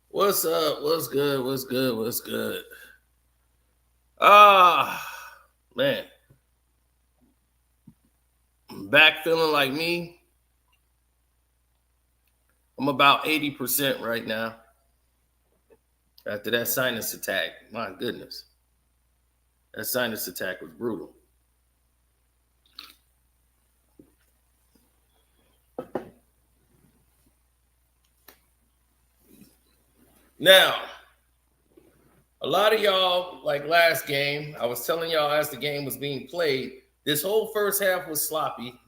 What's up? What's good? What's good? What's good? Man. Back feeling like me. I'm about 80% right now. After that sinus attack. My goodness. That sinus attack was brutal. Now, a lot of y'all, like last game, I was telling y'all as the game was being played, this whole first half was sloppy.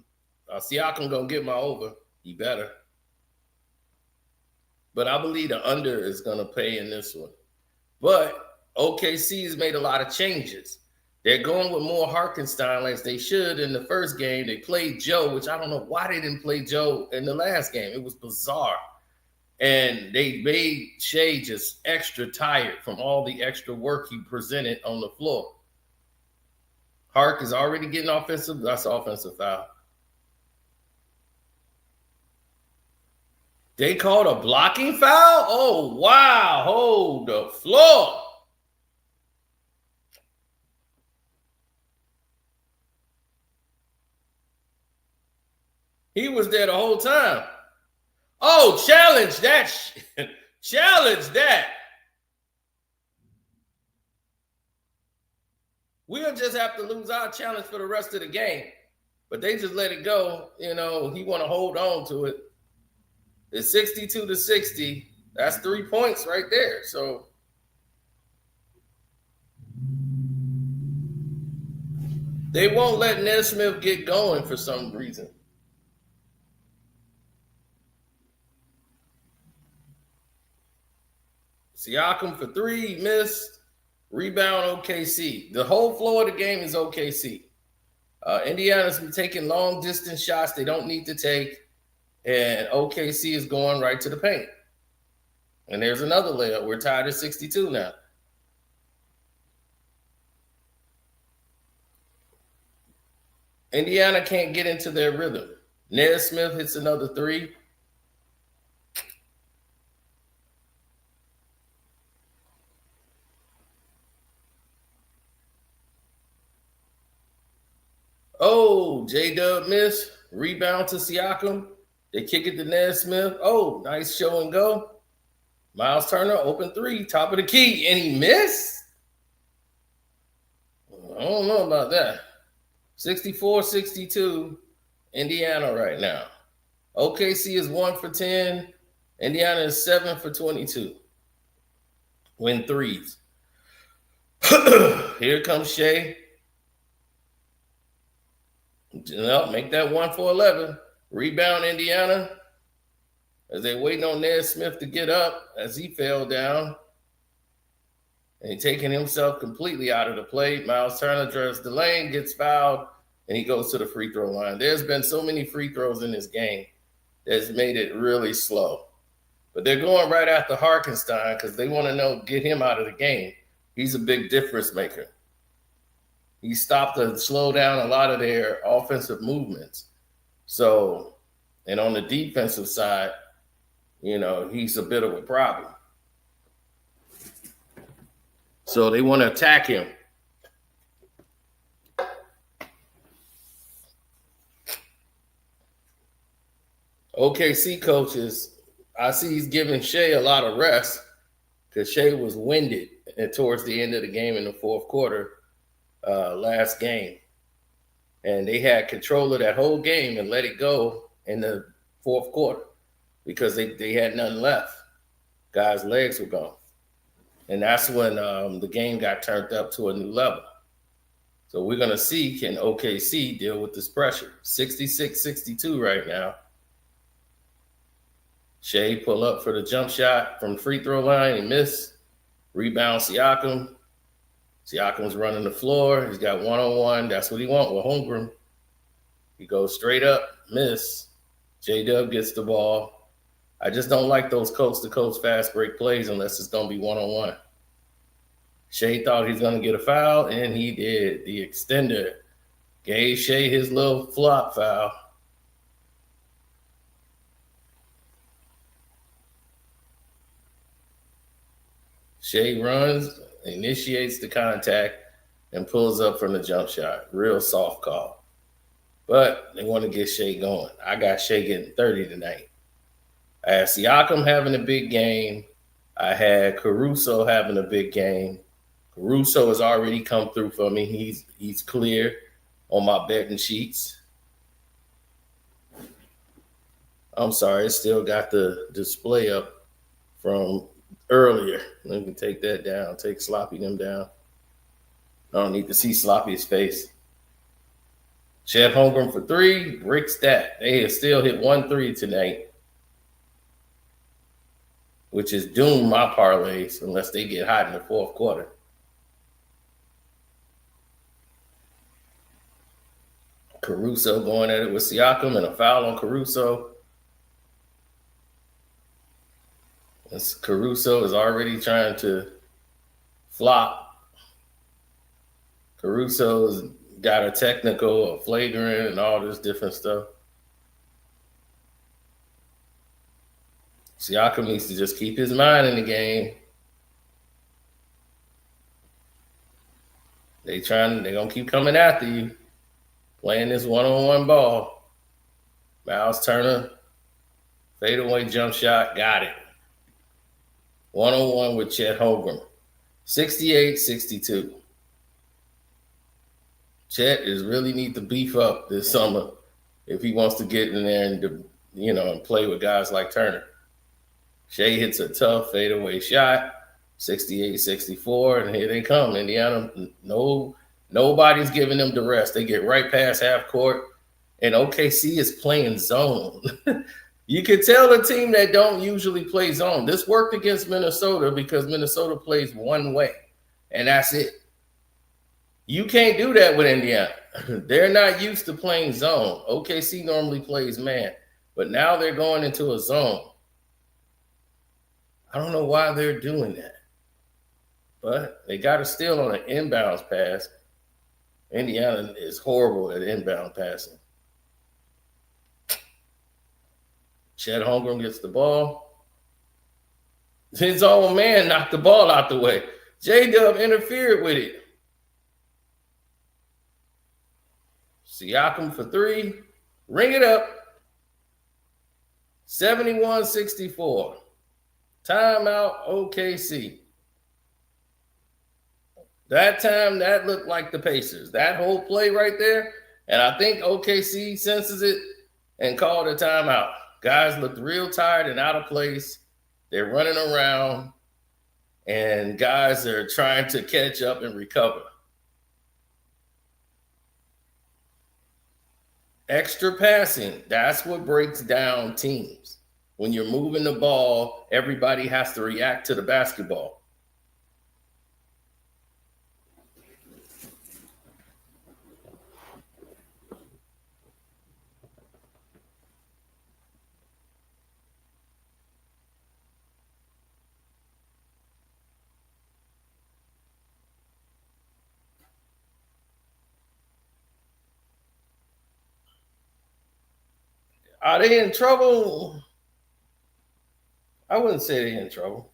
Siakam gonna get my over. He better. But I believe the under is gonna pay in this one. But OKC has made a lot of changes. They're going with more Hartenstein as they should in the first game. They played Joe, which I don't know why they didn't play Joe in the last game. It was bizarre. And they made Shea just extra tired from all the extra work he presented on the floor. Hark is already getting offensive. That's offensive foul. They called a blocking foul? Oh, wow. Hold the floor. He was there the whole time. Oh, challenge that. Challenge that. We'll just have to lose our challenge for the rest of the game. But they just let it go. You know, he want to hold on to it. It's 62-60. That's 3 points right there. So they won't let Nesmith get going for some reason. Siakam for three, missed. Rebound, OKC. The whole floor of the game is OKC. Indiana's been taking long distance shots they don't need to take, and OKC is going right to the paint. And there's another layup. We're tied at 62 now. Indiana can't get into their rhythm. Nesmith hits another three. Oh, J-Dub miss. Rebound to Siakam. They kick it to Nesmith. Oh, nice show and go. Miles Turner, open three, top of the key, and he missed? I don't know about that. 64-62, Indiana right now. OKC is 1 for 10. Indiana is 7 for 22. Win threes. Here comes Shea. Make that 1 for 11. Rebound, Indiana. As they're waiting on Nesmith to get up as he fell down. And he's taking himself completely out of the play. Miles Turner drives the lane, gets fouled, and he goes to the free throw line. There's been so many free throws in this game that's made it really slow. But they're going right after Hartenstein because they want to get him out of the game. He's a big difference maker. He stopped to slow down a lot of their offensive movements. So, and on the defensive side, you know, he's a bit of a problem. So they want to attack him. OKC coaches, I see he's giving Shea a lot of rest because Shea was winded towards the end of the game in the fourth quarter. Last game, and they had control of that whole game and let it go in the fourth quarter because they had nothing left. Guys' legs were gone, and that's when the game got turned up to a new level. So we're going to see, can OKC deal with this pressure? 66-62 right now. Shea pull up for the jump shot from the free throw line. He missed. Rebound, Siakam. Siakam's running the floor. He's got one-on-one. That's what he wants with Holmgren. He goes straight up, miss. J-Dub gets the ball. I just don't like those coast-to-coast fast break plays unless it's going to be one-on-one. Shea thought he was going to get a foul, and he did. The extender gave Shea his little flop foul. Shea runs, initiates the contact, and pulls up from the jump shot. Real soft call. But they want to get Shea going. I got Shea getting 30 tonight. I had Siakam having a big game. I had Caruso having a big game. Caruso has already come through for me. He's clear on my betting sheets. I'm sorry, it still got the display up from earlier. Let me take that down. Take Sloppy them down. I don't need to see Sloppy's face. Chet Holmgren for 3, bricks that. They have still hit 1 3 tonight, which is doomed my parlays unless they get hot in the fourth quarter. Caruso going at it with Siakam and a foul on Caruso. Caruso is already trying to flop. Caruso's got a technical, a flagrant, and all this different stuff. Siakam needs to just keep his mind in the game. They're gonna keep coming after you, playing this one-on-one ball. Miles Turner, fadeaway jump shot, got it. 1-on-1 with Chet Holmgren, 68-62. Chet is really need to beef up this summer if he wants to get in there and and play with guys like Turner. Shea hits a tough fadeaway shot, 68-64, and here they come. Indiana, nobody's giving them the rest. They get right past half court, and OKC is playing zone. You can tell a team that don't usually play zone. This worked against Minnesota because Minnesota plays one way, and that's it. You can't do that with Indiana. They're not used to playing zone. OKC normally plays man, but now they're going into a zone. I don't know why they're doing that, but they got a steal on an inbounds pass. Indiana is horrible at inbound passing. Chet Holmgren gets the ball. His own man knocked the ball out the way. J-Dub interfered with it. Siakam for 3. Ring it up. 71-64. Timeout OKC. That time, that looked like the Pacers. That whole play right there, and I think OKC senses it and called a timeout. Guys looked real tired and out of place. They're running around, and guys are trying to catch up and recover. Extra passing, that's what breaks down teams. When you're moving the ball, everybody has to react to the basketball. Are they in trouble? I wouldn't say they're in trouble.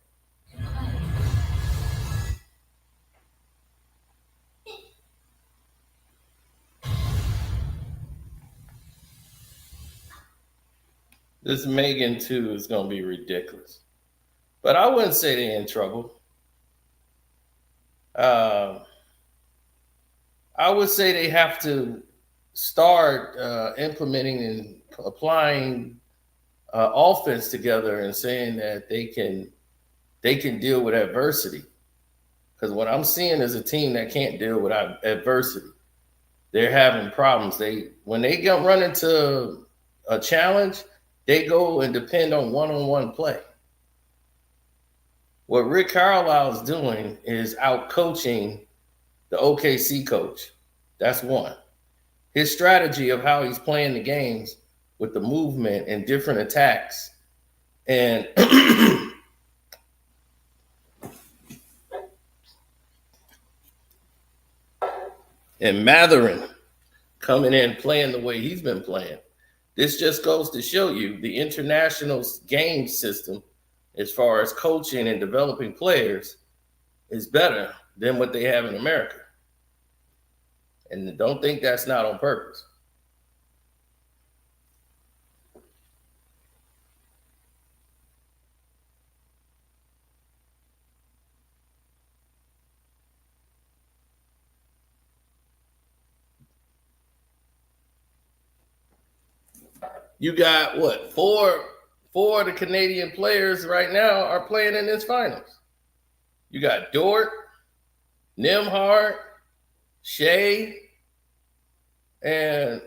This Megan 2 is going to be ridiculous. But I wouldn't say they're in trouble. I would say they have to start implementing and applying offense together and saying that they can deal with adversity. Because what I'm seeing is a team that can't deal with adversity. They're having problems. When they run into a challenge, they go and depend on one-on-one play. What Rick Carlisle is doing is out-coaching the OKC coach. That's one. His strategy of how he's playing the games with the movement and different attacks. And and Mathurin coming in playing the way he's been playing. This just goes to show you the international game system as far as coaching and developing players is better than what they have in America. And don't think that's not on purpose. You got what? Four of the Canadian players right now are playing in this finals. You got Dort, Nembhard, Shea, and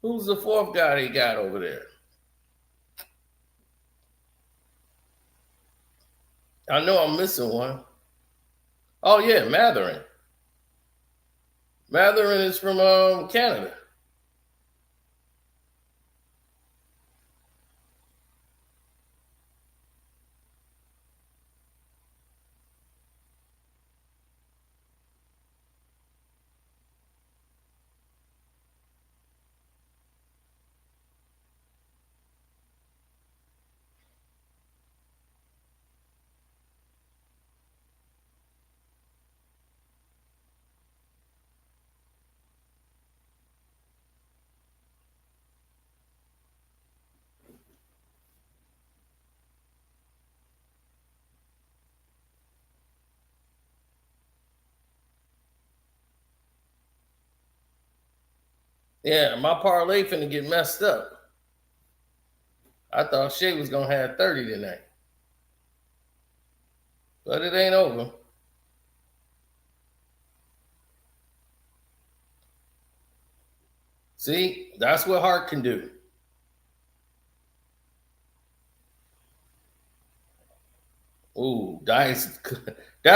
who's the fourth guy they got over there? I know I'm missing one. Oh yeah, Mathurin. Mathurin is from Canada. Yeah, my parlay finna get messed up. I thought Shea was gonna have 30 tonight. But it ain't over. See, that's what Hart can do. Ooh, that's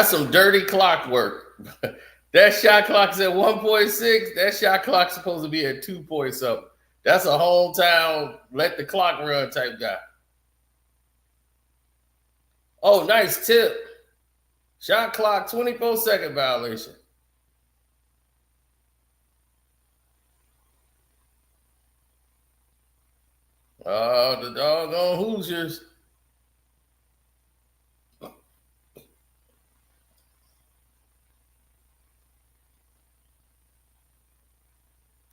some dirty clock work. That shot clock's at 1.6. That shot clock's supposed to be at 2 point something. That's a hometown, let the clock run type guy. Oh, nice tip. Shot clock, 24-second violation. Oh, the doggone Hoosiers.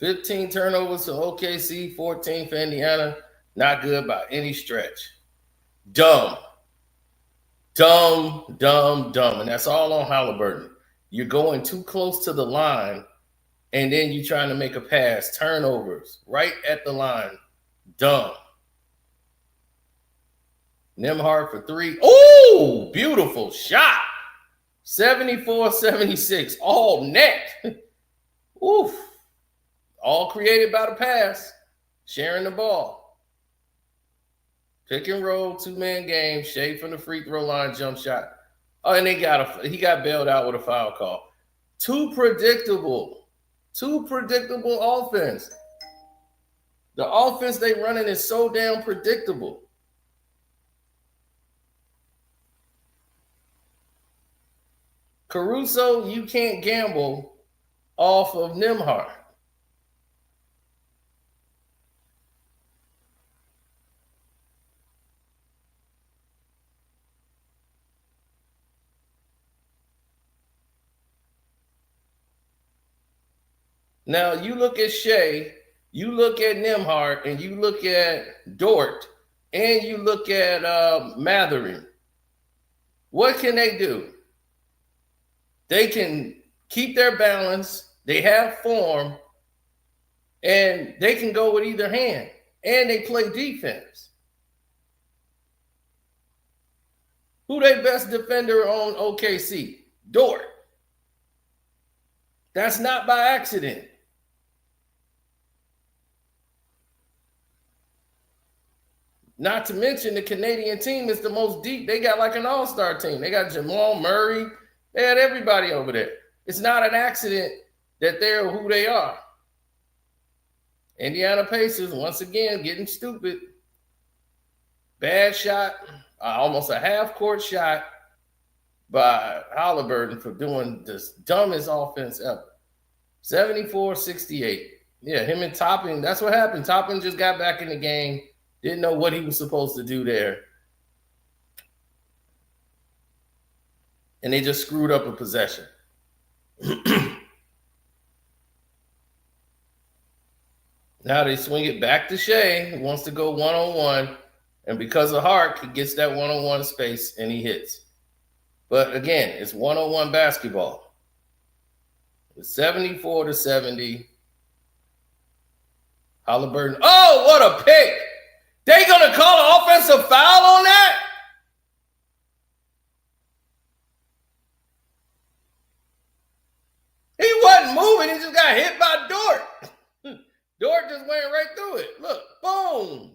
$15 turnovers to OKC, 14 for Indiana. Not good by any stretch. Dumb. And that's all on Halliburton. You're going too close to the line, and then you're trying to make a pass. Turnovers right at the line. Dumb. Nembhard for 3. Oh, beautiful shot. 74-76. All net. Oof. All created by the pass. Sharing the ball. Pick and roll, 2-man game. Shea from the free throw line, jump shot. Oh, and he got bailed out with a foul call. Too predictable offense. The offense they running is so damn predictable. Caruso, you can't gamble off of Nembhard. Now, you look at Shea, you look at Nembhard, and you look at Dort, and you look at Mathurin. What can they do? They can keep their balance. They have form, and they can go with either hand, and they play defense. Who their best defender on OKC? Dort. That's not by accident. Not to mention the Canadian team is the most deep. They got like an all-star team. They got Jamal Murray. They had everybody over there. It's not an accident that they're who they are. Indiana Pacers, once again, getting stupid. Bad shot, almost a half-court shot by Halliburton for doing this dumbest offense ever. 74-68. Yeah, him and Toppin, that's what happened. Toppin just got back in the game. Didn't know what he was supposed to do there. and they just screwed up a possession. Now they swing it back to Shea, who wants to go one-on-one, and because of Hart, he gets that one-on-one space and he hits. But again, it's one-on-one basketball. It's 74-70. Halliburton. Oh, what a pick! They gonna call an offensive foul on that? He wasn't moving. He just got hit by Dort. Dort just went right through it. Look, boom.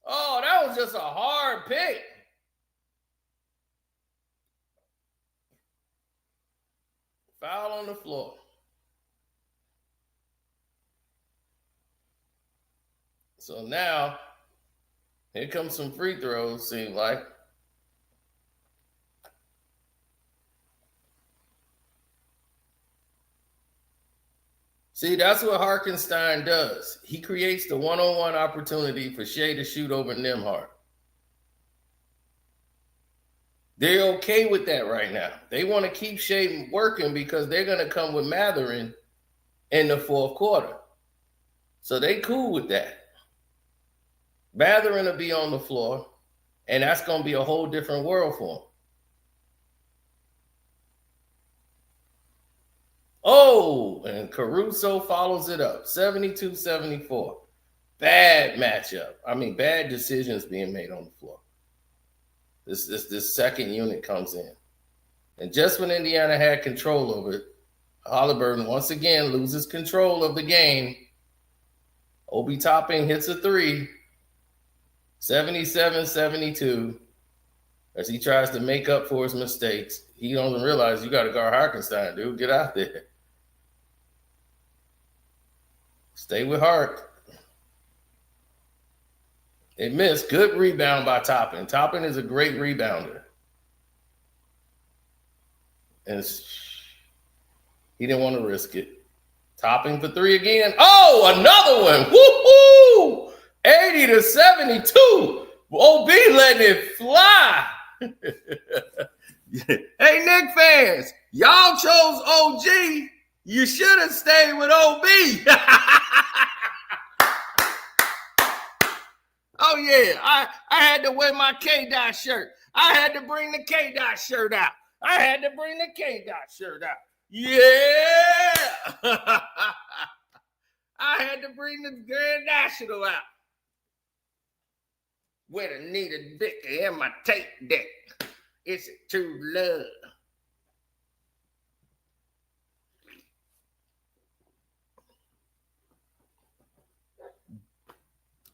Oh, that was just a hard pick. Foul on the floor. So now, here comes some free throws, seems like. See, that's what Hartenstein does. He creates the one-on-one opportunity for Shea to shoot over Nembhard. They're okay with that right now. They want to keep Shea working because they're going to come with Mathurin in the fourth quarter. So they cool with that. Mathurin will be on the floor, and that's going to be a whole different world for him. Oh, and Caruso follows it up, 72-74. Bad matchup. I mean, bad decisions being made on the floor. This second unit comes in. And just when Indiana had control over it, Halliburton once again loses control of the game. Obi Toppin hits a three, 77-72, as he tries to make up for his mistakes. He doesn't realize you got to guard Hartenstein, dude. Get out there. Stay with Hart. It missed. Good rebound by Toppin. Toppin is a great rebounder. And he didn't want to risk it. Toppin for three again. Oh, another one. Woo-hoo! 80-72. OB letting it fly. Hey, Knick fans, y'all chose OG. You should have stayed with OB. Oh, yeah. I had to wear my K-Dot shirt. I had to bring the K-Dot shirt out. Yeah. I had to bring the Grand National out. With Anita Dicker and my tape deck. It's a true love.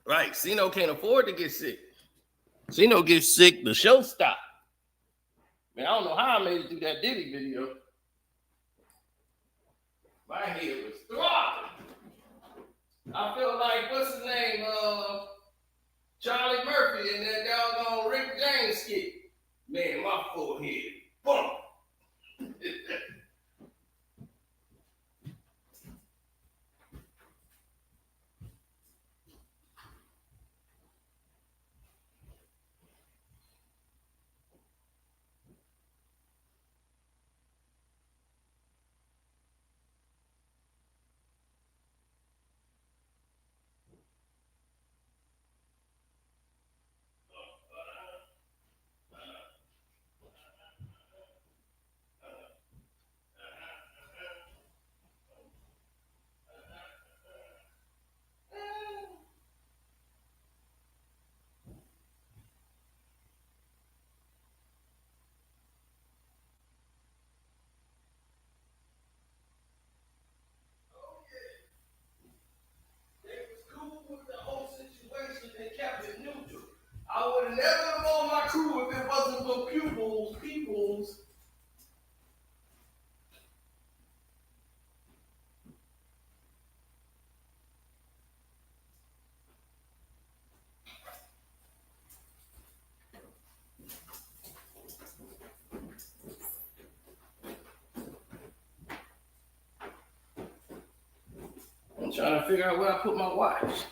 Right. Cino can't afford to get sick. Cino gets sick, the show stopped. Man, I don't know how I made it through that Diddy video. My head was throbbing. I feel like, what's his name? Charlie Murphy in that doggone Rick James skit. Man, my forehead. Boom. I would have never on my crew if it wasn't for peoples. I'm trying to figure out where I put my watch.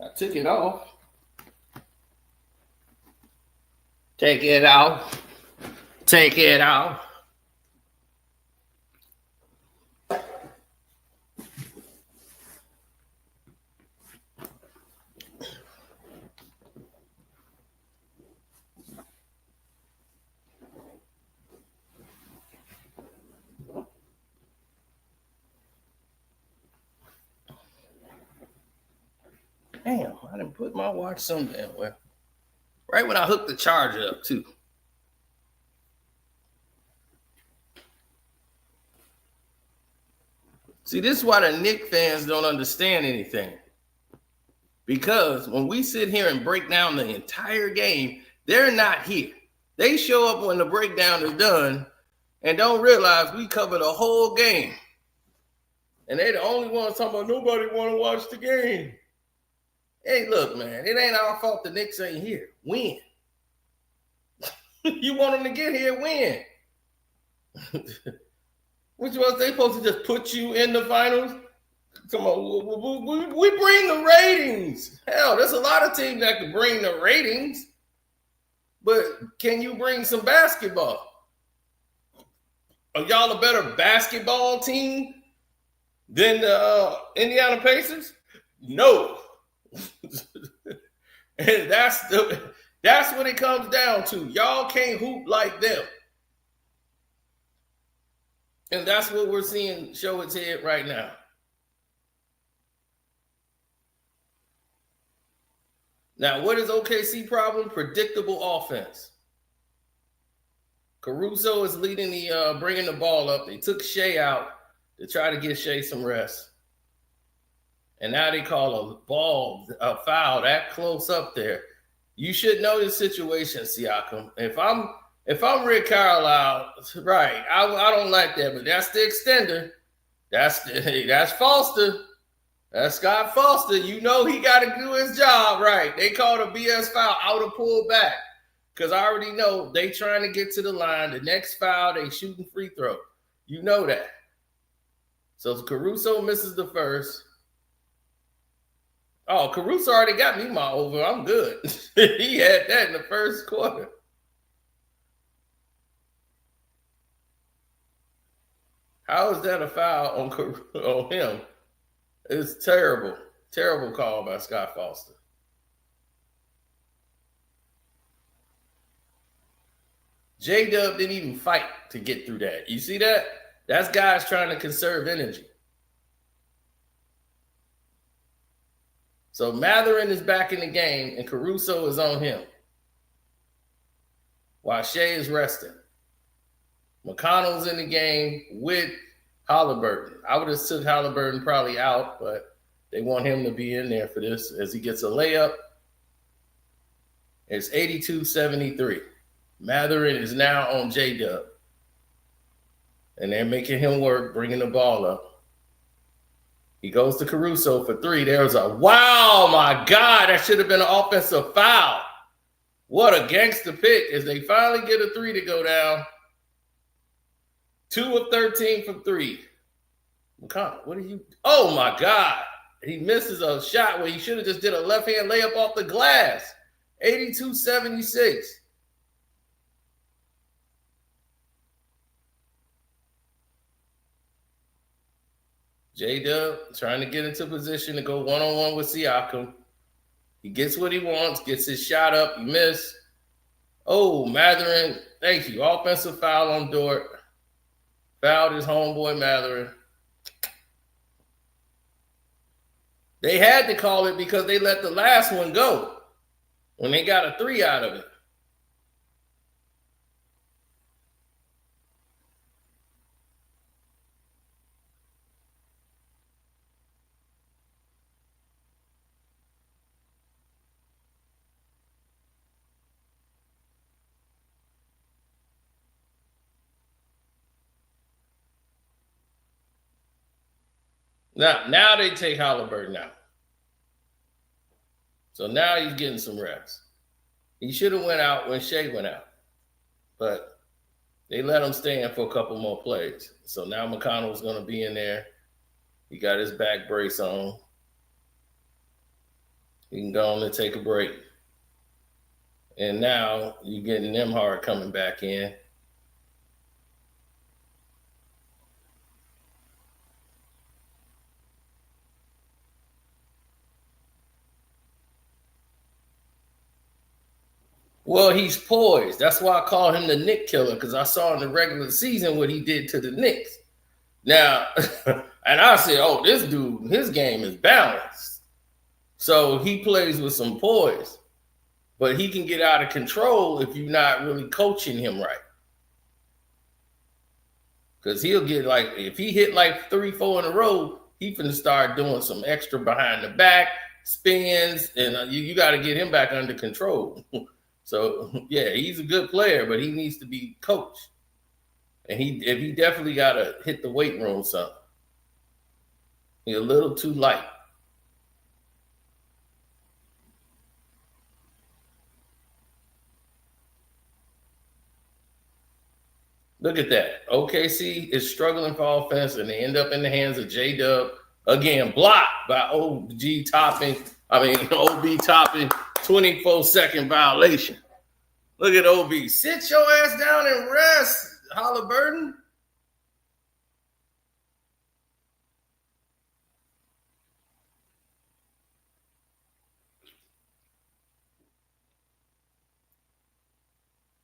I took it off. Take it out. Take it out. Damn, I didn't put my watch some damn well. Right when I hooked the charger up, too. See, this is why the Knicks fans don't understand anything. Because when we sit here and break down the entire game, they're not here. They show up when the breakdown is done and don't realize we cover the whole game. And they the only ones talking about nobody want to watch the game. Hey, look, man, it ain't our fault the Knicks ain't here. Win. You want them to get here, win. Which was they supposed to just put you in the finals? Come on, we bring the ratings. Hell, there's a lot of teams that can bring the ratings, but can you bring some basketball? Are y'all a better basketball team than the Indiana Pacers? No. And that's what it comes down to. Y'all can't hoop like them. And that's what we're seeing show its head right now. Now, what is OKC problem? Predictable offense. Caruso is leading the bringing the ball up. They took Shea out to try to give Shea some rest. And now they call a foul that close up there. You should know the situation, Siakam. If I'm Rick Carlisle, right, I don't like that, but that's the extender. That's Foster. That's Scott Foster. You know he got to do his job right. They called a BS foul. I would have pulled back because I already know they trying to get to the line. The next foul, they shooting free throw. You know that. So Caruso misses the first. Oh, Caruso already got me my over. I'm good. He had that in the first quarter. How is that a foul on him? It's terrible. Terrible call by Scott Foster. J-Dub didn't even fight to get through that. You see that? That's guys trying to conserve energy. So Matherin is back in the game, and Caruso is on him while Shea is resting. McConnell's in the game with Halliburton. I would have took Halliburton probably out, but they want him to be in there for this as he gets a layup. It's 82-73. Matherin is now on J-Dub. And they're making him work, bringing the ball up. He goes to Caruso for three. There's a, wow, my God, that should have been an offensive foul. What a gangster pick as they finally get a three to go down. 2 of 13 from three. McConnell, what are you? Oh, my God. He misses a shot where he should have just did a left-hand layup off the glass. 82-76. J-Dub trying to get into position to go one-on-one with Siakam. He gets what he wants, gets his shot up, he missed. Oh, Matherin, thank you. Offensive foul on Dort. Fouled his homeboy Matherin. They had to call it because they let the last one go when they got a three out of it. Now they take Halliburton out. So now he's getting some reps. He should have went out when Shea went out. But they let him stand for a couple more plays. So now McConnell's going to be in there. He got his back brace on. He can go on and take a break. And now you're getting Nembhard coming back in. Well, he's poised. That's why I call him the Nick killer, because I saw in the regular season what he did to the Knicks. Now, and I said, oh, this dude, his game is balanced. So he plays with some poise. But he can get out of control if you're not really coaching him right. Because he'll get like, if he hit like 3-4 in a row, he finna start doing some extra behind the back spins, and you got to get him back under control. So yeah, he's a good player, but he needs to be coached, and he definitely got to hit the weight room some. He's a little too light. Look at that. OKC is struggling for offense, and they end up in the hands of J-Dub. Again, blocked by OB Toppin. 24-second violation. Look at OB. Sit your ass down and rest, Halliburton.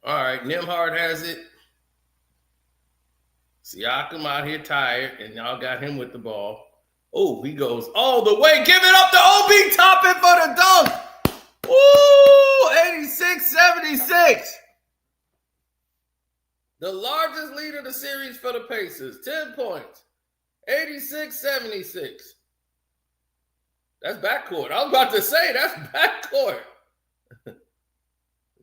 All right, Nembhard has it. Siakam out here tired, and y'all got him with the ball. Oh, he goes all the way. Give it up to OB Toppin for the dunk. Woo! 86-76. The largest lead of the series for the Pacers. 10 points. 86-76. That's backcourt. I was about to say, that's backcourt.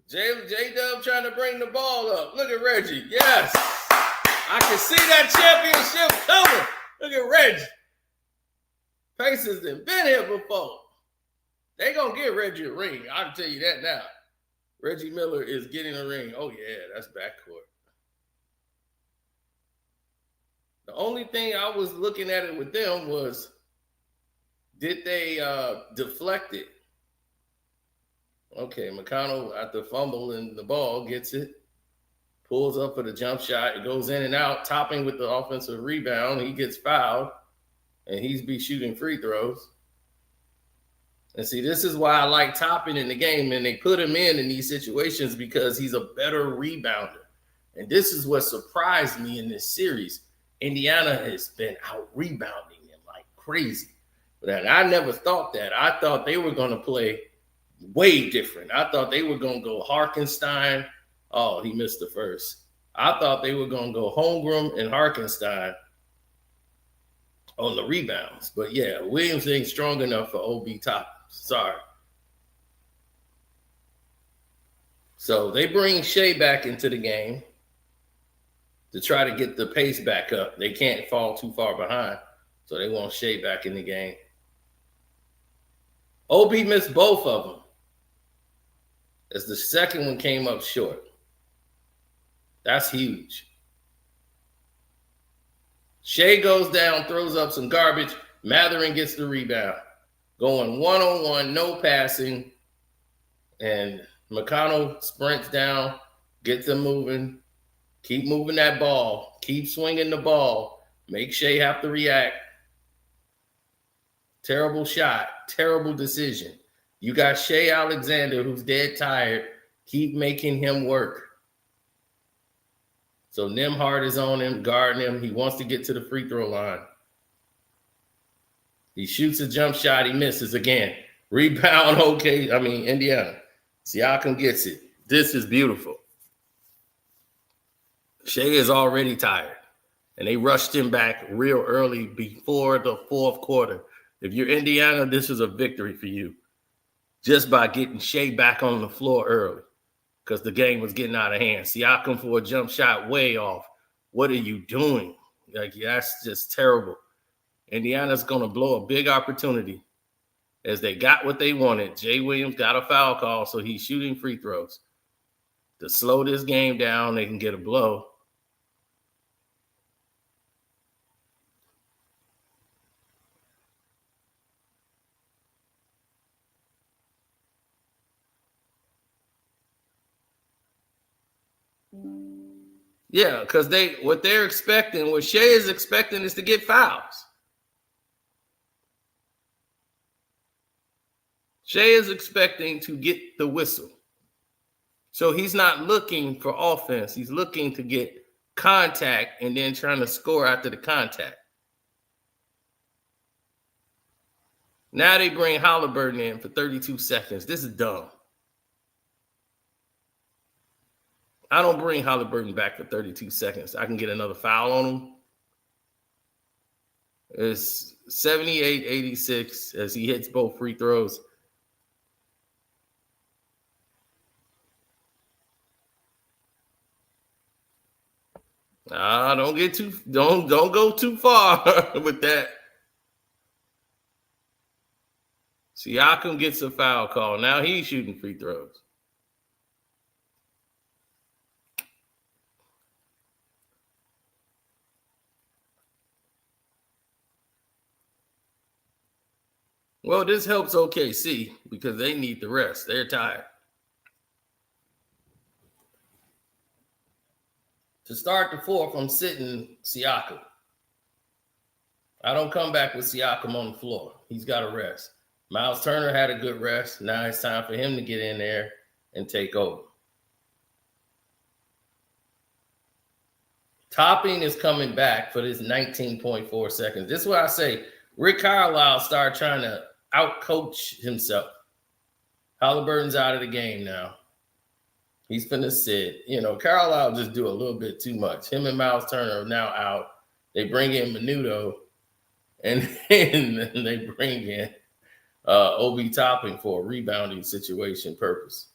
J-Dub trying to bring the ball up. Look at Reggie. Yes. I can see that championship coming. Look at Reggie. Pacers have been here before. They going to get Reggie a ring. I can tell you that now. Reggie Miller is getting a ring. Oh, yeah, that's backcourt. The only thing I was looking at it with them was, did they deflect it? Okay, McConnell, after fumbling the ball, gets it, pulls up for the jump shot. It goes in and out, Topping with the offensive rebound. He gets fouled, and he's be shooting free throws. And see, this is why I like Topping in the game, and they put him in these situations because he's a better rebounder. And this is what surprised me in this series. Indiana has been out-rebounding him like crazy. But I never thought that. I thought they were going to play way different. I thought they were going to go Harkenstein. Oh, he missed the first. I thought they were going to go Holmgren and Harkenstein on the rebounds. But yeah, Williams ain't strong enough for OB Top. Sorry. So they bring Shea back into the game to try to get the pace back up. They can't fall too far behind. So they want Shea back in the game. OB missed both of them, as the second one came up short. That's huge. Shea goes down, throws up some garbage. Matherin gets the rebound. Going one-on-one, no passing. And McConnell sprints down, gets them moving. Keep moving that ball. Keep swinging the ball. Make Shea have to react. Terrible shot. Terrible decision. You got Shea Alexander, who's dead tired. Keep making him work. So Nembhard is on him, guarding him. He wants to get to the free throw line. He shoots a jump shot. He misses again. Rebound, Indiana. Siakam gets it. This is beautiful. Shea is already tired, and they rushed him back real early before the fourth quarter. If you're Indiana, this is a victory for you, just by getting Shea back on the floor early, because the game was getting out of hand. Siakam for a jump shot way off. What are you doing? That's just terrible. Indiana's going to blow a big opportunity, as they got what they wanted. Jay Williams got a foul call, so he's shooting free throws. To slow this game down, they can get a blow. Yeah, because what they're expecting, what Shea is expecting, is to get fouls. Shea is expecting to get the whistle. So he's not looking for offense. He's looking to get contact and then trying to score after the contact. Now they bring Halliburton in for 32 seconds. This is dumb. I don't bring Halliburton back for 32 seconds. I can get another foul on him. It's 78-86 as he hits both free throws. Don't go too far with that. Siakam gets a foul call. Now he's shooting free throws. Well, this helps OKC because they need the rest. They're tired. To start the fourth, I'm sitting Siakam. I don't come back with Siakam on the floor. He's got to rest. Miles Turner had a good rest. Now it's time for him to get in there and take over. Topping is coming back for this 19.4 seconds. This is what I say. Rick Carlisle started trying to outcoach himself. Halliburton's out of the game now. He's finna sit. Carlisle just do a little bit too much. Him and Miles Turner are now out. They bring in Menudo, and then they bring in Obi Toppin for a rebounding situation purpose.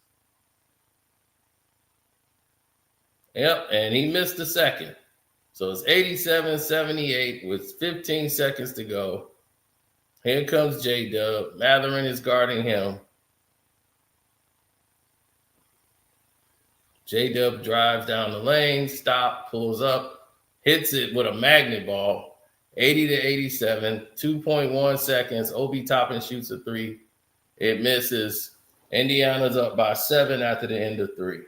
Yep, and he missed the second. So it's 87-78 with 15 seconds to go. Here comes J-Dub. Matherin is guarding him. J-Dub drives down the lane, pulls up, hits it with a magnet ball. 80-87, 2.1 seconds. Obi Toppin shoots a three. It misses. Indiana's up by 7 after the end of 3.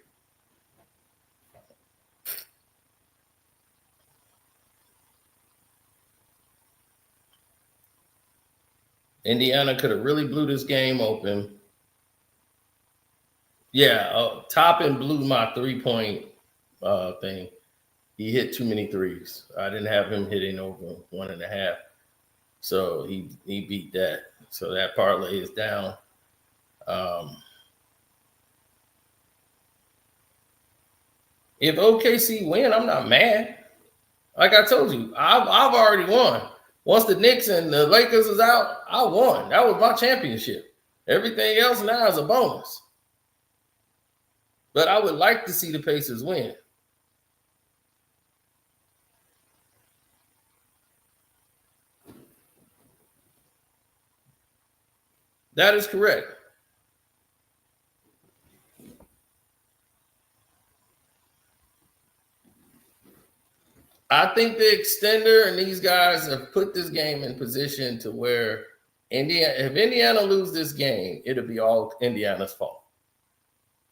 Indiana could have really blew this game open. Yeah, Toppin blew my 3-point thing. He hit too many threes. I didn't have him hitting over 1.5. So he beat that. So that parlay is down. If OKC win, I'm not mad. Like I told you, I've already won. Once the Knicks and the Lakers is out, I won. That was my championship. Everything else now is a bonus. But I would like to see the Pacers win. That is correct. I think the extender and these guys have put this game in position to where if Indiana lose this game, it'll be all Indiana's fault.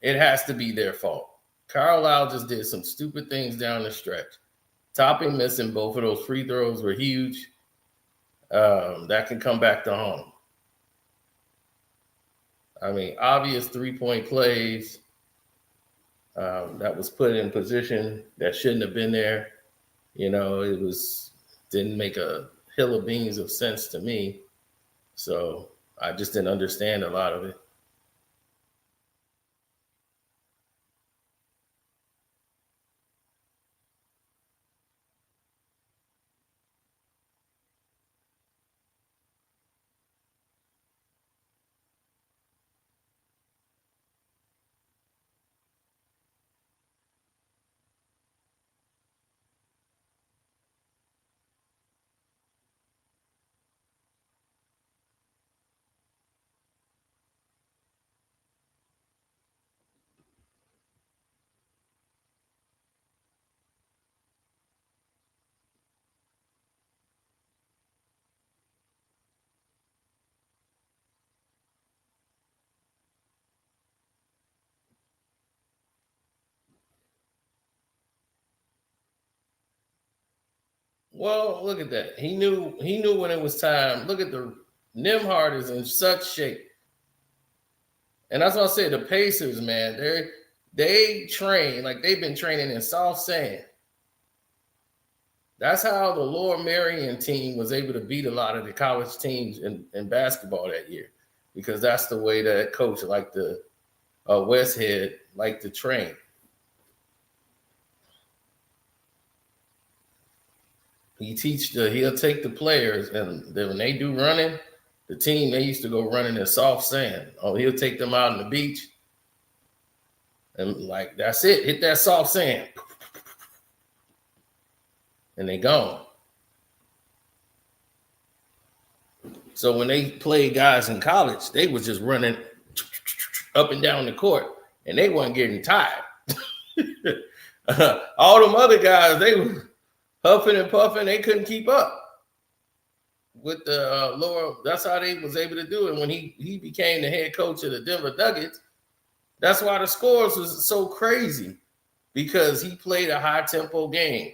It has to be their fault. Carlisle just did some stupid things down the stretch. Topping missing both of those free throws were huge. That can come back to haunt. I mean, obvious 3-point plays that was put in position that shouldn't have been there. It didn't make a hill of beans of sense to me. So I just didn't understand a lot of it. Well, look at that. He knew when it was time. Look at the Nimhard is in such shape. And that's what I said, the Pacers, man, they train like they've been training in soft sand. That's how the Lord Marion team was able to beat a lot of the college teams in basketball that year, because that's the way that coach like the Westhead like to train. He'll take the players, and then when they do running, the team, they used to go running in soft sand. Oh, he'll take them out on the beach, and like that's it. Hit that soft sand, and they gone. So when they played guys in college, they was just running up and down the court, and they weren't getting tired. All them other guys, they were huffing and puffing. They couldn't keep up with the lower. That's how they was able to do it. When he became the head coach of the Denver Nuggets, that's why the scores was so crazy, because he played a high tempo game,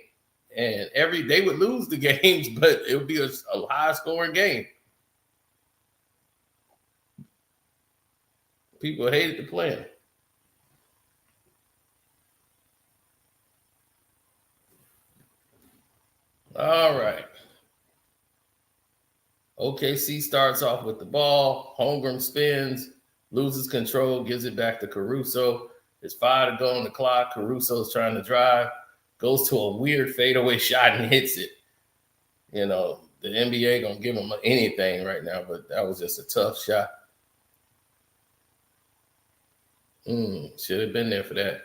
and they would lose the games, but it would be a high scoring game. People hated the plan. All right. OKC starts off with the ball. Holmgren spins, loses control, gives it back to Caruso. There's 5 to go on the clock. Caruso's trying to drive, goes to a weird fadeaway shot and hits it. You know, the NBA gonna give him anything right now, but that was just a tough shot. Should have been there for that.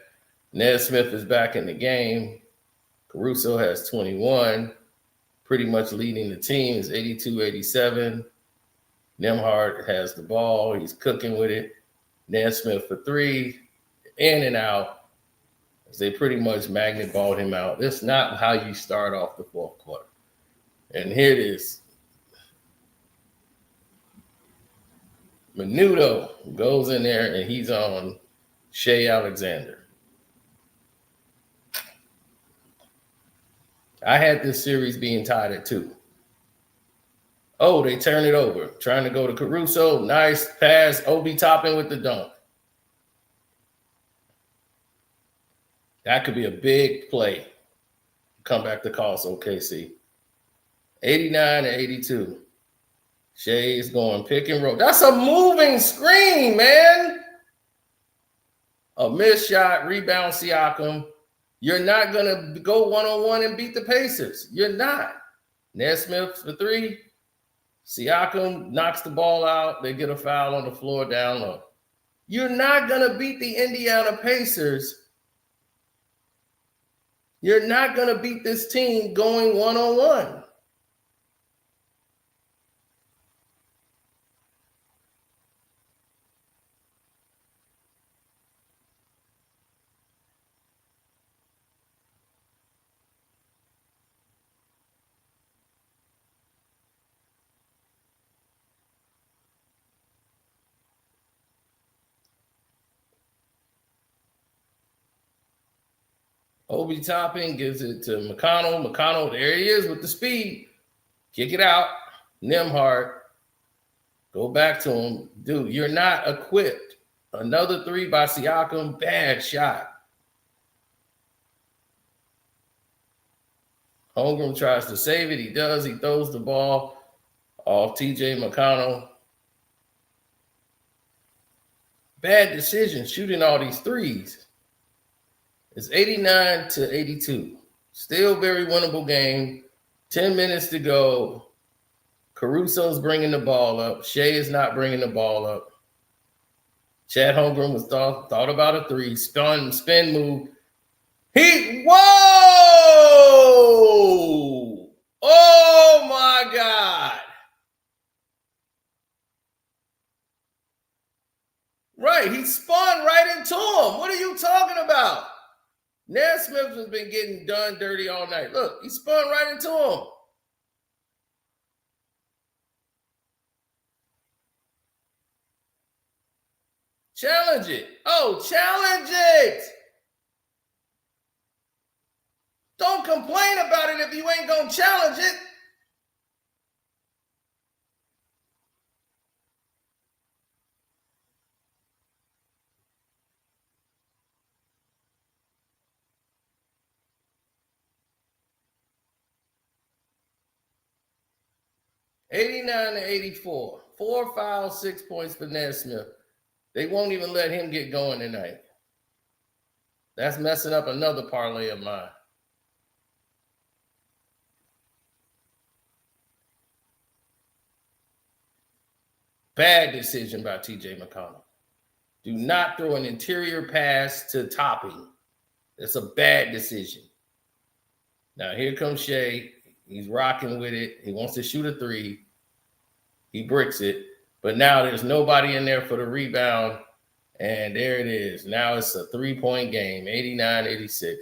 Nesmith is back in the game. Caruso has 21, pretty much leading the team. Is 82-87. Nembhard has the ball. He's cooking with it. Nesmith for 3, in and out. They pretty much magnet balled him out. That's not how you start off the fourth quarter. And here it is. Menudo goes in there, and he's on Shea Alexander. I had this series being tied at 2. Oh, they turn it over. Trying to go to Caruso. Nice pass. Obi Toppin with the dunk. That could be a big play. Come back to cost OKC. 89-82. Shea is going pick and roll. That's a moving screen, man. A missed shot, rebound Siakam. You're not going to go one-on-one and beat the Pacers. You're not. Nesmith for 3. Siakam knocks the ball out. They get a foul on the floor down low. You're not going to beat the Indiana Pacers. You're not going to beat this team going one-on-one. Obi Toppin gives it to McConnell. McConnell, there he is with the speed. Kick it out. Nembhard. Go back to him. Dude, you're not equipped. Another 3 by Siakam. Bad shot. Holmgren tries to save it. He does. He throws the ball off TJ McConnell. Bad decision shooting all these threes. It's 89-82. Still very winnable game. 10 minutes to go. Caruso's bringing the ball up. Shea is not bringing the ball up. Chad Holmgren was thought about a 3. Spin move. Whoa! Oh, my God. Right, he spun right into him. What are you talking about? Nesmith has been getting done dirty all night. Look, he spun right into him. Challenge it. Oh, challenge it. Don't complain about it if you ain't going to challenge it. $89 to 84. 4 fouls, 6 points for Nesmith. They won't even let him get going tonight. That's messing up another parlay of mine. Bad decision by TJ McConnell. Do not throw an interior pass to Topping. That's a bad decision. Now here comes Shea. He's rocking with it. He wants to shoot a three. He bricks it. But now there's nobody in there for the rebound. And there it is. Now it's a 3-point game, 89-86.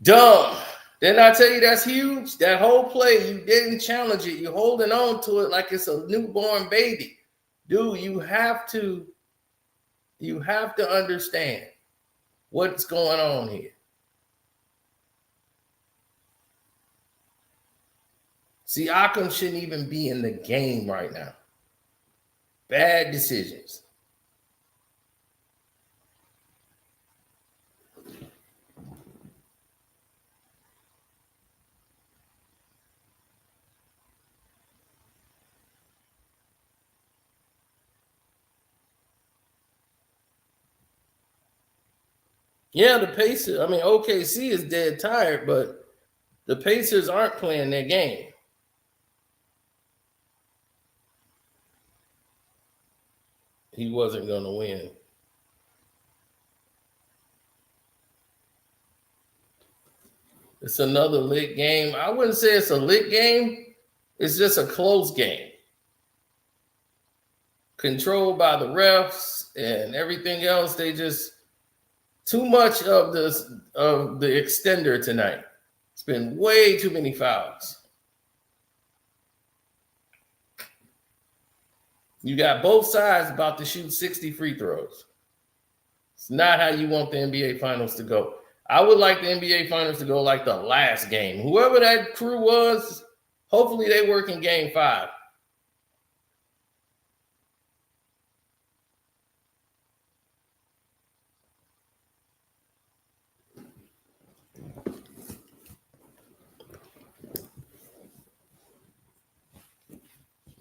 Dumb. Didn't I tell you that's huge? That whole play, you didn't challenge it. You're holding on to it like it's a newborn baby. Dude, you have to understand what's going on here. See, Occam shouldn't even be in the game right now. Bad decisions. Yeah, the Pacers, OKC is dead tired, but the Pacers aren't playing their game. He wasn't going to win. It's another lit game. I wouldn't say it's a lit game. It's just a close game. Controlled by the refs and everything else. They just too much of the extender tonight. It's been way too many fouls. You got both sides about to shoot 60 free throws. It's not how you want the NBA Finals to go. I would like the NBA Finals to go like the last game. Whoever that crew was, hopefully they work in Game 5.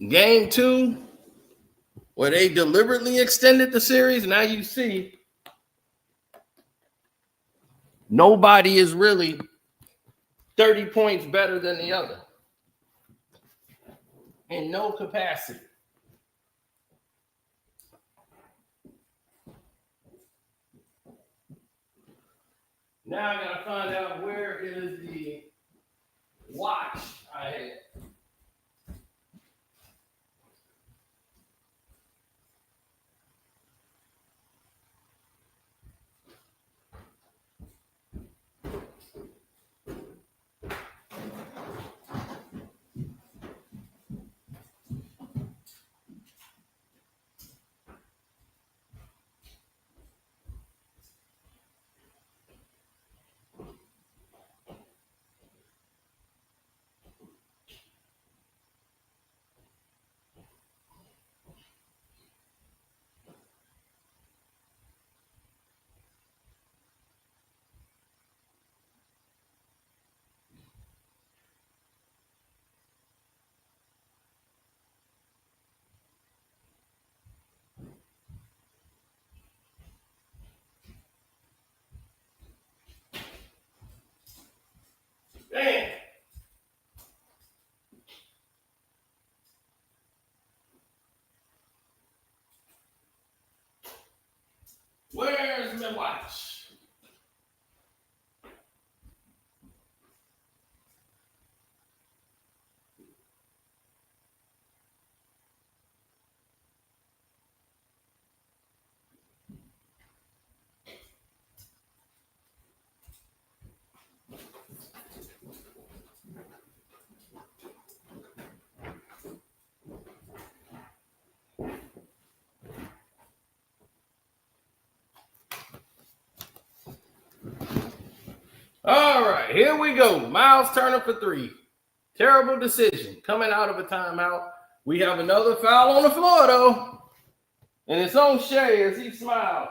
Game 2, where they deliberately extended the series. Now you see nobody is really 30 points better than the other in no capacity. Now I got to find out where is the watch I had. right, here we go. Miles Turner for three. Terrible decision coming out of a timeout. We have another foul on the floor, though. And it's on Shea as he smiles.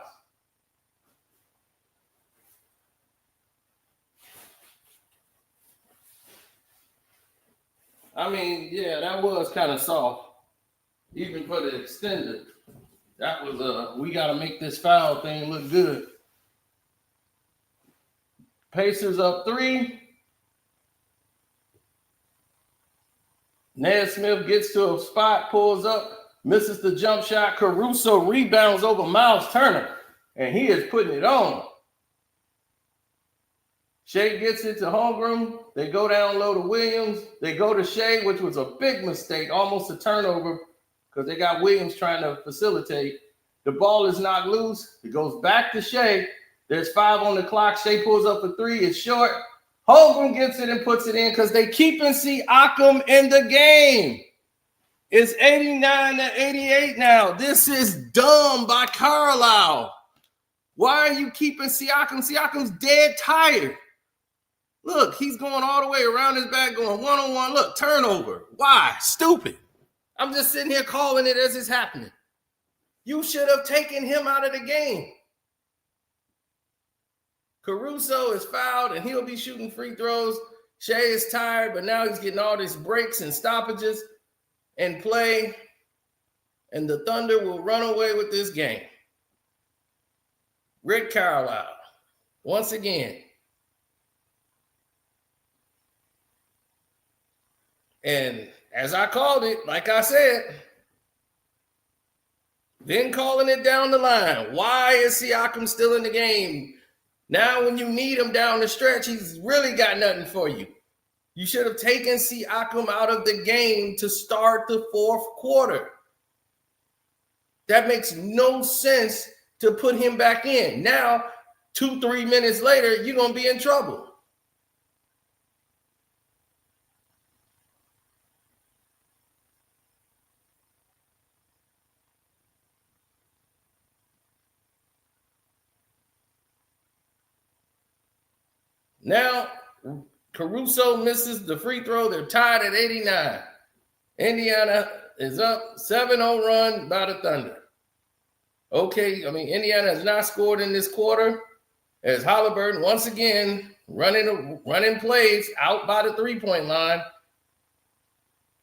I mean, yeah, that was kind of soft. Even for the extender. That was we got to make this foul thing look good. Pacers up 3. Nesmith gets to a spot, pulls up, misses the jump shot. Caruso rebounds over Miles Turner, and he is putting it on. Shea gets it to Holmgren. They go down low to Williams. They go to Shea, which was a big mistake, almost a turnover, because they got Williams trying to facilitate. The ball is knocked loose. It goes back to Shea. There's 5 on the clock. Shea pulls up a 3. It's short. Holmgren gets it and puts it in because they keep and see Siakam in the game. It's 89-88 now. This is dumb by Carlisle. Why are you keeping Siakam? Siakam's dead tired. Look, he's going all the way around his back, going one-on-one. Look, turnover. Why? Stupid. I'm just sitting here calling it as it's happening. You should have taken him out of the game. Caruso is fouled, and he'll be shooting free throws. Shea is tired, but now he's getting all these breaks and stoppages and play, and the Thunder will run away with this game. Rick Carlisle, once again. And as I called it, like I said, then calling it down the line. Why is Siakam still in the game? Now when you need him down the stretch, he's really got nothing for you. You should have taken Siakam out of the game to start the fourth quarter. That makes no sense to put him back in. Now, 2-3 minutes later, you're going to be in trouble. Now, Caruso misses the free throw. They're tied at 89. Indiana is up 7-0 run by the Thunder. Indiana has not scored in this quarter as Halliburton once again running plays out by the three-point line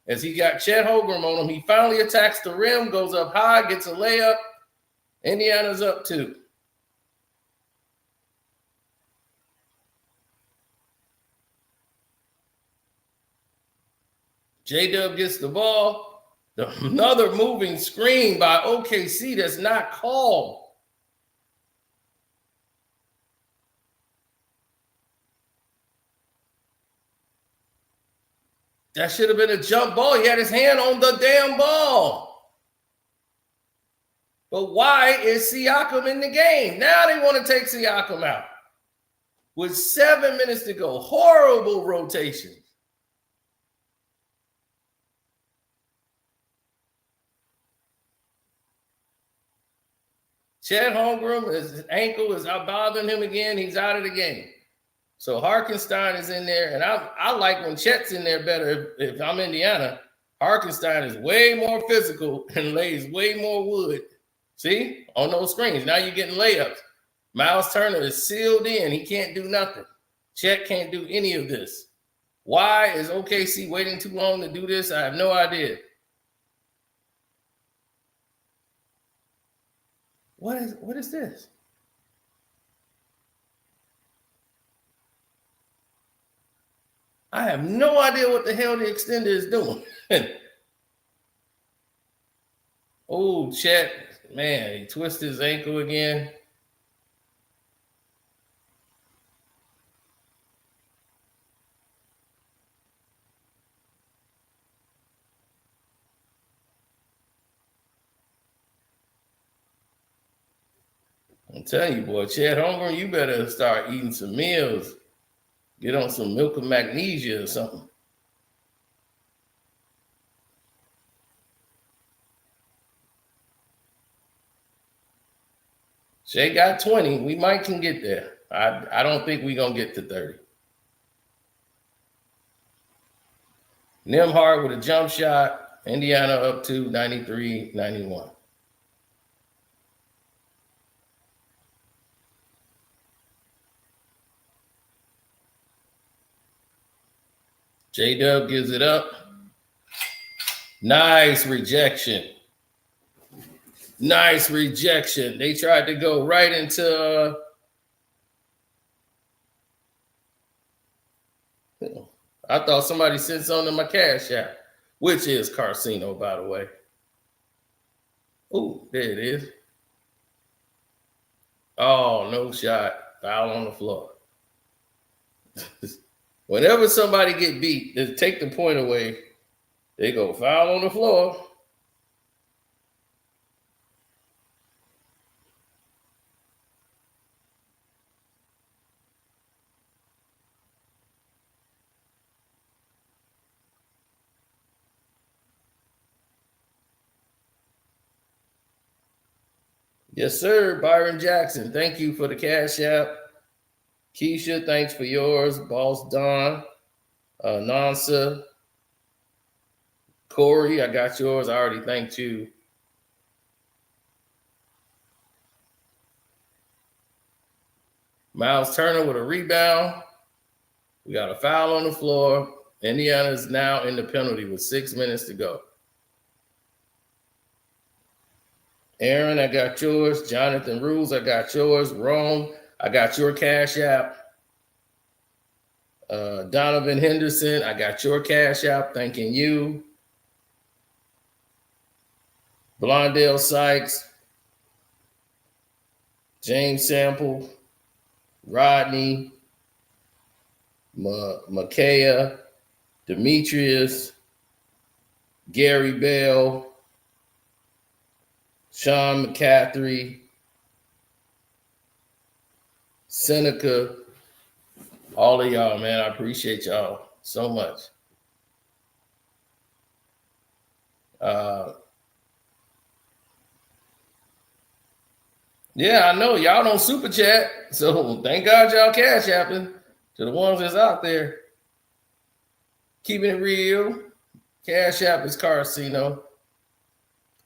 as he got Chet Holmgren on him. He finally attacks the rim, goes up high, gets a layup. Indiana's up 2. J-Dub gets the ball. Another moving screen by OKC that's not called. That should have been a jump ball. He had his hand on the damn ball. But why is Siakam in the game? Now they want to take Siakam out. With 7 minutes to go. Horrible rotation. Chet Holmgren, his ankle is out bothering him again. He's out of the game. So Hartenstein is in there. And I like when Chet's in there better if I'm Indiana. Hartenstein is way more physical and lays way more wood. See? On those screens. Now you're getting layups. Miles Turner is sealed in. He can't do nothing. Chet can't do any of this. Why is OKC waiting too long to do this? I have no idea. What is this? I have no idea what the hell the extender is doing. Oh, Chet, man, he twisted his ankle again. I'm telling you, boy, Chet Holmgren, you better start eating some meals. Get on some milk of magnesia or something. Shea got 20. We might can get there. I don't think we're going to get to 30. Nembhard with a jump shot. Indiana up to 93-91. J-Dub gives it up. Nice rejection. Nice rejection. They tried to go right into I thought somebody sent something to my Cash App, which is Karceno, by the way. Oh, there it is. Oh, no shot. Foul on the floor. Whenever somebody get beat, they take the point away. They go foul on the floor. Yes, sir. Byron Jackson, thank you for the Cash App. Keisha, thanks for yours. Boss Don, Nansa, Corey, I got yours. I already thanked you. Miles Turner with a rebound. We got a foul on the floor. Indiana is now in the penalty with 6 minutes to go. Aaron, I got yours. Jonathan Rules, I got yours. Rome, I got your Cash App. Donovan Henderson, I got your Cash App. Thanking you. Blondale Sykes, James Sample, Rodney, Makaya, Demetrius, Gary Bell, Sean McCaffrey, Seneca, all of y'all, man. I appreciate y'all so much. Yeah, I know y'all don't super chat, so thank God y'all Cash Apping to the ones that's out there. Keeping it real. Cash App is Karceno.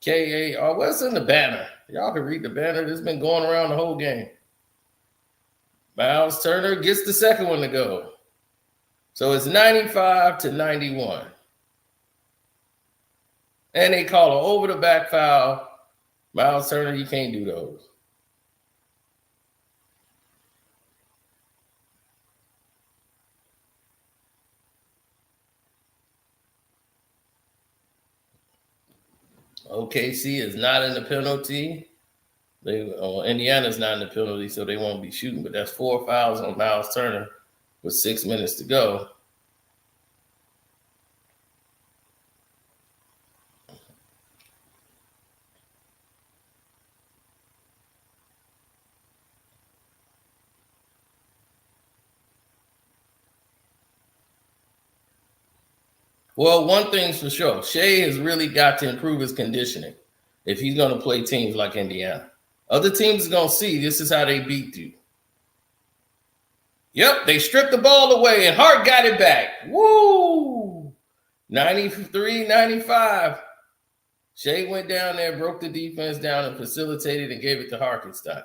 K-A-R. What's in the banner? Y'all can read the banner. It's been going around the whole game. Miles Turner gets the second one to go. So it's 95-91. And they call an over the back foul. Miles Turner, you can't do those. OKC is not in the penalty. Indiana's not in the penalty, so they won't be shooting. But that's 4 fouls on Miles Turner with 6 minutes to go. Well, one thing's for sure. Shea has really got to improve his conditioning if he's going to play teams like Indiana. Other teams are going to see this is how they beat you. Yep, they stripped the ball away, and Hart got it back. Woo! 93-95. Shea went down there, broke the defense down, and facilitated and gave it to Harkenstein.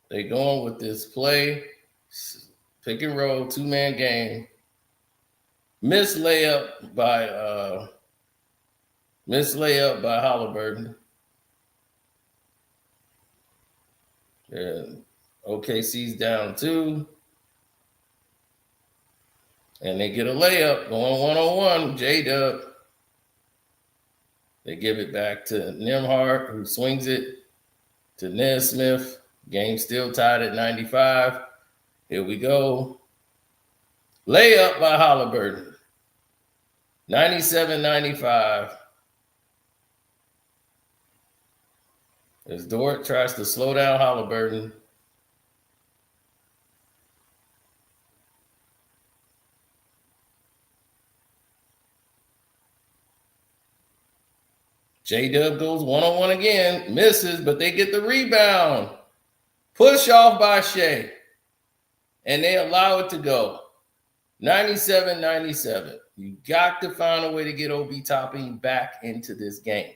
They going with this play, pick and roll, 2-man game. Missed layup by Halliburton. And OKC's down 2. And they get a layup going one-on-one, J-Dub. They give it back to Nembhard, who swings it to Nesmith. Game still tied at 95. Here we go. Layup by Halliburton. 97-95. As Dort tries to slow down Halliburton. J-Dub goes one-on-one again. Misses, but they get the rebound. Push off by Shea. And they allow it to go. 97-97. You got to find a way to get OB Topping back into this game.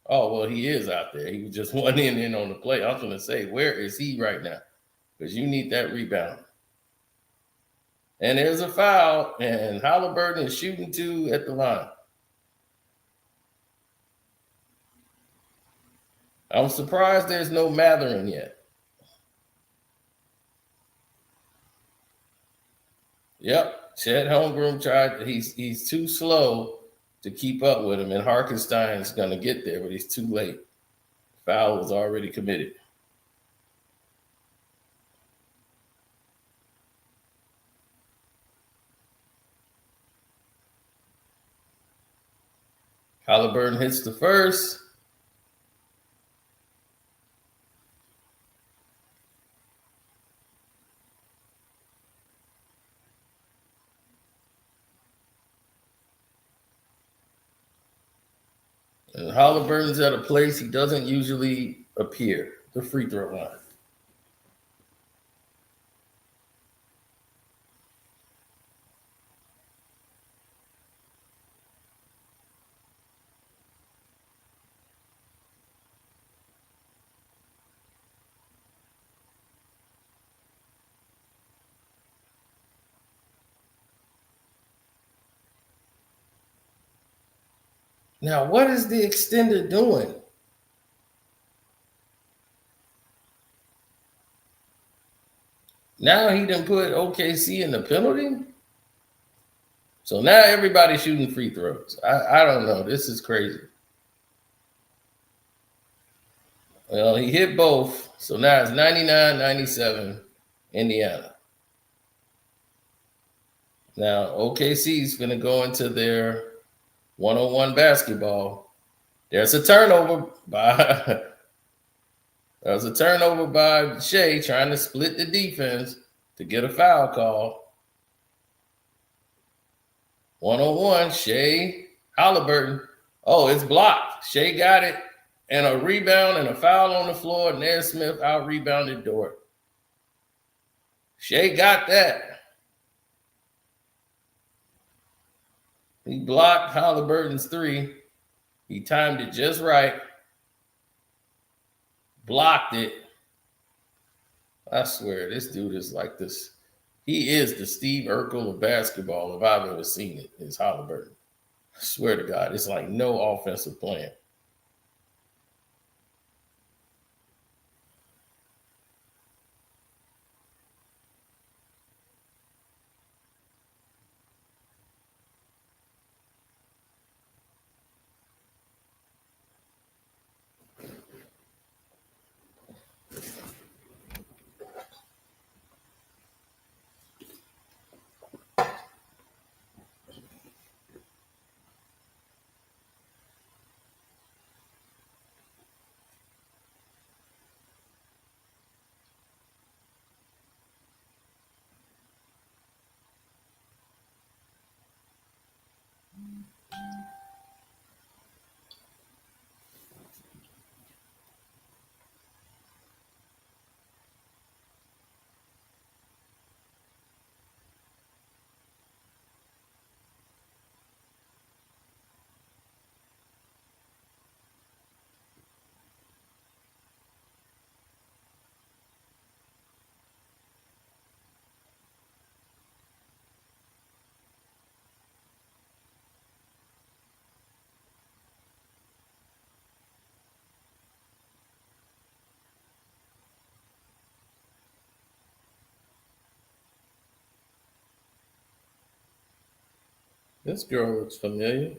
Oh, well, he is out there. He was just one in on the play. I was going to say, where is he right now? Because you need that rebound. And there's a foul, and Halliburton is shooting 2 at the line. I'm surprised there's no Matherin yet. Yep, Chet Holmgren tried. He's too slow to keep up with him, and Hartenstein's going to get there, but he's too late. Foul was already committed. Halliburton hits the first. And Halliburton's at a place he doesn't usually appear, the free throw line. Now, what is the extender doing? Now he done put OKC in the penalty. So now everybody's shooting free throws. I don't know. This is crazy. Well, he hit both. So now it's 99-97 Indiana. Now OKC is going to go into their one-on-one basketball. There's a turnover by Shea trying to split the defense to get a foul call. One-on-one, Shea, Halliburton. Oh, it's blocked. Shea got it, and a rebound and a foul on the floor. Naismith out-rebounded Dort. Shea got that. He blocked Halliburton's 3. He timed it just right. Blocked it. I swear, this dude is like this. He is the Steve Urkel of basketball, if I've ever seen it, is Halliburton. I swear to God, it's like no offensive plan. This girl looks familiar.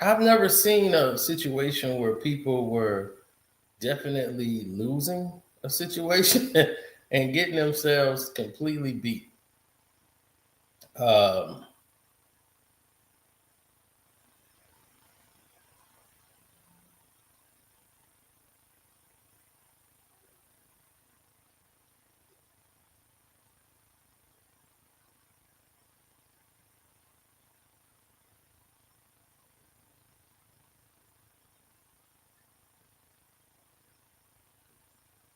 I've never seen a situation where people were definitely losing a situation and getting themselves completely beat. Um,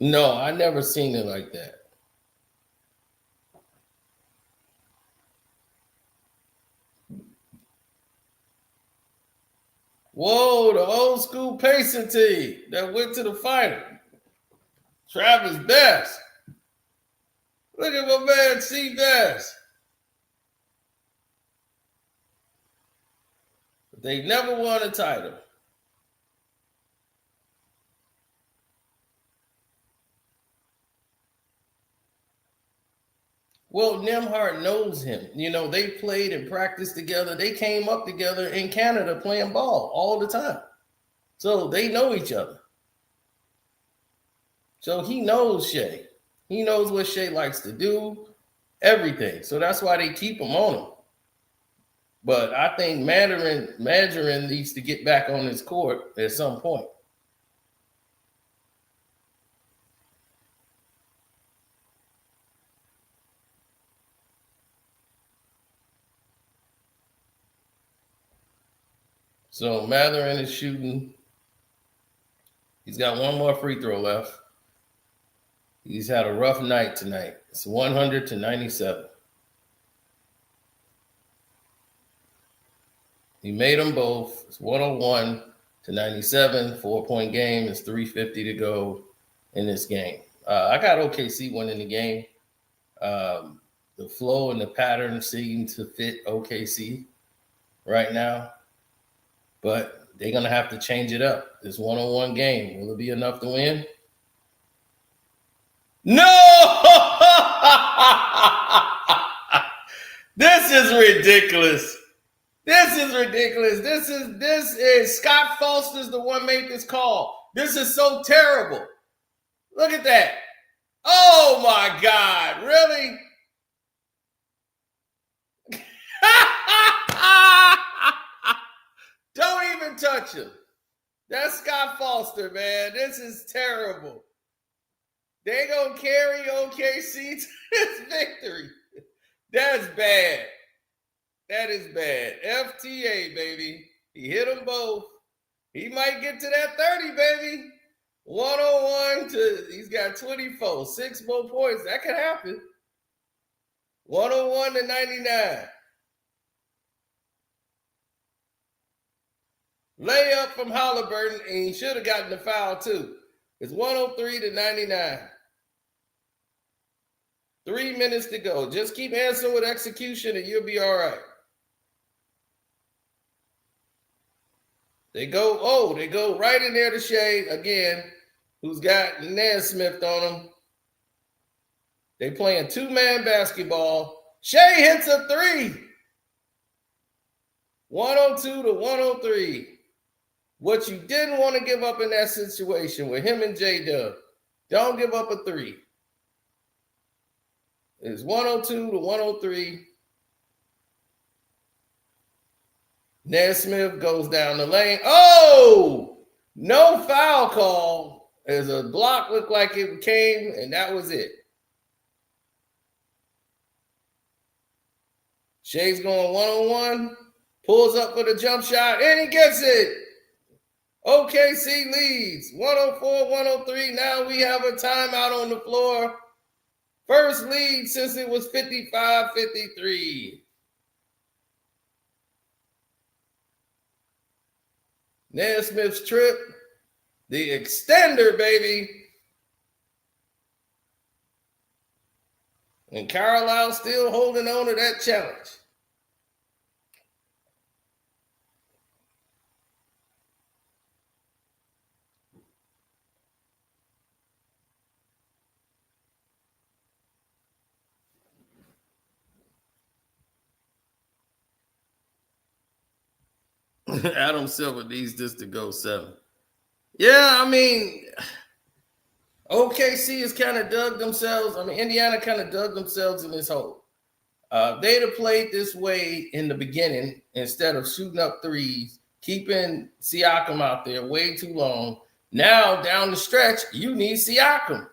no, I never seen it like that. Whoa, the old school pacing team that went to the final. Travis Best. Look at my man C Best. They never won a title. Well, Nemhart knows him. You know, they played and practiced together. They came up together in Canada playing ball all the time. So they know each other. So he knows Shea. He knows what Shea likes to do, everything. So that's why they keep him on him. But I think Madurin needs to get back on his court at some point. So Matherin is shooting. He's got one more free throw left. He's had a rough night tonight. It's 100 to 97. He made them both. It's 101 to 97. 4-point game. It's 3:50 to go in this game. I got OKC winning the game. The flow and the pattern seem to fit OKC right now. But they're going to have to change it up. This 101 game, will it be enough to win? No! This is ridiculous. This is ridiculous. This is Scott Foster's the one made this call. This is so terrible. Look at that. Oh my God, really? Don't even touch him. That's Scott Foster, man. This is terrible. They gonna carry OKC to this victory. That's bad. That is bad. FTA, baby. He hit them both. He might get to that 30, baby. 101 to, he's got 24. 6 more points. That could happen. 101 to 99. Layup from Halliburton, and he should have gotten the foul too. It's 103 to 99. 3 minutes to go. Just keep answering with execution and you'll be all right. They go right in there to Shea again, who's got Naismith on him. They playing 2-man basketball. Shea hits a 3. 102 to 103. What you didn't want to give up in that situation with him and J-Dub, don't give up a 3. It's 102 to 103. Naismith goes down the lane. Oh, no foul call. As a block looked like it came, and that was it. Shea's going 1-on-1, pulls up for the jump shot, and he gets it. OKC leads 104-103. Now we have a timeout on the floor. First lead since it was 55-53. Naismith's trip, the extender, baby. And Carlisle still holding on to that challenge. Adam Silver needs this to go 7. Yeah, I mean, OKC has kind of dug themselves. I mean, Indiana kind of dug themselves in this hole. They'd have played this way in the beginning instead of shooting up threes, keeping Siakam out there way too long. Now, down the stretch, you need Siakam.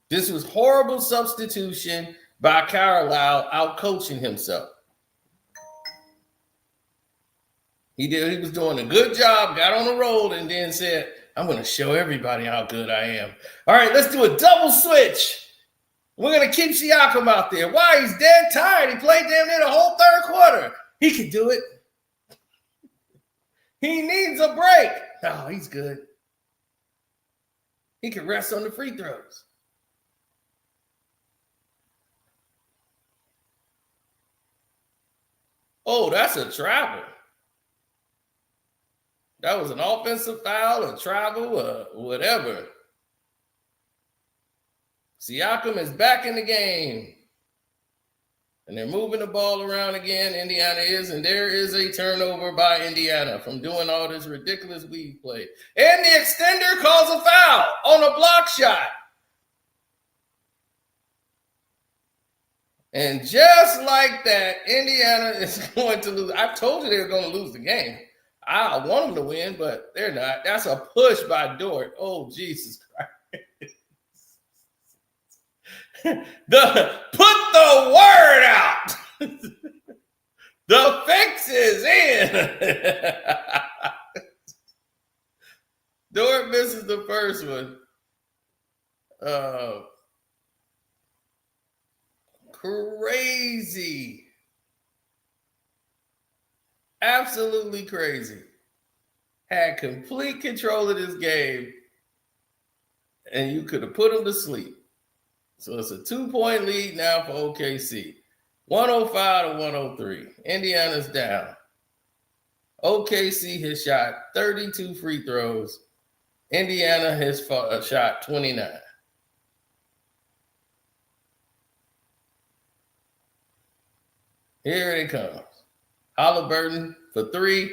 This was horrible substitution by Carlisle out-coaching himself. He was doing a good job, got on the roll, and then said, I'm going to show everybody how good I am. All right, let's do a double switch. We're going to keep Siakam out there. Why? He's dead tired. He played damn near the whole third quarter. He can do it. He needs a break. Oh, he's good. He can rest on the free throws. Oh, that's a travel. That was an offensive foul, a travel, whatever. Siakam is back in the game. And they're moving the ball around again. Indiana is, and there is a turnover by Indiana from doing all this ridiculous weave play. And the extender calls a foul on a block shot. And just like that, Indiana is going to lose. I told you they were going to lose the game. I want them to win, but they're not. That's a push by Dort. Oh, Jesus Christ. Put the word out. The fix is in. Dort misses the first one. Crazy. Absolutely crazy. Had complete control of this game, and you could have put him to sleep. So it's a 2-point lead now for OKC. 105 to 103. Indiana's down. OKC has shot 32 free throws. Indiana has shot 29. Here it comes. Halliburton for 3.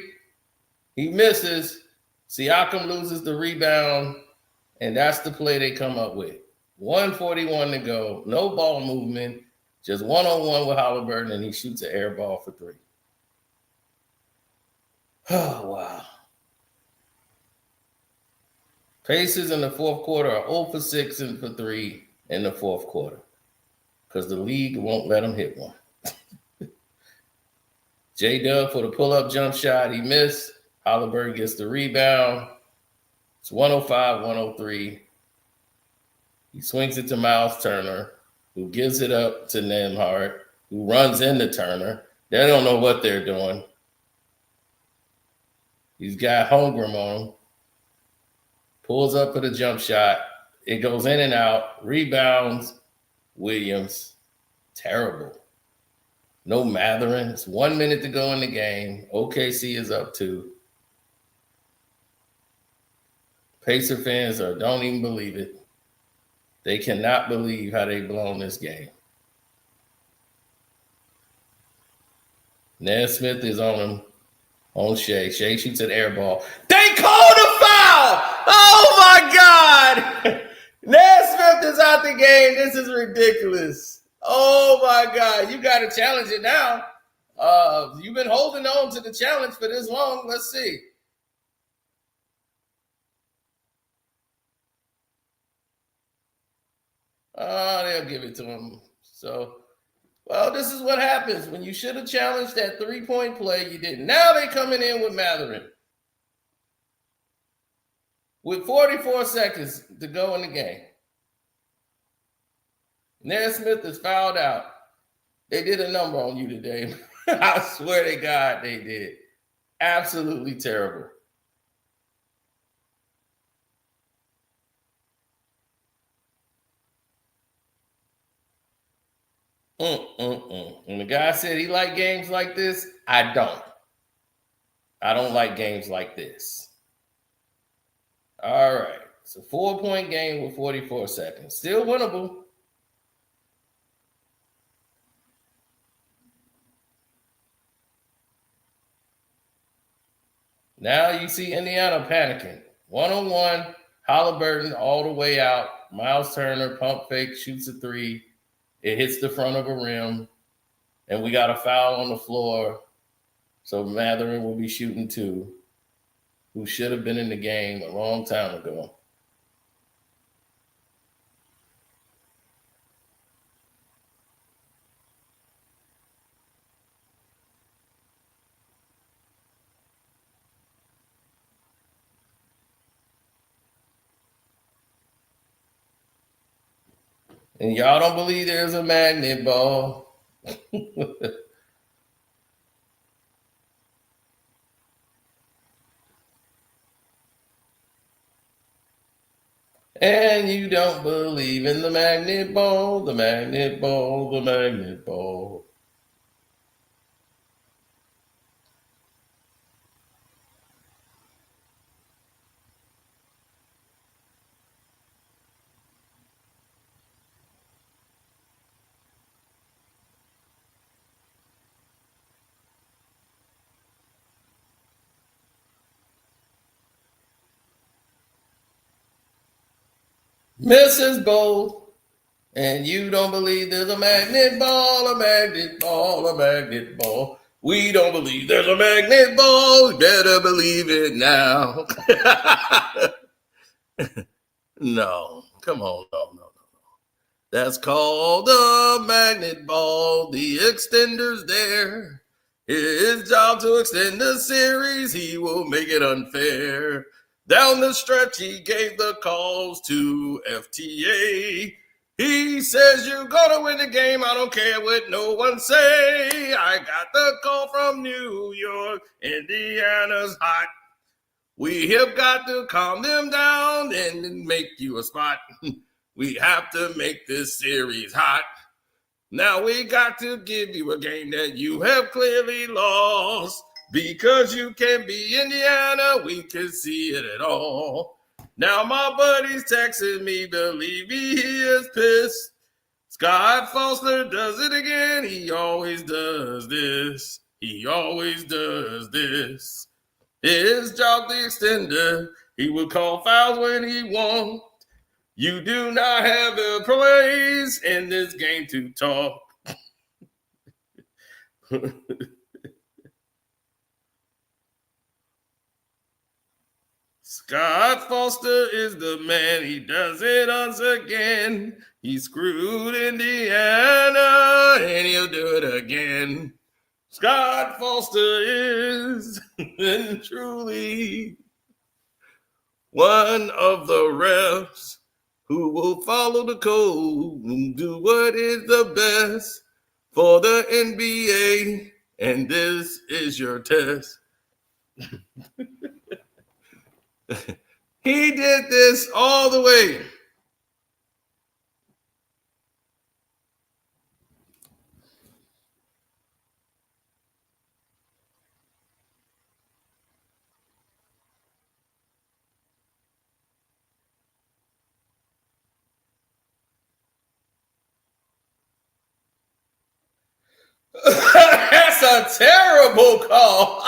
He misses. Siakam loses the rebound, and that's the play they come up with. 1:41 to go. No ball movement. Just one-on-one with Halliburton, and he shoots an air ball for 3. Oh, wow. Pacers in the fourth quarter are 0 for 6 and for 3 in the fourth quarter because the league won't let them hit one. J-Dub for the pull-up jump shot. He missed. Halliburton gets the rebound. It's 105-103. He swings it to Miles Turner, who gives it up to Nembhard, who runs into Turner. They don't know what they're doing. He's got Holmgren on him. Pulls up for the jump shot. It goes in and out. Rebounds. Williams. Terrible. No Matherin. It's 1 minute to go in the game. OKC is up 2. Pacer fans don't even believe it. They cannot believe how they blown this game. Nesmith is on him, on Shea. Shea shoots an air ball. They called a foul! Oh, my God! Nesmith is out the game. This is ridiculous. Oh, my God. You got to challenge it now. You've been holding on to the challenge for this long. Let's see. They'll give it to him. So, well, this is what happens. When you should have challenged that 3-point play, you didn't. Now they're coming in with Matherin. With 44 seconds to go in the game. Nesmith is fouled out. They did a number on you today. I swear to God they did. Absolutely terrible. And the guy said he liked games like this. I don't. I don't like games like this. All right. It's a 4-point game with 44 seconds. Still winnable. Now you see Indiana panicking. 1-on-1, Halliburton all the way out. Miles Turner, pump fake, shoots a three. It hits the front of a rim. And we got a foul on the floor. So Matherin will be shooting two, who should have been in the game a long time ago. And y'all don't believe there's a magnet ball. And you don't believe in the magnet ball, the magnet ball, the magnet ball. Mrs. Bowl, and you don't believe there's a magnet ball, a magnet ball, a magnet ball. We don't believe there's a magnet ball. You better believe it now. No, come on, no. That's called a magnet ball. The extender's there. His job to extend the series. He will make it unfair. Down the stretch, he gave the calls to FTA. He says you're gonna win the game. I don't care what no one say. I got the call from New York. Indiana's hot. We have got to calm them down and make you a spot. We have to make this series hot. Now we got to give you a game that you have clearly lost. Because you can be Indiana, we can see it at all. Now my buddy's texting me, believe me, he is pissed. Scott Foster does it again. He always does this. He always does this. His job, the extender. He will call fouls when he wants. You do not have the place in this game to talk. Scott Foster is the man. He does it once again. He screwed Indiana and he'll do it again. Scott Foster is truly one of the refs who will follow the code and do what is the best for the NBA. And this is your test. He did this all the way. That's a terrible call.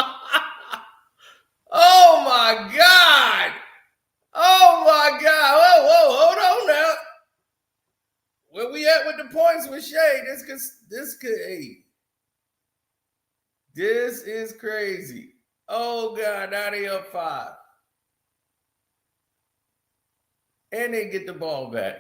Oh my God. Oh my God. Whoa, hold on now. Where we at with the points with Shay? This is crazy. Oh God, now they up 5. And they get the ball back.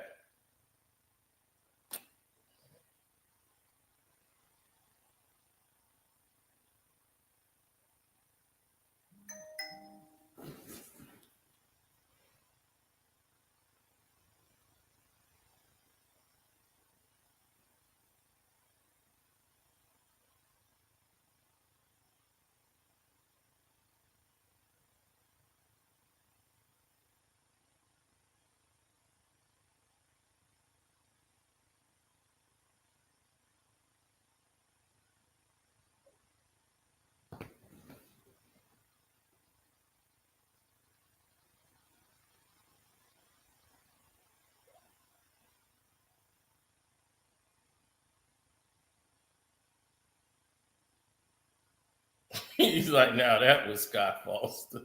He's like, now that was Scott Foster.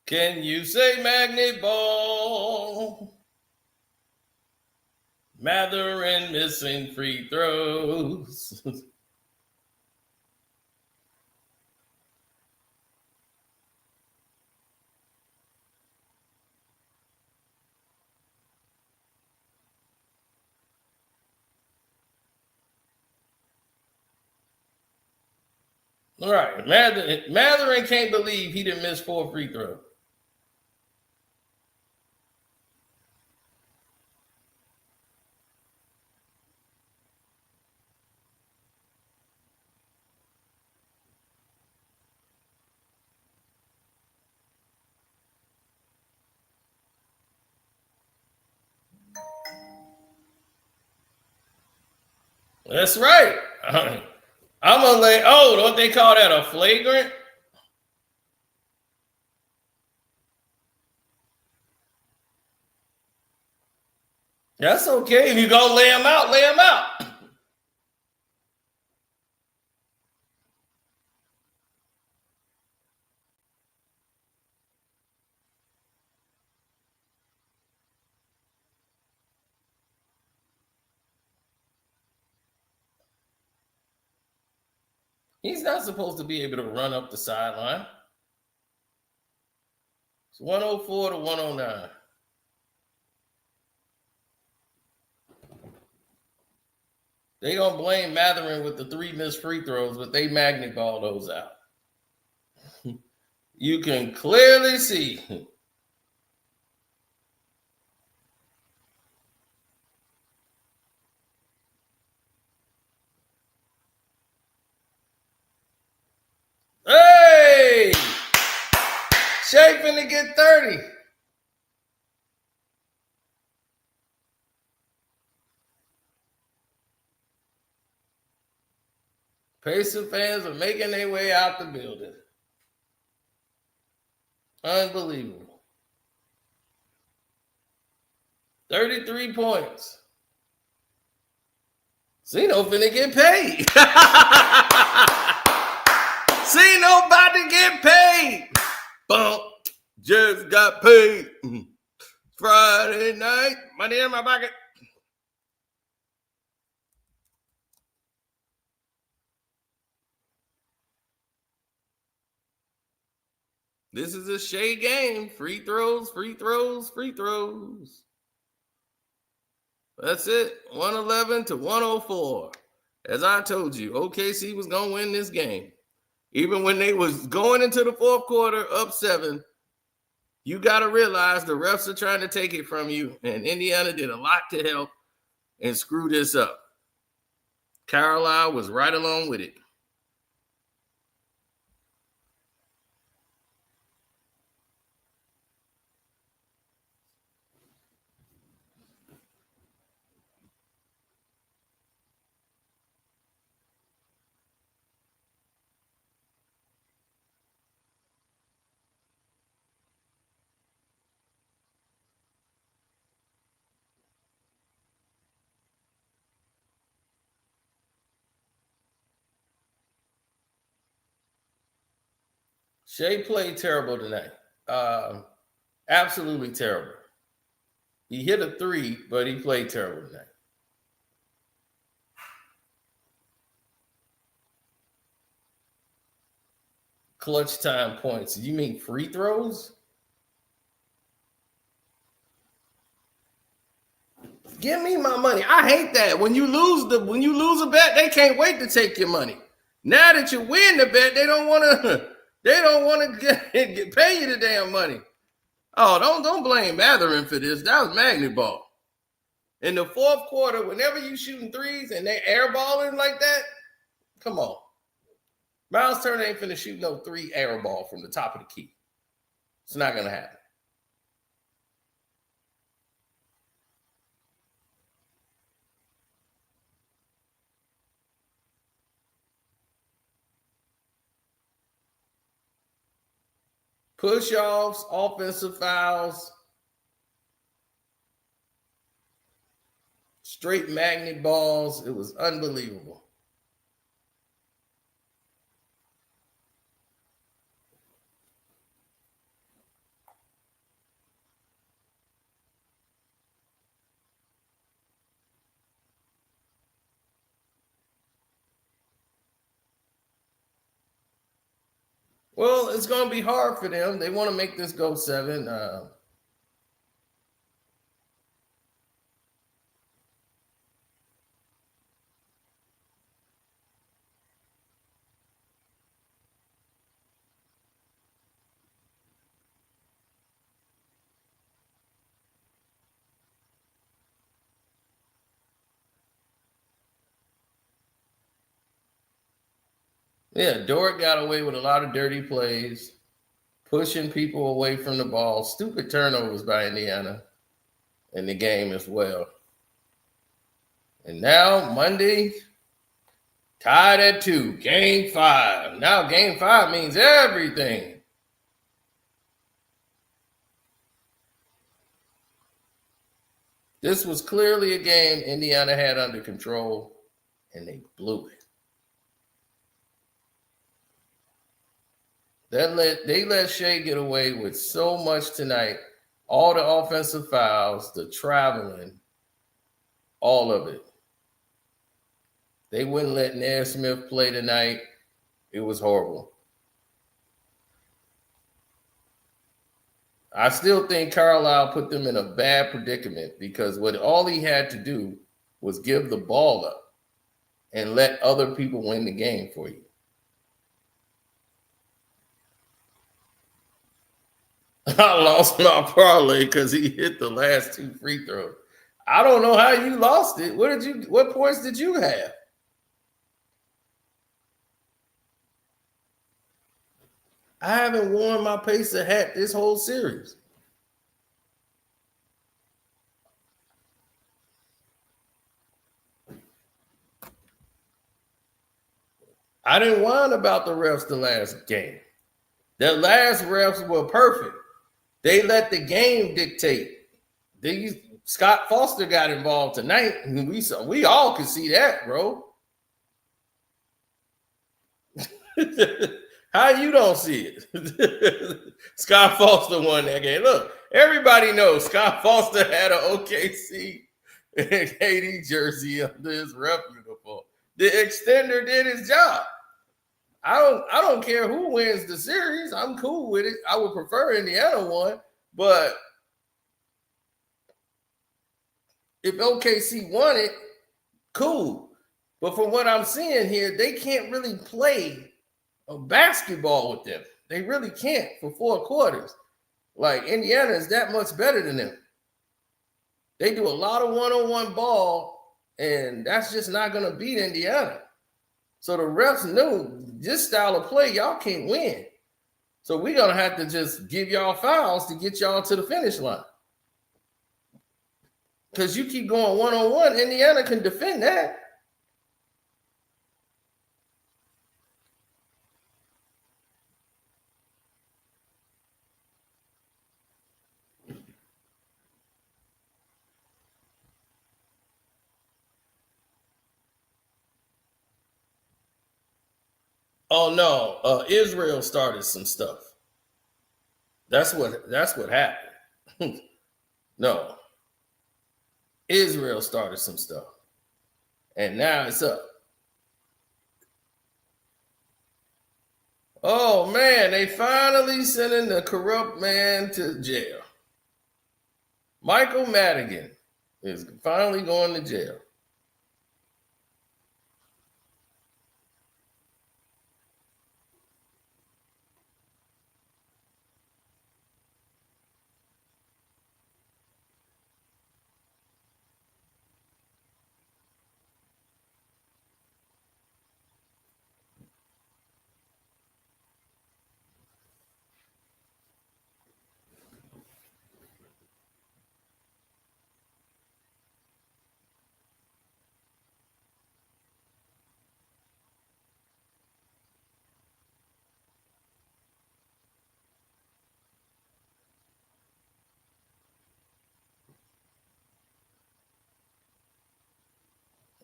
Can you say magnet ball? Matherin missing free throws. All right, Matherin can't believe he didn't miss 4 free throws. That's right. I'm gonna lay. Oh, don't they call that a flagrant? That's okay. If you go lay him out, lay him out. He's not supposed to be able to run up the sideline. It's 104 to 109. They gonna blame Matherin with the 3 missed free throws, but they magnet ball those out. You can clearly see. Hey! Shea finna get 30. Pacer fans are making their way out the building. Unbelievable. 33 points. Zeno finna get paid. Zeno about to get paid. Bump. Just got paid. Friday night. Money in my pocket. This is a Shea game. Free throws, free throws, free throws. That's it. 111 to 104. As I told you, OKC was going to win this game. Even when they was going into the fourth quarter up 7, you got to realize the refs are trying to take it from you, and Indiana did a lot to help and screw this up. Carlisle was right along with it. Shea played terrible tonight. Absolutely terrible. He hit a 3, but he played terrible tonight. Clutch time points. You mean free throws? Give me my money. I hate that. When you lose a bet, they can't wait to take your money. Now that you win the bet, they don't want to pay you the damn money. Oh, don't blame Matherin for this. That was magnet ball. In the fourth quarter, whenever you shooting threes and they airballing like that, come on. Miles Turner ain't finna shoot no 3 air ball from the top of the key. It's not gonna happen. push-offs, offensive fouls, straight magnet balls. It was unbelievable. Well, it's going to be hard for them. They want to make this go 7. Yeah, Dort got away with a lot of dirty plays, pushing people away from the ball. Stupid turnovers by Indiana in the game as well. And now Monday, tied at 2, game 5. Now game 5 means everything. This was clearly a game Indiana had under control, and they blew it. They let Shea get away with so much tonight. All the offensive fouls, the traveling, all of it. They wouldn't let Naismith play tonight. It was horrible. I still think Carlisle put them in a bad predicament because what all he had to do was give the ball up and let other people win the game for you. I lost my parlay because he hit the last 2 free throws. I don't know how you lost it. What points did you have? I haven't worn my Pacer hat this whole series. I didn't whine about the refs the last game. The last refs were perfect. They let the game dictate. Scott Foster got involved tonight, and we all could see that, bro. How you don't see it? Scott Foster won that game. Look, everybody knows Scott Foster had an OKC and KD jersey under his ref uniform. The extender did his job. I don't care who wins the series. I'm cool with it. I would prefer Indiana won, but if OKC won it, cool. But from what I'm seeing here, they can't really play a basketball with them. They really can't for 4 quarters. Like, Indiana is that much better than them. They do a lot of one-on-one ball, and that's just not going to beat Indiana. So the refs knew this style of play, y'all can't win. So we're going to have to just give y'all fouls to get y'all to the finish line. Because you keep going one-on-one, Indiana can defend that. Oh no, Israel started some stuff. That's what happened. No, Israel started some stuff, and now it's up. Oh man, they finally sending the corrupt man to jail. Michael Madigan is finally going to jail.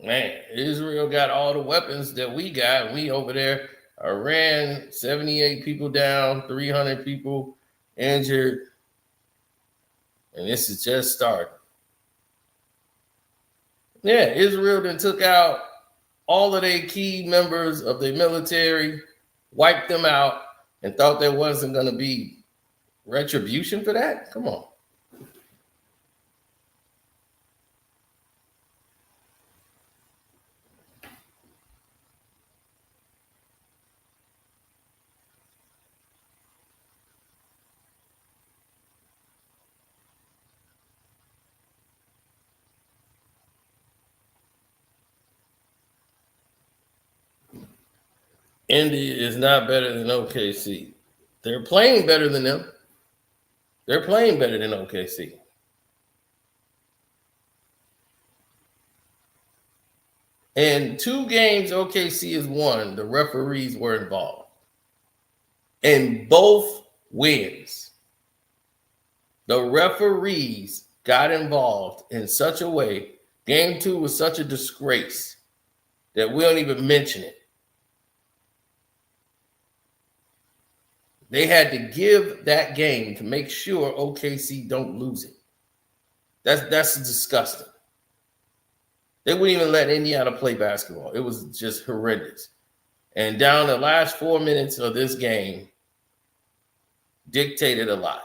Man, Israel got all the weapons that we got. We over there, Iran, 78 people down, 300 people injured, and this is just starting. Yeah, Israel then took out all of their key members of the military, wiped them out, and thought there wasn't going to be retribution for that? Come on. Indy is not better than OKC. They're playing better than them. They're playing better than OKC. In 2 games OKC has won, the referees were involved. In both wins, the referees got involved in such a way. Game 2 was such a disgrace that we don't even mention it. They had to give that game to make sure OKC don't lose it. That's disgusting. They wouldn't even let Indiana play basketball. It was just horrendous. And down the last 4 minutes of this game dictated a lot.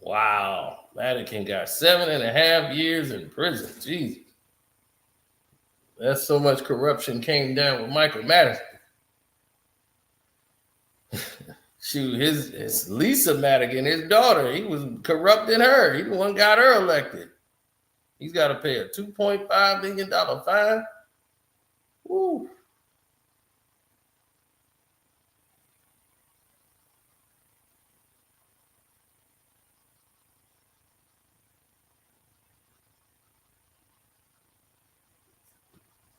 Wow. Madigan got 7.5 years in prison. Jesus. That's so much corruption came down with Michael Madison. Shoot, his Lisa Madigan, his daughter, he was corrupting her. He the one got her elected. He's got to pay a $2.5 million fine. Woo.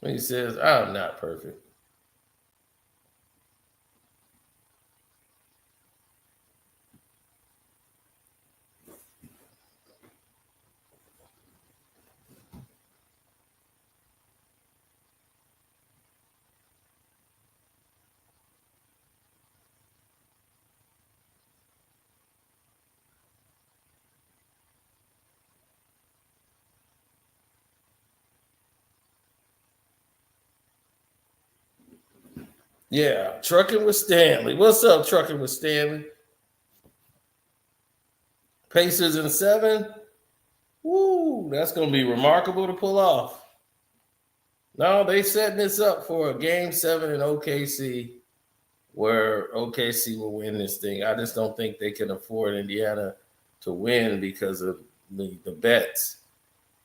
He says, I'm not perfect. Yeah, trucking with Stanley. What's up, trucking with Stanley? Pacers in 7. Woo, that's going to be remarkable to pull off. No, they setting this up for a game 7 in OKC where OKC will win this thing. I just don't think they can afford Indiana to win because of the bets.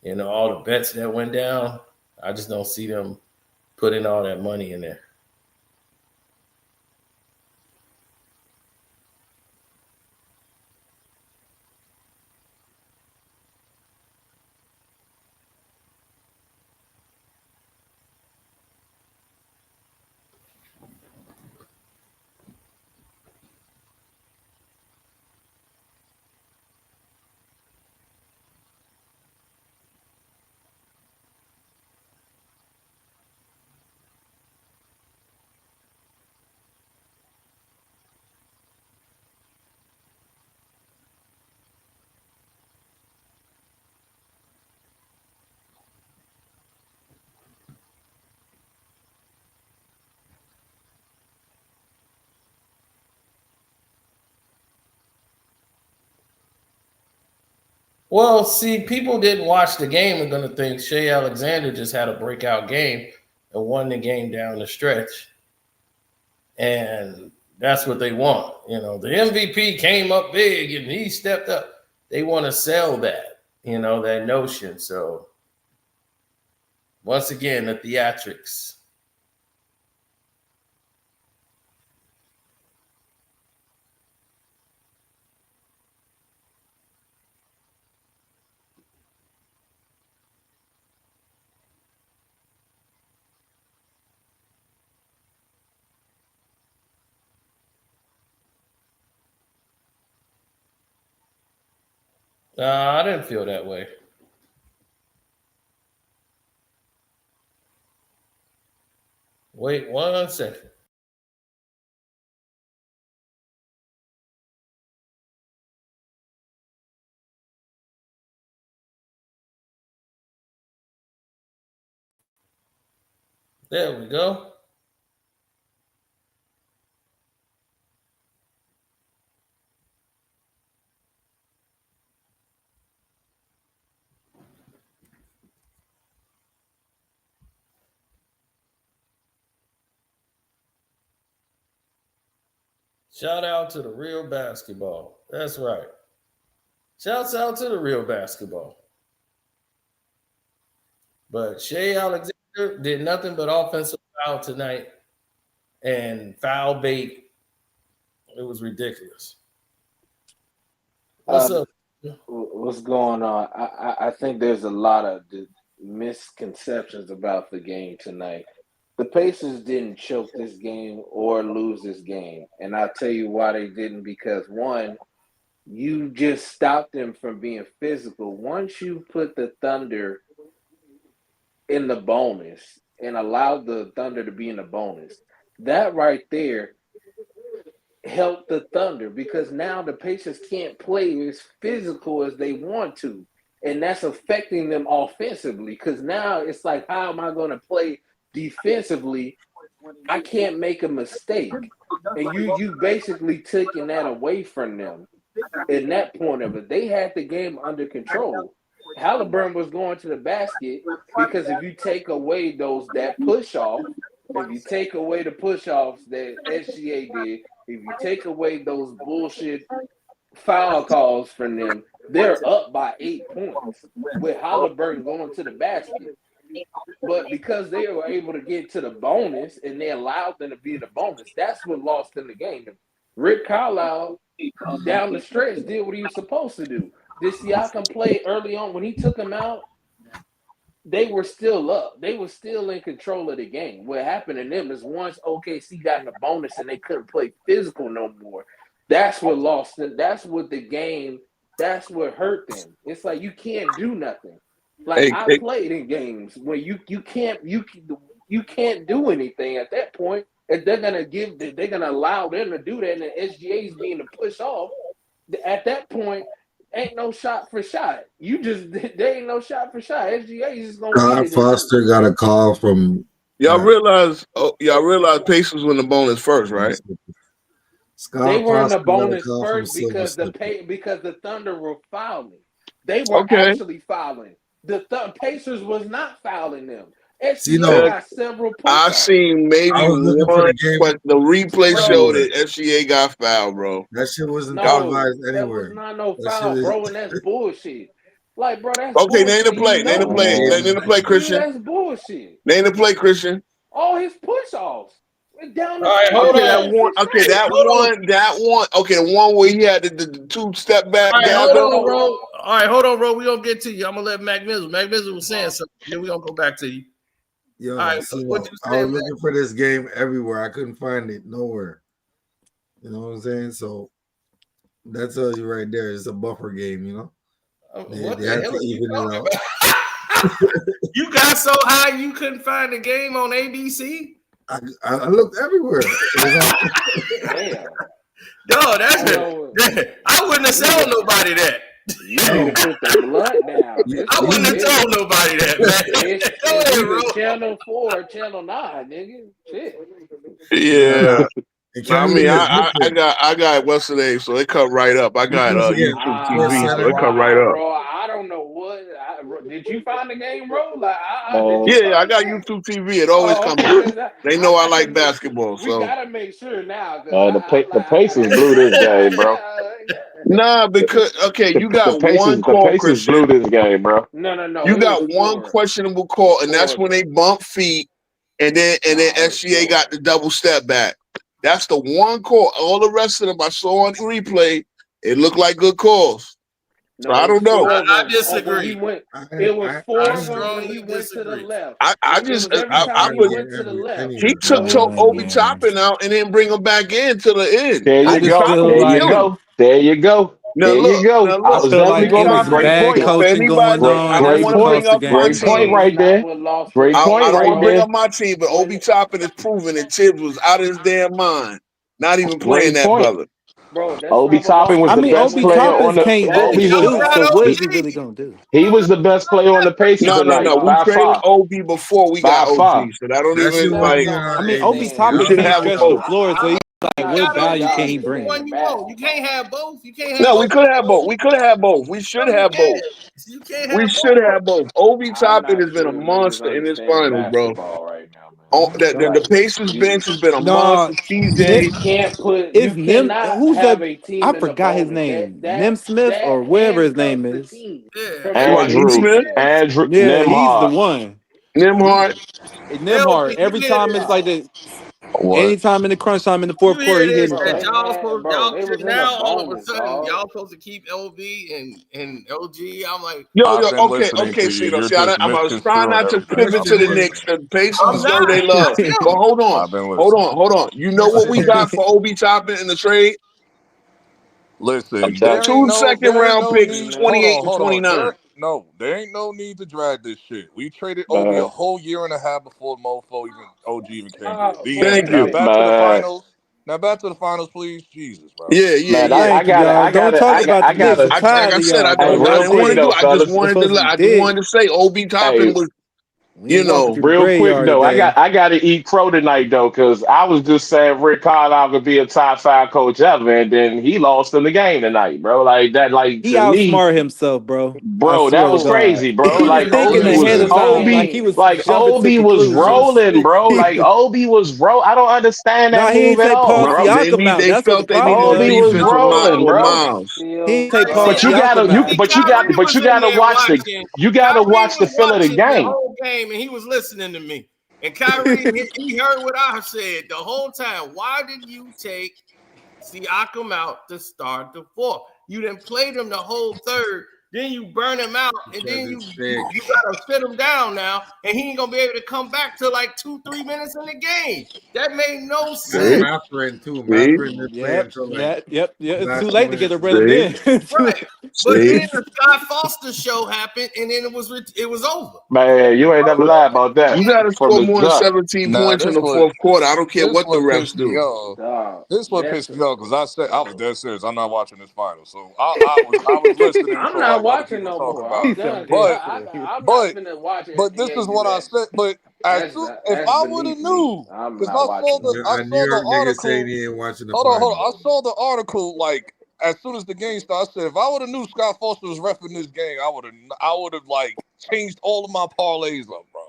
You know, all the bets that went down. I just don't see them putting all that money in there. Well, see, people didn't watch the game and going to think Shea Alexander just had a breakout game and won the game down the stretch. And that's what they want. You know, the MVP came up big and he stepped up. They want to sell that, you know, that notion. So once again, the theatrics. I didn't feel that way. Wait 1 second. There we go. Shout out to the real basketball. That's right. Shouts out to the real basketball. But Shea Alexander did nothing but offensive foul tonight and foul bait. It was ridiculous. What's up? What's going on? I think there's a lot of misconceptions about the game tonight. The Pacers didn't choke this game or lose this game. And I'll tell you why they didn't, because one, you just stopped them from being physical. Once you put the Thunder in the bonus and allowed the Thunder to be in the bonus, that right there helped the Thunder, because now the Pacers can't play as physical as they want to. And that's affecting them offensively, because now it's like, how am I going to play defensively? I can't make a mistake. And you basically taking that away from them in that point of it. They had the game under control. Halliburton was going to the basket, because if you take away that push off, if you take away the push offs that SGA did, if you take away those bullshit foul calls from them, they're up by 8 points with Halliburton going to the basket. But because they were able to get to the bonus and they allowed them to be in the bonus, that's what lost in the game. Rick Carlisle, down the stretch, did what he was supposed to do. Did Siakam play early on? When he took him out, they were still up. They were still in control of the game. What happened to them is once OKC got in the bonus and they couldn't play physical no more, that's what lost them. That's what hurt them. It's like you can't do nothing. Like I played in games where you can't do anything at that point. If they're gonna allow them to do that, and the SGA's being to push off, at that point, ain't no shot for shot. There ain't no shot for shot. SGA is just gonna. Scott Foster got a call from. Y'all realize Pacers were in the bonus first, right? They were in the bonus first because the Thunder were fouling. They were actually fouling. The Pacers was not fouling them. SGA got several points. I seen maybe one, but the replay showed that SGA got fouled, bro. That shit wasn't televised anywhere. That was not no foul, bro, and that's bullshit. Like, bro, that's okay. Bullshit. Name the play. Name the play, Christian. That's bullshit. Name the play, Christian. All his push-offs. Down all right, hold on. That one. Okay, the one where he had the two step back. All right, hold on, bro. We gonna get to you. I'm gonna let Mac Mizzle. Mac Mizzle was saying something. Then we gonna go back to you. Yo, all right, I was looking for this game everywhere. I couldn't find it nowhere. You know what I'm saying? So that tells you right there, it's a buffer game. You know. What the hell are you talking about? You got so high you couldn't find the game on ABC? I looked everywhere. Damn. No, I wouldn't have sold nobody that. You need to put the blood down. I wouldn't have told nobody that, man. Go ahead, bro. Channel 4, Channel 9, nigga. Shit. Yeah. I mean, I got what's the name, so it cut right up. I got YouTube TV, so it cut right up. Bro, I bro, what? Did you find the game, bro? Like, I got YouTube TV. It always comes up. They know I like basketball, we so gotta make sure now. The Pacers blew this game, bro. nah, because you got one The call, Pacers blew Christian. this game, bro. No. You got one questionable call, and that's when they bump feet, and then SGA got the double step back. That's the one call. All the rest of them I saw on replay. It looked like good calls. So I don't know. I disagree. It was 4 of them when he went to the left. I would. Went to the left. He took Obi Toppin out and then bring him back in to the end. There you go. There you go. Now, there look, you go. Now, look, I was definitely going to make great point. Coaching going on. I don't want to bring up my Great point team. right there. Great point I don't right want to bring there. up my team, but Obi Toppin is proving that Tibbs was out of his damn mind. Not even playing Great that point. brother. Bro, Obi Toppin was the best Obi player Toppin on the. can't Obi shoot, was, so what is he really gonna do? he was the best player on the Pacers tonight. No. We By traded far. Obi before we got By far. OG, so that don't That shit even was like. not Obi a- Toppin We should can't have stretch both. the floor, so he's like, what value can he bring? One you want. You can't have both. You can't have No, both. we could have both. We could have both. We should have both. You can't We have should both. have both. Obi I'm Toppin not has been a sure niggas monster in this understand finals, bro. basketball right now, man. The Pacers bench has been a monster. TJ. You can't put. Is You Nim? cannot Who's have that? a team I in the forgot his bonus. name. That Nim Smith or whatever his name handcuffs the is. team. Yeah. Andrew Yeah, he's the Nembhard. one. Nembhard. Nembhard. Every time it's like that. What? Anytime in the crunch time in the You fourth hear quarter, he this? hitting That shots. y'all they was in now a all of a bonus, sudden dog. y'all supposed to keep LV and OG. I'm like, Okay, see, I was trying not to pivot to the Knicks. The Pacers I'm deserve not. they love. That's him. But hold on. You know what we got for Obi Toppin in the trade? I'm The telling you. 2 second-round picks, 28 and 29. There ain't no need to drag this shit. We traded Man. Obi a whole year and a half before OG even came here. Thank Now you. back to the finals. Now back to the finals, please. Jesus, bro. Man, Thank you, y'all. Don't talk about the Knicks. I'm tired of y'all. I Hey, Y'all real didn't want quick to saying do though, it. I just fellas. wanted to say Obi Toppin was, We ain't walking through the Real quick graveyard though, today. I got to eat crow tonight though, because I was just saying Rick Carlisle could be a top 5 coach ever, and then he lost in the game tonight, bro. Like that, like He to me, outsmarted himself, bro. I bro, that swear to was God. crazy, bro. He was Like thinking ahead of time, like he was jumping to Obi was conclusions. rolling, bro. Like Obi was I don't understand that Nah, he move ain't at take all, Paul bro. Siakam out. They That's what the felt they problem needed a Obi was. was defense rolling, with bro. Miles. He ain't take Paul But you Siakam out. but you gotta watch the feel of the the game. whole game and he was listening to me. And Kyrie, he heard what I said the whole time. Why did you take Siakam out to start the fourth? You didn't play them the whole third. Then you burn him out, and then you gotta sit him down now, and he ain't gonna be able to come back to like 2-3 minutes in the game. That made no sense. My friend too. My friend didn't play until like Yep. It's last too late to get a rhythm minute. in. Right. But then the Scott Foster show happened, and then it was over. Man, you ain't never lied about that. You got to From score the more than jump. 17 points in the fourth quarter. I don't care what the refs do. This what pissed me off because I said I was dead serious. I'm not watching this final, so I was listening. I'm not watching no more. I'm done. I'm not gonna watch it. But this is what I said. But if I would have knew, because I saw the article. Hold on. I saw the article like as soon as the game started. I said if I would have knew Scott Foster was reffing this game, I would have like changed all of my parlays up, bro.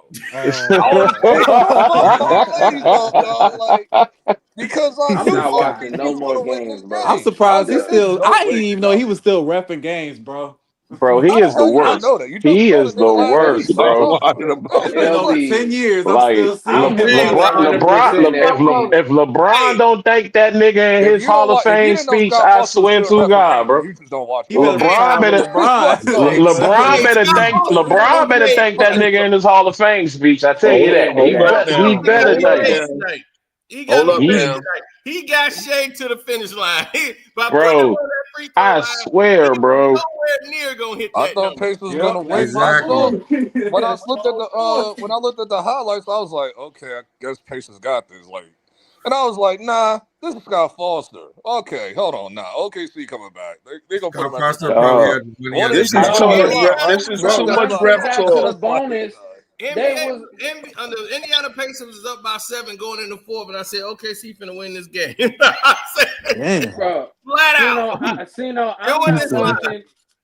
Because I knew not watching he no was more gonna win games, this bro. I'm surprised game. I didn't even know he was still repping games, bro. Bro, he is the worst. He is the worst, bro. It's been over 10 years. I'm Like still seeing him. If LeBron don't thank that nigga in his Hall of Fame speech, I swear to God, bro. You just don't watch. LeBron better thank that nigga in his Hall of Fame speech. I tell you that. He better thank. He got Shea to the finish line. Bro, I swear, bro. Nowhere near gonna hit that. I thought Pace was gonna win. Exactly. When I looked at the highlights, I was like, okay, I guess Pace has got this. Like, and I was like, nah, this is Scott Foster. Okay, hold on, nah, OKC coming back. They gonna put him back. This is too much rep talk. Bonus. The Indiana Pacers was up by 7 going into 4, but I said, OKC finna win this game. I said, bro, flat out.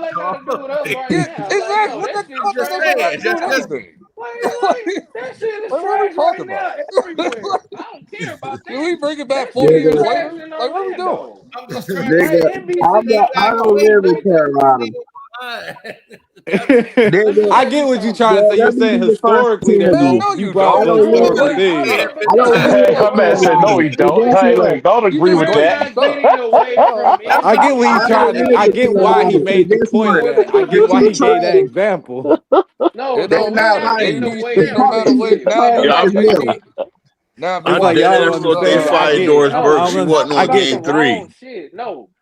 hell they got to do with us right Yeah, now? exactly. Like, yo, What that the shit fuck just they got to do with just anything? that shit is Like, what are we trash talking right now about? everywhere. I don't care about Can we that. bring it back That 40 shit is years trash later? in Like, what are we doing? Orlando. I'm just trying to Like say, NBC, I don't live in Carolina. I get what you're trying to Well, say. You're let me saying be the first to historically, tell there's Man, you. no. no, You you brought I up don't. the don't You live. just historical went out thing. of it. I don't live Hey, in her man said, no, Carolina. he But don't. guess Hey, what? look, don't You agree just with we're went. that. not getting away from I get what he's I NBC. don't trying to. live I in get why he Carolina. So made the guess point of what? that. I The get why two he gave that trades, example. No, they no, we're not not like getting away the ABC no from matter it. what. Cardinals. Now, if it Cash was is hell. AB, now if it It's I was like dead y'all AB, don't ass thought they understand. No, I fired get. Doris no, Burke. I She don't. you're wasn't talking I on about get. the game wrong 3. shit. No,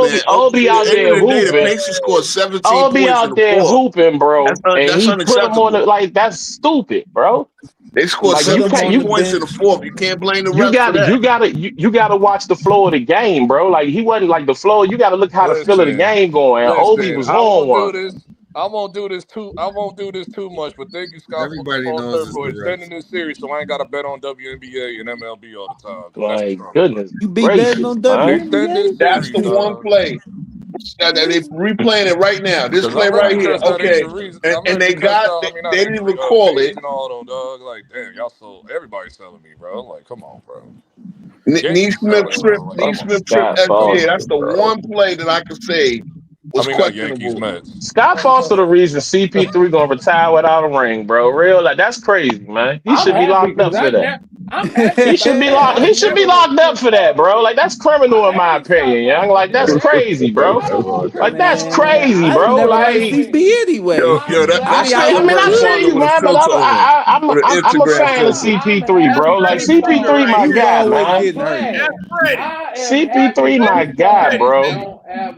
man. Obi At out the end there of the day, the hooping. Pacers scored 17 Obi points in out the there fourth. hooping, bro, and That's he put him on the unacceptable. like that's stupid, bro. They scored Like Put you him can't on 17 the you points in the bench. fourth. You can't blame the you refs for gotta that. you gotta you gotta watch the flow of the game, bro. Like he wasn't like the flow. You gotta look how the feel of the Listen, game going. Obi listen. was on one. I won't do this too. I won't do this too much. But thank you, Scott Everybody knows it's for the refs. extending this series, so I ain't got to bet on WNBA and MLB all the time. Cause that's Like the trouble. goodness You be betting gracious, on man. Extend this WNBA? That's series, the one dog. play that they replaying it right now. This Cause play I'm ready right to here. catch that Okay, injury. and, I'm and ready to they catch got out. they, I mean, not they didn't injury. even call it. Paige and all them, dog. Like, damn, y'all so everybody's selling me, bro. I'm like, come on, bro. Yankees selling me, bro. Like, come on. Smith tripped Scott SGA. That's Foster, the bro. one play that I could say I was mean, not Yankees, questionable. Mets. Scott Foster the reason CP3 gonna retire without a ring, bro. Real like that's crazy, man. He I'm should be happy locked because up for that. I'm happy He should about be that. locked. I've He should be never locked wanted up Chris for that, Paul to bro. Like leave. that's criminal I'm in my happy Scott opinion, young. Foster Like that's good. crazy, bro. I don't want Chris Like that's Paul to leave. Man, crazy, I bro. never liked Like CP anyway. Yo, I'm that I mean, I sound I like like mean, him I Kurt feel too. Warner you, with a man, but filter on, with an I'm a Instagram fan of filter. I'm CP3, bro. happy Like Chris Nigga Paul CP3, right my He's here. guy, always man. getting hurt. playing. That's ready. I am happy CP3, my Chris guy, Paul bro. don't have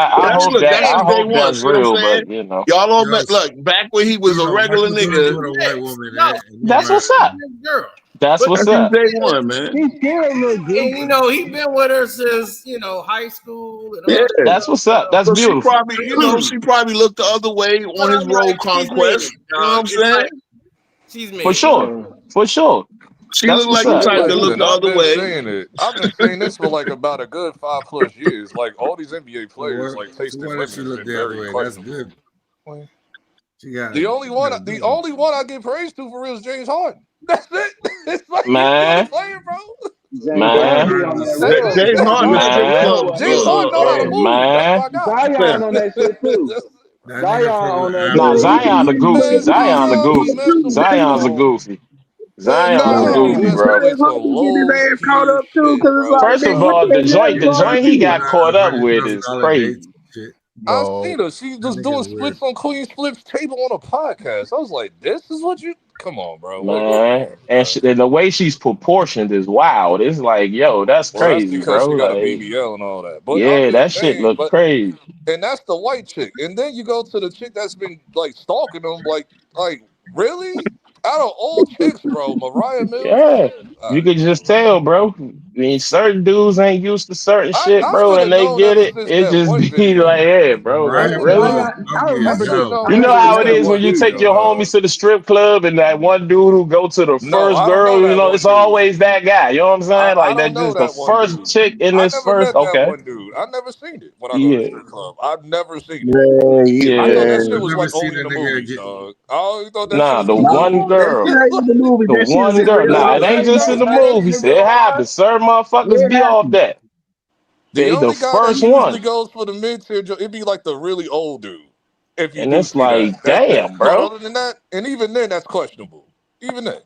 I hope look, that that's I from day hope one. that's See what I'm real, saying? but you know. Y'all don't Yes. look back when he was a regular what you gonna do nigga. with a white woman? No, That's what's up. girl. That's But what's That's from up. day one, man. He still look good. and, you know, he been with her since, you know, high school and all Yeah. that That's stuff. what's up. That's So she beautiful. probably, she probably looked the other way But on I'm his road like, wait a minute, conquest. You know what dog. I'm It's saying? like, She's mid. For sure. For sure. She That's looked what's like the up. type to look Listen, the I've other been way. saying it. I've been saying this for like about a good 5+ years. Like all these NBA players, like taste So in why women does she has look been the other very way? That's questionable. good. She got The only one I get praised to for real is James Harden. That's it. It's like he's the only player, bro. James Harden be on that real. James Harden is the You know what? James Harden know how to move. That's my guy. Zion on that shit too. Zion on that Nah, shit. Zion the goofy. Zion the goofy. Zion's a goofy. Zion's a goofy, bro. James Harden get his ass caught up too because it's like, First of nigga, what all, the hell you the joint he got arguing? caught up with is crazy. I seen her. She was doing splits on Queen Splits table on a podcast. I was like, "This is what you? Come on, bro." Man, and the way she's proportioned is wild. It's like, yo, that's Well, that's crazy, because bro. she got a Like, BBL and all that. But I'm yeah, that just shit saying, look crazy. and that's the white chick. And then you go to the chick that's been like stalking them, like really? Out of all chicks, bro, Mariah Mills. Yeah, you could just tell, bro. I mean, certain dudes ain't used to certain shit, I bro, should and have they known get ever it. since It that just one be video. like, yeah, bro, like really. I should have known You know ever how since it that is when one you take video, your dog. homies to the strip club and that one dude who go to the No, first I don't know girl, you that know, one it's dude. always that guy. You know what I'm saying? I Like don't that know just the that one first dude. chick in I this never first. met that Okay, one dude. I never seen it when I go to the yeah, strip club. I've never seen it. I thought that yeah. shit was like only in the movies, dog. I always thought that shit Nah, was the just one girl. The one girl. Nah, it ain't just in the movies. It happens. Certain motherfuckers be off that. the They the only guy that first usually one. goes for the mid-tier, it'd be like the really old dude. If you And do it's see that, like, that's it. damn, But bro. other than that, and even then, that's questionable. Even then,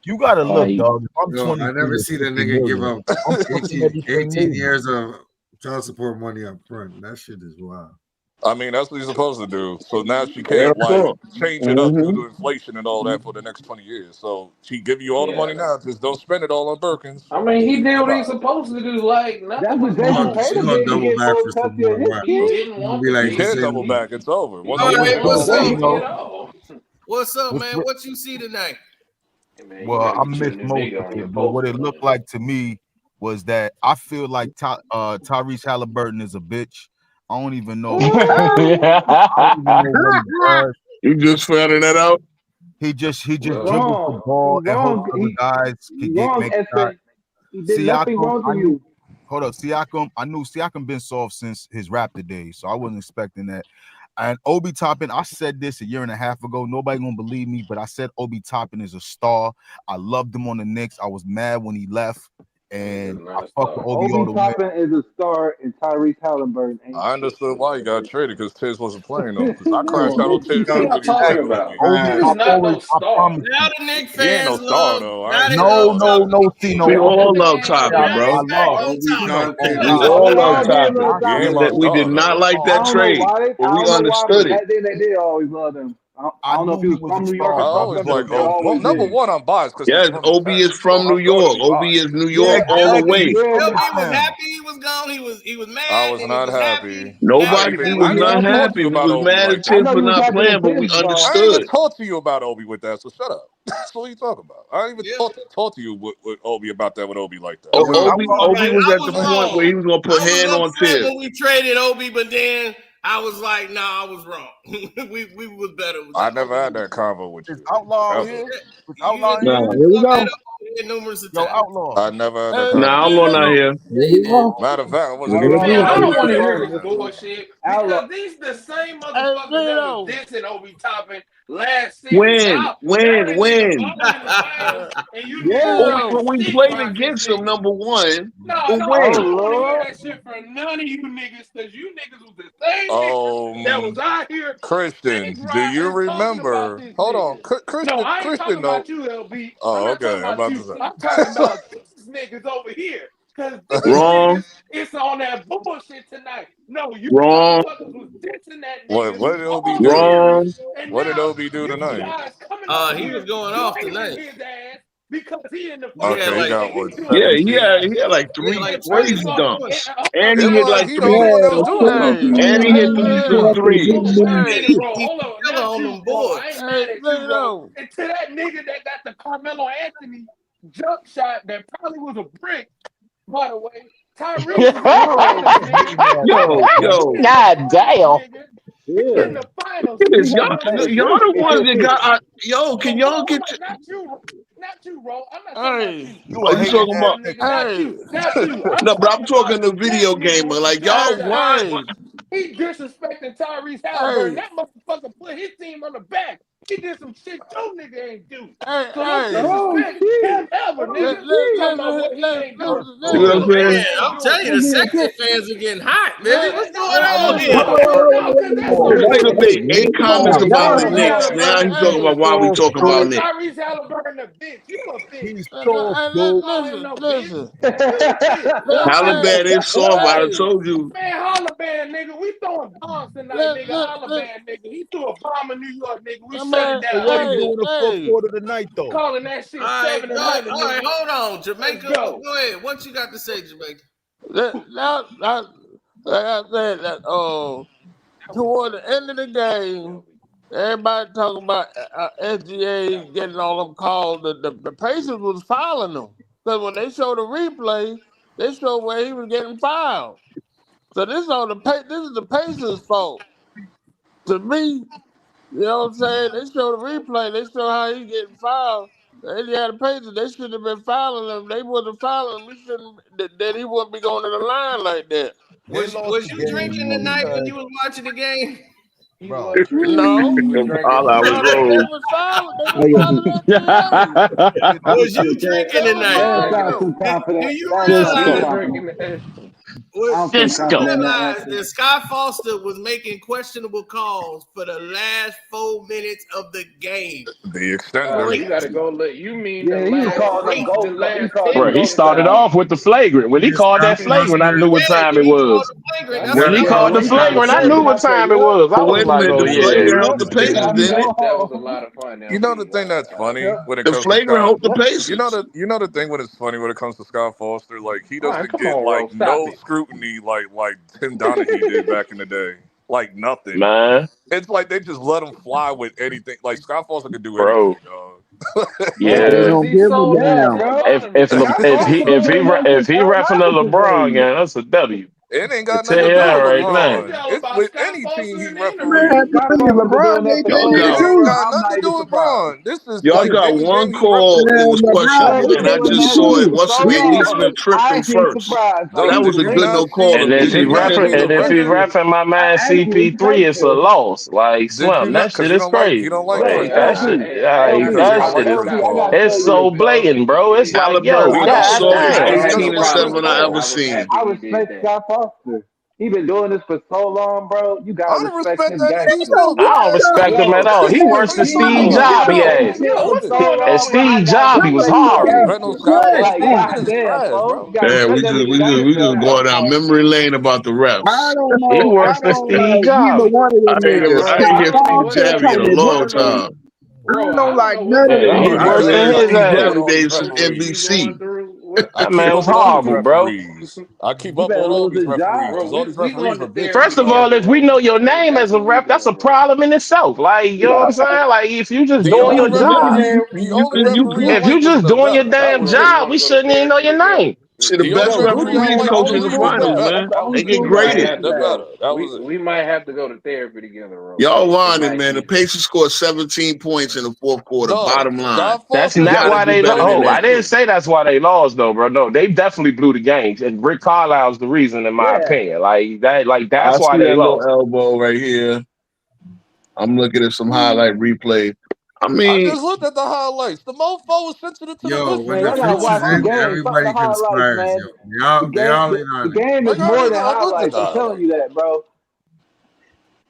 You gotta look, Like, dog. If I'm Yo, 23 I never or see the 50 nigga give million, up I'm pushing 18 everything new. years of child support money up front. That shit is wild. I mean, that's what you're supposed to do. So now she can't change it up due to inflation and all that for the next 20 years. So she give you all the money now. Just don't spend it all on Birkins. I mean, he did what Goodbye. he's supposed to do. Like That's nothing what was Jason wrong She with Tatum it. gonna did to double get back more for some touchy of more. his Right? He kids. didn't Gonna want be the like You the kids can't to same. double meet. back. It's over. Once All you right, do it, it's what's over. up? You know, What's up, what's, man? What you see tonight? Hey, man, you well, gotta I get you a missed new most nigga of on your it, but what post, it looked man. like to me was that I feel like Tyrese Halliburton is a bitch. I don't even know. I don't even know what he does. You just finding that out? He just Well, dribbles the Wrong. ball He's and hopes wrong. other guys could Wrong, make shots. Essay. He did nothing Siakam, wrong to I knew. you. Hold up, Siakam. I knew Siakam been soft since his Raptor days, so I wasn't expecting that. And Obi Toppin, I said this a year and a half ago. Nobody gonna believe me, but I said Obi Toppin is a star. I loved him on the Knicks. I was mad when he left, and I fuck with Obi all Obi the way. Toppin is a star, and Tyrese Halliburton ain't I shit. understood why he got traded because Tiz wasn't playing though. Because I Come crashed on, out on man. Tiz what too y'all when he was talking taking Obi. about? Obi, He's not no I star. promise Now you. the Knicks He ain't no fans star love. though. I Now ain't they gonna No, love lie. no, Toppin. no, Tino. We all Okay, love Now Toppin, I bro. it's back lost. on Obi Toppin. Toppin We is I all We love all lost. did Toppin. love He ain't Toppin, my We though. did star not though. like I that don't know trade, why. but I we don't know why, but understood it. back then they did always love him. I I don't know if he knew he was was a from New York I or star, bro. always something, Because but like they Obi. Well, always number did. one, I'm biased because he's Yes, from the Obi is Saints, so from New I'm gonna York. be Obi is biased. New yeah, York all the exactly. LB, way. Yeah, LB was Listen, happy he was gone. He was I mad, was then he not was happy. happy. Now Nobody, he we back. was I didn't not even talk to happy. you We about was Obi mad like at I that. Tiz thought for you was not happy for playing, but we Tibbs, bro. I ain't even understood. talk to you about Obi with that, so shut up. That's what you talking about. I ain't even Yeah. talk to you with Obi about that with Obi like that. I was, I Obi, was, Obi Like was I at the was point where he wrong. was gonna put I was hand on upset Tiz. when we traded Obi, but then I was like, nah, I was wrong. we was better I without never Obi. had that convo with is you, Outlaw ever. here? Is You Outlaw done here? Nah, here we brought that go. up here numerous of Yo, times. Outlaw. I never had that Nah, convo. Outlaw not here. Yeah, you did. Matter of fact, I wasn't even Outlaw trying Man, to gonna I bring be don't it want up. to hear first, this man. bullshit Outlaw. because these the same motherfuckers that was dissing Obi Toppin last season. When, Now they get the when? bubble in the finals, and you niggas But Yeah. want we, to but we stick played by this against them, nigga. number one. No, But no, I Oh when? don't want to hear Lord. that shit from none of you niggas because you niggas was the same niggas that was out here dick Christian, do you riding talking about remember? this Hold on, nigga. No, Christian, I ain't talking Christian, though. about you, LB. I'm Oh, not okay. talking I'm about about to you. I'm talking say. about these niggas over here. Because these Wrong, niggas, it's on that bullshit tonight. No, you wrong, motherfuckers was dissing that what? nigga What did Obi all do? series. wrong. And What did now Obi do you tonight? guys coming over He was here going off blaming tonight. his ass because he in the He had finals Okay, he like got and he what doing Yeah, this he shit. 17. had like he had three like And first of 20 crazy all, something dunks, points. and It he hit was like he the three, only one that was hold doing on, it hold though. on, hold and on, he hit hold on. them Hold two on. threes. And Hold he's on, still not on you, them bro. I boards. ain't mad at you, bro. And to that nigga that got the Carmelo Anthony jump shot that probably was a brick, by the way. Tyrese is in the Oh, finals, nigga. Yo, He yo, in the God finals, damn. nigga. He yeah. in the finals. finals. Y'all the ones that got. Yo, can y'all get? Not you, bro. I'm not Hey, talking Are you talking about? not you. No, but I'm talking the video gamer. Like y'all, why? He disrespecting Tyrese Halliburton. That motherfucker put his team on the back. He did some shit your nigga ain't do. So don't disrespect him ever, nigga. Talking about what he ain't do. See what I'm saying? I'm telling you, the Sexton fans are getting hot, baby. What's going on here? Nigga made 8 comments about the Knicks. Now he's talking about why we talking about Knicks. Tyrese Halliburton a bitch. You a bitch. he's soft, dude. Listen. Halliburton is soft. I told you. Man, Halliburton, nigga. We throwing bombs tonight, nigga. Halliburton, nigga. He threw a bomb in New York, nigga. We shut it down. What he doing in the fourth quarter tonight, though? Calling that shit 7 and 100. All right, hold on, Jamaica. Go ahead. What you got to say, Jamaica? Like I said, that toward the end of the game, everybody talking about SGA getting all them calls. The Pacers was fouling them because when they showed the replay, they showed where he was getting fouled. So this is the Pacers' fault. To me, you know what I'm saying? They show the replay. They show how he getting fouled. Indiana Pacers, they should have been fouling him. They wasn't fouling him. We shouldn't. That he wouldn't be going to the line like that. Was you drinking tonight when you was watching the game? Bro. All No. I was They was fouling SGA. Was you drinking tonight? Do you realize? That Scott Foster was making questionable calls for the last 4 minutes of the game? The extent you gotta go. You mean the last? Bro, he started off with the flagrant. When he called that flagrant, I knew what time it was. When he called the flagrant, I knew what time it was. I was like, oh yeah. Help the Pacers, didn't it? That was a lot of fun. You know the thing that's funny when it The comes flagrant to helped the Pacers. you know the thing when it's funny when it comes to Scott Foster, like he doesn't get no scrutiny like Tim Donaghy did back in the day. Like nothing. Man. It's like they just let him fly with anything. Like Scott Foster could do anything, dog. Yeah. If he reffing a LeBron game, that's a W. It ain't got Tell nothing to do you with right LeBron. now. It's with any team he referees. LeBron It ain't got nothing to do with LeBron. This is Y'all like got any one game he call. It was questionable, and I LeBron just saw it. What's the name? so Neesmith tripped him first. So that was a Did you good not no call. And if he reffing my man CP3, it's a loss. Like Slim, that shit is crazy. you don't like Like Chris that Paul. shit, Because you don't like is. Chris Paul. It's so blatant, bro. It's like, yo, Halliburton, the softest 18-7 I ever seen. I respect Scott Foster. He been doing this for so long, bro. You gotta I don't respect respect his that gangster. nigga. I don't respect him at all. He worse than Steve Jobs, ass. And Steve Jobs, he was horrible. Randall Scott, like Like, Steve is goddamn, trash, bro. bro. You gotta Yeah, we respect that nigga just gangster. going down memory lane about the refs. I don't He know. I worse than don't Steve like neither Jobs. one of I them ain't niggas. hear Scott Steve Foster Javy in a told long me, time. I don't like none of them He I worse niggas. ain't than heard his Steve ass. Javy days from NBC. I That keep man up was with all these horrible, bro. referees. I keep You up better on all lose these his referees job. because all these referees are bitches. First of all, if we know your name as a rep, that's a problem in itself. Like, you know what I'm saying? Like, if you just The doing only your job, referee I if you like was just the doing your Vetta. That damn was it. job, we shouldn't even know your name. See, the The best only referee I referees liked coach on in the the league was the finals, Vetta. man. That was They get it. graded. The Vetta. That was it. We might have to go to therapy together, bro. Y'all lying, man. The Pacers scored 17 points in the fourth quarter. Dog, Bottom line. Scott That's Foster You not got to why do they lost. better than Oh, I that. didn't say that's why they lost, though, bro. No, they definitely blew the games, and Rick Carlisle's the reason, in my opinion. Like that's I why see they that little lost. elbow right here. I'm looking at some highlight replay. I I mean, just looked at the highlights. The mofo was sensitive to the Yo, when visuals. the Man, y'all Like, what gotta the features watch the fuck? end, game. Fuck everybody the highlights, conspires, man. yo. They all in on The it. game is Like, more than I looked at highlights. the I'm telling you highlights. that, bro.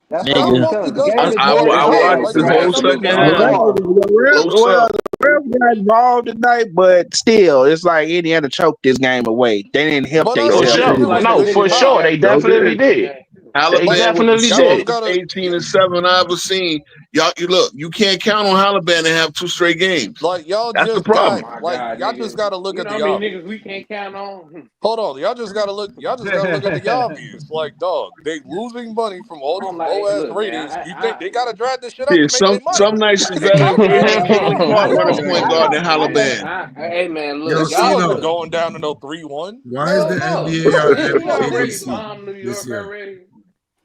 That's what Scott I'm Nigga. Foster telling you. The does game this is I more than all the watched time. highlights, Like, the the man. whole referees second are half. horrible. Close up. The ref got involved tonight, but still, it's like Indiana choked this game away. They didn't help But I For don't themselves think too sure. it was much. No, Vinny for sure. Pop. They Y'all definitely did. did. They Halliburton with the definitely Y'all just did. softest gotta 18 and 7 I ever seen. Y'all, you look, you can't count on Halliburton to have 2 straight games. like y'all That's the just Oh got problem. my like God, y'all just nigga. gotta look You at know the how many obvious. niggas we can't count on? Hold on, y'all just gotta look at the obvious. Like, dog, they losing money from all I these don't low like. ass Look, man. ratings. You think they gotta drag this shit out Yeah, to make their some money? nights is They better got paid than enough to Caitlin lose Clark money running point already. guard than Halliburton. Hey, man. Yo, Look, This shit y'all. wasn't Cino, Look. going down to no 3-1. why is Hell the no. NBA on We already ABC bombed New this York year? already.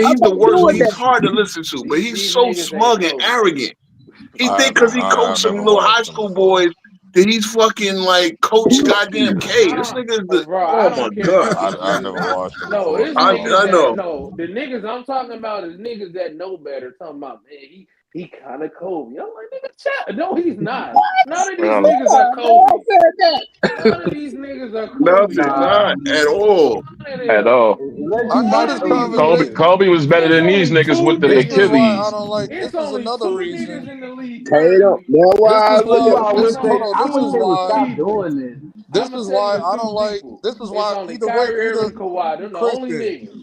man, he's the Stop worst. doing He's that. hard to listen to, but he's These so niggas ain't smug and Kobe. arrogant. He I think because he I coached some never little high watched him school before. boys that he's fucking like Coach Goddamn K. This nigga is the. Bro, I Oh my don't care. god. I never watched him No, before, it's so I niggas don't I know. know. the niggas I'm talking about is niggas that know better. Talking about, man, he kind of Kobe. I'm like, nigga, chat. No, he's not. None of these niggas are Kobe. None of these niggas are No, Kobe, they're bro. not at all. None of At them. all. I know None this of these conversation. niggas. Kobe was better It's than these only niggas with two them This is niggas. why I Achilles. don't like. This It's is only another two reason. niggas in the league Tatum. currently. That's This why is This is why. why I It's wish only I two wish they would stop people. doing this. This I'm gonna is tell you why the I two don't like. people. This is It's why only either way, Kyrie either Irving, Kawhi. They're the only Christian. niggas.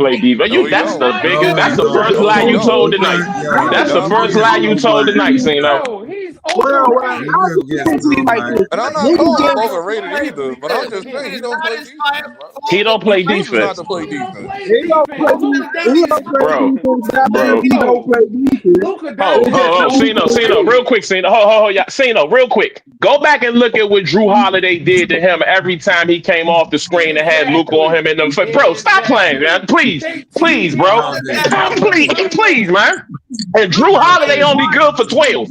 play defense. No, he That's don't. the biggest. No, That's he the don't. first No, lie he you don't. told He tonight. can't. That's the Nah, first He lie gets you no told light. tonight, Cino. Bro, he's Well, overrated. He I just gets can see no like light. this. and I'm not Niggas calling him just overrated either, but I'm just saying he don't play defense, bro. He don't play He chooses not defense, to play He don't defense. play he don't defense. play Luka he Doncic is don't play bro. defense. That means Bro. he don't play defense. Luka Oh, It's just Doncic oh, how don't he play Cino, play. real defense. quick, Cino. Yeah, Cino, real quick. Go back and look at what Drew Holiday did to him every time he came off the screen and had Luka on him in the bro. Stop playing, man. Please, They please, teed He bro. him up don't to do pass that. over Please, Draymond. please, man. And Drew Luka Holiday is only good for washed. 12.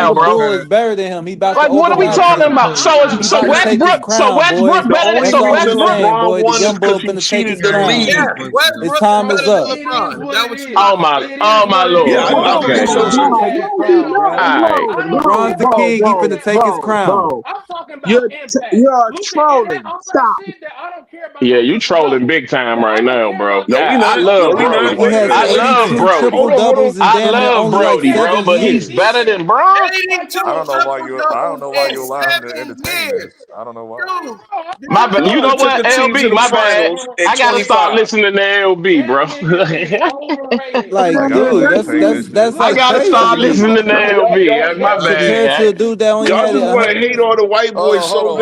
now, Brandon bro. Bull is better than him. He about to Like, what are we overmatch talking him. about? He about to take his crown, boy. The only That's all we reason saying, LeBron boy. The won is young bull because he finna take his cheated the crown. Yeah, league. His Westbrook time is is better than up. It is LeBron. Is what that it what you is. want? Oh It is my what it lord. Yeah, is. I Okay. think so LeBron too. finna take his crown, All bro. right. I don't LeBron's care the about king. He impact. finna take his crown. I'm talking about impact. You're Luka, trolling. I'm not Stop. saying that I don't care about Yeah, no you triple trolling double. big time But I right don't now, care bro. about No, we I not. impact. love No, we Brody. not. He Wait a has minute. I Wait a minute. love 82 Brody. triple Hold on. Hold on. doubles in I damn near love only like Brody, bro, 7 but he's years. better Decent. than Bron. Leading Like, two bro, triple doubles in bro, 7 years. Dude, I'm My talking bad. You about know LeBron took what, a team to LB? the My bad. finals in I gotta start 25. listening to LB, that bro. nigga is overrated. Like, dude, that's I like gotta crazy start to me. listening to LB. That's my That bad, nigga Compared yeah. to a dude that only Y'all had just want to hate on the white boys so Hold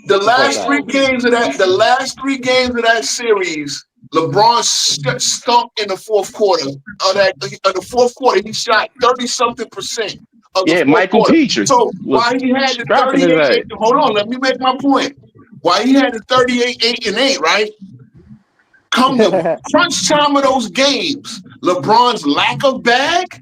The last three games of that series, LeBron stumped in the fourth quarter. Of the fourth quarter, he shot 30-something% of the fourth Michael quarter. Petrie So was why he had the strapping his 38? ass. Hold on, let me make my point. Why he had the 38-8-8, right? Come the crunch time of those games, LeBron's lack of bag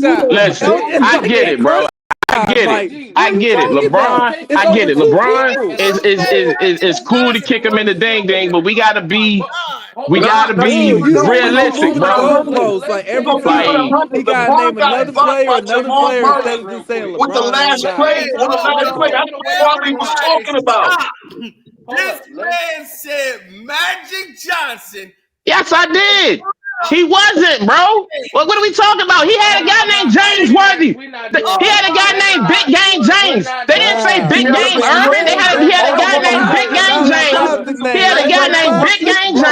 shot. Listen, It's I like get in it, bro. crunch I time. get it. Like, what I are you get it. talking about? LeBron, It's I get over it. two LeBron people. is cool to kick him in the ding ding, but we gotta be Dude, we realistic, moving the bro. goalposts. Like every time Like, he gotta name another player instead of just saying with the LeBron and one last guy. play. On the last play, that's what Kwame was talking about. This man said Magic Johnson. yes, I did. He wasn't, bro. What are we talking about? He had a guy named James Worthy. He had a guy named Big Game James. They didn't say Wow. Big Game Irvin. He had a guy named Big Game Now James. the He name. had a Ain't guy no named Big classic, Game bro.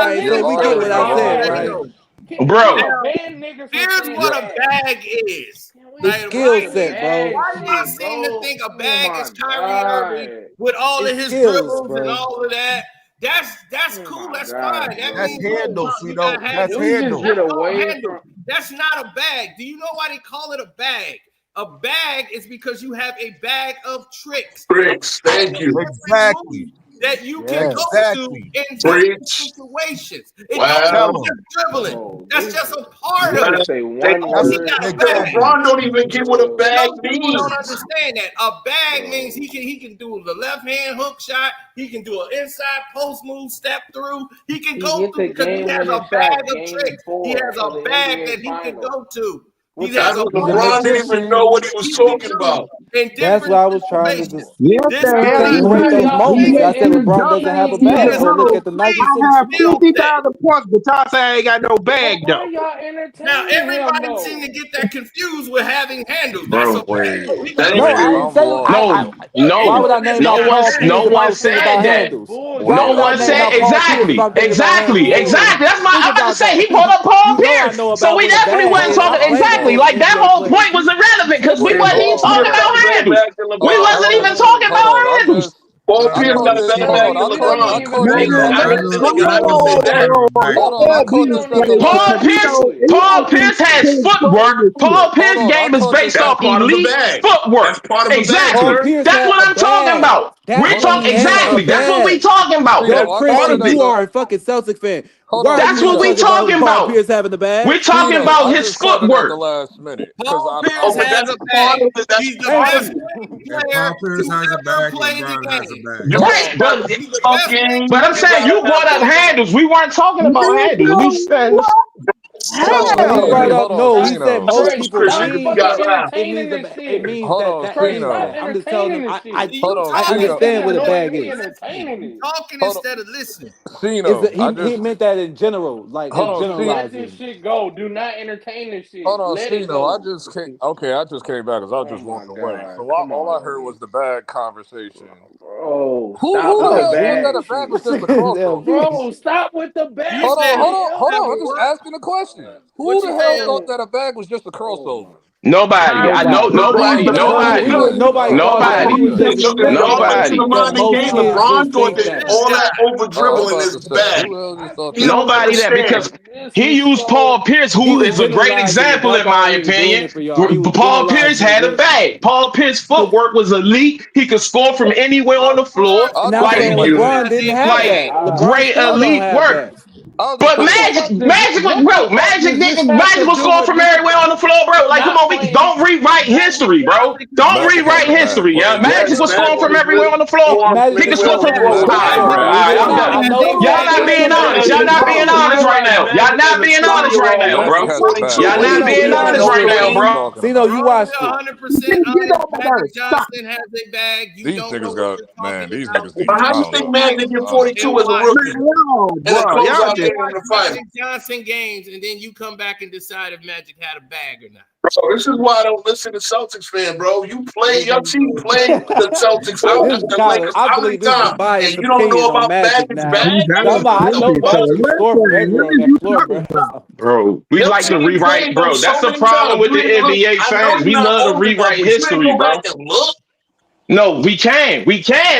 right, so we get what I said, right? Bro. Ban niggas from Here's saying what a bag. bag is. His skill set, bro. I seem to think a bag is Kyrie Irving with all of his skills, dribbles and all of that. That's cool. That's fine. That That's means handle, you Cito. got That's handle. handle. That's not a bag. Do you know why they call it a bag? A bag is because you have a bag of tricks. Thank you. Exactly. That you can go to in different situations. It don't mean just dribbling. That's just a part of it. LeBron don't even get what a bag means. People don't understand that. A bag means he can do the left hand hook shot. He can do an inside post move, step through. He can go through because he has a bag of tricks. He has a bag that he can go to. LeBron didn't even know what he was talking about. That's what I was trying to just Separate those moments. I said LeBron doesn't have a bag. Go look at the Nike I have 50,000 points, but Todd say I ain't got no bag though. Now everybody seems to get that confused with having handles. Bro, No, I didn't say. Why would I name out Paul Pierce if I was thinking about handles? No one said exactly. That's my. I'm about to say he pulled up Paul Pierce, so we definitely wasn't talking exactly. Like that whole point was irrelevant because we wasn't even talking about handles. We wasn't even talking about handles. Paul Pierce got a better bag than LeBron. Paul Pierce has footwork. Paul Pierce game is based off elite footwork. Exactly. That's what I'm talking about. We're talking exactly. That's what we talking about. Yo, Christian, you are a fucking Celtics fan. That's what we talking about. Paul Pierce having the bag. We're talking about his footwork. The last minute. Paul Pierce has a bag. He's the best player to ever play the game. Right, but I'm saying you brought up handles. We weren't talking about handles. We said. He said most people mean it means that I'm just telling them I understand what a bag is. Talking instead of listening. He meant that in general, like generalizing. Let this shit go. Do not entertain this shit. Hold on, Let it Cino. go. I just came back because I was just walking away. So all I heard was the bag conversation. Oh, who the hell said that a bag was just a crossover? Bro, stop with the bag. Hold on. I'm just asking a question. Who the hell thought that a bag was just a crossover? Nobody. I know nobody. Nobody. LeBron thought that all that over dribbling is bad. Nobody that because he used Paul Pierce, who is a great example in my opinion. Paul Pierce had a bag. Paul Pierce's footwork was elite. He could score from anywhere on the floor. LeBron didn't have that. Great elite work. But Magic was scoring from everywhere on the floor, bro. Like, come on, don't rewrite history, bro. Don't rewrite history, yeah. Magic was scoring from everywhere on the floor. He can score from. All right, I'm done. Y'all not being honest. Y'all not being honest right now. Y'all not being honest right now, bro. Y'all not being honest right now, bro. Cino, you watched it. 100% honest. Magic Johnson has a bag. These niggas got these niggas need How you think Magic get 42 as a rookie? Magic Johnson games, and then you come back and decide if Magic had a bag or not. Bro, this is why I don't listen to Celtics fan, bro. You play your team playing the Celtics out the Lakers out the time, and you don't know about Magic's bag. I know Magic can score from everywhere on that floor, bro. Bro, we like to rewrite, bro. That's the problem with the NBA fans. We love to rewrite history, bro. No, we can,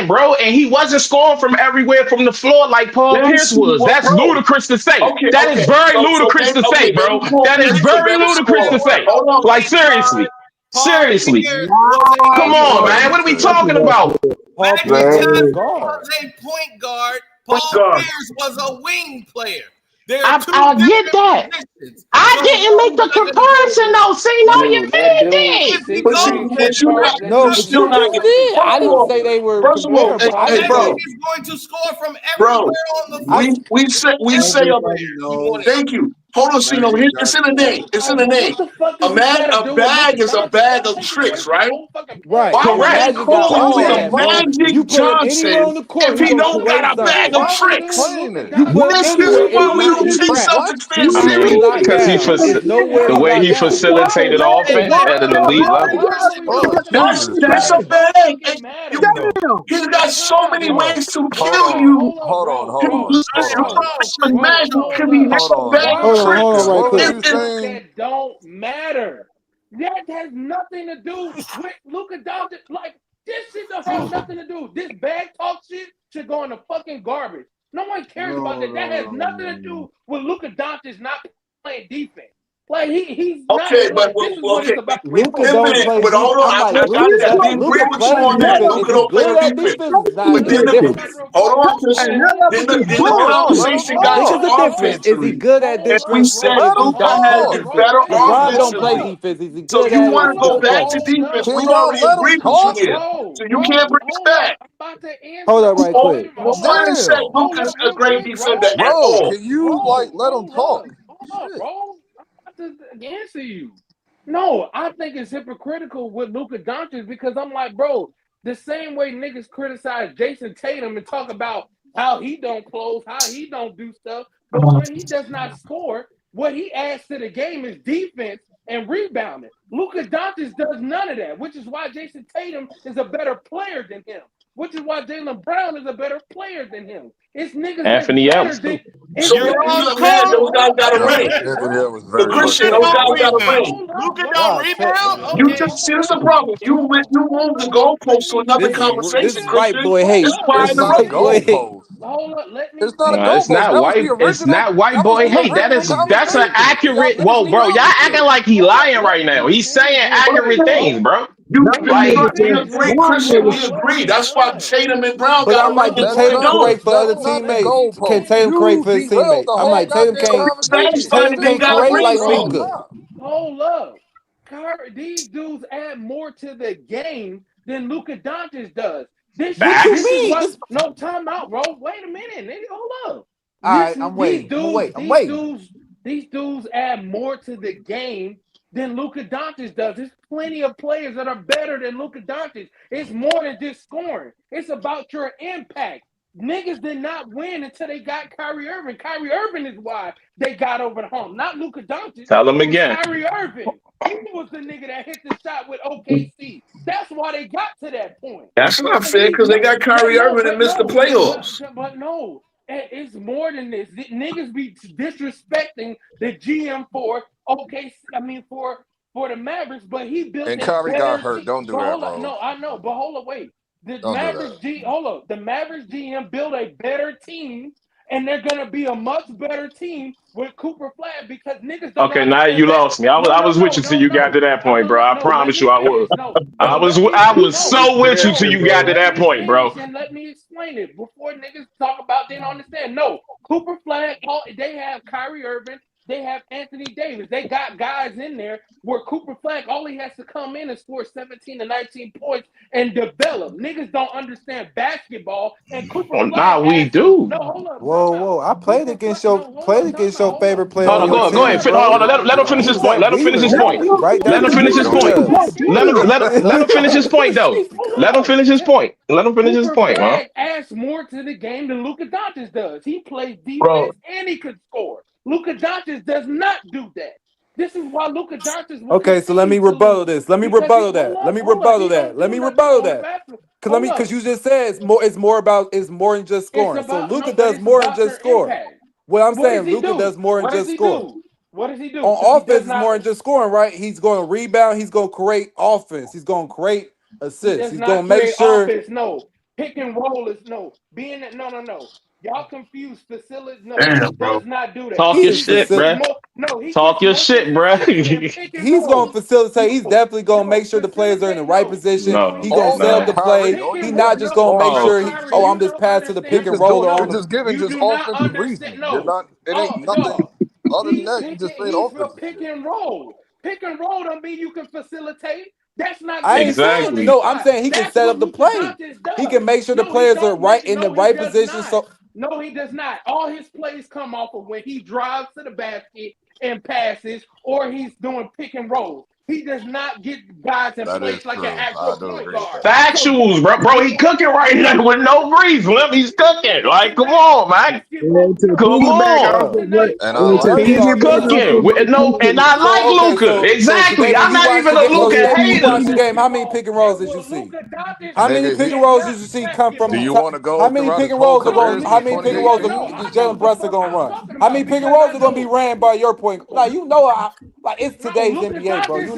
bro. And he wasn't scoring from everywhere from the floor like Paul Pierce was. That's ludicrous to say. That is very ludicrous to say, bro. That is very ludicrous to say. Like, seriously. Come on, man. What are we talking about? Magic Johnson was a point guard. Paul Pierce was a wing player. I get that. I didn't make the comparison though. See, no, you did. I didn't say they were comparable. Magic is going to score from everywhere on the floor. We say thank you. Hold on, Cino. It's in the name. It's in the name. A bag is a bag of tricks, right? Right. Correct. Magic Johnson, if he don't got a bag of tricks, this is why we don't take Celtics fans seriously. Because the way he facilitated offense at an elite level. That's a bag. He's got so many ways to kill you. Hold on. Magic can be bag. That don't matter. That has nothing to do with Luka Doncic. Like, this shit don't have nothing to do. This bag talk shit should go in the fucking garbage. No one cares about that. That has nothing to do with Luka Doncic not playing defense. Like he's not. Okay, but Like, this is what it's about. Luka don't play but defense. hold on, I'm like, I agree Luka with you plays on that. defense. Is Luka he don't play good no at defense. defense? Nah, But it's then a difference. hold on, Christian. Then the conversation got to It's a difference. Is he offensively. good at And we defense? said Is he Luka don't has play been defense? better LeBron don't play offensively. defense. Is he So good you at it? want to Is go the back to question. defense? Can We y'all already let him agreed with you talk? here. So you can't bring us back. I'm about to answer. Hold up right So quick. nobody said Damn. Luka's a great defender at Bro, all. can you let him talk? Hold up, bro. I'm about to answer you. No, I think it's hypocritical with Luka Doncic because I'm like, bro, the same way niggas criticize Jason Tatum and talk about how he don't close, how he don't do stuff, but when he does not score, what he adds to the game is defense and rebounding. Luka Doncic does none of that, which is why Jason Tatum is a better player than him. Which is why Jaylen Brown is a better player than him. It's niggas Anthony that's better Edwards, than. too. So when you mad, those guys got a ring. The Christian, Luka those guys don't got a ring. rebound. Luka don't Y'all, rebound. You Okay. just see this is the problem. You moved the goalpost to another this conversation, is white Christian. boy hate. It's quiet This in is the white room. boy hate. Hold up, let me It's not a No, it's goalpost. not That was the white. It's original. not white That was boy the hate. original That's an conversation. accurate. Y'all Whoa, pissed me bro, y'all off acting with. like he lying right now. He's saying accurate things, bro. Like, We agree, Christian. We agree. That's why Tatum and Brown But got I'm a ring like, and can That's Luka Tatum not don't. create the. for other That's not the teammates? Can goalpost. Tatum create You for his derailed teammates? the I'm whole like, goddamn conversation. Satisfied Tatum that they can't got a create Stop. ring like from. Luka. Hold up. These dudes add more to the game than Luka Doncic does. What you This is mean? what. This. No, time out, bro. Wait a minute, nigga. Hold up. All right, I'm waiting. I'm waiting. These dudes add more to the game than Luka Doncic does. There's plenty of players that are better than Luka Doncic. It's more than just scoring. It's about your impact. Niggas did not win until they got Kyrie Irving. Kyrie Irving is why they got over the hump, not Luka Doncic. tell him It was again. Kyrie Irving. He was the nigga that hit the shot with OKC. That's why they got to that point. That's not fair because they got Kyrie Irving and missed the playoffs. But no, it's more than this. Niggas be disrespecting the GM for OKC. I mean for the Mavericks, but he built And a Kyrie got better hurt. team. Don't do But that, hold up, Rose. no, I know, but hold up, wait. The Don't do that. The Mavericks GM built a better team, and they're gonna be a much better team with Cooper Flag because niggas don't Okay, now understand you that. lost me. I was with you till you got to that point, bro. I Let promise me you, I finish. was. No, let me I finish. was so with you till you got to Let that me point, bro. finish and let me explain it before niggas talk about they don't understand. No, Cooper Flag, they have Kyrie Irving, they have Anthony Davis. They got guys in there where Cooper Flag, all he has to come in and score 17 to 19 points and develop. Niggas don't understand basketball, and Cooper Well, Flag nah, we has do. no. Hold up, Whoa. I played against your hold favorite up. player Hold on on, your go ahead. team, Hold bro. on, let him finish He his was point. at Let him finish his we point. right Let down him the finish his street from point. us. Let him finish his point though. Let him finish his point. Let him finish his Cooper point, man. Flag adds more to the game than Luka Doncic does. He plays Bro, defense and he can score. Luka Doncic does not do that. This is why Luka Doncic will Okay, so let me continue to rebuttal lose. this. Let me Because rebuttal that. Let me rebuttal that. Let me rebuttal that. Because you just said it's more than just It's scoring. So about Luka no, but does it's more than about just your score. impact. What I'm What does saying, he Luka do? does more than What does just he score. do? What does he do? On Because he does offense, is not. more than just scoring, right? He's going to rebound. He's going to create offense. He's going to create He assists. does He's going not to make create sure. offense. No. Pick and roll is no. No. Y'all confuse facilities. No, he damn, bro. does not do that. Talk He your is shit, facil- bruh. He Talk gets your most of shit, his assists in bruh. pick and He's going roll. to facilitate. He's definitely going to make sure the players are in the right position. No, He's going to set up the no. play. He's not just going to make Oh, sure I'm just pass to the pick and roll or on the. You're just giving You just do not offensive understand. reasoning. You're No. not. It Oh ain't nothing no. other than that. You just saying He's for offensive pick shit. and roll. Pick and roll don't mean you can facilitate. That's not I niggas ain't saying calling a exactly. no. I'm shot. saying he can That's set what up the Luka play. Doncic He does. can make sure the No, he players are don't right make. in the No, he right does position. not. So No, he does not. All his plays come off of when he drives to the basket and passes, or he's doing pick and roll. He does not get guys in place like an actual point guard. So Factuals, bro. He cooking right now with no reason. He's cooking. Like, come on, man. basketball. To Come piggyback on. off of what, And I to like He's He's talking piggyback about cooking off it. of with no, and I like Luca. so Exactly. Jadae, when I'm you not watch even the a game, so Luca Jadae, when you watch the hater. game, how many pick and rolls did you see? How many pick and rolls did you see come from the top? How many pick and rolls are going? How many pick and rolls is Jalen Brunson going to run? How many pick and rolls are going to be ran by your point? Now you know, like it's today's NBA, bro. You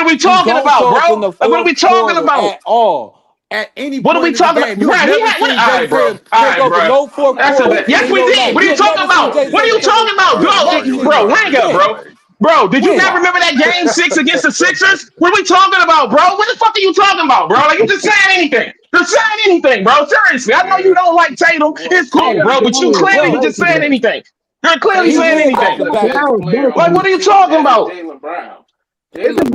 what are we He talking don't about, show up in bro? the Like, what are we fourth talking quarter about? at all. At any What are we point in the talking about? game, you have Bro, never all seen right, Jason bro. All Tatum take right, over bro. no fourth That's a quarter yes, in we your did. life. What are You you have talking never seen about? What are Jason you Tatum. talking about, You have never bro? seen Bro, that. hang up, When? bro. Bro, did you not When? remember that game 6 against the Sixers? What are we talking about, bro? What the fuck are you talking about, bro? Like, you just saying anything. Just saying anything, bro. Seriously, I know you don't like Tatum. It's cool, bro, but you clearly Bro, just saying anything. You're clearly he saying is off anything. the package. Like, what are you talking That is about? Jaylen Brown.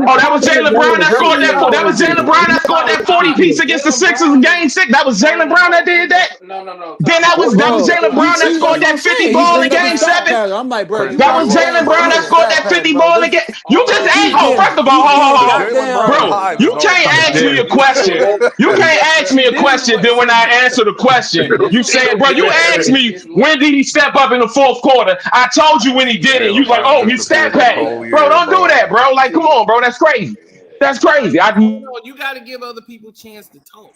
Oh, that was Jaylen Brown that scored that. That was Jaylen Brown that scored that 40 piece against the Jaylen Sixers in Brown is Game 6. That was Jaylen Brown that did that. no. Then Time out. that was Bro, Jaylen Brown that see, that's scored what I'm that 50 saying. He ball in bringing up the Game stat 7. pattern. I'm like, bro, you That got was your Jaylen ass Brown on that the scored stat that pattern, 50 bro. ball This again. You just he's first of getting all, hold on. Jalen goddamn. Brown Bro, hype is you all can't type of ask me a different. question. You can't ask me a This is question. what. Then when I answer the question, you say, bro, you asked me when did he step up in the fourth quarter? I told you when he did it. You Jalen was like, Brown oh, been he's stat prepared this padding. whole Bro, year, don't do that, bro. bro. Like, come on, bro. That's crazy. That's crazy. No, you got to give other people a chance to talk.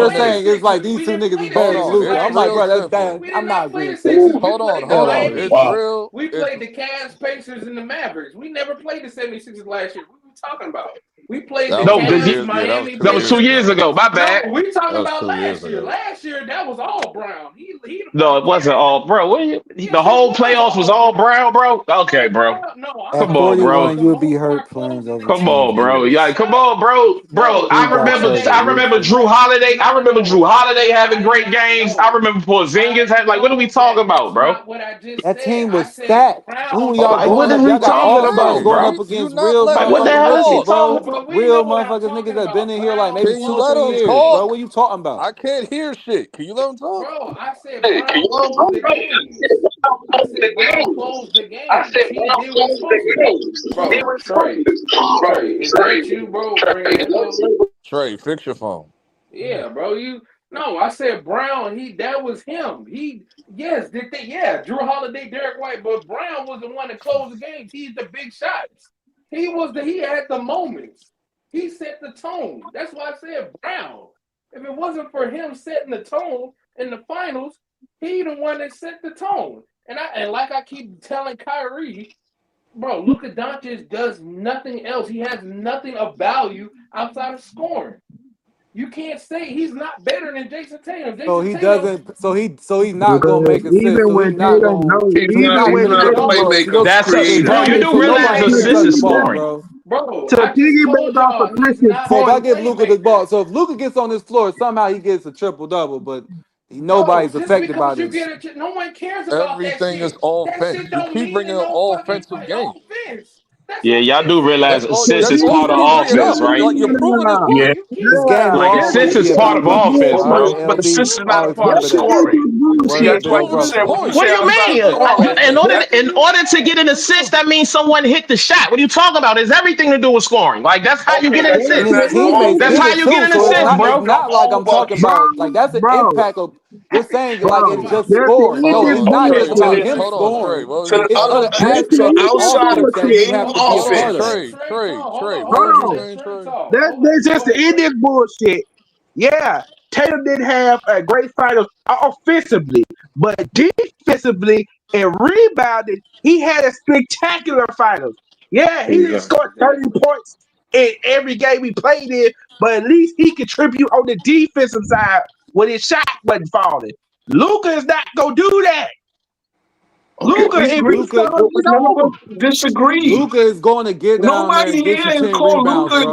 you're saying it's like these two niggas is better than Luka. I'm like, bro, that's that. I'm not agreeing with that. Hold on. It's real. We played the Cavs, Pacers, and the Mavericks. We never played the 76ers last year. What are we talking about? We played the Cavs, Miami. That was 2 years ago. My bad. No, we talking about last year. Last year that was all Brown. No, it wasn't all, bro. The whole playoffs was all Brown, bro. Okay, bro. At Come on, bro. 41, you would be hurt playing over. Come on, bro. Yeah, come on, bro. I remember Drew Holiday. I remember Drew Holiday having great games. I remember Porzingis had what are we talking about, bro? That team was stacked. Who y'all What going are up? we Y'all got talking all stars about, going bro? up against real What the hell is he talking real motherfuckers, niggas that been in here like maybe 2 or 3 years, bro. What you talking about? I can't hear shit. Can you let him talk? Bro, I said Brown closed the games. I said Brown closed the games. He did what he's supposed to do. Bro, Trey, is that you, bro? Trey, fix your phone. Yeah, bro. I said Brown. That was him. Drew Holiday, Derek White, but Brown was the one that closed the games. He's the big shots. He had the moments. He set the tone. That's why I said Brown. If it wasn't for him setting the tone in the finals, he the one that set the tone. And like I keep telling Kyrie, bro, Luka Doncic does nothing else. He has nothing of value outside of scoring. You can't say he's not better than Jason Tatum. He's not gonna make assist. Even when Tatum knows, That's bro. You do realize assist is scoring, bro. To piggyback off of Christian's So if I give Luka this ball, so if Luka gets on this floor, somehow he gets a triple double, but nobody's affected by this. No one cares about everything is offense. You keep bringing up offensive games. Yeah, y'all do realize assist is part of offense, right? Like you're proving it. Yeah. This game like assist is part of offense, bro. But assist is not a part of scoring. That's why you said what do you mean? In order to get an assist, that means someone hit the shot. What are you talking about? It's everything to do with scoring. Like that's how you get an assist. That's how you get an assist, bro. It's not like I'm talking about like that's an impact of. You're saying like it's just scoring. No, it's not just about him scoring. It's other aspects outside of creating offense. That's just the Indian bullshit. Yeah, Tatum didn't have a great finals offensively, but defensively and rebounding, he had a spectacular finals. Yeah, he didn't score 30 points in every game he played in, but at least he contributed on the defensive side when his shot wasn't falling. Luka is not gonna do that. Disagree. Luka is going to get down there and get you 10 rebounds, bro.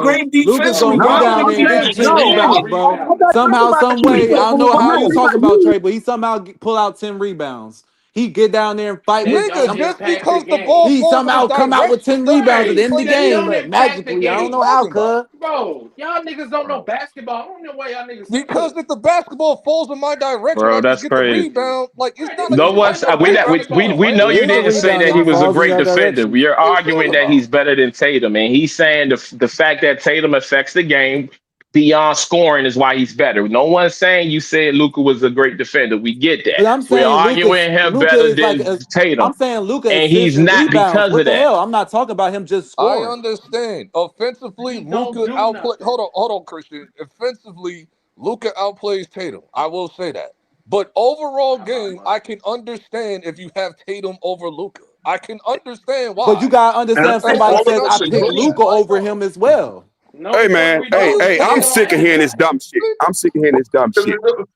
Luka's going to get down there and get you 10 rebounds, bro. Somehow, some way, I don't know how you talking about Trey, but he somehow pull out 10 rebounds. He get down there and fight with just because the ball he somehow come out with 10 rebounds at the end of the game magically. I don't know how, cuz. Bro, y'all niggas don't know basketball. I don't know why y'all niggas. Because if the basketball falls in my direction, bro, that's get crazy. The rebound. Like it's not. No one's. We know you didn't say that he was a great defender. We are arguing that he's better than Tatum, and he's saying the fact that Tatum affects the game beyond scoring is why he's better. No one's saying you said Luka was a great defender. We get that. We're arguing him better than Tatum. I'm saying Luka, and he's not because of that. Hell? I'm not talking about him just scoring. I understand. Offensively, Luka outplays. Hold on, Christian. Offensively, Luka outplays Tatum. I will say that. But overall game, I can understand if you have Tatum over Luka. I can understand why. But you gotta understand somebody says I picked Luka over him as well. Hey man, hey, I'm sick of hearing this dumb shit.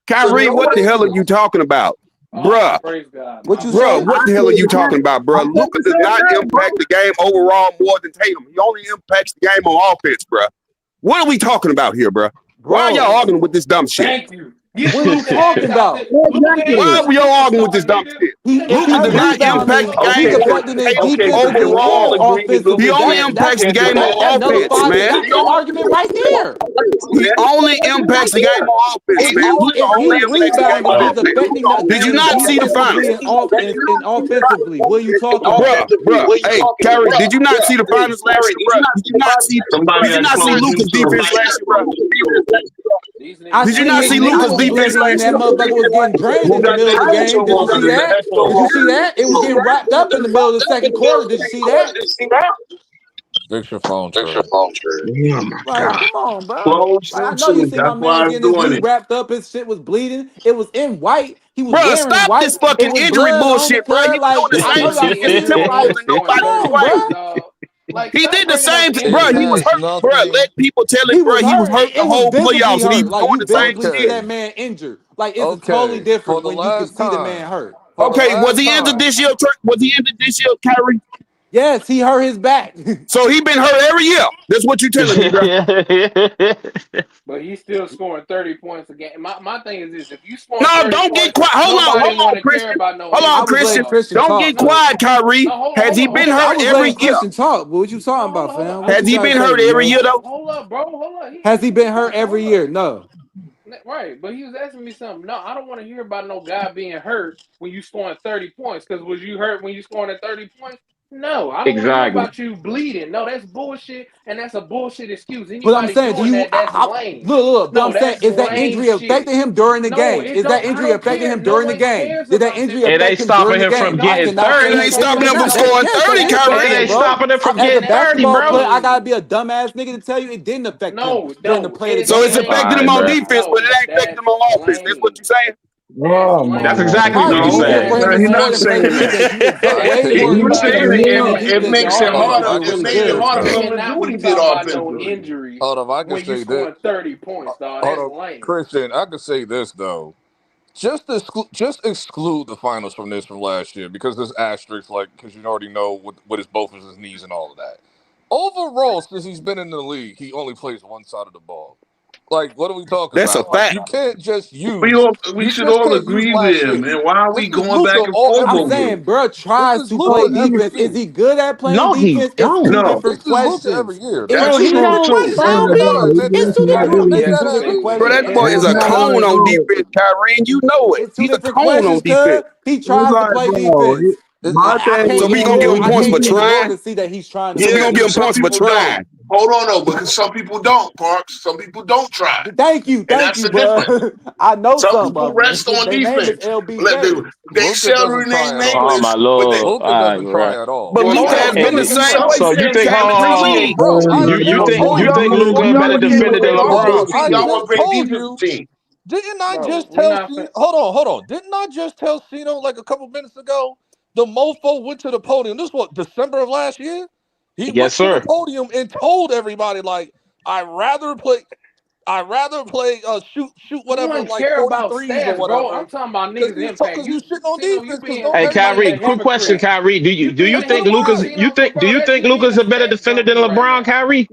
Kyrie, what the hell are you talking about? Bruh, what the hell are you talking about, bruh? Luka does not impact the game overall more than Tatum. He only impacts the game on offense, bruh. What are we talking about here, bruh? Why are y'all arguing with this dumb shit? Thank you. What are you talking about? Why are y'all arguing with this dumb shit? Luka does not impact the game overall. He only impacts the game on offense, man. That's your argument right there. He only impacts the game on offense, man. Luka only impacts the game on offense. Did you not see the finals? Offensively, what are you talking about? Bruh, hey, Kyrie, did you not see the finals last year, bro? Did you not see Luka's defense last year, bro? Did you not see Luka's defense last year? That motherfucker was getting drained in the middle of the game. Did you see that? Did you see that? It was getting wrapped up in the middle of the second quarter. Did you see that? Fix your phone, Trey. Oh my God. Come on, bro. I know you see my man getting his knee wrapped up. His shit was bleeding. It was in white. He was wearing stop white. This fucking injury bullshit, bro. You doing the same shit. He did the same thing, bro. He was hurt, bro. Let people tell it, bro. He was hurt the whole playoffs, and he was doing the same shit. shit. That man injured. Like it's totally different when you can see the man hurt. Okay, was he injured this year? Was he injured this year, Kyrie? Yes, he hurt his back. So he been hurt every year. That's what you telling me, bro. But he's still scoring 30 points a game. My thing is this: if you score, No, don't get quiet. Hold on, Christian. Hold on, Christian. Don't get quiet, Kyrie. Has he been hurt every year? Christian talk, but what you talking about, fam? Has he been hurt every year though? Hold up, bro. Hold up. Has he been hurt every year? No. Right, but he was asking me something. No, I don't want to hear about no guy being hurt when you scoring 30 points. Because was you hurt when you scoring at 30 points? No, I don't want to hear about you bleeding. No, that's bullshit, and that's a bullshit excuse. Anybody but I'm saying, doing that's lame. Look. No, I'm saying, is that injury affecting him during the game? Is that injury affecting him during the game? Did that injury affect him during the game? It ain't stopping him from getting 30. It ain't stopping him from scoring 30, Kyrie. It ain't stopping him from getting 30, bro. I gotta be a dumbass nigga to tell you it didn't affect him during the play of the game. So it's affecting him on defense, but it ain't affecting him on offense. That's what you're saying. That's exactly what he's saying. He's not saying it makes it harder. It made it harder for him to do what he did offensively. Hold on, I can say this. 30 points, dog. Hold on, Christian. I can say this though. Just exclude the finals from last year because there's asterisks, because you already know what is both of his knees and all of that. Overall, since he's been in the league, he only plays one side of the ball. What are we talking about? That's a fact. You can't just use. We should all agree with him. And why are we going back and forth? I'm saying, bro, tries to play defense. Is he good at playing defense? It's two different questions. Every year. Bro, he don't. It's two different questions. Bro, that boy is a cone on defense, Kyrie, and you know it. He's a cone on defense. He tries to play defense. So we gonna give him points for trying. To see that he's trying. So we gonna give him points for trying. Hold on, though, because some people don't, Parks. Some people don't try. Thank you, bro. I know some people rest on defense. They celery name nameless. Oh my lord! Luka doesn't try at all. But Luka has been the same. So you think? You think Luka a better defender than LeBron? Y'all want to bring defense team? Didn't I just tell? Hold on. Didn't I just tell Cino a couple minutes ago? The mofo went to the podium. This was December of last year. He went to the podium and told everybody, I'd rather play shoot whatever, you care about stats, or whatever. Bro. I'm talking about niggas impact. Because you shitting on defense. Hey, Kyrie, quick question, Kyrie. Do you think Luka's a better defender than LeBron, Kyrie?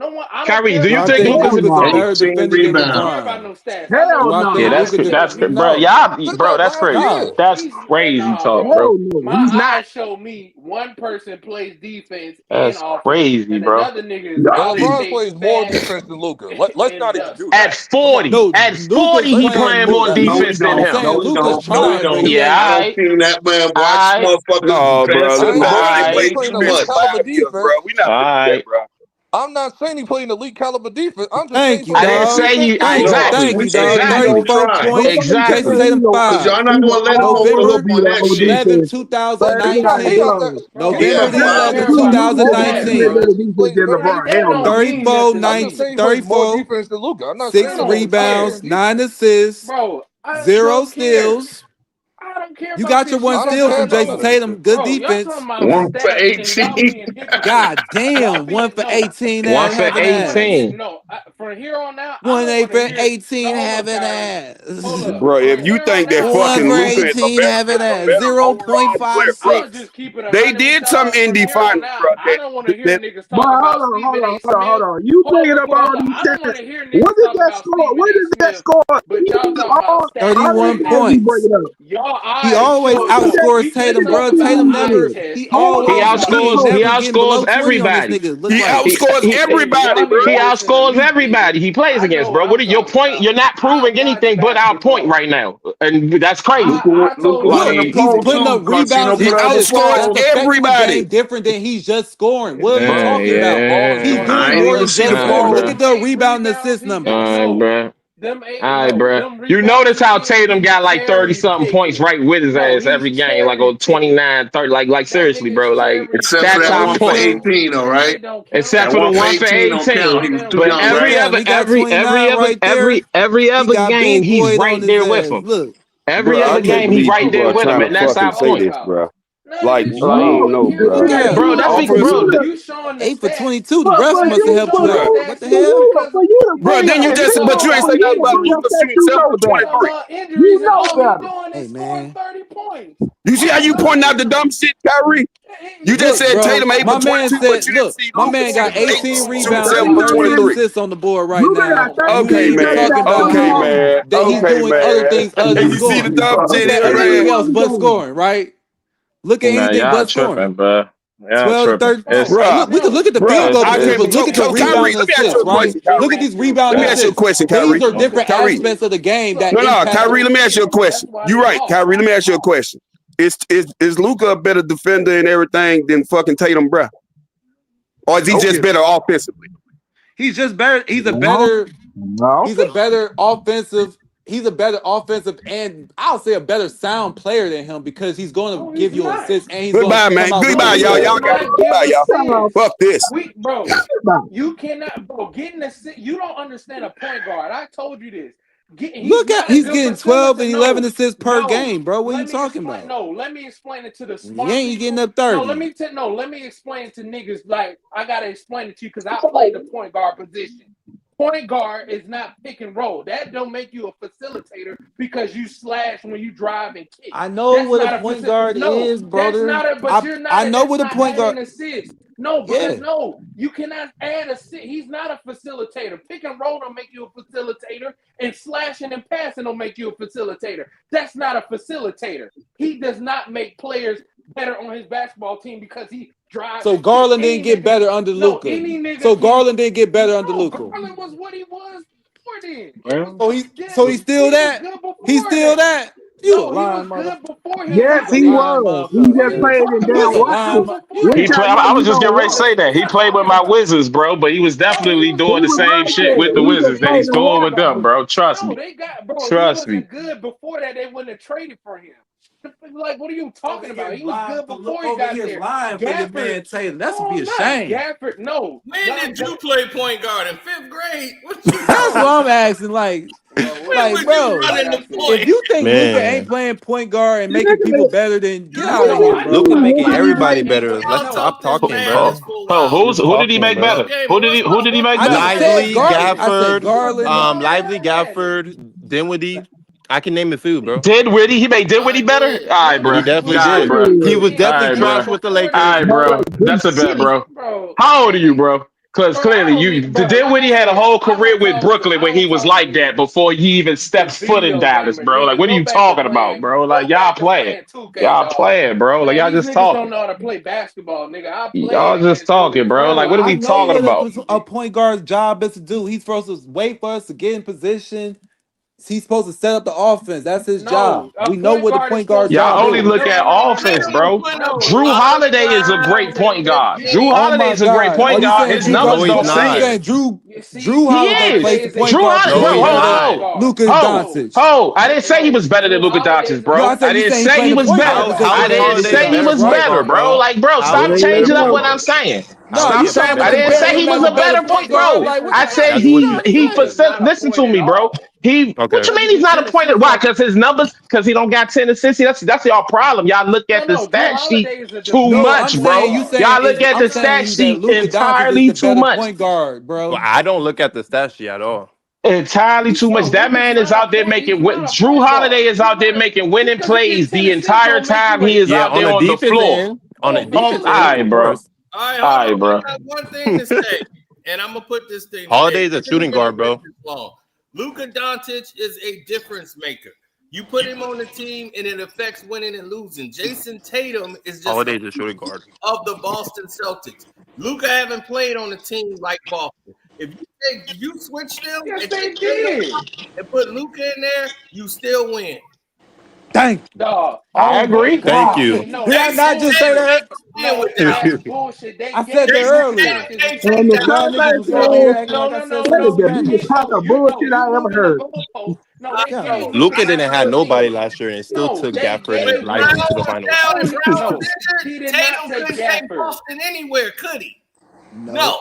Kyrie, do you think Luka's a better defender than LeBron? Hell no. Yeah, that's bro. Yeah, bro, that's crazy. That's crazy talk, bro. He's not. Show me one person plays defense. That's crazy, bro. Another nigga. LeBron plays more defense than Luka. Let's not even do that. At 40, he playing more defense than him. Luka's trying. Yeah, I seen that man watch motherfuckers. No, bro. We not bro. I'm not saying he played an elite caliber defense. I'm just saying. I didn't say he. Exactly. Thank you, dog. 34 points. Exactly. Jason Tatum 5. Y'all not gonna let him on that shit. 11, 2019. November 11, 2019. 34, 6 rebounds, 9 assists, 0 steals. I don't care. You got your 1 steal from Jason Tatum. Good defense. 1 for 18. God damn, 1 for 18. 1 for 18. No, from here on out. 1 for 18 having ass. Bro, if you think that fucking Luka is 18 having ass. 0.56. They did some indie finals, bro. I don't want to hear niggas talk about hold on. You bringing up all these stats. What is that score? But y'all talking about 31 points. He always outscores Tatum, bro. Tatum never. He outscores everybody. He outscores everybody, bro. He outscores everybody he plays against, bro. What is your point? You're not proving anything but our point right now, and that's crazy. He's putting up rebounds. He outscores everybody. Different than he's just scoring. What are you talking about? He's doing more than just scoring. Look at the rebound and assist number. Bro. All right, bro. You notice how Tatum got 30-something points right with his ass every game, on 29, 30. Like seriously, bro. Except that's for that 1 for 18, all right. Except for the 1 for 18. But every other game, he's right there with him. Look, every other game, he's right there with him, and that's our point. Bro. I don't know, bro. Bro, that's bro. 8 for 22. The refs must have helped you out. What the hell? Bro, then you just, but you ain't say nothing about Luka shooting 7 for 23. You know that. Hey, man. 30 points. You see how you pointing out the dumb shit, Kyrie? You just said Tatum able my man 22, said, but you didn't look, see my Luka man got 18 rebounds 7 and for 13 23. assists on the board right Luka now. got And you Okay, ain't even man. talking about Okay, man. that he's Okay, doing other man. things other than You see the scoring. dumb He shit said here, anything man. else but scoring, right? Look at Nah, anything y'all but scoring. tripping, bro. Y'all 12 to tripping. 13. Bruh, We can look at the field goal I percentage, can't. but look at the So, Kyrie, rebound and let me ask you assists, a right? question, Kyrie. Look at these rebound Let me and ask you a assists. question, These Kyrie. are different Kyrie. aspects of the game that No, impact. Kyrie, let me ask you a question. You're right, Kyrie. Let me ask you a question. Is Luka a better defender and everything than fucking Tatum, bruh? Or is he just better offensively? He's just better. He's a better offensive. He's a better offensive, and I'll say a better sound player than him because he's going to give you assists and he's Goodbye, going to man. come out with Goodbye, the y'all. rebound. Y'all got it. Goodbye, y'all. Fuck this. You cannot, bro. Getting a you don't understand a point guard. I told you this. Look at he's getting 12 and 11 assists per game, bro. What are you talking about? No, let me explain it to the He smart ain't people. getting up 30. Let me explain it to niggas. Like I gotta explain it to you because I played the point guard position. Point guard is not pick and roll. That don't make you a facilitator because you slash when you drive and kick. I know what a point guard is, brother. That's not but you're not. I know what a point guard. Assist. No, because you cannot add assist. He's not a facilitator. Pick and roll don't make you a facilitator, and slashing and passing don't make you a facilitator. That's not a facilitator. He does not make players better on his basketball team because he drives. So Garland didn't get better under Luka. So Garland didn't get better under Luka. Garland was what he was before then. So he's still that. He's still that. You a lying motherfucker. Yes, he was. He just played in damn Washington. I was just getting ready to say that. He played with my Wizards, bro, but he was definitely doing the same shit with the Wizards that he's doing with them, bro. Trust me. Trust me. Good before that, they wouldn't have traded for him. Like, what are you talking about? He was good before he got there. Lying for your man Taylor. That's to be a shame. Gafford, no. When did you play point guard in 5th grade? That's what I'm asking. Like, bro, if you think Luka ain't playing point guard and making people better, then get out of here, bro. Luka making everybody better. Let's stop talking, bro. Who did he make better? Who did he make better? Lively, Gafford, Garland. Lively, Gafford, Dinwiddie. I can name a few, bro. Dinwiddie? He made Dinwiddie better? All right, bro. He definitely did. Bro. He was definitely trash with the Lakers. All right, bro. That's a bet, bro. How old are you, bro? Because clearly, Dinwiddie had a whole career with Brooklyn when he was like that before he even stepped foot in Dallas, bro. Like, what are you talking about, bro? Like, y'all playing. Y'all playing, bro. Like, y'all just talking. Don't know how to play basketball, nigga. Y'all just talking, bro. Like, what are we talking about? A point guard's job is to do. He's supposed to wait for us to get in position. He's supposed to set up the offense. That's his job. We know what the point guard job is. Y'all only look at offense, bro. Drew Holiday is a great point guard. Drew Holiday is a great point guard. His numbers don't say it. Drew Holiday plays the point Drew guard. Holiday, Luka Doncic. I didn't say he was better than Luka Doncic, bro. I didn't say he was better. I didn't say he was better, bro. Like, bro, stop changing up what I'm saying. Stop saying. I didn't say he was a better point guard. I said he listen to me, bro. What you mean he's not a point? Why? Because his numbers, because he don't got 10 assists. That's y'all problem. Y'all look at the stat sheet too much, bro. Y'all look at the stat sheet entirely too much. Point guard, bro. Well, I don't look at the stat sheet at all. Entirely too much. That man is out there making. Drew Holiday is out there making winning plays the entire time he is out there on the floor. On the defense, all right, bro. All right, bro. I got one thing to say, and I'm gonna put this thing. Holiday's a shooting guard, bro. Luka Doncic is a difference maker. You put him on the team, and it affects winning and losing. Jason Tatum is just Holiday's a shooting guard of the Boston Celtics. Luka haven't played on a team like Boston. If you switch them and put Luka in there, you still win. Thank you. I agree. Thank you. Did I not just say that? I said that earlier. And the biggest pop of bullshit I ever heard. Luka didn't have nobody last year and still took Gafford and Lively to the finals. Tatum couldn't take Boston anywhere, could he? No.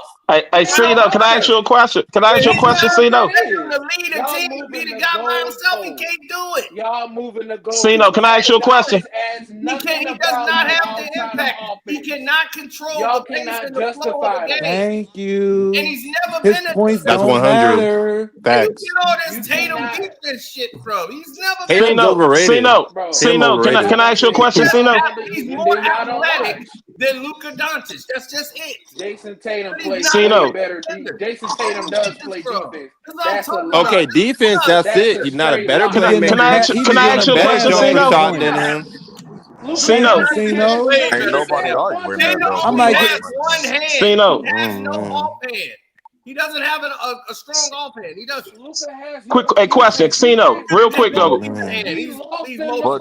Hey, C-No, can I ask you a question? Can I ask you a question, C-No? To lead a team to be the guy by himself, he can't do it. Y'all moving the goal. C-No, can I ask you a question? He does not have the impact. He cannot control the pace and the flow of the game. Thank you. And he's never His been points That's don't 100. matter. Where you Facts. get all this Tatum defense shit from? He's never Tatum's been overrated. C-No, can I ask you a question, C-No? He's more athletic than Luka Doncic. That's just it. Jason Tatum plays C-No. better. Jason Tatum does play defense. That's a Okay, defense, that's it. He's not a better playmaker. Can I ask you a question, jumper shot C-No? than him. C-No. Ain't nobody arguing that though. I'm like, one hand. C-No. He has no offhand. He doesn't have a strong offhand. He doesn't. Quick question, C-No, real quick though. But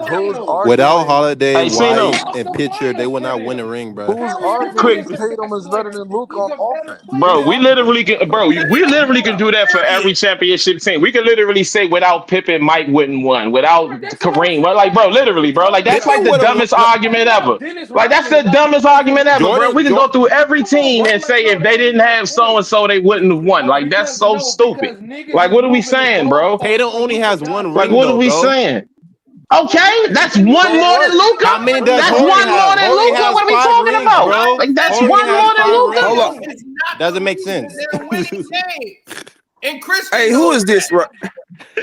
who's arguing? Without Holiday, Hey, C-No. White, and Pitcher, they will not win a ring, bro. Who's arguing Tatum is better than Luke on offense? Bro, we literally can do that for every championship team. We can literally say without Pippen, Mike wouldn't won. Without Kareem, like, bro, literally, bro, like that's like the dumbest argument ever. Like that's the dumbest argument ever, bro. We can go through every team and say if they didn't have so and so, they wouldn't have won. Like that's so stupid. Like what are we saying, bro? Tatum only has one ring. Like what are we saying? Okay, that's one more than Luka. How many does That's Horry one more have? than Horry Luka. has What are we 5 talking rings, about? bro. Like that's Horry one has more than 5 Luka. rings. Hold on. Doesn't make sense. They're winning games. And Christian. Hey, who is this?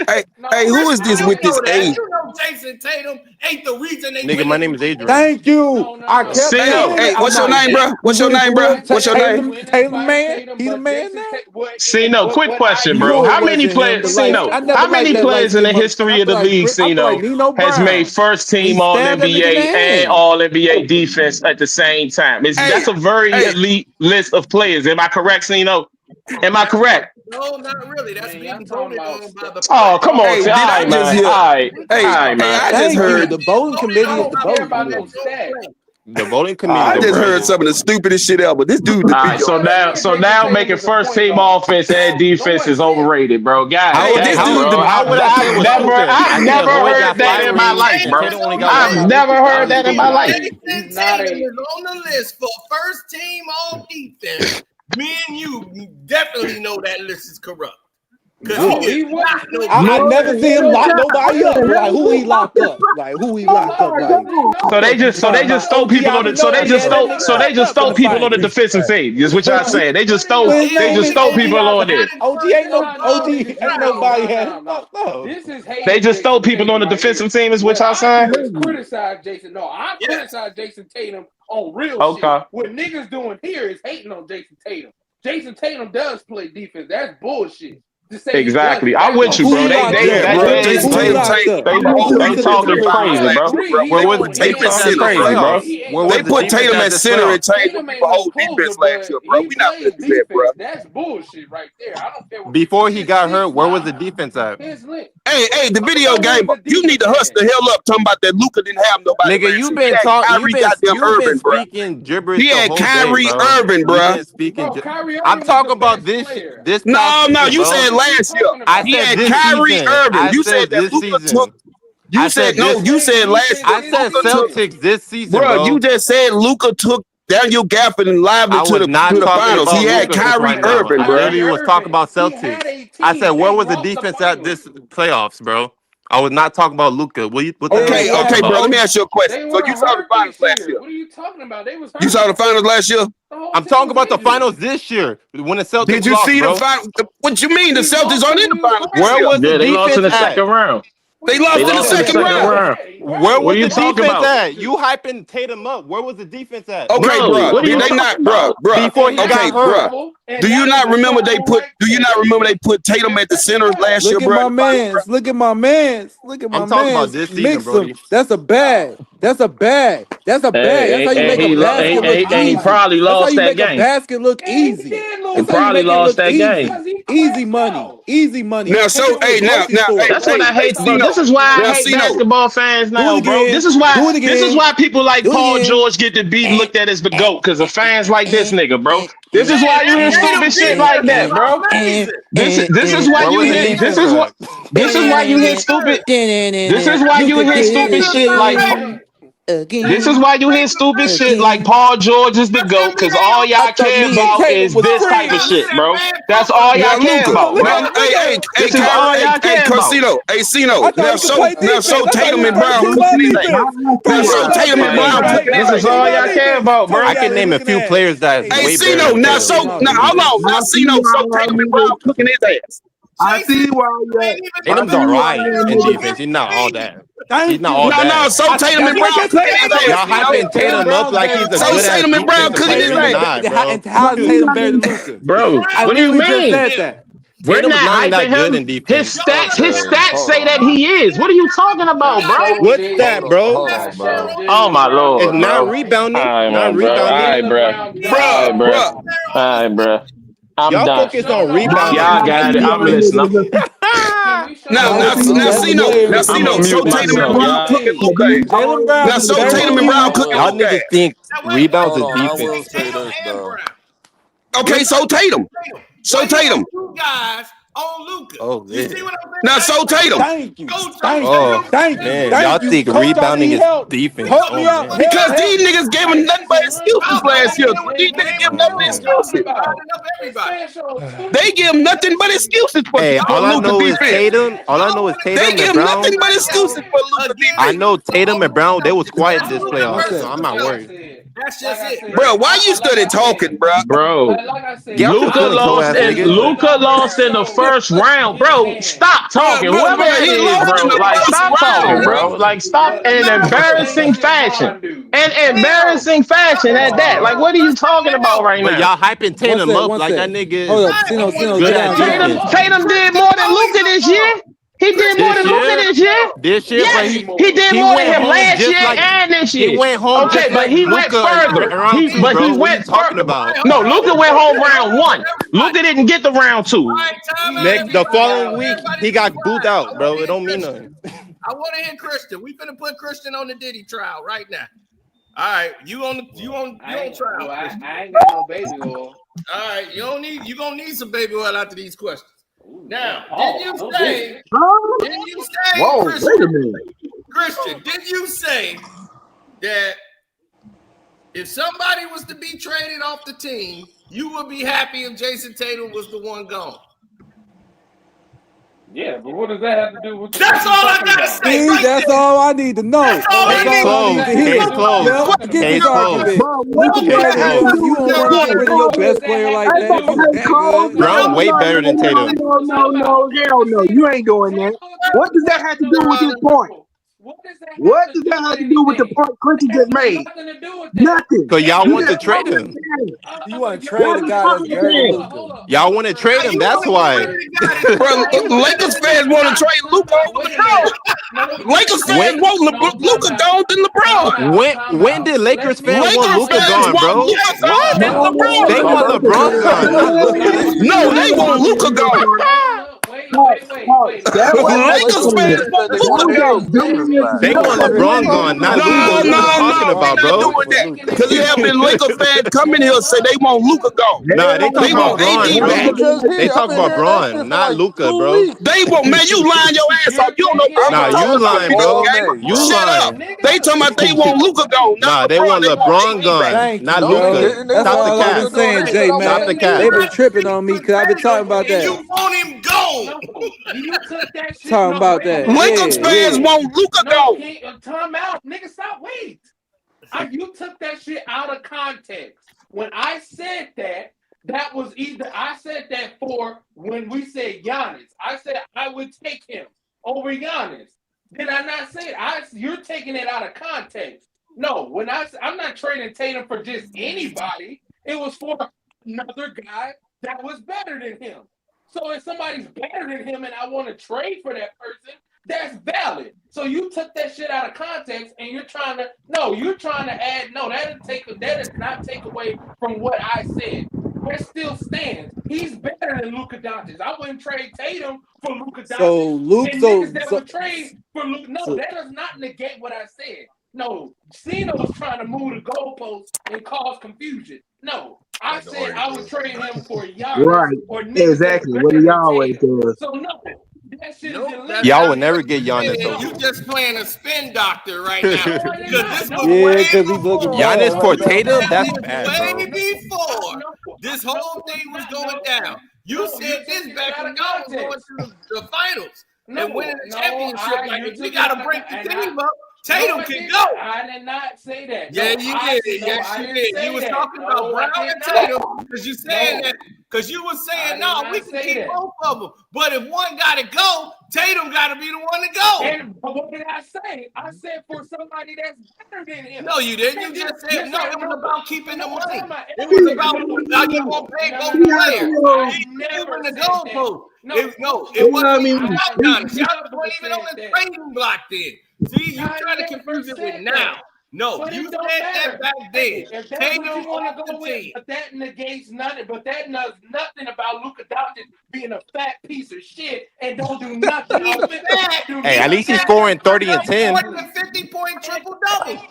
Hey, who is this with this age? You know Jason Tatum ain't the reason they Nigga, my name is Adrian. Thank you. I kept saying, Hey, what's your name, bro? What's your name, bro? What's your name? Tatum man. He's a man now. C-No, quick question, bro. You know it How many wasn't him, players? but C-No, like, I never how many liked that players in the light-skinned history of the motherfucker. I feel league, like C-No, Nino has Brown. made first He team All stabbed that nigga in NBA the and hand. All NBA defense at the same time? That's a very elite list of players. Am I correct, C-No? Am I correct? No, not really. That's being voted on by the. Oh, come on, Hey, C. did I just hear? Hey, I just heard. The voting committee is the voting committee. The voting committee. I just heard some of the stupidest shit ever. This dude. All right, so now making first team offense and defense is overrated, bro. God, Hey, this dude. I've never heard that in my life, bro. I've never heard that in my life. Jason Tatum is on the list for first team all defense. Me and you definitely know that list is corrupt. I never see him lock nobody up. Like who he locked up? Like who he locked up? Like so they just stole people on the stole people on the defensive team. Is what y'all saying? They just stole people on there. OG ain't nobody had. No. They just stole people on the defensive team. Is what y'all saying? Criticize Jason. No, I criticize Jason Tatum on real Okay. shit. What niggas doing here is hating on Jason Tatum. Jason Tatum does play defense. That's bullshit. Exactly. I'm with you, bro. They talking crazy, bro. Where was the defense at crazy, bro? They put Tatum at center and changed the whole defense last year, bro. We not with that, bro. That's bullshit right there. I don't care what Before he got hurt, where was the defense at? Hey, the video game, you need to hush the hell up talking about that Luka didn't have nobody. Nigga, you've been speaking gibberish. He had Kyrie Irving, bro. I'm talking about this. No, you said last year. He had Kyrie Irving. You said that Luka took. You said no. You said last year. I said Celtics this season, bro. You just said Luka took Daniel Gafford and Lively to the finals. He had Kyrie Irving, bro. I was talking about Celtics. I said, where was the defense at this playoffs, bro? I was not talking about Luka. Okay, bro. Let me ask you a question. So you saw the finals last year. What are you talking about? They was hurt. You saw the finals last year? I'm talking about the finals this year when the Celtics Did you lost, see bro. the finals? What you mean? The Celtics aren't in the finals. Where was the they defense lost in the at? second round. They lost in the second round. Where was you the talking defense about? at? You hyping Tatum up. Where was the defense at? Okay, bro. They not, bro. Before he got hurt. Bro. Do you not remember they put Tatum at the center last year, bro? Look at my mans. I'm talking about this season, Mix Brody. them. That's a bag. That's how you make a basket look easy. He probably lost that That's how you make game. a basket look easy. He probably lost that game. Easy money. Easy money. Now, so hey, now, that's what I hate, bro. This is why I hate basketball fans now, bro. This is why people like Paul George get to be looked at as the GOAT, because of fans like this nigga, bro. This is why you hear stupid shit like that, bro. This is why you hear this is why you hear stupid. This is why you hear stupid shit like again. This is why you hear stupid shit like Paul George is the GOAT, because all y'all care about is this type of shit, bro. That's all y'all care about, bro. This is all y'all care about. Karceno, hey, Cino. Now so Tatum and Brown cooking his ass. Now so Tatum and Brown cooking his ass. This is all y'all care about, bro. I can name a few players that's Hey, way Cino, better. now hold on. Now Cino, so Tatum and Brown cooking his ass. I see why you're. Tatum's all right in defense. He's not all that. He's not all that. No, so Tatum and Brown cooking his ass. Y'all hyping Tatum up like he's a good ass Tatum and Brown cooking his ass. How is Tatum better than Luka? Bro, what do you mean? Just said that. We're Tatum's not not hyping good him. in defense. His stats say that he is. What are you talking about, bro? What's that, bro? Oh my lord! It's not rebounding. Not rebounding. All right, bro. I'm Y'all done. focus on rebounding. Y'all got it. I'm listening. Now, Cino, so Tatum and Brown cooking Luka. Now, so Tatum and Brown cooking Y'all Luka. niggas think rebounds is I will defense. say this though. Okay, so Tatum. So Tatum. Two guys on Luka. Oh, You see what I'm saying? Now, so Tatum. Thank you. Oh, Thank you. man. Thank y'all you. think Coach, I rebounding need is help. defense. Help Oh, me out. man. Because these niggas gave him nothing but excuses last year. These niggas give him nothing but excuses. They give him nothing but excuses for Hey, all I Luka know is defense. Tatum. All I know is They Tatum give and him Brown. nothing but excuses for Luka defense. I know Tatum and Brown, they was quiet this playoff, so I'm not worried. That's just it. Bro, why you started talking, bro? Bro, Get your feelings, hoe ass nigga. Luka lost in the first round, bro. Stop talking, Bro, whoever that he is, lost in bro. the Like, first stop talking, round, bro. Like, stop in an embarrassing fashion. An embarrassing fashion at that. Like, what are you talking about right But now? y'all hyping Tatum up like that nigga Hold up, is Cino, good get at down. defense. Tatum did more than Luka this year. He did more than Luka this year. This year, but Yes, he did more than went him home last just year like and this year. he went home Okay, just but like he went Luka further. round two, But he bro. What are you went talking further. about? No, Luka went home round one. Luka didn't get the round two. Next, the following week, he got booed out, bro. It don't mean nothing. I want to hear Christian. We finna put Christian on the Diddy trial right now. All right, you on trial. I ain't got no baby oil. All right, you gonna need some baby oil after these questions. Now, did you say, Whoa, Christian, wait a minute. Christian, did you say that if somebody was to be traded off the team, you would be happy if Jason Tatum was the one gone? Yeah, but what does that have to do with? That's all I gotta say. See, that's all I need to know. That's all I need to hear. Yep, get this argument. Luka better than him. You don't want to get rid of your best player like that. You that good. Brown way better than Tatum. No, hell no. You ain't doing that. What does that have to do with this point? What does that have to do with the point Christian just made? Nothing. So y'all want to trade him? You want to trade a guy that's better than Luka? Y'all want to trade him? That's why. Bro, Lakers fans want to trade Luka over LeBron. Lakers fans want Luka gone than LeBron. When did Lakers fans want Luka gone, bro? What? They want LeBron gone, not Luka. No, they want Luka gone. Lakers fans want Luka gone. They want LeBron gone, not Luka. What are you talking about, bro? Because there have been Lakers fans coming here and say they want Luka gone. Nah, they talk about Braun, bro. They talk about Braun, not Luka, bro. They want, man, you lying your ass off. You don't know. Nah, you lying, bro. You Shut up. lying. They talking about they want Luka gone. Nah, they want LeBron gone, not Luka. That's Stop all the I've been cap. saying, Jay, man. Stop the cap. They've been tripping on me because I've been talking about that. You want him gone. You took that shit. Talking about that. Lakers fans want Luka gone. Time out, nigga. Stop. Wait. You took that shit out of context. When I said that, that was either I said that for when we said Giannis. I said I would take him over Giannis. Did I not say it? You're taking it out of context. No, when I'm not trading Tatum for just anybody. It was for another guy that was better than him. So if somebody's better than him and I want to trade for that person, that's valid. So you took that shit out of context and you're trying to add, that does not take away from what I said. That still stands. He's better than Luka Doncic. I wouldn't trade Tatum for Luka Doncic. So Luke, would trade for Luka. No, that does not negate what I said. No, Ceno's trying to move the goalposts and cause confusion. No, I said I would trade him for Giannis. Right. Or Nick. Exactly. What do y'all always do? So no, That shit Nope, is that's Y'all not will never what get you Giannis said. You healthy. just playing a spin doctor right now. Because this was Yeah, way because he's looking before. bad Giannis for right now. Tatum, that's This was bad, bro. way before this whole thing was going down. You said this back when y'all was going to the finals and winning the championship. Like, if we got to break the team up, Tatum can go. I did not say that. Yeah, you did. Yes, you did. You was talking about Brown and Tatum because you saying that. Because you was saying, no, we can keep both of them. But if one got to go, Tatum got to be the one to go. And what did I say? I said for somebody that's better than him. No, you didn't. You just said, no, it was about keeping the money. It was about how you going to pay both players. I never the said goalpost. No, It wasn't even about Giannis. Y'all weren't even on the trading block then. See, you trying to confuse it with now. No, but you said that back then. If that's Tatum what you want to off go the with, team. but that negates nothing. But that knows nothing about Luka Doncic being a fat piece of shit and don't do nothing. Hey, at least he's scoring 30 and 10. 50-point triple-double.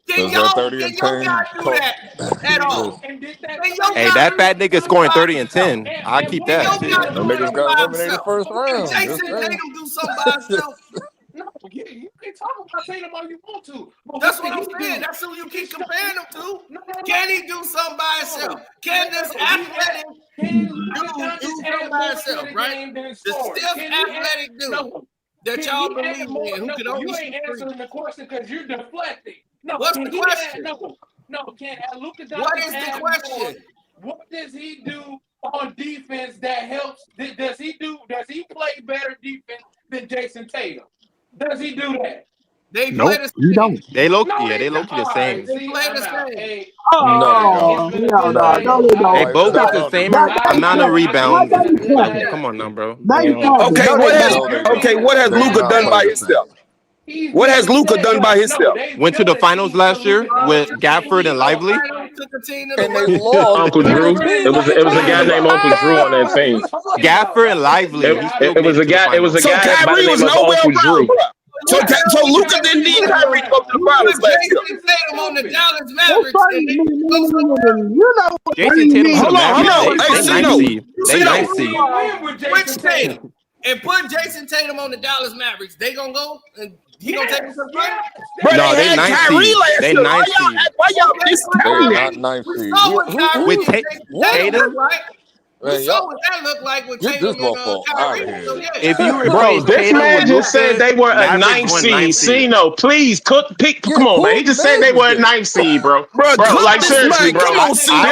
Does that 30 and 10 do that at all? Hey, that fat nigga scoring 30 and 10. I'll keep that. Them niggas got eliminated first round. Jason Tatum do something by himself. No, you can talk about Tatum all you want to. That's what I'm saying. That's who you keep comparing him to. Can he do something by himself? Can this athletic dude do something by himself, right? The stiff athletic dude that y'all believe in who can only You ain't shoot answering the question because you're deflecting. No, what's the question? Can Luka Doncic What is the question? What does he do on defense that helps? Does he play better defense than Jason Tatum? Does he do that? They play the same. You don't. They low key the same. They play the same. Oh, no. They both get the same amount of rebounds. Come on now, bro. Okay, what has Luka done by himself? What has Luka done by himself? Went to the finals last year with Gafford and Lively. And they lost. Uncle Drew. It was a guy named Uncle Drew on that team. Gafford and Lively. It was a guy. It was a guy by the name of Uncle Drew. So Luka didn't need Kyrie to go to the finals last year. Jason Tatum on the Dallas Mavericks. Jason Tatum on the Mavericks. They nice seed. Which Tatum? And put Jason Tatum on the Dallas Mavericks. They gonna go and he gonna take him to the finals? No, they nice seed. They nice seed. Why y'all discounting They're that? not 9 seed. With Tatum, We saw what that looked like with Get Tatum this motherfucker out of Kyrie. here. So, yeah. if you Bro, replace this Tatum man with just said they were a Mavericks ninth won seed. ninth seed. Cino, please pick. Come on, man. He just said they were a ninth seed, bro. Bro, Like seriously, bro. Come on, Cino.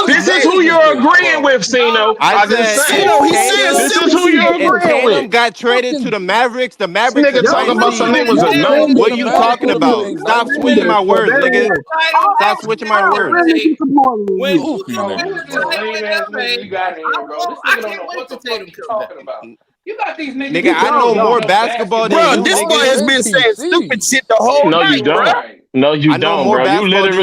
This is who you're agreeing with, Cino. I I just said, saying. Cino, he said This is who you're if agreeing Tatum with. got traded to the Mavericks This are nigga talking about ninth something seed. was a no. What are you talking about? Stop switching my words, nigga. Stop switching my words. When Goofy niggas, bro. I can't wait to Tatum come back. You got these niggas. Nigga, I know more basketball than Bro, you, this boy nigga. has been saying stupid shit the whole No, night, you don't. bro. No, you I know don't, more bro. You basketball than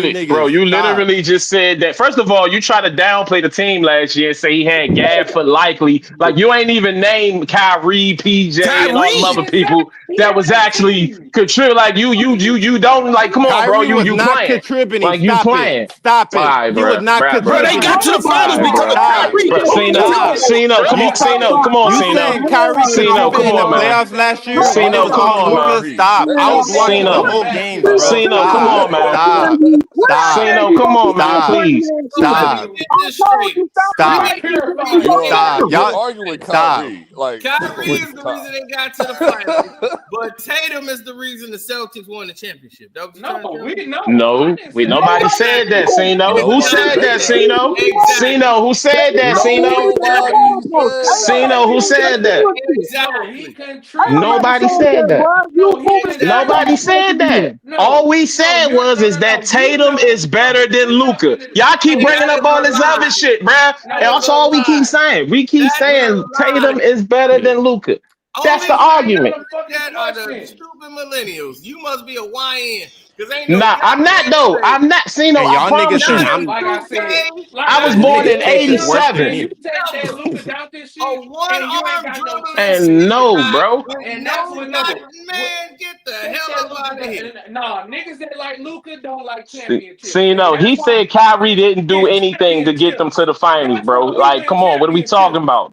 you literally, niggas. Stop. just said that. First of all, you try to downplay the team last year and say he had Gafford likely. Like you ain't even named Kyrie, PJ, and all them other people that was actually contributing. Like you don't like. Come on, bro. Kyrie was You not playing? contributing. Like you Stop playing? it. Stop it. All right, He was not Bro, contributing. they got to the finals because of Kyrie. Cino, come on, You Cino. saying Kyrie Cino, contributed come in the on, man. playoffs last year? Cino, Niggas come calling on, Luka. man. Stop. I was watching the Cino. whole games, bro. Cino, come Stop. on, man. Stop. Stop. Cino, come on, man, Stop. please. Stop. Get this straight. Stop. Stop. You're Y'all arguing stop. Kyrie. Like, Kyrie is the reason they got to the finals, but Tatum is the reason the Celtics won the championship. That was Nobody said that, Cino. Who said that, Cino? Cino, who said that, Cino? Cino, who said that? Exactly. Nobody said that. Nobody said that. All we said is that Tatum is better than Luka. Y'all keep bringing up all this other shit, bruh. And that's all we keep saying. We keep saying Tatum is better than Luka. That's the argument. That are the stupid millennials. You must be a YN. Nah, I'm not though. I'm not. Cino, And I y'all promise niggas you. think I'm. Like I said, I was born in Niggas think it's worse than '87. me. You take that Luka Doncic shit, A one-arm dribbling And no, bro. and that's what man, get the hell up out of here. Nah, niggas that like Luka don't like championships. Cino, he said Kyrie didn't do anything to get them to the finals, bro. Like, come on, what are we talking about?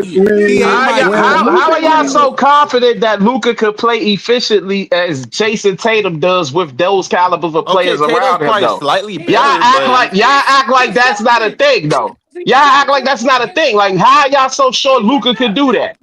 He ain't Michael. How are y'all so confident that Luka could play efficiently as Jason Tatum does with those calibers of Okay, players Tatum's around him, probably though? slightly Y'all better, but act like that's not a thing, though. Y'all act like that's not a thing. Like, how y'all so sure Luka could do that?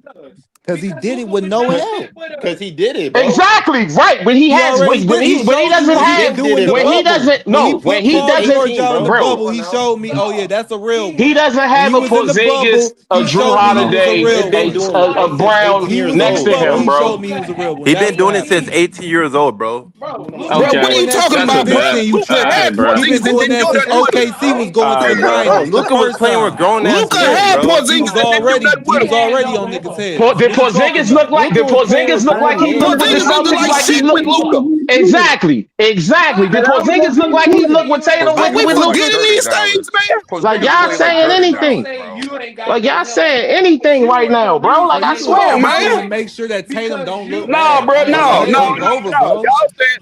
Because he did it with no help. because he did it, bro. Exactly right. When he He has already did. He when he showed you doesn't what he have could Ben do did in it, the when he bro. bubble. doesn't When he no when put he Paul George doesn't out in the bro. bubble, he showed me, oh yeah, that's a real He one. doesn't When he have a was in the Porzingis, bubble, a he Drew showed me he No, was a Holiday, he's real been one. doing it a since Brown 18 He years was in the next to old, bubble, him, he bro. bro. showed me he was a real one. He That's been what doing it since happened. 18 years old, bro. He Bro, been what are doing you that talking since That's the a about, fifth bro? bad. since you Luka All right, had bro. he been Porzingis and doing didn't that do since nothing with him. OKC was All going to the right, bro. Bro, finals the Luca was first playing with time. grown ass Luka men, had bro. He Porzingis was and didn't do already nothing he with was him. already on niggas' heads. Did What you talking Porzingis look about? like? Luka Did was playing Porzingis with look like grown he men looked with the Porzingis too. looking Celtics? like Like he shit looked with Luka. exactly. Did Porzingis look like he looked with Tatum Like we with Luka? forgetting these $30. things, man. Like Porzingis y'all played like saying $30, anything? bro. Like y'all saying anything right now, bro? Bro, Like I you Come gonna swear, on, bro. continue to man. make sure that Tatum don't look No, bad. bro, Like no, that no, shit is no, over, no. bro. Y'all said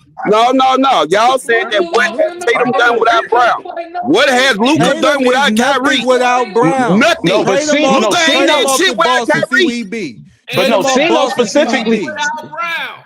no. Y'all said that what has Tatum done without Brown? What has Luka Tatum done is without nothing Kyrie? without Brown. No, Nothing. but Trade him see, off. no, Luka ain't Trade him did Cino, off shit to without Boston. See Kyrie. where he be. but Trade no, him off Cino Boston. See where he specifically. be. Without Brown.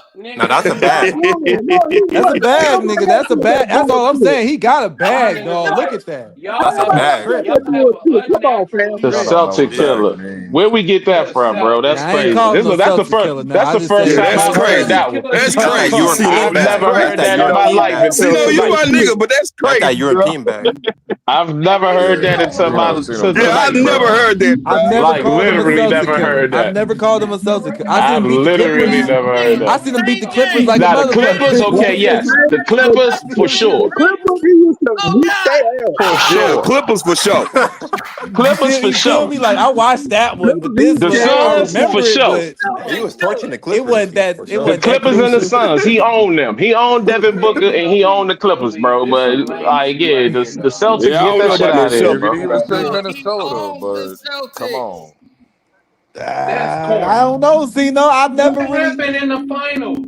Now that's a bag. That's a bag, nigga. That's a bag. That's all I'm saying. He got a bag, dog. Look at that. That's a bag. Come on, fam. The Celtic killer. Where we get that from, bro? That's Now, I ain't crazy. calling no That's the Celtic killer. first. Now, That's I the just first say time that's I've heard that one. crazy. That's that European I've bag. never heard that in my life until You my tonight. nigga, but that's That's that crazy, bro. European bag. I've never heard that until Yeah, tonight, I've never bro. heard that. I've never Like called him a literally Celtic never killer. heard I've that. never called him a Celtic killer. I seen I've him beat the literally Clippers. never heard I that. seen him beat the Clippers like a Now the Clippers, okay, motherfucker. yes, the Clippers for sure, The Clippers, he used to whoop their ass. for Yeah, the sure, Clippers for sure. Clippers for You feel sure. me? Like I watched that one, but He this used The to one tear I their Suns ass. for remember it, sure. but He was torching the it Clippers. wasn't that. For It The sure. wasn't that Clippers and the crucial. Suns, he owned them. He owned Devin Booker and he owned the Clippers, bro. But like, yeah, the Celtics, Yeah, I get don't that know shit about no out of here, You Celtics. could bro. even say No, he Minnesota, owned the but come Celtics. on. That's I corny. don't know. See, no, I never What really. happened in the finals?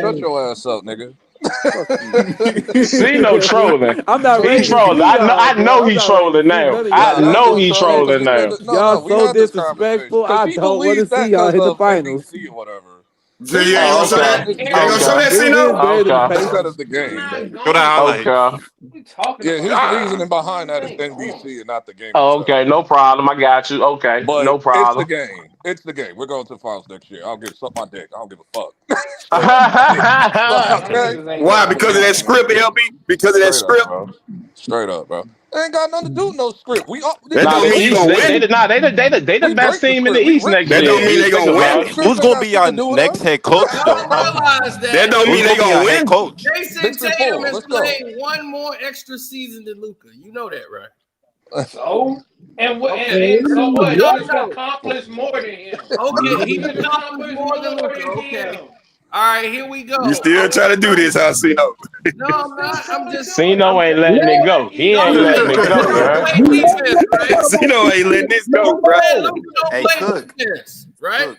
Shut your ass up, nigga. Cino trolling. I'm not He ready to trolling. see y'all, I bro. know I'm he not ready to trolling see now. none of I y'all. know Y'all he so trolling now. y'all we so had this conversation disrespectful. because I he don't want to believes see that y'all because in the of finals. NBC or whatever. So you ain't gonna show that? You ain't gonna show that, It is Cino? better than the Instead Pacers. of the game. Show the highlight. Yeah, his reasoning behind that is NBC and not the game itself. Okay, no problem. I got you. Okay, But no it's the problem. game. It's the game. We're going to the finals next year. I'll get suck my dick. I don't give a fuck. Straight up. Okay? Why? Because of that script, LB? Because of that Straight up, script? bro. Straight up, bro. Ain't got nothing to do with no script. We all That Nah, don't the mean you East, gonna win. they the we best break the team in the script. We East written next the That year. don't script. mean You they think gonna about win. it. Script Who's ain't gonna got be shit our to do with next us. head coach Y'all though? realize That that don't Who's mean they gonna be gonna our head win. coach? Jason Big Tatum 3-4. is Let's go. playing one more extra season than Luca. You know that, right? So Okay. so what? No, He just no. accomplished more than him. Okay, he He just accomplished accomplished more than more Luca. than Okay. him. All right, here we go. You still trying to do this, huh, Cino? No, I'm not. I'm just. Cino ain't letting it go. He Y'all ain't say letting it Luka go, don't man. play defense, right? Cino ain't letting this No, go, bro. Man, Luka don't Hey, play Cook. defense, right? Cook.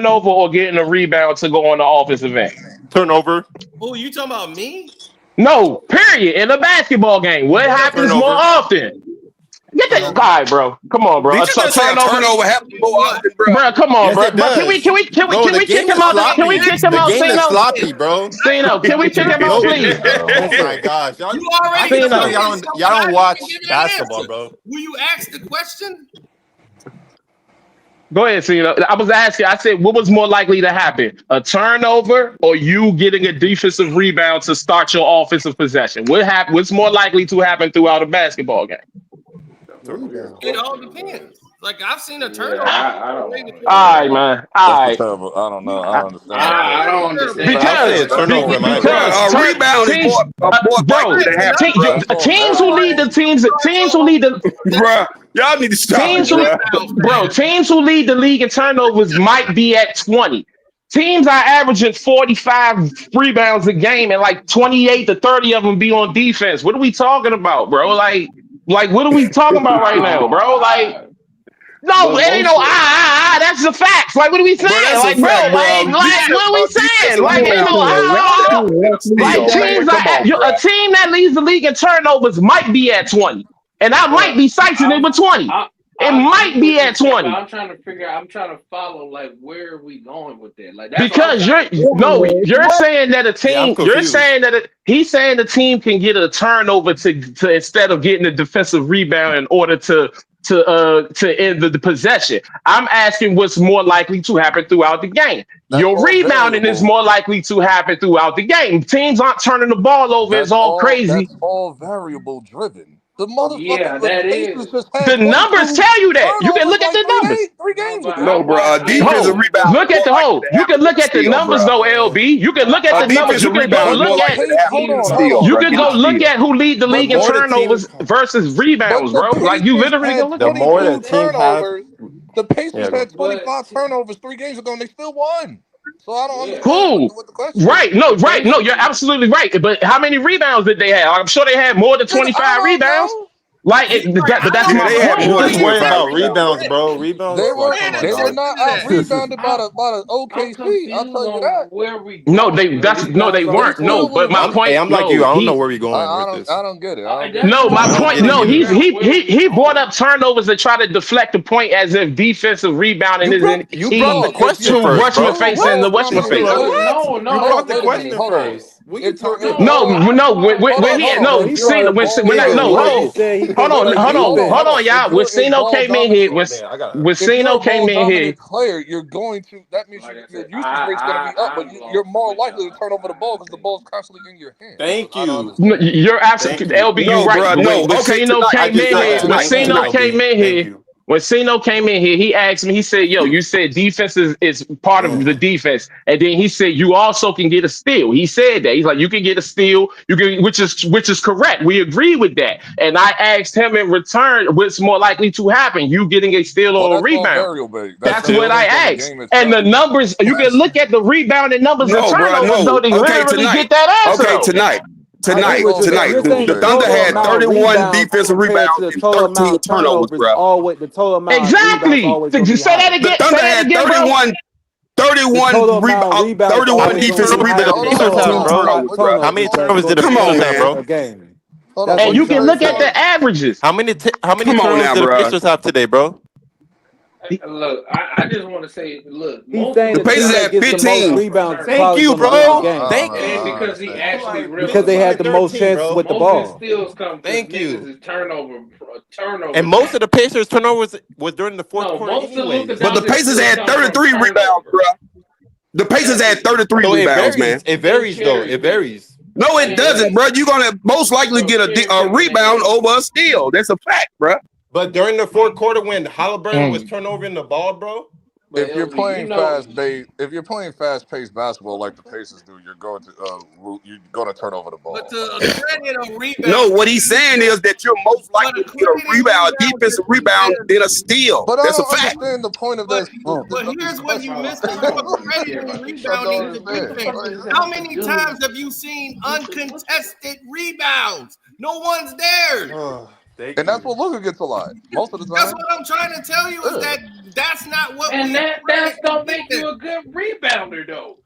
turnover or getting a rebound to go on the offensive end? Turnover. Oh, you talking about me? No, period. In a basketball game, what happens more often? Get that guy, bro. Come on, bro. Did you just say a turnover happens more often, bro? Bro, come on, Yes, bro. it But can we does. Bro, the kick game him is out? sloppy. Can we kick him The out, game is Cino? sloppy, bro. Cino, can we kick him out, please? Oh my gosh. Y'all, You I already can know tell the y'all answer, don't, but y'all I don't didn't watch give an basketball, answer. bro. Will you ask the question? Go ahead, Cena. I was asking, I said, what was more likely to happen? A turnover or you getting a defensive rebound to start your offensive possession? What's more likely to happen throughout a basketball game? It all depends. Like I've seen a turnover. All right, man. All That's the right. terrible. I don't know. I don't understand. I don't understand. Because turnover, rebound is teams, more likely to happen, bro. teams who lead the Bro, y'all need to stop it, bro. Teams who lead the league in turnovers might be at 20. Teams are averaging 45 rebounds a game, and like 28 to 30 of them be on defense. What are we talking about, bro? Like what are we talking about right now, bro? Like. No, it ain't no that's the facts. Like, what are we saying? Like, bro, like, what are we saying? Like, ain't no like teams a team that leads the league in turnovers might be at 20. And I might be citing it with 20. It might be at 20. I'm trying to follow like where are we going with that? Like because you're saying that a team he's saying the team can get a turnover to instead of getting a defensive rebound in order to end the possession. I'm asking what's more likely to happen throughout the game. Your rebounding is more likely to happen throughout the game. Teams aren't turning the ball over. It's all crazy. That's all variable driven. The motherfucker, the numbers tell you that. You can look at the numbers. 3 games ago. No, bro. Defensive rebound. Look at the whole. You can look at the numbers though, LB. You can look at the numbers. You can go look at. You can go look at who lead the league in turnovers versus rebounds, bro. Like you literally go look. The more the team has, the Pacers had 25 turnovers 3 games ago, and they still won. So I don't understand what the question is. Right. No, you're absolutely right. But how many rebounds did they have? I'm sure they had more than 25 rebounds. Like, but that's my point. Just worry about rebounds, bro. Rebounds. They were not out rebounded by the OKC. I'll tell you that. Where we they weren't. No, but my point. I'm like you. I don't know where we're going with this. I don't get it. No, my point. No, he brought up turnovers to try to deflect the point as if defensive rebounding isn't key. You brought the question to first, Rushman face and the Rushman face. No, you brought the question first. When he hold on, y'all. When Cino came in here, player, you're going to. That means your usage rate's going to be up, but you're more likely to turn over the ball because the ball's constantly in your hand. Thank you. You're absolutely LB. You're right. When Cino came in here. When Cino came in here, he asked me, he said, yo, you said defense is part of the defense. And then he said, you also can get a steal. He said that. He's like, you can get a steal, which is correct. We agree with that. And I asked him in return, what's more likely to happen? You getting a steal or a rebound? That's what I asked. And the numbers, you can look at the rebounding numbers and turnovers, though, they literally get that answer. Okay, tonight, the Thunder had 31 defensive rebounds and 13 turnovers, bro. Exactly. Say that again. The Thunder had 31 defensive rebounds, 13 turnovers, bro. How many turnovers did the Pacers have, bro? And you can look at the averages. How many turnovers did the Pacers have today, bro? Look, I just want to say, look, the Pacers had 15. Thank you, bro. Thank you. Because he actually because they had the most chances with the ball. Thank you. Turnover. And most of the Pacers turnovers was during the fourth quarter anyway. But the Pacers had 33 rebounds, bro. The Pacers had 33 rebounds, man. It varies, though. It varies. No, it doesn't, bro. You're gonna most likely get a rebound over a steal. That's a fact, bro. But during the fourth quarter, when Halliburton was turnovering the ball, bro. If you're playing fast-paced basketball like the Pacers do, you're going to turn over the ball. But the credit of rebound. No, what he's saying is that you're most likely to get a rebound, defensive rebound, than a steal. But that's I a fact. understand the point of that. But here's what you missed: you're crediting rebounding to defense. How many times have you seen uncontested rebounds? No one's there. And that's what Luka gets a lot. Most of the time. That's what I'm trying to tell you is that's not what. And that's gonna make you a good rebounder, though.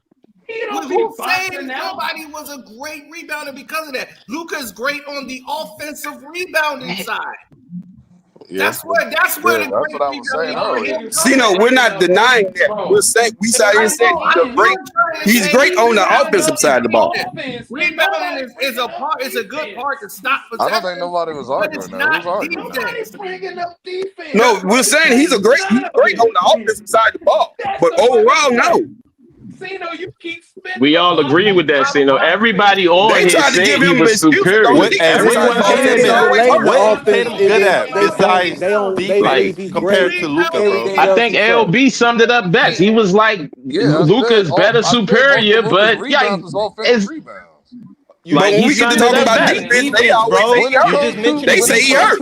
Who's saying nobody was a great rebounder because of that? Luka's great on the offensive rebounding side. That's where the great rebounding. We're not denying that. We're saying we sat here and said he's great on the offensive side of the ball. Rebounding is a part. It's a good part to stop possession. I don't think nobody was arguing that. Who's arguing that? Bringing up defense. No, we're saying he's great on the offensive side of the ball, but overall, no. You keep spinning. We all agree with that, everybody on here said he was superior. What Tatum good at besides defense compared to Luka, bro? I think LB summed it up best. He was like, Luka's better superior, but it's But when we get to talking about defense, they always they say he hurt.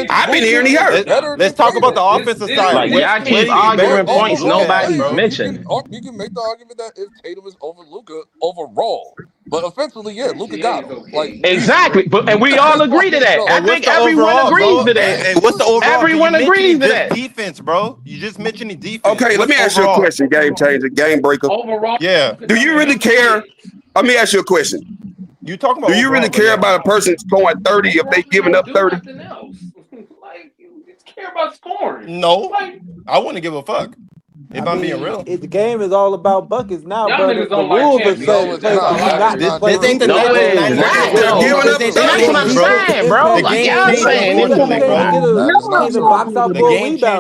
I've been hearing he hurt. Let's talk about the offensive side. Like, y'all keep arguing points nobody's mentioned. You can make the argument that if Tatum is over Luka overall, but offensively, Luka got him. Like exactly, and we all agree to that. I think everyone agrees to that. And what's the overall? Everyone agrees to that. Defense, bro. You just mentioned the defense. Okay, let me ask you a question, game changer, game breaker. Overall, yeah. Do you really care? Let me ask you a question. You talking about? Do you really care about a person scoring 30 if they giving up 30? Like, you care about scoring? No, I wouldn't give a fuck. If I'm being real, the game is all about buckets now, Y'all but niggas the don't like rules are champions. so this ain't the That's what I'm saying, bro. Like y'all saying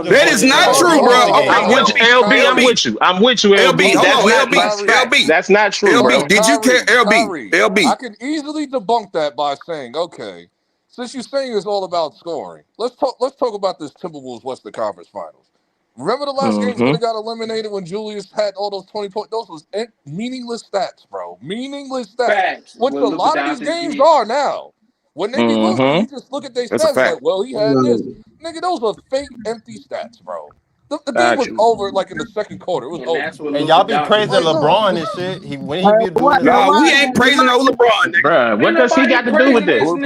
that is not true, bro. I'm with you, LB. I'm with you, LB. That's not true, bro. LB, did you care, LB? I can easily debunk that by saying, okay, since you're saying it's all about scoring, let's talk about this Timberwolves Western Conference Finals. Remember the last games when they got eliminated when Julius had all those 20 points? Those was meaningless stats, bro. Meaningless stats. Facts. Which a lot of these games are now. When they be losing, you just look at their stats like, well, he had this. Nigga, those are fake, empty stats, bro. The game was over like in the second quarter. It was over. And y'all be praising LeBron and shit. When he be doing we ain't praising no LeBron, nigga. Bruh, what does he got to do with this? And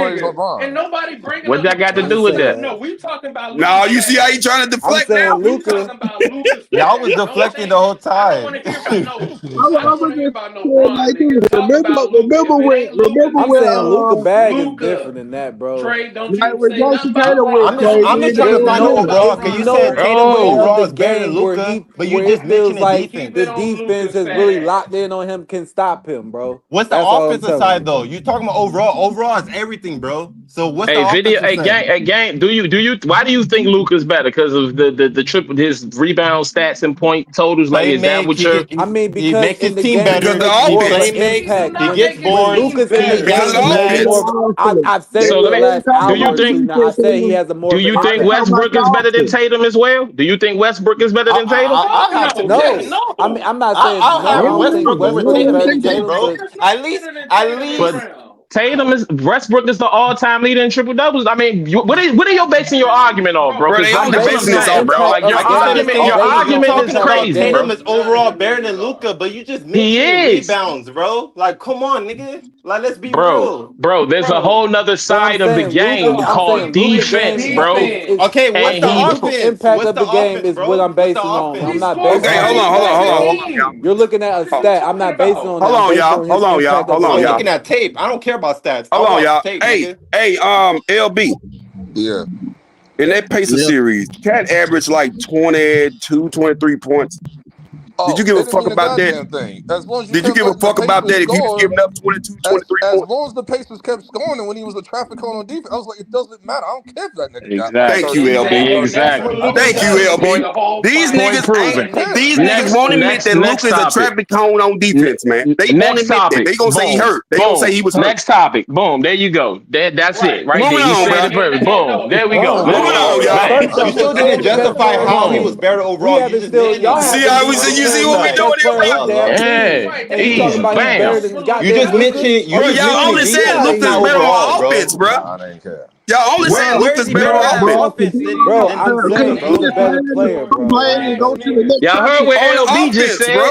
nobody bringing what that got to do with that? No, we talking about. No, you see how he trying to deflect now? Y'all was deflecting the whole time. Remember when Luka bag is different than that, bro. Trey, don't I'm you just trying to find out overall. Cause you said Tatum overall is better than Luka, but you just mentioned like defense. the defense has really locked in on him, can stop him, bro. What's the offensive side though? You talking about overall? Overall is everything, bro. So what's the offensive side? Game. Do you? Why do you think Luka's better? Because of the triple, his rebound stats and point totals. Like, is that what you're? I mean, because he makes his team better. He gets bored. Lucas in the game. I've said it last hour. Do you think? I said he has a more. Do you think Westbrook is better than Tatum as well? Do you think Westbrook is better than Tatum? No. I mean, I'm not saying no. Westbrook over Tatum, bro. At least. But Westbrook is the all-time leader in triple doubles. I mean, what are you basing your argument on, bro? They only basing this on, bro. Like your argument is crazy, Tatum bro. is overall better than Luka, but you just mentioned rebounds, bro. Like, come on, nigga. Like, let's be real. Bro, there's a whole nother side of the game called defense, bro. Okay, what's the offense? Impact of the game is what I'm basing on. I'm not basing. Okay, hold on. You're looking at a stat. I'm not basing on. Hold on, y'all. I'm looking at tape. I don't care about stats. Hold on, y'all. Hey, LB. Yeah. In that Pacer series, Cat averaged like 22, 23 points. Did you give a fuck about that? Did you give a fuck about that if he was giving up 22, 23 points? As long as the Pacers kept scoring and when he was a traffic cone on defense, I was like, it doesn't matter. I don't care if that nigga got Thank you, LB. Exactly. Thank you, LB. These niggas won't admit that Luka is a traffic cone on defense, man. They won't admit that. They gonna say he hurt. They gonna say he was hurt. Next topic. Boom. There you go. That's it. Right there. You said it perfect. Boom. There we go. Moving on, y'all. You still didn't justify how he was better overall. You just see how we see. You see what we doing here? Yeah, you just mentioned. Y'all only said Luka's better on offense, bro. I didn't care. Y'all only said Luka's better on offense, bro. I'm saying he's a better player, bro. Y'all heard what LB just said, bro.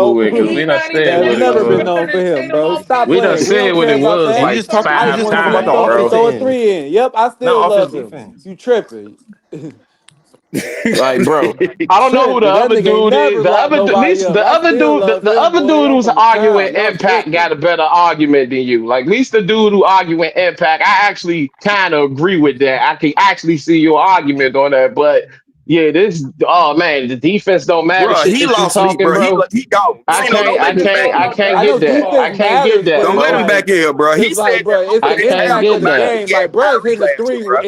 over bro. with because we done said That's what it never been was. known for him, bro. Stop We done playing. We said don't what care it about was that. like You I just five just want talking to see about him the times, throw, offense bro. throw a end, three in. Yep, I still not offense love him. defense. You tripping. Like, bro, I don't know who the Tripping. That other nigga ain't dude is. never The locked other, at nobody least up. the I other still dude, love the him, other boy. dude I'm who's from the arguing town. Y'all Impact got tripping. a better argument than you. Like, at least the dude who arguing Impact, I actually kind of agree with that. I can actually see your argument on that, but yeah, oh man, the defense don't matter. Bro, Shit he that you lost me, talking, bro. bro. He gone. I Kano, can't, don't I let him back can't, in I here, can't I bro. know get that. I defense can't get matters, that, but Don't it's let bro. him like back in here, bro. He it's said like, that bro, it's Luka I the didn't can't have impact no of get the matter that. of the game. game Like, bro, is battle hitting the last year, three bro.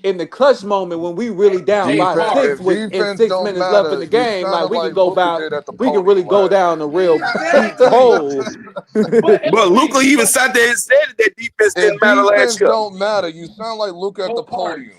in the clutch moment when we really down by Defense. six If with in defense 6 don't minutes left in matter, the you game. sounded Like, like Luca did at the we can really podium go last down year. the real deep hole. But Luka even sat there and said that defense If didn't matter defense last year. don't matter, you sound like Luca at the podium.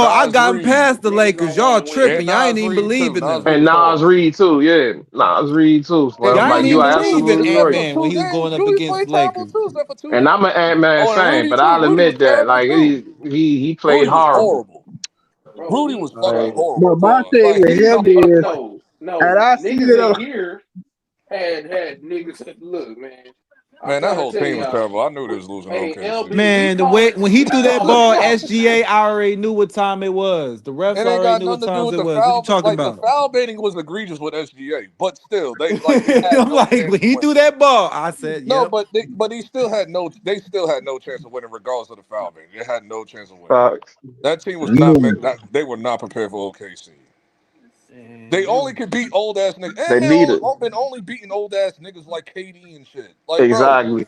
no, I Nas got Reed. past the Lakers. Y'all tripping. Y'all ain't even believing them. And Nas Reed too, yeah. Nas Reed too. And Slim. Y'all ain't Like Julius you even are Julius believing absolutely was there right. for Ant-Man when 2 he was games. going up Julius against played the terrible Lakers. too. Was there for 2 And games. I'm an Ant-Man Oh, and fan, Rudy but too. I'll Rudy was admit that. terrible Like too. he played Rudy was horrible. horrible. Bro, Rudy was fucking Like, horrible, But my dog. thing Like with he's him a is, and no, I see niggas it in on. here had niggas. Look, man, I'm Man, that trying to whole tell team was y'all. terrible. I knew they was losing to Hey, OKC. LB, Man, the way when he we threw that call it ball, bluff. SGA already knew what time it was. The refs it ain't already got knew what nothing to do times with it the was. What you foul. talking Like the about? foul baiting was egregious with SGA, but still, they had I'm no like, chance when of he winning. threw that ball, I said, No, "Yep." but he still had no. They still had no chance of winning, regardless of the foul baiting. They had no chance of winning. facts. That team was not. Yeah. They were not prepared for OKC. They And it only was could beat old ass niggas, and They they need it. been only beating old ass niggas like KD and shit. Like, bro, Exactly.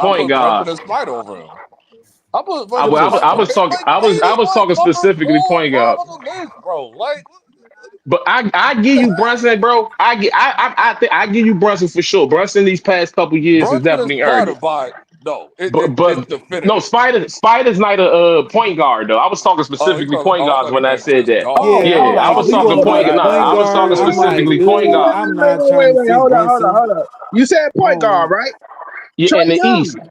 point guard. Brunson and Smite over him. I put I fucking was Smite. I was talking specifically point guard. On the list, bro. Like, But I give you Brunson, bro. I give you Brunson for sure. Brunson these past couple years has Brunson is definitely earned part it. of by no, it's But no, definitive. Spider's not a point guard though. I was talking specifically point I guards thought he when I meant said Chris that. Paul. Yeah, I'm Yeah, I like, was we talking going by point. the Nah, point I was guard. talking I'm like, specifically point dude, guard. I'm not trying to see Hold Brunson. up. You said Come point guard, on. right? Yeah, Trae in the East. Young.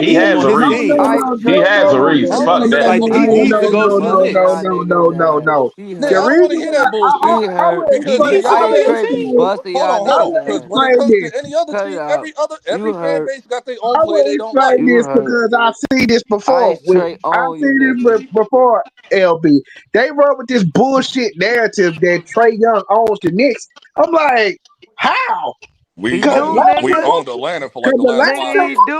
he has a reason. He has a reason. I don't want to Fuck hear that that. Like he bullshit. needs to go to the Knicks. No. Nigga, I The don't want to reason hear why that bullshit. I will Because He's when still y'all on your niggas, team. I hold on. will Because when it explain comes this. to any other team, every fan base got their own I player will they don't like. explain this because I've seen this before. I've seen this before, LB. They run with this bullshit narrative that Trae Young owns the Knicks. I'm like, how? We Because owned Atlanta for like the the last last 5 time years. the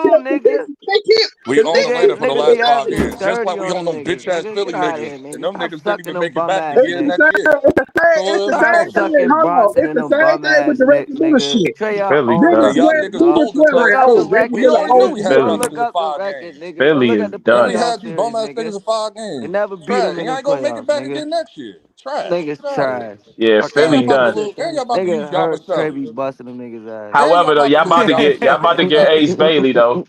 We owned Knicks Atlanta for the last 5 years, just like we own them bitch ass Philly niggas, and them niggas didn't even make it back the year next year. it's So the same thing. Hold on. It's the same thing with the rest of the shit. Philly Niggas and done. y'all swear, niggas niggas hold the swear like, tag oh, too. Reggie We Miller already knew owns we the had y'all Philly. niggas in 5 games. Philly is We already done. had you bum ass niggas in 5 games. Trash. And y'all ain't gonna make it back again next year. Trash. Get out of here. Yeah, And y'all Philly about to done. lose. And y'all about to use Yabashella. And y'all However, though, about to lose y'all about to get Yabashella. Ace Bailey though.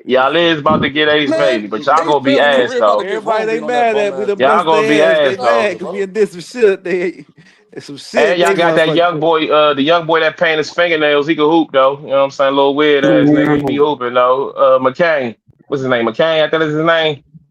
Y'all is about to get Ace Man, Bailey, but y'all Ace gonna be Bailey ass career about to though. get Everybody ruined they being on that mad bum at. We ass done Y'all bust team. gonna be their ass. They ass Get out of though. mad here, because bro. we did some shit. Some shit And y'all they got that motherfucking. the young boy that paint his fingernails. He can hoop though. You know what I'm saying? Little weird ass nigga. He be hooping though. McCain. What's his name? McCain. I think that's his name.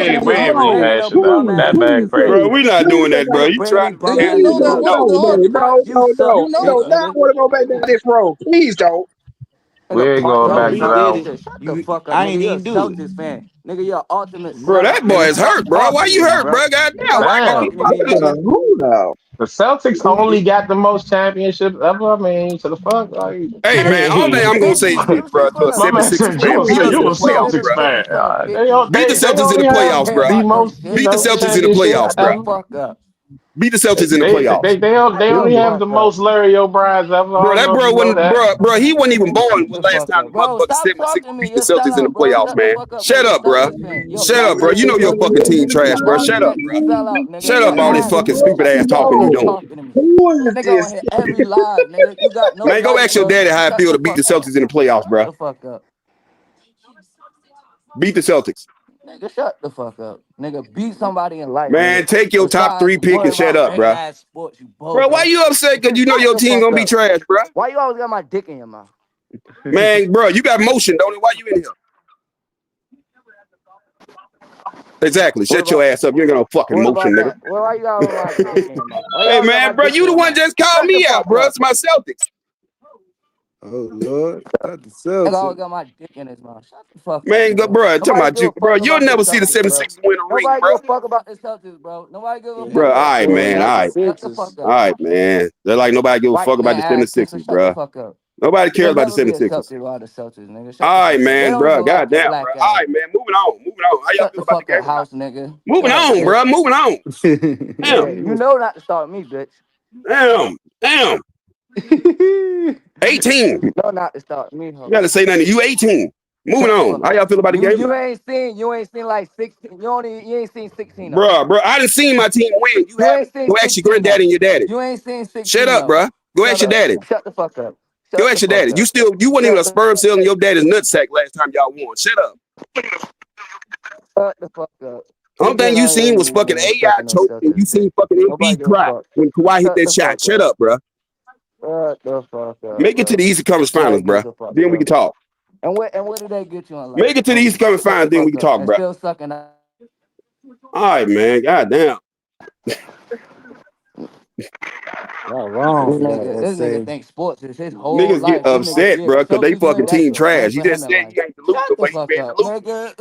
ain't rehashing that bad crazy. Bro, we not doing that, bro. You try to And you know that wasn't the argument. You know No, I want to go back down this road. Please don't. We ain't going No, back he to did that. it. Shut the fuck up, I nigga. ain't You're a even do it. Celtics fan. Nigga, you're an ultimate bro, sellout, that boy nigga. is Stop hurt, bro. Why talking to you me, hurt, bro. bro? Goddamn. Stop Why Damn. talking to me, nigga. Who now? The Celtics only got the most championships ever. I mean, to the fuck, like, Hey, man, all thing I'm going to say is this, bro, to a my man 76 said fan. Beat us you in a the playoffs, Celtics bro. fan. Beat the They Celtics in only the have playoffs, bro. the most, Beat the Celtics in the championship playoffs, bro. ever. Fuck up. Beat the Celtics in the playoffs. They only have the most Larry O'Brien's ever. I Bro, don't that know if bro you know wasn't, that. bro, he wasn't even born The last fuck time up. the Bro, motherfucking stop 76 talking to me. beat the You're a Celtics in the sellout, bro. playoffs, Shut the man. fuck up, bro. Shut You're a up, bro. Celtics fan. You're a Shut up, bro. Celtics You know fan, your bro. fucking team trash, You're bro. Shut up, ultimate bro. sellout, nigga. Shut You're up all this nasty, fucking bro. stupid ass talking you Stop doing. talking to me. Who is Nigga on this? here every live, nigga. You got no Man, go life, ask your bro. daddy how I Shut feel the to beat the fuck up. Celtics in the playoffs, bro. Shut the fuck up. Beat the Celtics. Nigga, shut the fuck up. Nigga, beat somebody in life, nigga. Man, take your top Besides 3 pick worry and shut about up, bro. hating ass sports, you Bro, why bozo. you upset because you know your Shut the team fuck gonna be up. trash, bro? Why you always got my dick in your mouth? Man, bro, you got motion, don't it? Why you in here? Exactly. What Shut your about ass up. You ain't got no fucking what motion, about nigga. that? Why you got my dick in your mouth? Why you Hey, always got my man, bro, dick you in the your one mouth? just called Shut the me out, fuck bro. up. It's my Celtics. Oh Lord, not the Nigga Celtics. always got my dick in his mouth. Shut the fuck up, Man, go, nigga. bro, talking Nobody about give a you, bro. fuck You'll about the never see the Celtics, bro. 76ers win a ring, Nobody bro. give a fuck about the Celtics, bro. Nobody give a fuck Bro, all about right, the Boy, man, all not the right. Celtics. Shut the Sixers. fuck All up. right, man. They're like nobody give a White fuck about man the ass kisser. 76ers, Shut the bro. fuck up. Nobody You'll cares about the never be 76ers. accepted by the Celtics, nigga. Shut the All right, fuck up. They man, don't bro. even like your Goddamn, bro. black All ass. right, man. Moving on. Moving on. How y'all Shut feel the about the fuck game up, tonight? house nigga. Moving Shut up, on, bro. bitch. Moving on. Yeah, Damn. you know not to start me, bitch. Damn. Damn. 18. No, not to start me. You gotta say nothing. You 18. Moving on. How y'all feel about the game? You ain't seen like 16. You ain't seen 16 of Bro, I done seen my team win. You haven't. ain't seen Go ask your 16 of granddaddy and your daddy. You ain't seen 16 Shut up, of bro. Go ask your daddy. Shut the fuck up. Go ask your daddy. You wasn't even a sperm cell in your daddy's nutsack last time y'all won. Shut up. Shut the fuck up. Only thing you seen was fucking AI choke, and you seen fucking Embiid cry when Kawhi hit that shot. Shut up, bro. Shut the fuck up. Make it to the Eastern Conference Finals, bro. Then we can talk. And what did they get you on? Like, Make it to the Eastern Conference Finals, then we can talk, bro. Still sucking up. All right, man. Goddamn. Y'all wrong. This nigga thinks sports is his whole Niggas life. get upset, bro, because they fucking team trash. You just said you ain't the loser, but you been the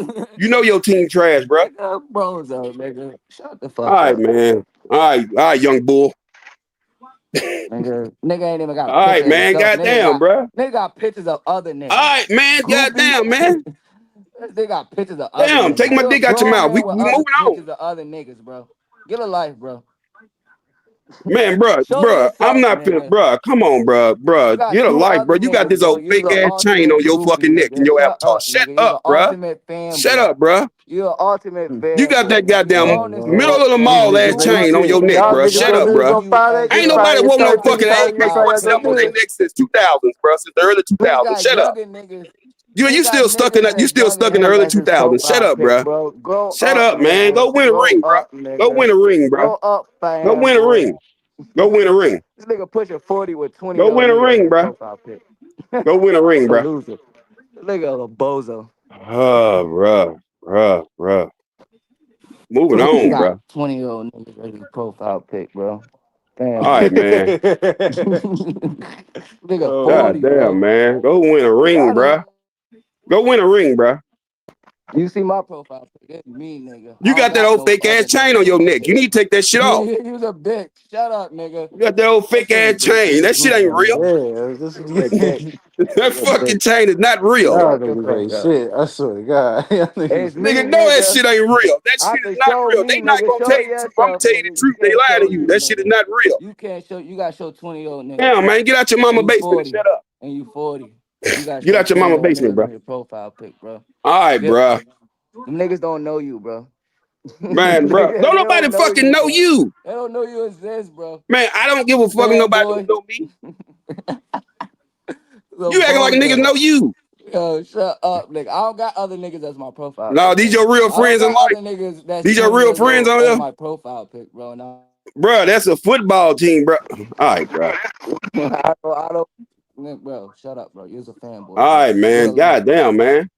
loser. You know your team trash, bro. Brozo, nigga. Shut the fuck up. All right, up. man. All right, young bull. Nigga ain't even got. All right, man. Goddamn, bro. Nigga got pictures of other niggas. All right, man. Goddamn, man. They got pictures of other Damn, niggas. take my dick out your mouth. We moving on. Pictures of other niggas, bro. Get a life, bro. Man, bro, I'm not finna, bro. Come on, bro. Get a life, bro. You got this old fake ass chain on your fucking neck and your avatar. Shut up, bro. Shut up, bro. You're an ultimate fan. You got that goddamn middle of the mall ass chain on your neck, bro. Shut up, bro. Ain't nobody want no fucking AK-47 on their neck since 2000s, bro. Since the early 2000s. Shut up. You still stuck in the early 2000s. Shut up, bro. Shut up, man. Go win a ring, bro. Go win a ring, bro. Go win a ring. Go win a ring. This nigga pushing 40 with 20. Go win a ring, bro. Go win a ring, bro. Loser. This nigga a bozo. Oh, bro. Moving on, bro. 20-year-old nigga as his profile pic, bro. Damn. All right, man. Nigga 40, God damn, man. Go win a ring, bro. Go win a ring, bro. You see my profile pic? It's me, nigga. You got that old fake ass chain on your neck. You need to take that shit off. You's a bitch. Shut up, nigga. You got that old fake ass chain. That shit ain't real. That fucking chain is not real. Shit, I swear to God. Nigga, know that shit ain't real. That shit is not real. They not gonna tell you the truth. I'm gonna tell you the truth. They lying to you. That shit is not real. You can't show. You gotta show 20-year-old nigga. Damn, man, get out your mama basement and shut up. And you 40. Get out your mama basement, bro. Your profile pic, bro. All right, bro. Them niggas don't know you, bro. Man, bro. Don't nobody fucking know you. They don't know you exist, bro. Man, I don't give a fuck nobody don't know me. You acting like niggas know you. Yo, shut up, nigga. I don't got other niggas as my profile. No, these your real friends in life. These your real friends on here. My profile pic, bro. Now, bro, that's a football team, bro. All right, bro. I don't, bro. Shut up, bro. You're a fanboy. All right, man. Goddamn, man.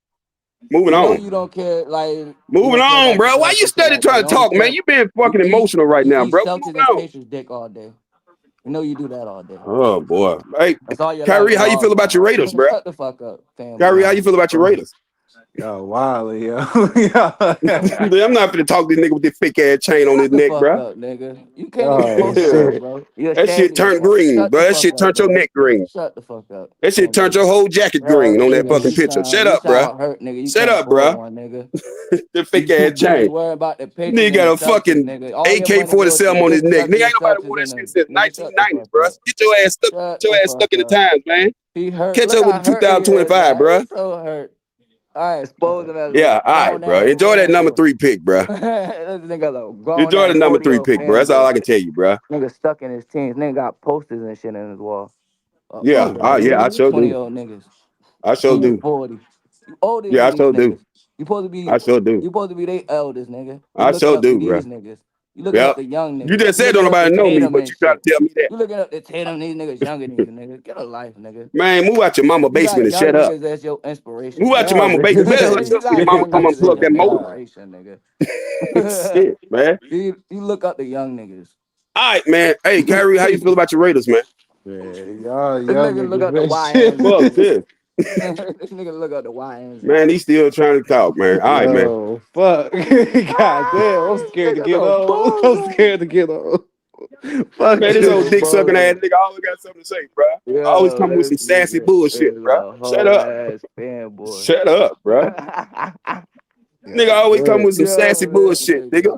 Moving on. You don't care, like. Moving on, bro. Why you study trying to talk, man? You been fucking emotional right now, bro. Moving on. Patriots dick all day. You know you do that all day. Oh boy. Hey, Kyrie, how you feel about your Raiders, bro? Shut the fuck up, fam. Kyrie, how you feel about your Raiders? Yo, Wiley, yo. I'm not finna talk to this nigga with this fake ass chain on his neck, bro. Nigga. You can't even post that, bro. That shit turned green, bro. That shit turned your neck green. Shut the fuck up. That shit turned your whole jacket green on that fucking picture. Shut up, bro. Shut up, bro. The fake ass chain. Nigga got a fucking AK-47 on his neck. Nigga ain't nobody wore that shit since 1990s, bro. Get your ass stuck in the times, man. Catch up with 2025, bro. So hurt. All right, expose him as yeah, all right, bro. Enjoy that number 3 pick, bro. Enjoy the number 3 pick, bro. That's all I can tell you, bro. Nigga stuck in his teens. Nigga got posters and shit in his wall. Yeah, I sure do. 20-year-old niggas. I sure do. 40. You older yeah, I sure do. You supposed to be. I sure do. You supposed to be their elders, nigga. I sure do, bro. Niggas. You looking at the young niggas. You just said don't nobody know me, but you try to tell me that. You looking at the Tatum, these niggas younger than you, nigga. Get a life, nigga. Man, move out your mama basement and shut up. That's your inspiration. Move out your mama basement. Your mama come unplug that motor. Nigga. Shit, man. You look up the young niggas. All right, man. Hey, Kyrie, how you feel about your Raiders, man? Man, y'all nigga look up the YNs. Fuck this. This nigga look up the YNs. Man, he's still trying to talk, man. All right, man. Oh, fuck. God damn, I'm scared to get on. I'm scared to get on. Fuck, man, this old dick sucking ass nigga always got something to say, bro. Always come with some sassy bullshit, bro. Shut up. Shut up, bro. Nigga always come with some sassy bullshit, nigga.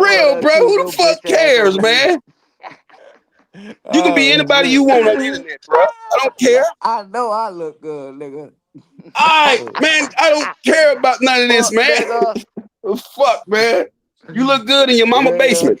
real, bro. Who the fuck cares, man? You can be anybody you want on the internet, bro. I don't care. I know I look good, nigga. All right, man. I don't care about none of this, man. Nigga. Fuck, man. You look good in your mama basement.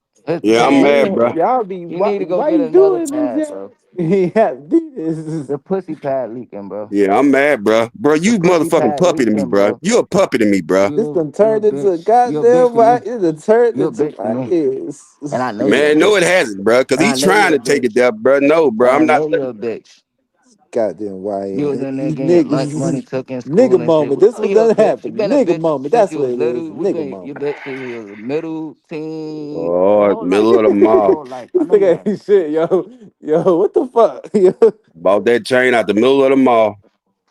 Yeah, I'm mad, bro. Y'all be You need to go why get you another doing pad, this? bro. Yeah, this is The pussy pad leaking, bro. Yeah, I'm mad, bro. Bro, The you pussy motherfucking pad puppy to me, leaking, bro. bro. You a puppy to me, bro. this done You a turned into a bitch. You a bitch goddamn to me. it done turned You a into bitch to my me. ears. And I know you're a Man, no, bitch. it hasn't, bro. Cause And I he's know trying you're a to take it bitch. there, bro. No, bro. And I I'm not know letting you're a bitch. Goddamn You was YN. in there You getting your lunch money niggas took in school nigga and shit. moment. We This know what you're a done bitch. You happened. been a Nigga bitch moment. since That's you what was it is. little. Nigga You moment. bitch since you was middle teen. Oh, Your whole life. middle of the Your mall. whole life. I This know you nigga have. ain't shit, yo. Yo, what the fuck? Yo. Bought that chain out the middle of the mall.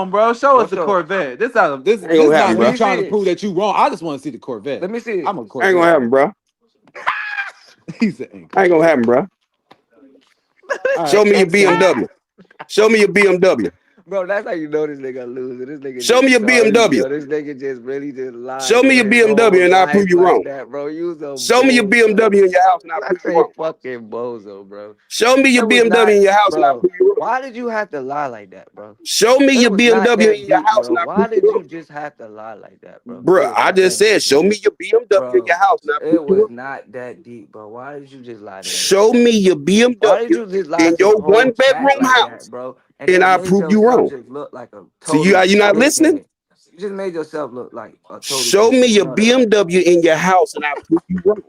on, bro. Show us the up? Corvette. This not happen, me bro. trying to prove that you wrong. I just want to see the Corvette. Let me see it. I'm a Ain't Corvette. gonna happen, bro. I ain't gonna happen, bro. Show me your BMW. Show me your BMW. Bro, that's how you know this nigga losing. This nigga Show me your BMW. Yo, this nigga just really just lied. Show me your BMW and I'll prove you wrong. That, bro. You Show me your BMW in your house and I'll prove you wrong. Fucking bozo, bro. Show me your BMW in your house and I'll prove you wrong. Why did you have to lie like that, bro? Show me your BMW in your house and I'll prove you wrong. Why did you just have to lie like that, bro? Bro, I just said, show me your BMW in your house and I'll prove you wrong. It was not that deep, bro. Why did you just lie to me? Show me your BMW in your one-bedroom house, bro? And I'll prove you wrong. Look like a So you not listening? You just made yourself look like a total. Show me your BMW in your house and I'll prove you wrong.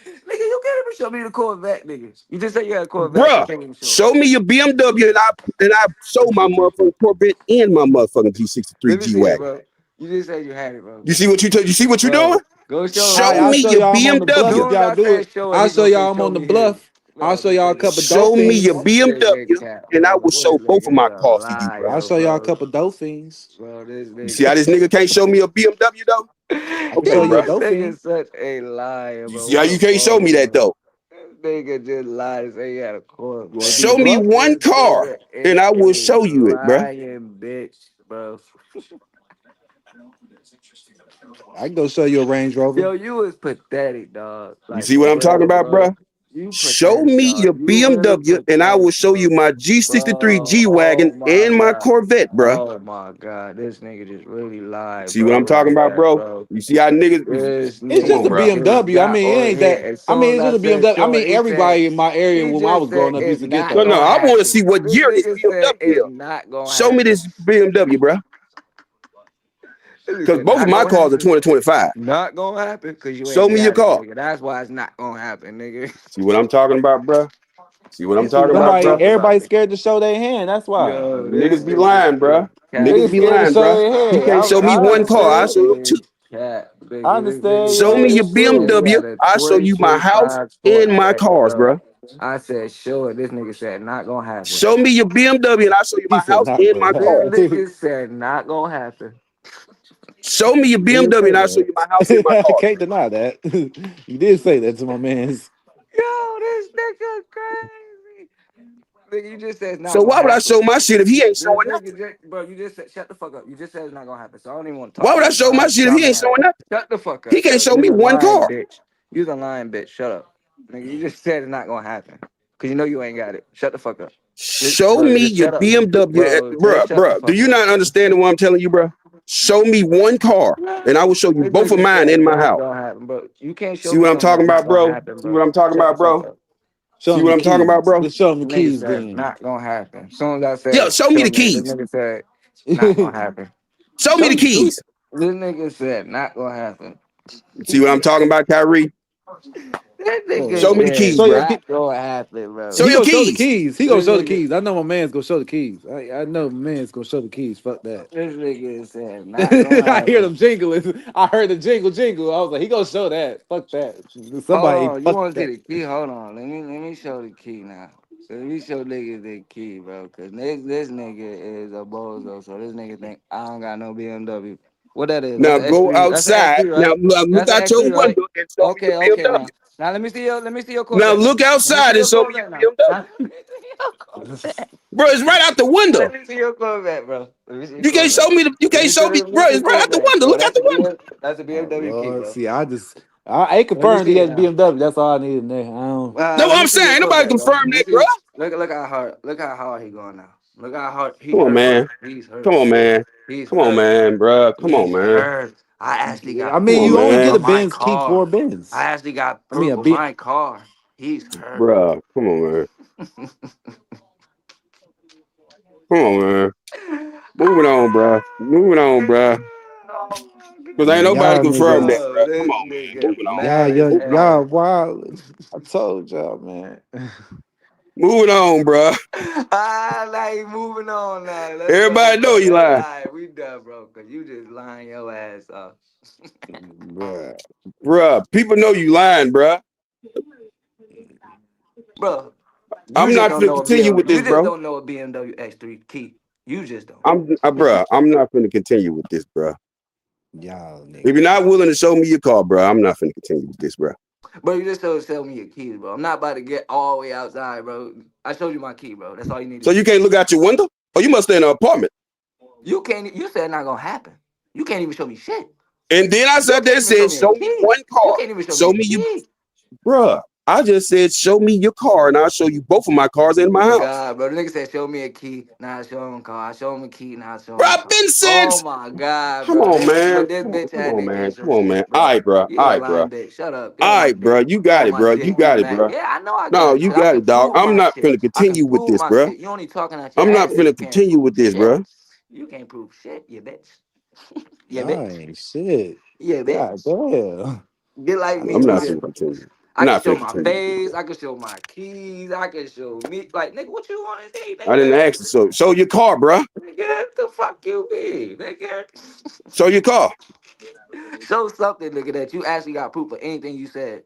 Nigga, you can't even show me the Corvette, nigga. You just say you had a Corvette. Bruh, show me your BMW and I show my motherfucking Corvette and my motherfucking G63 G-Wagon. You just said you had it, bro. You see what you doing? Go show me your BMW. I'll show y'all I'm on the bluff. I'll show y'all a couple of Show me your BMW, and I will show both of my cars to you, bro. I'll show y'all a couple of dolphins. You see how this nigga can't show me a BMW, though? Okay, bro. Nigga such a liar, bro. See how you can't show me that, though? Nigga just lied and say he had a car. Show me one car, and I will show you it, bro. Lying bitch, bro. I can go show you a Range Rover. Yo, you was pathetic, dog. Like, you see what I'm talking about, bro? Show me your BMW, and I will show you my G63 G-Wagon and my Corvette, bro. Oh my God, this nigga just really lied. See what I'm talking about, bro? You see how niggas? It's just a BMW. I mean, it ain't that. I mean, it's just a BMW. I mean, everybody in my area when I was growing up used to get that. No, I want to see what year this BMW is. Show me this BMW, bro. Because both of my cars are 2025. Not gonna happen because you ain't show me your car. Nigga. That's why it's not gonna happen, nigga. See what I'm talking about, bro? See what I'm talking about, bro? Everybody's scared to show their hand. That's why. Yo, niggas be lying, bro. Niggas be lying, bro. You can't show me one car. I'll show you two. I understand. Show me your BMW. I'll show you my house and my cars, bro. I said, sure. This nigga said, not gonna happen. Show me your BMW and I'll show you my house and my car. This nigga said, not gonna happen. Show me your BMW and I'll show you my house and my car. I can't deny that. You did say that to my mans. Yo, this nigga crazy. Nigga, you just said not. So why would I show my shit if he ain't showing nothing? Bro, you just said, shut the fuck up. You just said it's not gonna happen. So I don't even want to talk. Why would I show my shit if he ain't showing nothing? Shut the fuck up. He can't show me one car. Bitch. You's a lying bitch. Shut up. Nigga, you just said it's not gonna happen. Cause you know you ain't got it. Shut the fuck up. Show me your BMW, bro. Do you not understand what I'm telling you, bro? Show me one car, and I will show you both of mine in my house. You can't show see what I'm talking about, bro? See what I'm talking about, bro? See what I'm talking about, bro? Show them the keys. Not gonna happen. As soon as I said, yo, show me the keys. This nigga said, not gonna happen. Show me the keys. This nigga said, not gonna happen. See what I'm talking about, Kyrie? Show me the keys, bro. Not gonna happen, bro. Show your keys. He gonna show the keys. I know my man's gonna show the keys. I know my man's gonna show the keys. Fuck that. This nigga said, not gonna happen. I hear them jingling. I heard the jingle. I was like, he gonna show that. Fuck that. Somebody. You want to see the key? Hold on. Let me show the key now. So let me show niggas the key, bro. Cause this nigga is a bozo. So this nigga think I don't got no BMW. What that is? Now go outside. Right? Now look out your window and show me the BMW. Now let me see your Corvette. Now look outside and show me your BMW. Bro, it's right out the window. Let me see your Corvette, bro. You can't show me, bro. It's right out the window. Look out the window. That's a BMW key, bro. See, I confirmed he has BMW. That's all I needed there. No, what I'm saying. Ain't nobody confirmed that, bro. Look how hard he going now. Look how hard he. Come on, man. Come on, man. Come on, man, bro. Come on, man. I actually got. I mean, you only get a Benz, keep 4 Benz. I actually got proof of my car. He's hurt, bro. Come on, man. Come on, man. Moving on, bro. Because ain't nobody confirmed that, bro. Come on, man. Moving on. Y'all wild. I told y'all, man. Moving on, bro. Like moving on now. Everybody know you lying. We done, bro. Cause you just lying your ass off. Bruh, people know you lying, bruh. Bro, I'm not gonna continue with this, bro. You just don't know a BMW X3 key. You just don't. I'm not gonna continue with this, bro. Y'all, if you're not willing to show me your car, bro, I'm not gonna continue with this, bro. Bro, you just show me your keys, bro. I'm not about to get all the way outside, bro. I showed you my key, bro. That's all you need to So you can't look out your window? Oh, you must stay in an apartment. You can't. You said not gonna happen. You can't even show me shit. And then I said that said, show me one car. You can't even show me me you, key. bruh. I just said, show me your car, and I'll show you both of my cars in my house. God, bro, the nigga said, show me a key. Now I show him a car. I show him a key. Now I show him Bro, a car. I've been saying. Oh my God, Come bro. on, man. But this bitch Come had on, nigga man. can't show Come on, man. shit, bro. All right, bro. You All a right, bro. lying bitch. Shut up. All right, bro. You got it, bro. You got it, bro. Yeah, I know I got No, it. you 'Cause I got can it, dog. prove I'm my not shit. finna I can continue with prove this, my bro. shit. You only talking out your I'm not ass. You finna can't continue prove with this, shit. bro. You can't prove shit, you bitch. You bitch. Dang, shit. Yeah, bitch. God damn. Get like me, I'm not nigga. finna continue. I can Not show finna my continue. face. I can show my keys. I can show me. Like, nigga, what you want to see, I didn't nigga? ask you, so show your car, bro. Nigga, the fuck you be, nigga? Show your car. Show something, nigga, that you actually got proof of anything you said.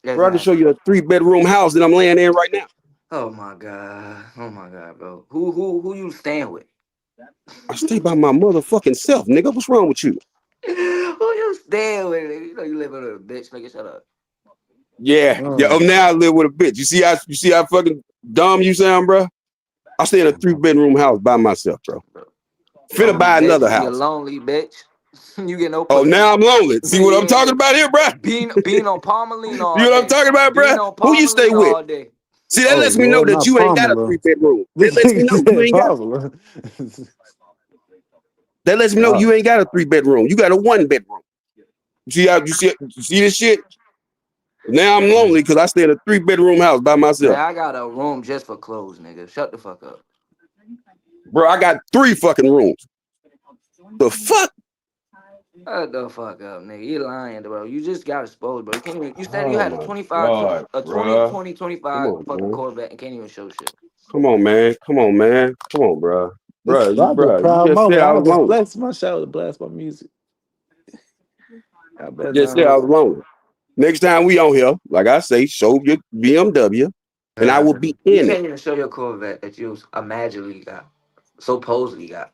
Bro, I can show you a 3-bedroom house that I'm laying in right now. Oh my god, bro. Who you staying with? I stay by my motherfucking self, nigga. What's wrong with you? Who you staying with, nigga? You know you living with a bitch, nigga. Shut up. Yeah. Oh, now I live with a bitch. You see how fucking dumb you sound, bro? I stay in a 3-bedroom house by myself, bro. Finna buy another You house. lonely, bitch. You get no Oh, pussy. now I'm lonely. See what I'm talking about here, bro? Being on Palmerlina all You know day. what I'm talking about, bro? Being on Who you stay Palmerlina with? all day. See, that lets me know Lord, that not you ain't got a Pamela. 3-bedroom. That This lets me know nigga you said ain't got. Pamela. That lets me know you ain't got a 3-bedroom. You got a 1-bedroom. You see this shit? Now I'm lonely because I stay in a 3-bedroom house by myself. Man, I got a room just for clothes, nigga. Shut the fuck up. Bro, I got 3 fucking rooms. The fuck? Shut the fuck up, nigga. You lying, bro. You just got exposed, bro. You can't even. You said you Oh had a my 25, God, a bruh. 25 Come on, fucking man. Corvette and can't even show shit. Come on, man. Come on, man. Come on, bro. This is a You proud just said moment. I I was was lonely. blessed my show to blast my music. I better Just not said I hold was lonely. Next time we on here, like I say, show your BMW, and I will be You in it. can't even show your Corvette that you imaginally got. Supposedly got.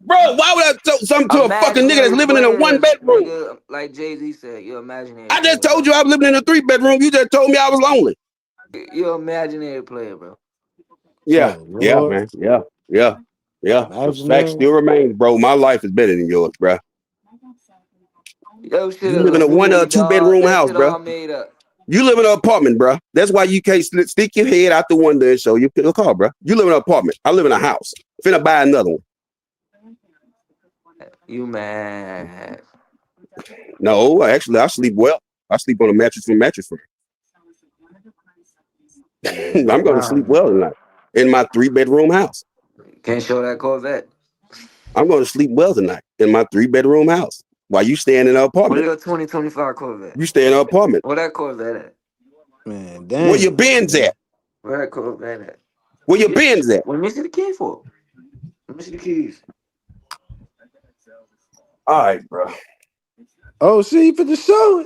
Bro, why would I show something to a fucking nigga that's Imaginary living in a players, 1-bedroom? nigga. Like Jay-Z said, you're imaginary I player, just told bro. you I was living in a 3-bedroom. You just told me I was lonely. You're imaginary player, bro. Yeah, Oh, yeah, Lord. man. Yeah. Those facts Imaginary. still remain, bro. My life is better than yours, bro. Yo, shit You is live a in a movie, 2-bedroom dog. That house, shit bro. all made up. You live in an apartment, bro. That's why you can't stick your head out the window and show your car, bro. You live in an apartment. I live in a house. Finna buy another one. You mad? No, actually, I sleep well. I sleep on a mattress from Mattress Firm. I'm gonna sleep well tonight in my 3-bedroom house. Can't show that Corvette. I'm gonna sleep well tonight in my 3-bedroom house. While you staying in an Where apartment. your 2025 Corvette? You stay in an apartment. Where that Corvette at? Man, Where your damn. Benz at? Where that Corvette at? Where your Benz at? Let me see the key for. Let me see the keys. All right, bro. Oh, she for the show.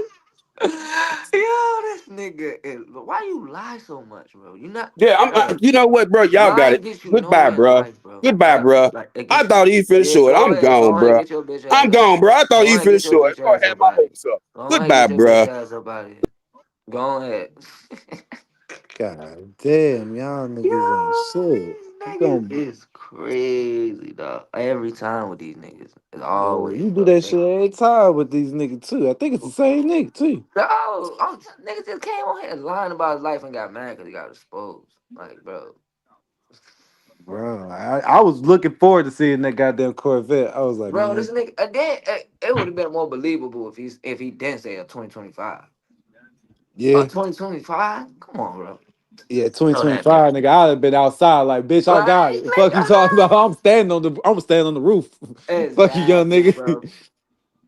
Yo, this nigga is. Why you lie so much, bro? You not. Yeah, you know what, bro? Y'all got Lying it. gets you Goodbye, nowhere in bro. life, bro. Goodbye, bro. Like it I gets thought he finished yeah, short. I'm go gone, ahead, bro. get your bitch I'm ass up. gone, bro. I thought Go he ahead, get finished your short. bitch Go ass ahead, up my out of here. hopes up. Go ahead, Goodbye, get your bitch bro. ass up out of here. Go ahead. God damn, y'all niggas ain't shit. You Niggas gonna, is crazy, dog. Every time with these niggas, it's bro, always you do bro. that shit every time with these niggas too. I think it's the same nigga too. No, niggas just came on here lying about his life and got mad because he got exposed. Like, bro. Bro, I was looking forward to seeing that goddamn Corvette. I was like, Bro, this man, nigga, it would have been more believable if he didn't say a 2025. A yeah, 2025? Come on, bro. yeah, Show that bitch. 2025, nigga. I'd have been outside like, bitch, I got Like, it. Fuck you talking about? I'm standing on the roof. Fuck you, young exactly, bro. nigga.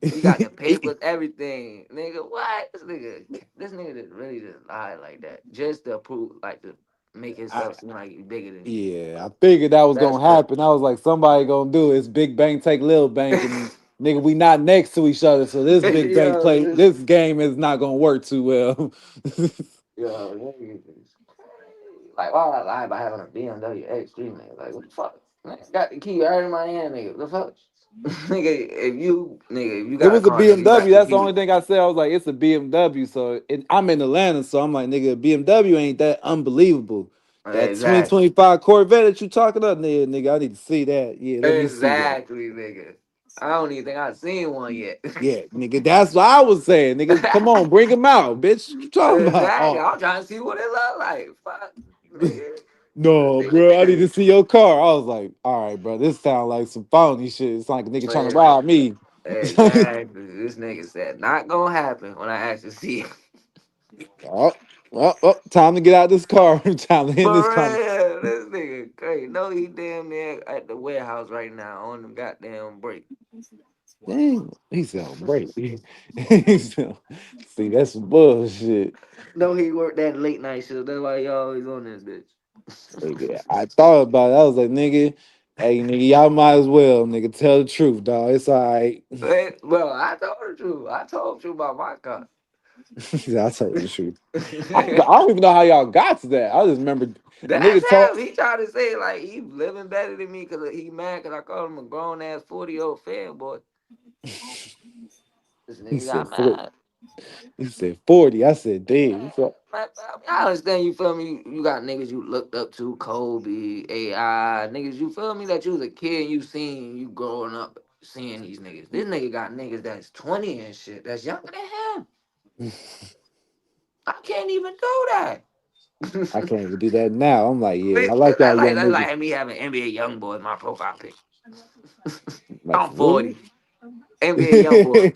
You got the papers, everything, nigga. What this nigga just really just lied like that, just to prove, like to make himself seem like he's bigger than he is. Yeah, I figured that was That's gonna crazy. happen. I was like, somebody gonna do it. It's big bank take little bank, and nigga, we not next to each other, so this big bank Yo, play, this game is not gonna work too well. nigga is crazy. Like, why would I lie about having a BMW X3, nigga? Like, what the fuck? Man, got the key right in my hand, nigga. What the fuck? Nigga, if you It got a was a car, nigga, you got BMW. to That's the keep. only thing I said. I was like, it's a BMW. So I'm in Atlanta, so I'm like, nigga, BMW ain't that unbelievable. That Exactly. 2025 Corvette that you talking about, nigga, I need to see that. Yeah, let me see that. Exactly, nigga. I don't even think I've seen one yet. Yeah, nigga, that's what I was saying. Nigga, come on, bring him out, bitch. What you talking about? Exactly. Oh, I'm trying to see what it look like. Fuck, nigga. no, bro, I need to see your car. I was like, all right, bro, this sound like some phony shit. It's like a nigga trying to rob me. Exactly. This nigga said not gonna happen when I actually see it. Time to get out this car. Time to end this For conversation. real, this nigga crazy. No, he damn near at the warehouse right now on the goddamn break. Dang, he sound great. See, that's some bullshit. No, he worked that late night shift. That's why he always on this bitch. Nigga, I thought about it. I was like, nigga, hey, nigga, y'all might as well, nigga, tell the truth, dog. It's all right. Well, I told the truth. I told you about my car. I told the truth. I don't even know how y'all got to that. I just remember a That's nigga told. him. He tried to say like he living better than me because he mad because I called him a grown ass 40-year-old fanboy. This He nigga said got 40. mad. He said 40. I said, damn. I understand, you feel me? You got niggas you looked up to, Kobe, AI, niggas, you feel me? That you was a kid and you growing up seeing these niggas. This nigga got niggas that's 20 and shit, that's younger than him. I can't even do that. I can't even do that now. I'm like, yeah, I like That's y'all like, young that's niggas. like me having NBA young boy as my profile pic. Like, I'm for real? 40. NBA young boy.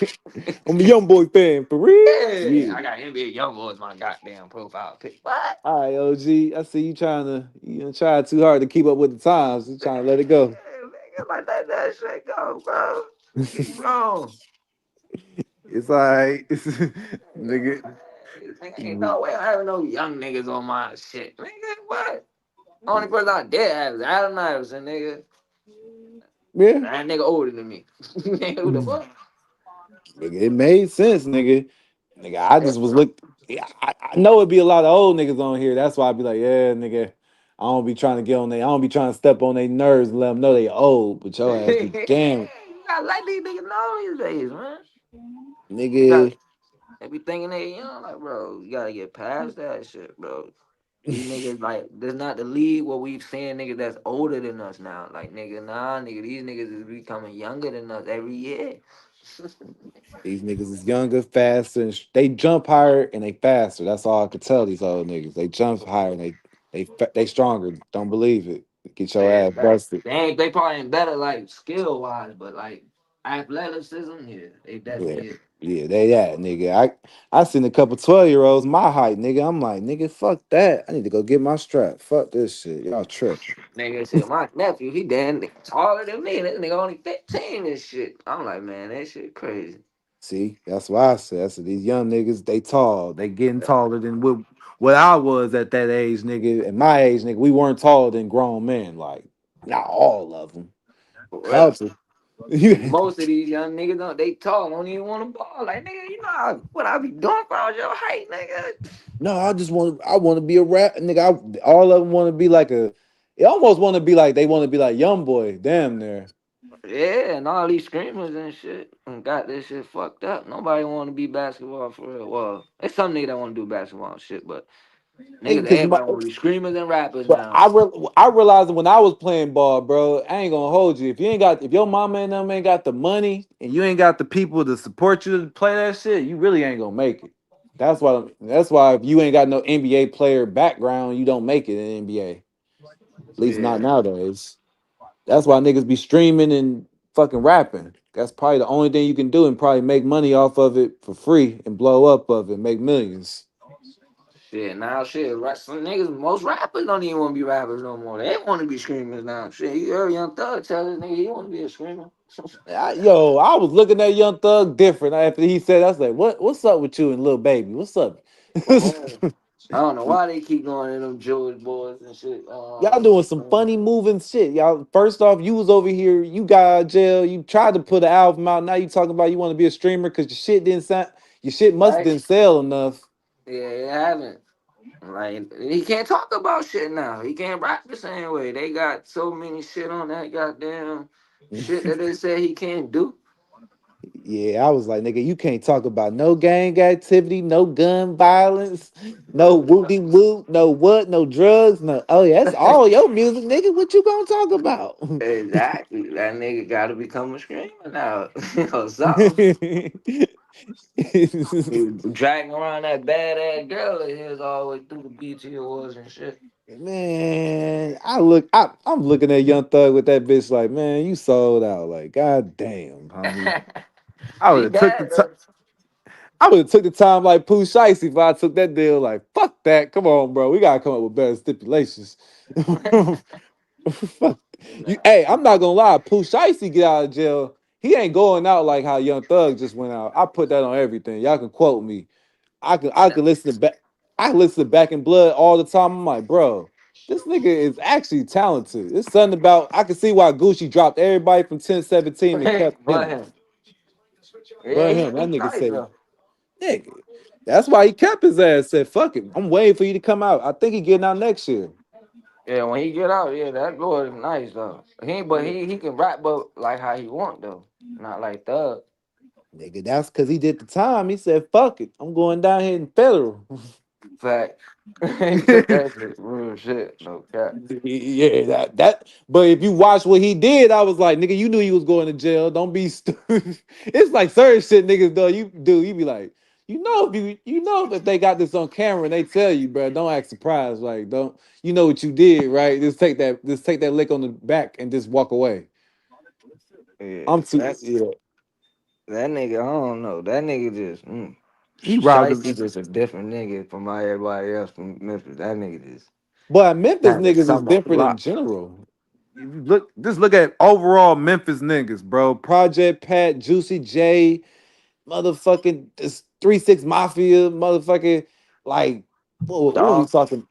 I'm a young boy fan, for real? Yeah, Yeah. I got NBA young boy as my goddamn profile pic. What? All right, OG. I see you trying too hard to keep up with the times. You trying to let it go. Nigga, like that shit go, bro. You wrong. It's all right. Nigga. Nigga, ain't no way I have no young niggas on my shit. Nigga, what? Only person I did have is Adam Iverson, nigga. Yeah. That nigga older than me. Nigga, who the fuck? Nigga, it made sense, nigga. Nigga, I just was look. Yeah, I know it'd be a lot of old niggas on here. That's why I'd be like, yeah, nigga. I don't be trying to get on they. I don't be trying to step on their nerves and let them know they old. But your ass be damn, You gotta let these niggas know these days, man. You got nigga. they be thinking they young, like, bro, you gotta get past that shit, bro. These niggas, like, there's not the league where we've seen niggas that's older than us now. Like, nigga, nah, nigga, these niggas is becoming younger than us every year. These niggas is younger, faster, and they jump higher and they faster. That's all I could tell these old niggas. They jump higher and they stronger. Don't believe it. Get your ass busted. They probably ain't better, like, skill wise, but, like, athleticism, yeah, they Yeah, definitely is. yeah, they that nigga. I seen a couple 12-year-olds my height, nigga. I'm like, nigga, fuck that. I need to go get my strap. Fuck this shit. Y'all tripping. Nigga, shit, my nephew, he damn taller than me. This nigga only 15 and shit. I'm like, man, that shit crazy. See, that's why I said these young niggas, they tall. They getting taller than what I was at that age, nigga. At my age, nigga, we weren't taller than grown men. Like, not all of them. For real. Couple. Most of these young niggas they tall, don't even want to ball. Like, nigga, you know what I be doing for all your height, nigga. No, I want to be a rap nigga. All of them want to be like they almost want to be like, they want to be like young boy. Damn near. Yeah, and all these screamers and shit and got this shit fucked up. Nobody want to be basketball for real. Well, it's some niggas that want to do basketball and shit, but niggas, Because everybody want to be screamers and rappers but now. I realized that when I was playing ball, bro, I ain't gonna hold you. If your mama and them ain't got the money and you ain't got the people to support you to play that shit, you really ain't gonna make it. That's why if you ain't got no NBA player background, you don't make it in NBA. At least not Yeah. nowadays. That's why niggas be streaming and fucking rapping. That's probably the only thing you can do and probably make money off of it for free and blow up of it, make millions. Shit, now shit, some niggas, most rappers don't even want to be rappers no more. They want to be screamers now. Shit, you heard Young Thug tell this nigga he want to be a screamer. I was looking at Young Thug different after he said. I was like, what's up with you and Lil Baby? What's up? I don't know why they keep going in them Jewish boys and shit. Y'all doing some funny moving shit. Y'all, first off, you was over here, you got out of jail, you tried to put an album out. Now you talking about you want to be a streamer because your shit must Right? didn't sell enough. Yeah, it haven't. Like, he can't talk about shit now. He can't rap the same way. They got so many shit on that goddamn. shit that they said he can't do. Yeah, I was like, nigga, you can't talk about no gang activity, no gun violence, no whoopty whoop, no what, no drugs, no. Oh yeah, that's all your music, nigga. What you gonna talk about? Exactly. That nigga got to become a screamer now or something. He was dragging around that badass girl of his all the way through the BT Awards and shit. Man, I'm looking at Young Thug with that bitch like, man, you sold out. Like, god damn, homie. I would He have took the bad time. though. I would have took the time like Pooh Shiesty if I took that deal. Like, fuck that. Come on, bro. We gotta come up with better stipulations. Fuck. Hey, I'm not gonna lie. Pooh Shiesty get out of jail. He ain't going out like how Young Thug just went out. I put that on everything. Y'all can quote me. I could listen to back. I listen to Back in Blood all the time. I'm like, bro, this nigga is actually talented. It's something about I can see why Gucci dropped everybody from 1017 and kept But him. him. Yeah, But him, that he nigga nice said, though. nigga. That's why he kept his ass. Said, fuck it. I'm waiting for you to come out. I think he getting out next year. Yeah, when he get out, yeah, that boy is nice though. But he can rap, but like how he want though, not like Thug. Nigga, that's because he did the time. He said, fuck it. I'm going down here in federal. Fact. He took that shit real shit. No cap. Yeah, that. But if you watch what he did, I was like, nigga, you knew you was going to jail. Don't be stupid. It's like certain shit niggas though. You be like, you know if they got this on camera and they tell you, bro, don't act surprised. Like, don't you know what you did, right? Just take that lick on the back and just walk away. Yeah, I'm too yeah. that nigga, I don't know. That nigga just He robbed Shicey him. just a different nigga from everybody else from Memphis. That nigga just But Memphis had to niggas is come off different in block. general. If you look at overall Memphis niggas, bro. Project Pat, Juicy J, motherfucking this 3-6 Mafia, motherfucking like what we Dog. talking?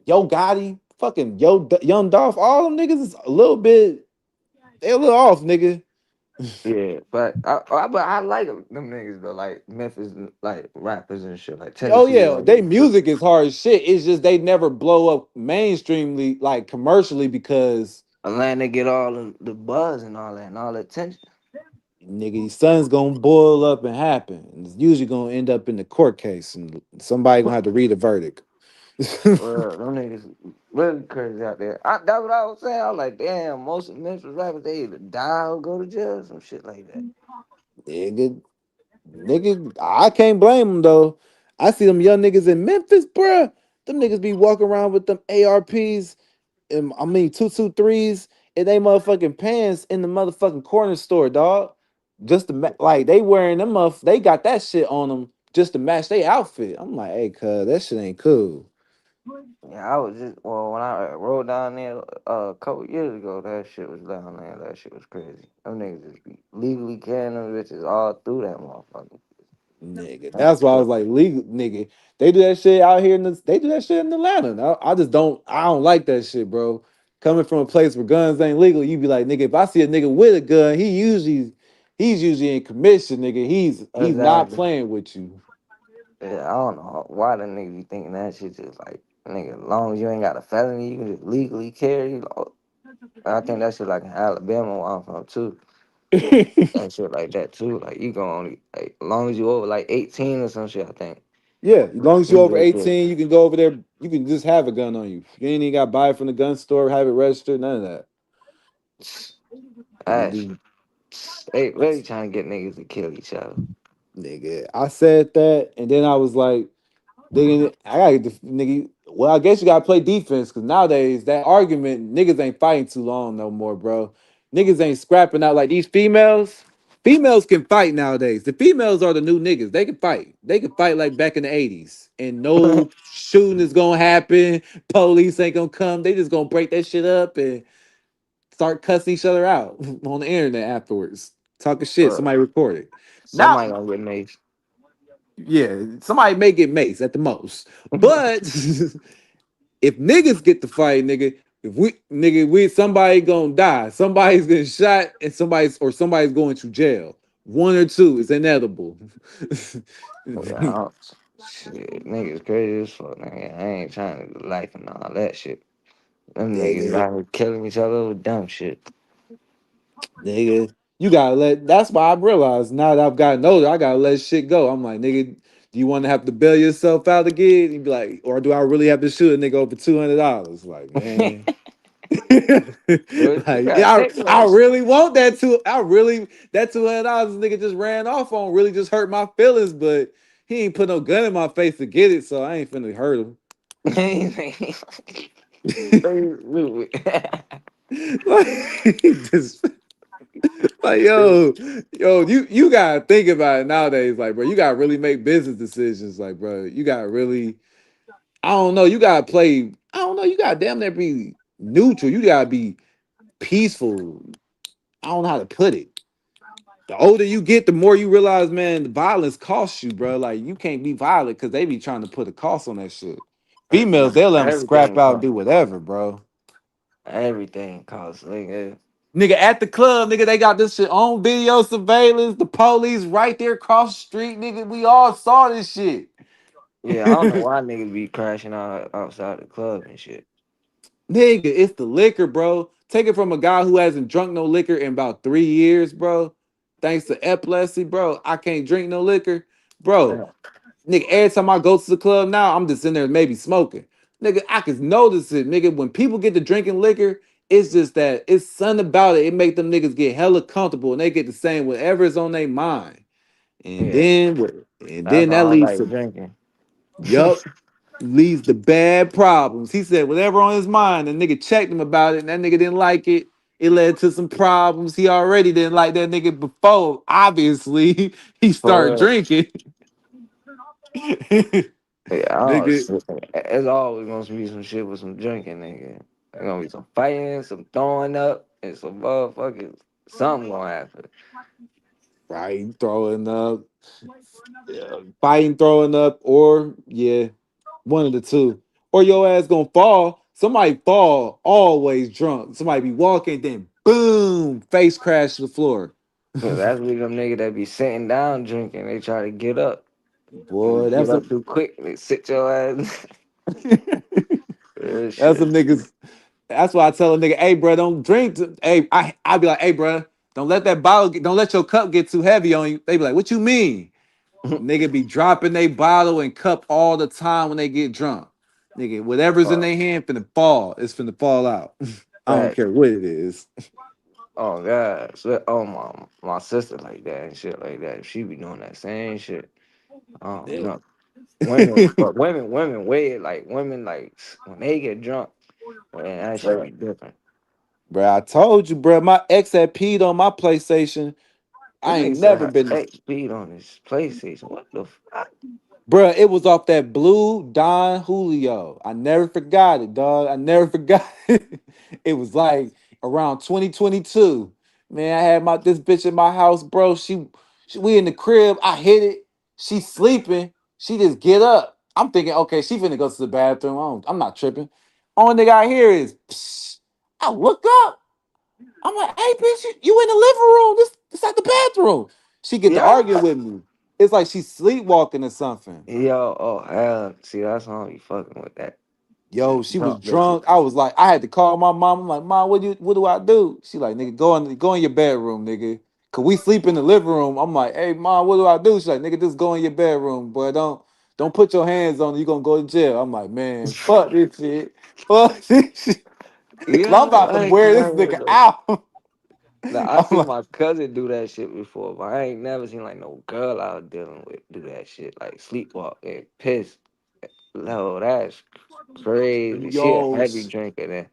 Yo Gotti, fucking Young Dolph, all them niggas is a little bit, they a little off, nigga. Yeah, but I like them niggas though, like Memphis like rappers and shit, like Oh Tennessee yeah, rappers they and shit. music is hard as shit. It's just they never blow up mainstreamly, like commercially, because Atlanta get all the buzz and all that and all the attention. nigga, these son's gonna boil up and happen. And it's usually gonna end up in the court case, and somebody gonna have to read a verdict. Well, them niggas really crazy out there. That's what I was saying. I was like, damn, most of Memphis rappers they either die or go to jail, some shit like that. Nigga, I can't blame them though. I see them young niggas in Memphis, bruh. Them niggas be walking around with them ARPs and 223s and they motherfucking pants in the motherfucking corner store, dog. Just to like they wearing them they got that shit on them just to match their outfit. I'm like, hey, cuz that shit ain't cool. Yeah, I was just when I rode down there a couple years ago, that shit was down there. That shit was crazy. Them niggas just be legally carrying them bitches all through that motherfucker. Nigga, That's that's why I was crazy. like, legal, nigga. They do that shit out here they do that shit in Atlanta. I just I don't like that shit, bro. Coming from a place where guns ain't legal, you be like, nigga, if I see a nigga with a gun, he's usually in commission, nigga. He's not Exactly. playing with you. Yeah, I don't know why the niggas be thinking that shit just like nigga. As long as you ain't got a felony, you can just legally carry. I think that shit like in Alabama where I'm from too. And shit like that too. Like you can only like as long as you over like 18 or some shit. I think. Yeah, as long as you're over Legally carry. 18, you can go over there. You can just have a gun on you. You ain't even got to buy it from the gun store, have it registered, none of that. You can That shit. do, They really trying to get niggas to kill each other. nigga. I said that, and then I was like, nigga, I gotta nigga. Well, I guess you gotta play defense because nowadays that argument niggas ain't fighting too long no more, bro. Niggas ain't scrapping out like these females. Females can fight nowadays. The females are the new niggas. They can fight. They can fight like back in the 80s. And no shooting is gonna happen. Police ain't gonna come. They just gonna break that shit up and start cussing each other out on the internet afterwards. Talking shit. But Somebody record it. Now, somebody gonna get made. yeah, somebody may get maced at the most. But if niggas get to fight, nigga, if we somebody gonna die, somebody's getting shot, and somebody's going to jail. One or two is inedible. Yeah, shit, niggas crazy as fuck. Nigga. I ain't trying to do life and all that shit. Them niggas Nigga, out here killing each other with dumb shit. Nigga, you gotta let. That's why I realized now that I've gotten older, I gotta let shit go. I'm like, nigga, do you want to have to bail yourself out again? You be like, or do I really have to shoot a nigga over $200? Like, man. But you Like, gotta yeah, think I about really want that too. I really that $200 nigga just ran off on really just hurt my feelings, but he ain't put no gun in my face to get it, so I ain't finna hurt him. Like, just, like you gotta think about it nowadays. Like, bro, you gotta really make business decisions. Like, bro, you gotta really, I don't know, you gotta play. I don't know, you gotta damn near be neutral. You gotta be peaceful. I don't know how to put it. The older you get, the more you realize, man, the violence costs you, bro. Like you can't be violent because they be trying to put a cost on that shit. Females, they'll let them scrap everything out and costs. do whatever, bro. Everything costs, nigga. Nigga, at the club, nigga, they got this shit on video surveillance. The police right there across the street, nigga. We all saw this shit. Yeah, I don't know why niggas be crashing out outside the club and shit. Nigga, it's the liquor, bro. Take it from a guy who hasn't drunk no liquor in about 3 years, bro. Thanks to epilepsy, bro. I can't drink no liquor, bro. Yeah. Nigga, every time I go to the club now, I'm just in there maybe smoking. Nigga, I can notice it, nigga. When people get to drinking liquor, it's just that it's something about it. It make them niggas get hella comfortable and they get to saying whatever is on their mind. And Yeah. then That's that why I leads like to drinking. yup. Leads to bad problems. He said whatever on his mind, and nigga checked him about it, and that nigga didn't like it. It led to some problems. He already didn't like that nigga before. Obviously, he started For drinking. yeah, I don't Nigga, shit. It's always gonna be some shit with some drinking, nigga. There's gonna be some fighting, some throwing up, and some motherfucking something gonna happen. right, throwing up, yeah, fighting, throwing up, or yeah, one of the two. Or your ass gonna fall. Somebody fall always drunk. Somebody be walking, then boom, face crash to the floor. Yeah, that's what them niggas that be sitting down drinking. They try to get up. You Boy, get that's a up too quick. They sit your ass. Real that's shit. some niggas. That's why I tell a nigga, hey, bro, don't drink. Hey, I be like, hey, bro, don't let that bottle, don't let your cup get too heavy on you. They be like, what you mean? Nigga be dropping they bottle and cup all the time when they get drunk. Nigga, whatever's in Oh, their hand finna fall. It's finna fall out. I don't fact. care what it is. Oh God. So, oh my sister like that and shit like that. She be doing that same shit. Oh, Yeah. drunk. Women, but women way like women like when they get drunk, man, that shit be different. Bro, I told you, bro, my ex had peed on my PlayStation. This I nigga ain't said never her been. ex beat on his PlayStation. What the fuck? Bruh, it was off that blue Don Julio. I never forgot it, dog. I never forgot it. It was like around 2022. Man, I had my this bitch in my house, bro. She we in the crib. I hit it. She sleeping. She just get up. I'm thinking, okay, she finna go to the bathroom. I'm not tripping. Only thing I hear is, psst. I look up. I'm like, hey, bitch, you in the living room? This at the bathroom. She get to Yeah. arguing with me. It's like she's sleepwalking or something. Yo, oh hell. See, that's how you fucking with that. Yo, she was Drunk bitches. drunk. I was like, I had to call my mom. I'm like, Mom, what do I do? She like, nigga, go in your bedroom, nigga. Cause we sleep in the living room. I'm like, hey mom, what do I do? She's like, nigga, just go in your bedroom, boy. Don't put your hands on it. You gonna go to jail. I'm like, man, fuck this shit. Fuck this shit. Cause I'm Yeah, about to I ain't wear this never nigga though. out. Now I I'm seen like, my cousin do that shit before, but I ain't never seen like no girl I was dealing with do that shit. Like sleepwalk and piss. No, that's crazy. She a yo, heavy drinker then.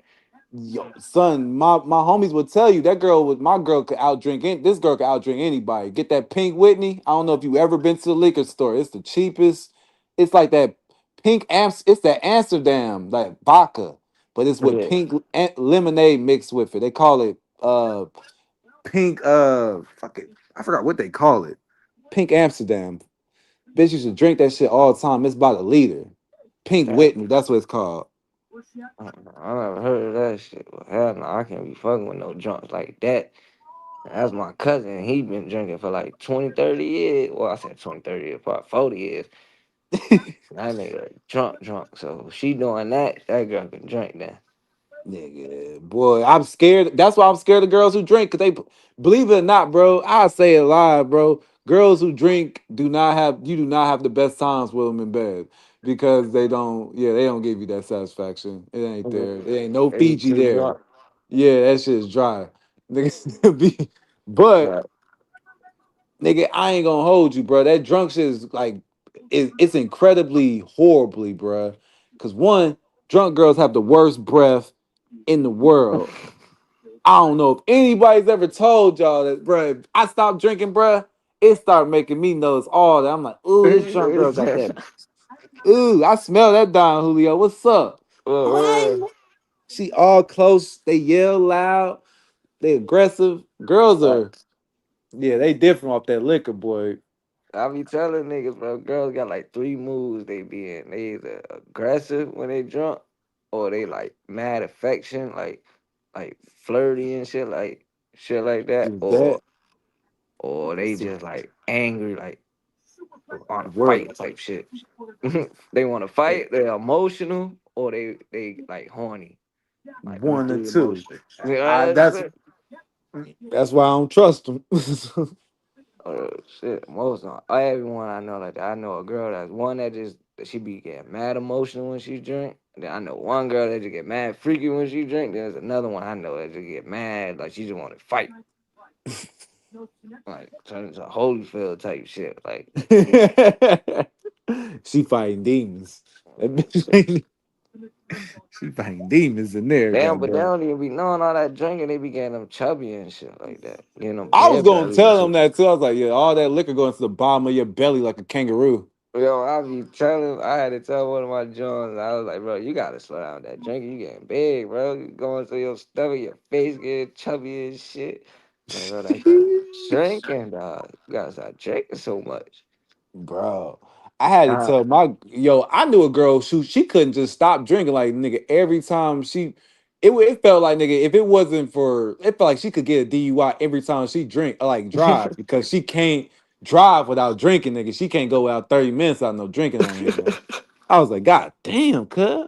yo, son, my homies would tell you that girl was my girl could outdrink this girl could outdrink anybody. Get that pink Whitney. I don't know if you ever been to the liquor store. It's the cheapest. It's like that pink amps. It's that Amsterdam like vodka, but it's with Yeah. pink lemonade mixed with it. They call it pink fuck it. I forgot what they call it. Pink Amsterdam. Bitch, you should drink that shit all the time. It's about a liter. Pink Damn. Whitney. That's what it's called. I never heard of that shit. Well, hell no, I can't be fucking with no drunks like that. That's my cousin. He been drinking for like 20, 30 years. Well, I said 20, 30 years, probably 40 years. That nigga drunk. So she doing that, that girl can drink then. Nigga, boy, I'm scared. That's why I'm scared of girls who drink. Cause they believe it or not, bro. I say it live, bro. Girls who drink you do not have the best times with them in bed because they don't. Yeah, they don't give you that satisfaction. It ain't there. It ain't no They Fiji too there. drunk. Yeah, that shit's dry. Nigga, but Right. nigga, I ain't gonna hold you, bro. That drunk shit is like, it's incredibly horribly, bro. Cause one, drunk girls have the worst breath in the world. I don't know if anybody's ever told y'all that, bro. I stopped drinking, bro. It started making me notice all that. I'm like, ooh, this drunk girl got that. Ooh, I smell that Don Julio. What's up? What? She all close. They yell loud. They aggressive. Girls are, yeah, they different off that liquor, boy. I be telling niggas, bro, girls got like 3 moods they be in. They either aggressive when they drunk, or they like mad affection, like flirty and shit like that, That or they just like angry, like on a word. fight type shit. They want to fight, they're emotional, or they like horny. Like them One or three two. emotions. You know what I'm saying? That's why I don't trust them. Oh shit, most of everyone I know like that. I know a girl that's one that just that she be getting mad emotional when she drink. Then I know one girl that just get mad freaky when she drink. There's another one I know that just get mad like she just want to fight, like turn into Holyfield type shit. Like She fighting demons. That bitch she fighting demons in there, damn, but they goddamn. don't even be knowing all that drinking. They be getting them chubby and shit like that. Getting them I was beer gonna bellies and tell them shit. that too. I was like, yeah, all that liquor going to the bottom of your belly like a kangaroo. Yo, I be telling, I had to tell one of my Johns, I was like, bro, you gotta slow down that drinking. You getting big, bro. You going to your stomach, your face getting chubby and shit. Like, bro, that's that drinking, dog. You gotta stop drinking so much. Bro, I had to tell I knew a girl she couldn't just stop drinking. Like nigga, every time it felt like nigga, if it wasn't for it felt like she could get a DUI every time she drink or like drive because she can't drive without drinking, nigga. She can't go out 30 minutes without no drinking on hand. I was like, God damn, cuz.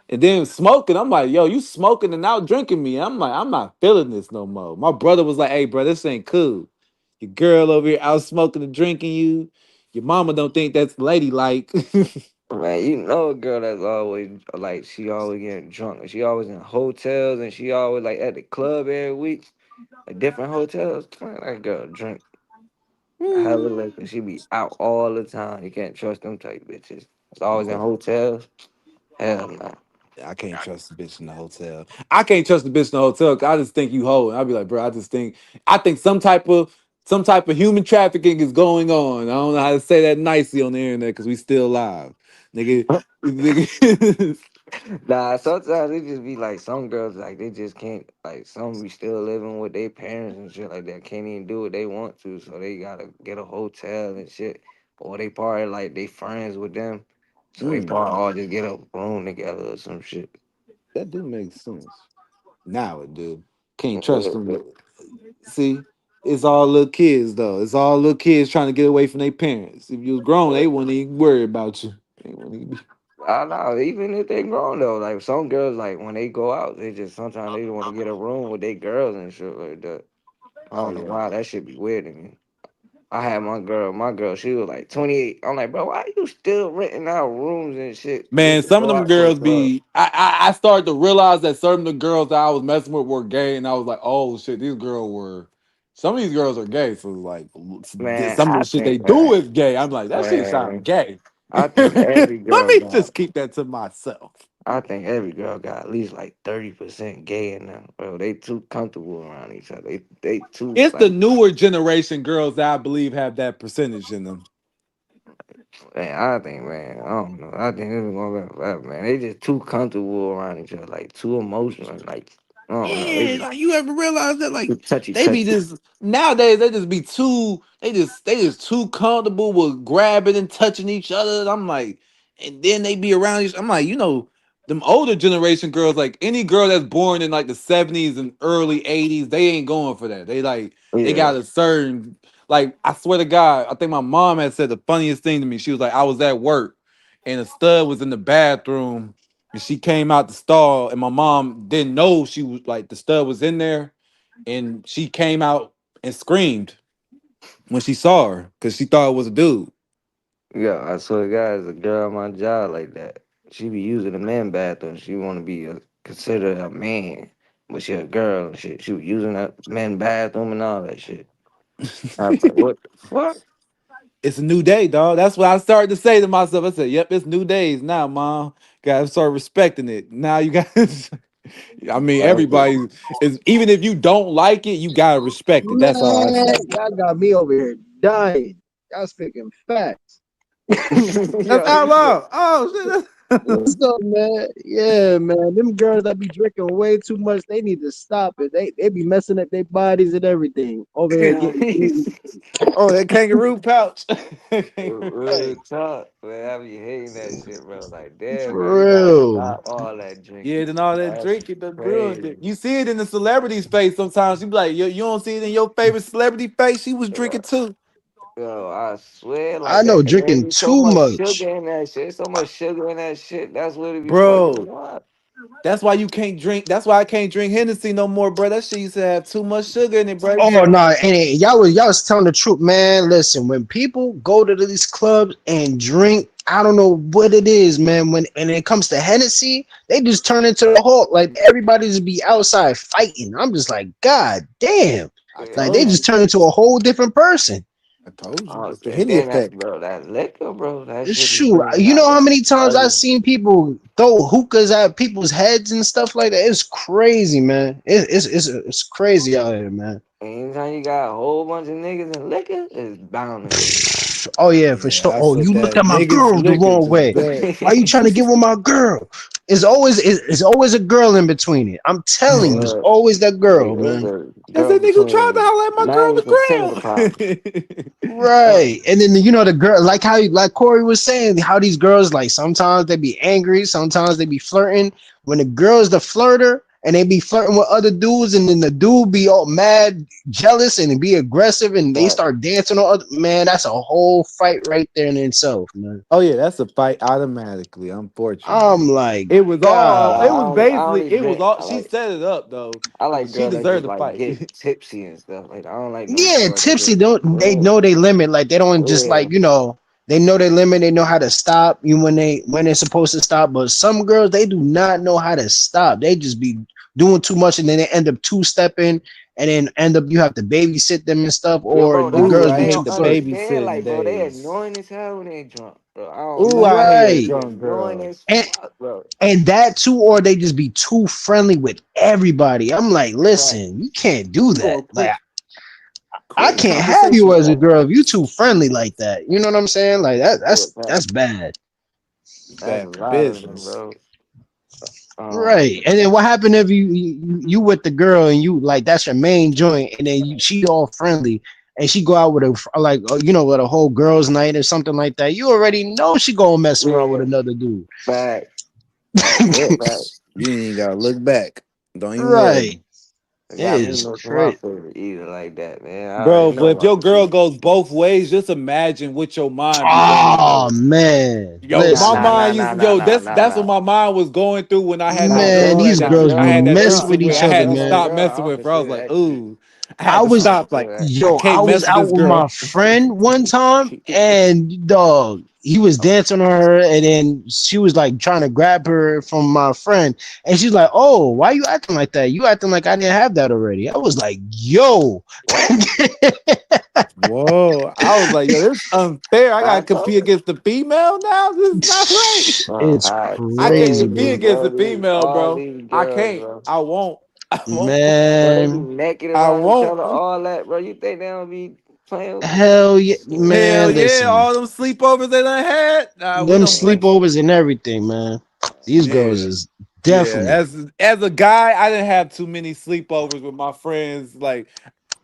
And then smoking, I'm like, yo, you smoking and out drinking me. I'm like, I'm not feeling this no more. My brother was like, hey, bro, this ain't cool. Your girl over here out smoking and drinking you. Your mama don't think that's ladylike. Man, you know a girl that's always, like, she always getting drunk. And she always in hotels and she always, like, at the club every week. Like, different hotels. Man, that girl drink hella liquor. She be out all the time. You can't trust them type bitches. It's always in hotels. Hell no. I can't trust the bitch in the hotel. I can't trust the bitch in the hotel. 'Cause I just think you holding. I'll be like, bro, I think some type of human trafficking is going on. I don't know how to say that nicely on the internet because we still live. Nigga. Nah, sometimes it just be like some girls like they just can't, like some be still living with their parents and shit like that, can't even do what they want to, so they gotta get a hotel and shit. Or they probably like they friends with them. So they probably all just get a room together or some shit. That do make sense. Now it do. Can't trust them. See, it's all little kids though. It's all little kids trying to get away from their parents. If you was grown, they wouldn't even worry about you. They wouldn't even be- I know, even if they grown though, like some girls like when they go out, they just sometimes they want to get a room with their girls and shit like that. I Oh don't know yeah. why that should be weird to me. I had my girl, she was like 28. I'm like, bro, why you still renting out rooms and shit Man, just to some of go them out to the girls club? be. I started to realize that some of the girls that I was messing with were gay, and I was like, oh shit, these girls were. Some of these girls are gay, so like Man, some of I the shit they think, do is gay. I'm like, that shit sound man, gay. I think every Let girl me got, just keep that to myself. I think every girl got at least like 30% gay in them, bro. They too comfortable around each other. They too It's the like, newer generation girls that I believe have that percentage in them. man, I think, man, I don't know. I think this is going to be forever, man. They just too comfortable around each other, like too emotional, like I don't know. They Yeah, just like you ever realize that like too touchy they be touchy. just nowadays they just be too they just too comfortable with grabbing and touching each other. And I'm like, and then they be around each. I'm like, them older generation girls, like any girl that's born in like the 70s and early 80s, they ain't going for that. They Yeah. got a certain like I swear to God, I think my mom had said the funniest thing to me. She was like, I was at work and a stud was in the bathroom And she came out the stall, and my mom didn't know she was like the stud was in there, and she came out and screamed when she saw her because she thought it was a dude. Yeah, I swear to God, there's a girl on my job like that. She be using the man bathroom. She want to be considered a man, but she a girl and shit. She was using that man bathroom and all that shit. I was like, what the fuck? It's a new day, dog. That's what I started to say to myself. I said, "Yep, it's new days now, mom. Gotta start respecting it." Now you guys, I mean, everybody is. Even if you don't like it, you gotta respect it. That's all I Man, say. y'all got me over here dying. Y'all speaking facts. That's out loud. Oh shit. What's up, man? Yeah, man. Them girls that be drinking way too much, they need to stop it. They be messing up their bodies and everything over here getting. Oh, that kangaroo pouch. Real talk, man. I be hating that shit, bro. Like, damn, man, For you gotta real. stop all that drinking. Yeah, then all that That's drinking, the ruined crazy. it. You see it in the celebrity's face sometimes. You be like, you don't see it in your favorite celebrity face. She was drinking too. Yo, I swear, I like know that, and there drinking be so too much much. sugar in that shit. So much sugar in that shit. That's what it be fucking Bro, me up. that's why you can't drink. That's why I can't drink Hennessy no more, bro. That shit used to have too much sugar in it, bro. Oh no, and y'all was telling the truth, man. Listen, when people go to these clubs and drink, I don't know what it is, man. When it comes to Hennessy, they just turn into the Hulk. Like everybody just be outside fighting. I'm just like, God damn. I Like they told just you. turn into a whole different person. I told you. Oh, It's the and Henny then that, effect. bro, that liquor, bro, that shit be Shoot, bringing you out know how that many times I've other. seen people throw hookahs at people's heads and stuff like that. It's crazy, man. It's crazy out here, man. Anytime you got a whole bunch of niggas and liquor, it's bound to get wild. Oh yeah, for Yeah, sure. I Oh, said you looked that. at my Niggas girl the liquor wrong just way. bad. Why you trying to get with my girl? It's always a girl in between it. I'm telling you, it's always that girl, It's man. a That's girl that nigga who tried to between holler at my girl on 90% of the problem. the Right. And then the girl, like how like Corey was saying, how these girls like sometimes they be angry, sometimes they be flirting. When the girl's the flirter and they be flirting with other dudes, and then the dude be all mad, jealous, and be aggressive, and they But start dancing on other man, that's a whole fight right there in itself, man. Oh yeah, that's a fight automatically. Unfortunately, I'm like, it was all. It God. was I basically. only It was drink. all. She set it up though. I like She girls that just deserved to like fight. get tipsy and stuff. Like I don't like no Yeah, short tipsy. shit. Don't they Yeah, know they limit? Like they don't just yeah. like they know their limit. They know how to stop you when they're supposed to stop. But some girls they do not know how to stop. They just be doing too much, and then they end up two stepping, and then end up you have to babysit them and stuff, Yo, or bro, the that's Ooh, what girls I they be hate too don't the flirty. understand. babysitting Like, bro, they days. annoying as hell when they drunk, bro. I don't Ooh, like I that. hate a They Right. be drunk annoying girl. as And fuck, bro. and that too, or they just be too friendly with everybody. I'm like, Right. listen, you can't do You that. going Like I quick can't have you conversation as a starter. girl if you too friendly like that. You know what I'm saying? Like Real talk. that's bad. That's a Bad for lot of them, business. bro. Right. And then what happened if you with the girl and you like that's your main joint, and then she all friendly and she go out with a like with a whole girls night or something like that. You already know she gonna mess around with Yeah, another dude. back. Yep. Back. You ain't gotta look back. Don't even worry. Right. It It got me is missing my crazy. favorite either like that, man. I already Bro, but know if your my girl goes both ways, just imagine what your mind be going Oh through. man. Yo, my Listen. mind used to, that's what my mind was going through when I had that Man, girl these that girls I be had that messing with threesome with. each I other, had to man. stop messing with her. I was like, ooh, I I had to was stop. Like, I I can't was mess with out this with my girl. friend one time, and dog, he was dancing on her, and then she was like trying to grab her from my friend, and she's like, "Oh, why you acting like that? You acting like I didn't have that already." I was like, "Yo, Whoa. I was like, yo, this is unfair. I I gotta compete told against the female now. This is not right. it's I I can't crazy, told compete you, bro." against bro. the female, All bro. these I girls, can't. bro. I won't. I won't. Bro, they be Man, naked I around each won't. other, all that, bro. You think they don't be playing with me? hell yeah, Shit. Hell man. yeah, Listen, all them sleepovers they done had. Nah, we them don't play. sleepovers and everything, man. These girls Yeah. is Yeah. definitely As a guy, I didn't have too many sleepovers with my friends. Like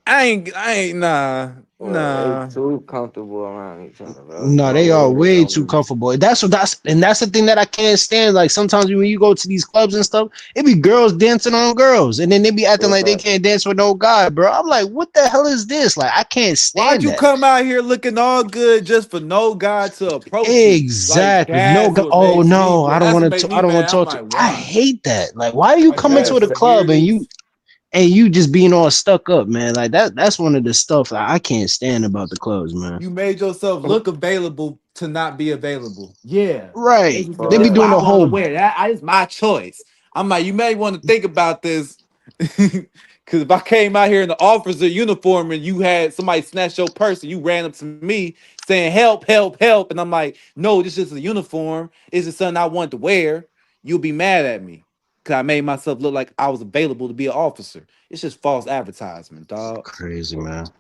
I ain't nah. They too comfortable around each other, bro. No, No they are way, way don't too be. comfortable. That's the thing that I can't stand. Like sometimes when you go to these clubs and stuff, it be girls dancing on girls, and then they be acting Real like they fast. can't dance with no guy, bro. I'm like, what the hell is this? Like, I can't Why'd stand you that. come out here looking all good just for no guy to approach you? Like Exactly. No, that's what oh makes me no, I mad. don't That's what want make to. me I don't want mad. to I'm talk to. like, I why? hate that. Like, why are you Like coming to that's the the club weirdest. and you just being all stuck up, man? Like that's one of the stuff I can't stand about the clubs, man. You made yourself look available to not be available. Yeah. Right. This They be is what doing I the want to whole wear. That is my choice. I'm like, you may want to think about this. Cause if I came out here in the officer uniform and you had somebody snatch your purse and you ran up to me saying help, help, help, and I'm like, no, this is a uniform. This is something I want to wear. You'll be mad at me. Cause I made myself look like I was available to be an officer. It's just false advertisement, dog. crazy, man.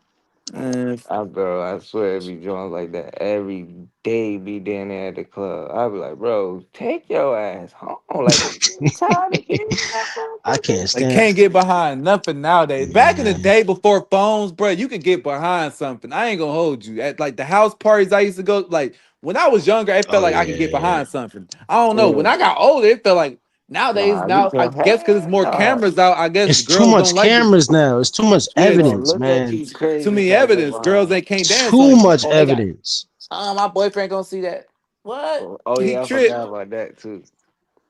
Bro, I swear it be joints like that every day. Be down there at the club. I be like, bro, take your ass home. Like, you tired of being that I can't Like stand. can't get behind nothing nowadays. Back in the Man. day before phones, bro, you could get behind something. I ain't gonna hold you. At like the house parties I used to go, like when I was younger, it felt Oh like I could get yeah. behind something. I don't know. When Yeah. I got older, it felt like nowadays, Nah, you now I can guess because there's more nah. cameras out, I guess It's too girls don't much like it. cameras now. It's too much Yeah, They gonna evidence, look at man. you too crazy many trying to get evidence. Girls behind. they can't dance on Too you. much Oh, they got evidence. my boyfriend gonna see that. What? Oh He yeah, I tripped. forgot about that too.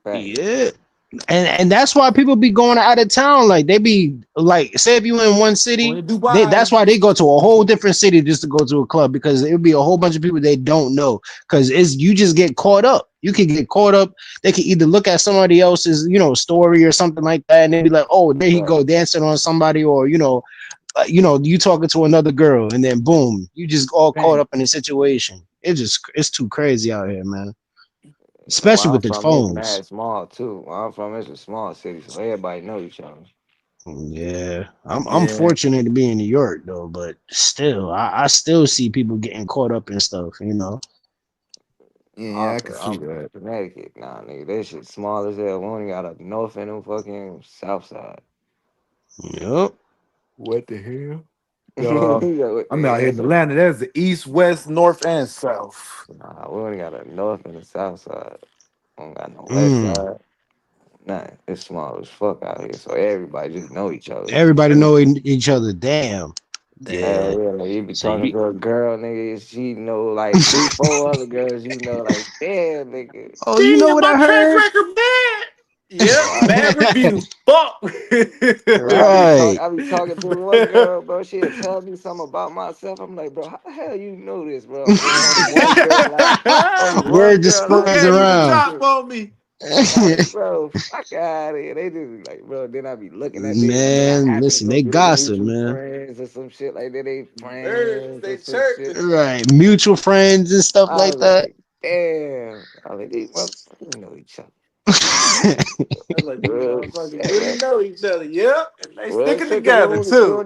Fact. Yeah. And that's why people be going out of town. Like they be like, say if you in one Going city, to that's Dubai. why they go to a whole different city just to go to a club because it would be a whole bunch of people they don't know. Because it's you just get caught up. You can get caught up. They can either look at somebody else's, story or something like that, and they be like, "Oh, there he Right. go dancing on somebody," or you talking to another girl, and then boom, you just all caught Bang. up in the situation. It's too crazy out here, man. Where Especially I'm with the from, it's phones. mad small too. Where I'm from, it's a small city, so everybody know each other. Yeah, I'm Yeah. fortunate to be in New York though, but still, I still see people getting caught up in stuff. Yeah, I can see I'm from that. Connecticut, nah, nigga. That shit small as hell. We only got up north and them fucking south side. Yep. What the hell? Yeah, what I'm the out here in hell? Atlanta. There's the east, west, north, and south. Nah, we only got a north and a south side. We don't got no west Mm. side. Nah, it's small as fuck out here, so everybody just know each other. Everybody know each other. Damn. Hell Yeah. yeah, nigga. You be So talking you. to a girl, nigga. She know like three, four other girls. You know, like damn, nigga. Oh, you know Damn, what my I track heard? record bad. Yep, bad Right. reviews. Fuck. Bro, I be talking to one girl, bro. She'll tell me something about myself. I'm like, bro, how the hell you know this, bro? And then only one Word just girl I spreads Can't know even type around. top shit. on me. Like, bro, fuck out of here. They just be like, bro. Then I be looking at this, and then I Man, happen to listen, go they through the gossip, mutual man. friends or some shit like that. They Birds, friends or they some shit. chirping. Right. Mutual friends and stuff I like was that. like, damn. I was like, these motherfuckers know each other. I was like, these Real motherfuckers shit, really man. know each other. Yep, and they Real sticking shit, cause together too.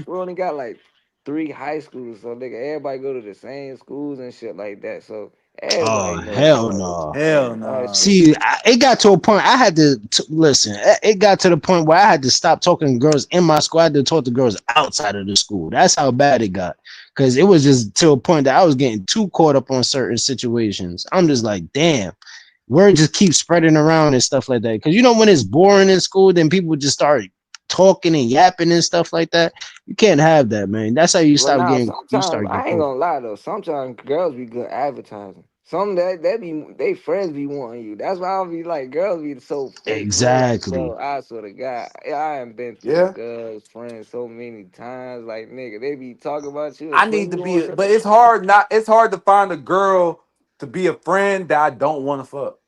we only got like 3 high schools, so nigga, everybody go to the same schools and shit like that. So Oh, everybody know each hell other. no. Hell Man, that no. shit. See, it got to a point I had to listen. It got to the point where I had to stop talking to girls in my school. I had to talk to girls outside of the school. That's how bad it got. Because it was just to a point that I was getting too caught up on certain situations. I'm just like, damn, word just keeps spreading around and stuff like that. Because when it's boring in school, then people just start talking and yapping and stuff like that. You can't have that, man. That's how Well, now you sometimes start getting I ain't caught. gonna lie though. Sometimes girls be good advertising. Some that be they friends be wanting you. That's why I'll be like, girls be so fake for real. Exactly. Bro, I swear to God, I have been through Yeah. girls, friends so many times. Like nigga, they be talking about you I and need putting to you on. be, but it's hard not. It's hard to find a girl to be a friend that I don't want to fuck.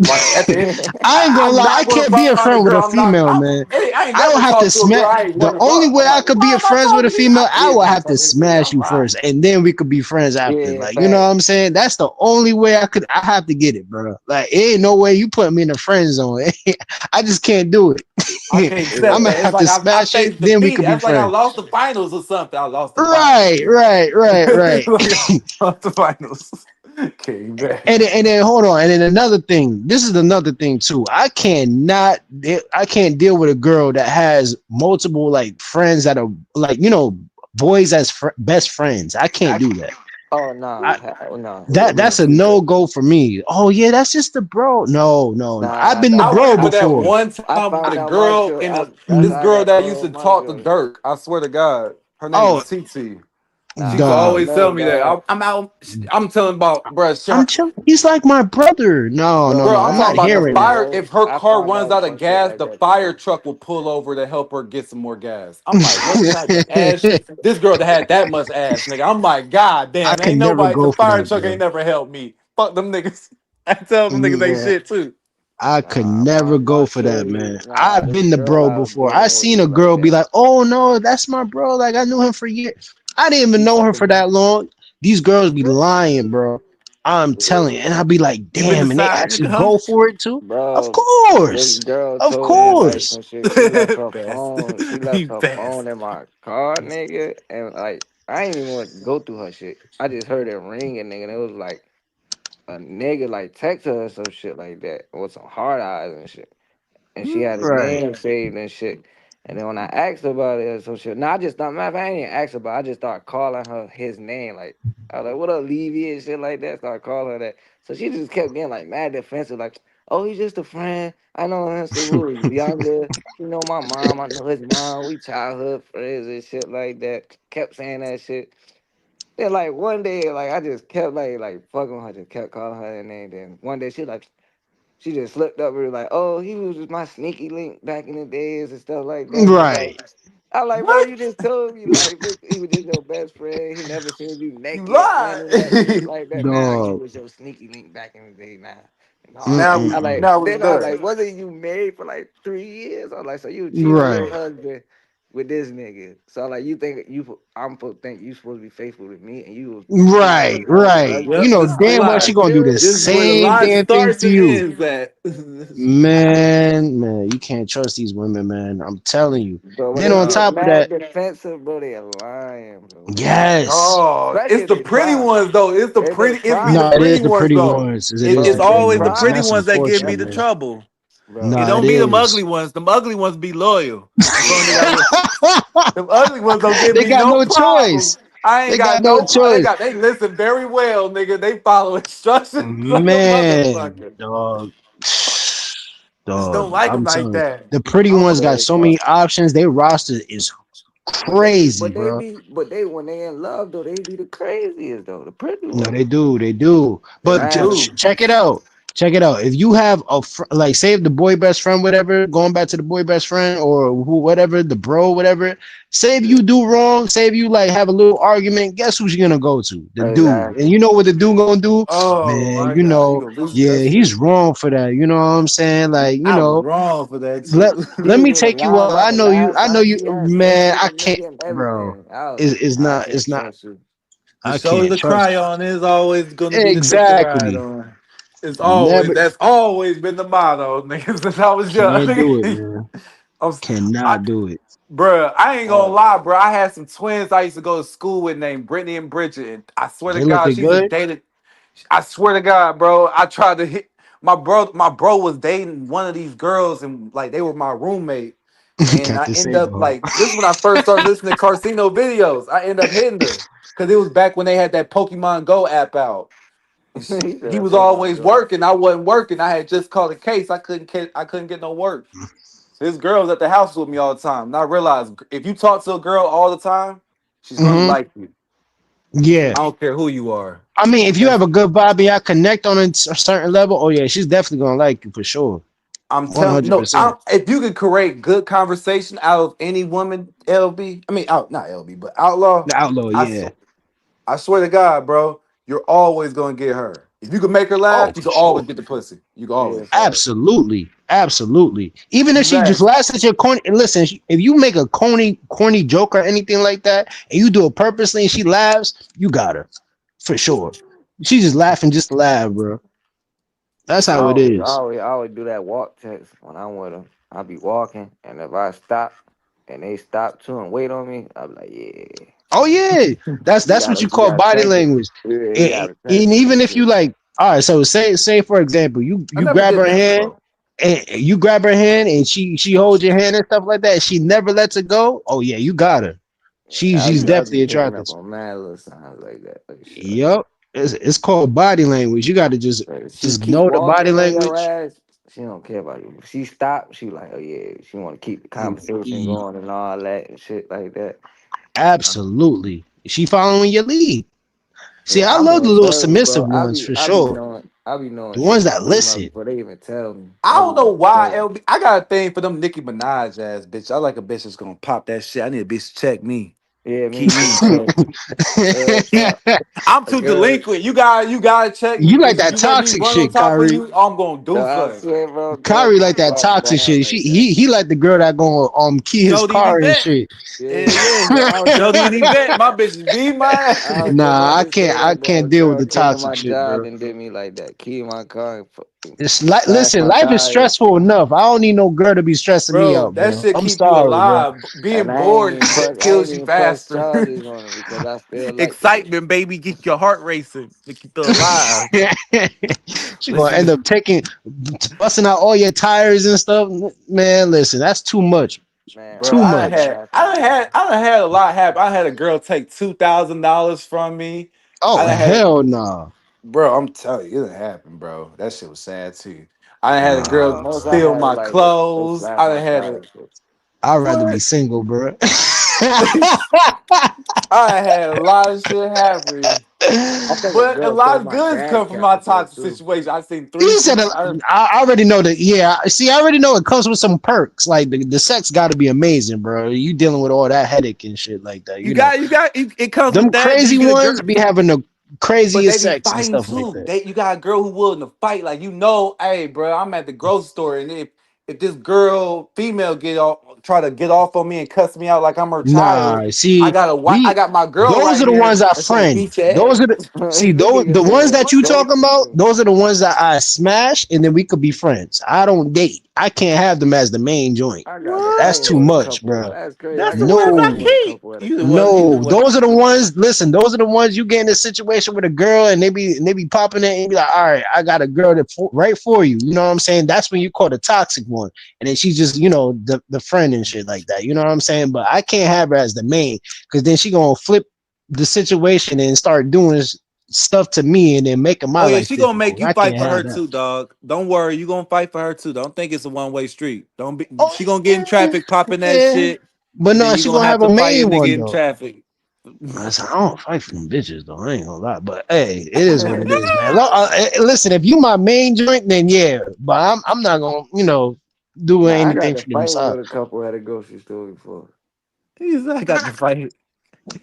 Like at the end, I ain't gonna I'm lie, I not gonna can't be a find a friend with girl. a I'm not. female, man. I ain't I never will have to talked to a girl smash. I ain't The want to only fuck. way I'm I like, could be why a am I friends with a talking to you? female, I I still will want to have to fuck this nigga. smash I'm you right. first, and then we could be friends after. Yeah, Like, you know fact. what I'm saying? That's the only way I could. I have to get it, bro. Like, it ain't no way you put me in the friend zone. I just can't do it. I can't I'm accept gonna that. It's have like to I smash it, faced then we defeat. could be That's like I friends. lost the finals or something. I lost the finals. Right, right, right, right. Like, I lost the finals. Came back. And then hold on, and then another thing. This is another thing too. I can't deal with a girl that has multiple like friends that are like boys as best friends. I can't do that. Oh nah, no. That's a no go for me. Oh yeah, that's just the bro. No. I've been the I bro remember that before. one I time with found the out my girl shit. and That's this how I girl got that put used to on my talk to joint. Dirk. I swear to God, her name Oh, was TT. She used to I dog. always tell love me that. that. I'm out. I'm telling about, bro. I'm chilling. He's like my brother. No. Bro, I'm I'm talking not about the hearing that. fire. Bro, If her I car found runs out out of some shit gas, like the that fire before. truck will pull over to help her get some more gas. I'm like, what type of ass shit? This girl that had that much ass, nigga. I'm like, God I damn, could ain't never nobody. The go for fire that, truck ain't bro. never helped me. Fuck them niggas. I tell them niggas ain't Yeah, shit too. I could never go for that, man. I've This been the girl bro I was before. I dealing with seen a was like girl be that. like, "Oh no, that's my bro." Like I knew him for years. I didn't even She know her for fucking that long. These girls be lying, bro. I'm telling you, and I'd be like, You been the "Damn!" And they side actually nigga, huh? go for it too. Of bro. This course, girl of told me like course. some shit. She left her Best. phone. She left You her best. phone in my car, nigga. And like I ain't even want to go through her shit. I just heard it ringing, nigga. And it was like a nigga like text her or some shit like that with some hard eyes and shit. And she had his Right. name saved and shit. And then when I asked her about it or some shit, no, I just thought, matter of fact, I didn't ask her about it. I just started calling her his name. Like, I was like, what up, Levy and shit like that. Started calling her that. So she just kept getting like mad defensive, like, oh, he's just a friend. I know him since we was younger. You know my mom, I know his mom. We childhood friends and shit like that. Kept saying that shit. Then like one day, like I just kept like fucking with her, just kept calling her that name. Then one day she just slipped up and was like, oh, he was just my sneaky link back in the days and stuff like that. And Right. like, I like, bro, What? you just told me like bitch, he was just your best friend. He never seen you You naked, none of that shit lied. like that. Now he Dog. was your sneaky link back in the day now. And all that. I like Mm-mm-mm. now we then I was there. like, wasn't you married for like 3 years? I was like, so you cheated on your Right. husband with this nigga. So like you think I'm supposed to think you supposed to be faithful with me and you was cheating on Right. your own Right. You husband? Yep, know this is the damn well she lie. gonna do the This is where the same lie damn thing starts to and you. ends at. Man, you can't trust these women, man. I'm telling you. But when Then they on get top of mad that, defensive, bro, they are lying, bro. yes. Oh, Especially it's if the they pretty try. ones though. It's the If they pretty. It's be try, the No, it is pretty the ones pretty though. ones. It is It's the if they pretty always the ones. And pretty try, that's ones that get me unfortunate, the man. trouble. It bro. No, don't it be them is. ugly ones. Them ugly ones be loyal. That's the only thing I They will. Them ugly ones don't give me got no no problems. choice. I ain't They got got no no. choice. They listen very well, nigga. They follow instructions like a Man, motherfucker. dog. Just don't Dog, like them I'm like telling you. that. The pretty I'm ones got serious, so bro. many options. Their roster is crazy, bro. But they when they in love though, they be the craziest though, the pretty No, ones. they do. They do. Cause They But I had a do. check it out. Check it out. If you have like, say if the boy best friend, whatever, going back to the boy best friend or who, whatever, the bro, whatever. Say if you do wrong, say if you like have a little argument, guess who she gonna go to? The dude. And exactly. you know what the dude gonna do? Oh Man, my god, he gonna lose yeah, that he's shit. wrong for that. You know what I'm saying? Like, I was wrong for that let too. let He me would have take you lied up. about the last I know time you, she had sex man. with I the can't, nigga and bro. everything. I was like, It's I not. It's can't not. trust you. The I shoulder can't to trust. cry on is always gonna be the dick to ride Exactly. on. It's always Never that's always been the motto, nigga, since I was young. can't do it, Nigga. man. I'm, s- I, Cannot do it. Bruh, I ain't gonna Uh, lie, bro. I had some twins I used to go to school with named Brittany and Bridget. And I swear to They God, looking she just good. dated. I swear to God, bro. I tried to hit my bro. My bro was dating one of these girls, and like they were my roommate. And Got I to end say, up bro. like this is when I first started listening to Karceno videos. I end up hitting her because it was back when they had that Pokemon Go app out. And he said he that was Pokemon always Go. working. I wasn't working. I had just called a case. I couldn't get no work. So this girl was at the house with me all the time. And I realized if you talk to a girl all the time, she's gonna Hmm. like you. Yeah. I don't care who you are. I mean, if you That's have a good vibe and y'all connect on a certain level, oh yeah, she's definitely gonna like you for sure. I'm telling 100%. if you could create good conversation out of any woman, LB, I mean out not LB, but outlaw, The outlaw, I yeah. sw- I swear to God, bro, you're always gonna get her. If you can make her laugh, Oh, you for can always sure. get the pussy. You can Yeah, always. facts. Absolutely. Absolutely. Even if she just Exactly. laughs at your corny, and listen, if you make a corny joke or anything like that, and you do it purposely and she laughs, you got her. For sure. She's just laughing just to laugh, bro. That's how it is. I always do that walk text when I'm with them. I be walking, and if I stop and they stop too and wait on me, I be like, yeah. Oh yeah, that's what you You call gotta body check it. language. Yeah, you And, gotta check and it. even if you like, all right, so say for example, you I you never grab did her that hand before. and you grab her hand and she holds your hand and stuff like that. She never lets it go. Oh yeah, you got her. She's I'll be definitely picking attracted. up on mad little signs like that. Like shit like Yep, it's called body language. You got to that. If she just keep know the body walking on your language. ass, she don't care about you. If she stop, she like, oh yeah, she want to keep the conversation going and all that and shit like that. Absolutely, she following your lead. See, Yeah, I I love the know little girls, submissive bro. ones for I be sure. knowing, The shit ones that about females listen. before they even tell me. I I be don't know like, why damn. LB. I got a thing for them Nicki Minaj ass bitch. I like a bitch that's gonna pop that shit. I need a bitch to check me, Yeah, me keep me in too. check. Talk. I'm A too girl. delinquent. You gotta check me, You like bitch. If that you let me toxic run on shit, top of Kyrie. you, I'm gonna No, do I something. swear, bro, girls Kyrie be like that fucked toxic down shit. like that. He like the girl that gonna key his Jody and car and Yvette. shit. Yeah, Yeah, yeah. bro. I was just Jody and about, Yvette. My bitches be my I was just Nah, about to say I that, can't bro. deal with Girl the came to toxic my shit, job bro. and did me like that. Key in my car and fucking slashed Listen, my life is tires. stressful enough. I don't need no girl to be stressing me bro. out, That bro. shit I'm keep you sorry, bro. alive. Being And bored I ain't kills you even press faster. charges on it because I still like the bitch. Excitement, baby, get your heart racing. Make you feel alive. She gonna end Listen, up busting out all your tires and stuff. Man, listen, that's too much. Man, bro, Too I be much. laughing, bro. I done had a lot happen. I had a girl take $2,000 from me. I Oh done had, hell no. bro. I'm telling you, it done happened, bro. That shit was sad too. I done had a girl The most I steal had was my like they clothes. slashed I my done had a tires. I'd rather be what? single, bro. I had a lot of shit happen, I think a but a girl lot stole of my goods gas come from cap my before toxic too. situation. I seen three You said people. I already know that. Yeah, see, I already know it comes with some perks. Like the sex got to be amazing, bro. You dealing with all that headache and shit like that. It comes with Them that. Then you crazy get a girl. ones be having the But they craziest be sex and fighting stuff like too. that. You got a girl who willing to fight. Like hey, bro, I'm at the grocery store, and if this female try to get off on me and cuss me out like I'm her child, Nah, see, I got my girl those right are the here ones I that's gonna friend. beat your Those ass. are This the nigga ones said that you talking about. ghosting. Those are the ones that I smash, and then we could be friends. I don't date. I can't have them as the main joint. I got to That's fighting too What? with a much, couple. bro. That's crazy. I That's the got to ones I fighting No, with a keep. couple at a You the time. one. You the no, one. those are the ones. Listen, those are the ones you get in a situation with a girl, and they be popping it, and you be like, all right, I got a girl that right for you. You know what I'm saying? That's when you call the toxic one, and then she's just the friend and shit like that. You know what I'm saying? But I can't have her as the main because then she gonna flip the situation and start doing stuff to me and then making my Oh yeah, life she gonna make difficult. you I fight can't for her have that. too, dog. Don't worry, you gonna fight for her too. Don't think it's a one-way street. Don't be. Oh She gonna get in traffic, popping that yeah, shit, but and then no, you she gonna gonna have have a to fight a main nigga one in though. traffic. Listen, I don't fight for them bitches though. I ain't gonna lie, but hey, it is what it is, man. Listen, if you my main joint, then yeah, but I'm not gonna do Nah, I got anything to for them fighting side. with a couple at a grocery store before. He said, I got to fight.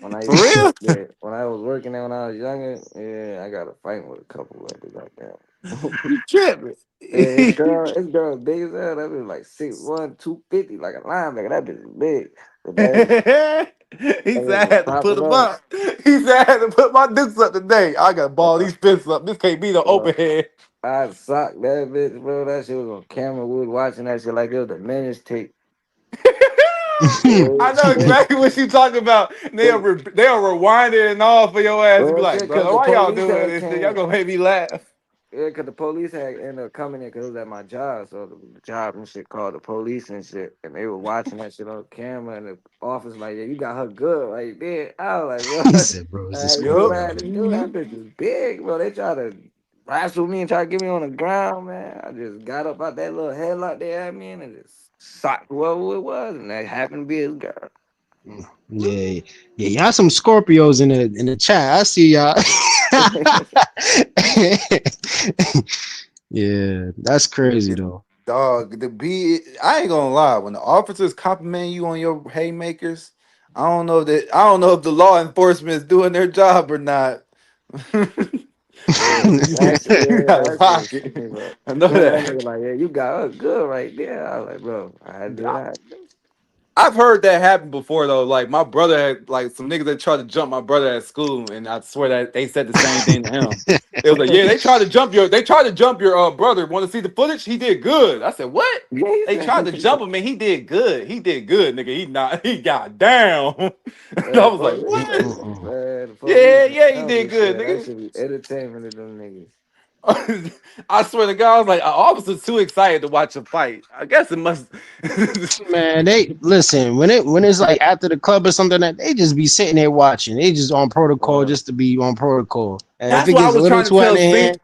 When I For used to real? work there, when I was working there when I was younger, yeah, I got to fight with a couple at the goddamn. You tripping. Yeah, this girl big as hell. That bitch like 6'1", 250, like a linebacker. That bitch is big. But He that said bitch I was had to put popping him up. up. He said I had to put my dukes up today. I got ball these fists up. This can't be the open head. I socked that bitch, bro. That shit was on camera. We was watching that shit like it was a menace tape. I know exactly what you talking about. They'll rewind it and all for your ass and be Well, like, shit, because brother, the why y'all police doing had this shit? Y'all came. gonna make me laugh. Yeah, because the police had ended up coming in because it was at my job. So the job and shit called the police and shit. And they were watching that shit on camera. And the officer like, yeah, you got her good right there. I was like, He bro, said, "Bro, is I this had to do what scorpion I on had to you?" do. That bitch is big, bro. They try to wrestle me and try to get me on the ground, man. I just got up out that little headlock they had me in and just socked whoever it was. And that happened to be his girl. Yeah, yeah, y'all some Scorpios in the chat. I see y'all. Yeah, that's crazy though. Dog, I ain't gonna lie. When the officers compliment you on your haymakers, I don't know if the law enforcement is doing their job or not. You out of That shit was pocket. funny, bro. I know Then that that. nigga like, yeah, you got her good right there. I was like, bro, I had to do what I had to do. I've heard that happen before though. Like my brother had like some niggas that tried to jump my brother at school, and I swear that they said the same thing to him. It was like, yeah, they tried to jump your brother. Want to see the footage? He did good. I said, what? They tried to jump him, and he did good. He did good, nigga. He got down. I was like, what? Yeah, he did good, nigga. That should be entertainment to them niggas. I swear to God, I was like, officers too excited to watch a fight. I guess it must. Man, they listen when it's like after the club or something that they just be sitting there watching. They just on protocol just to be on protocol. And That's if it what I gets a was little trying to too out tell of hand,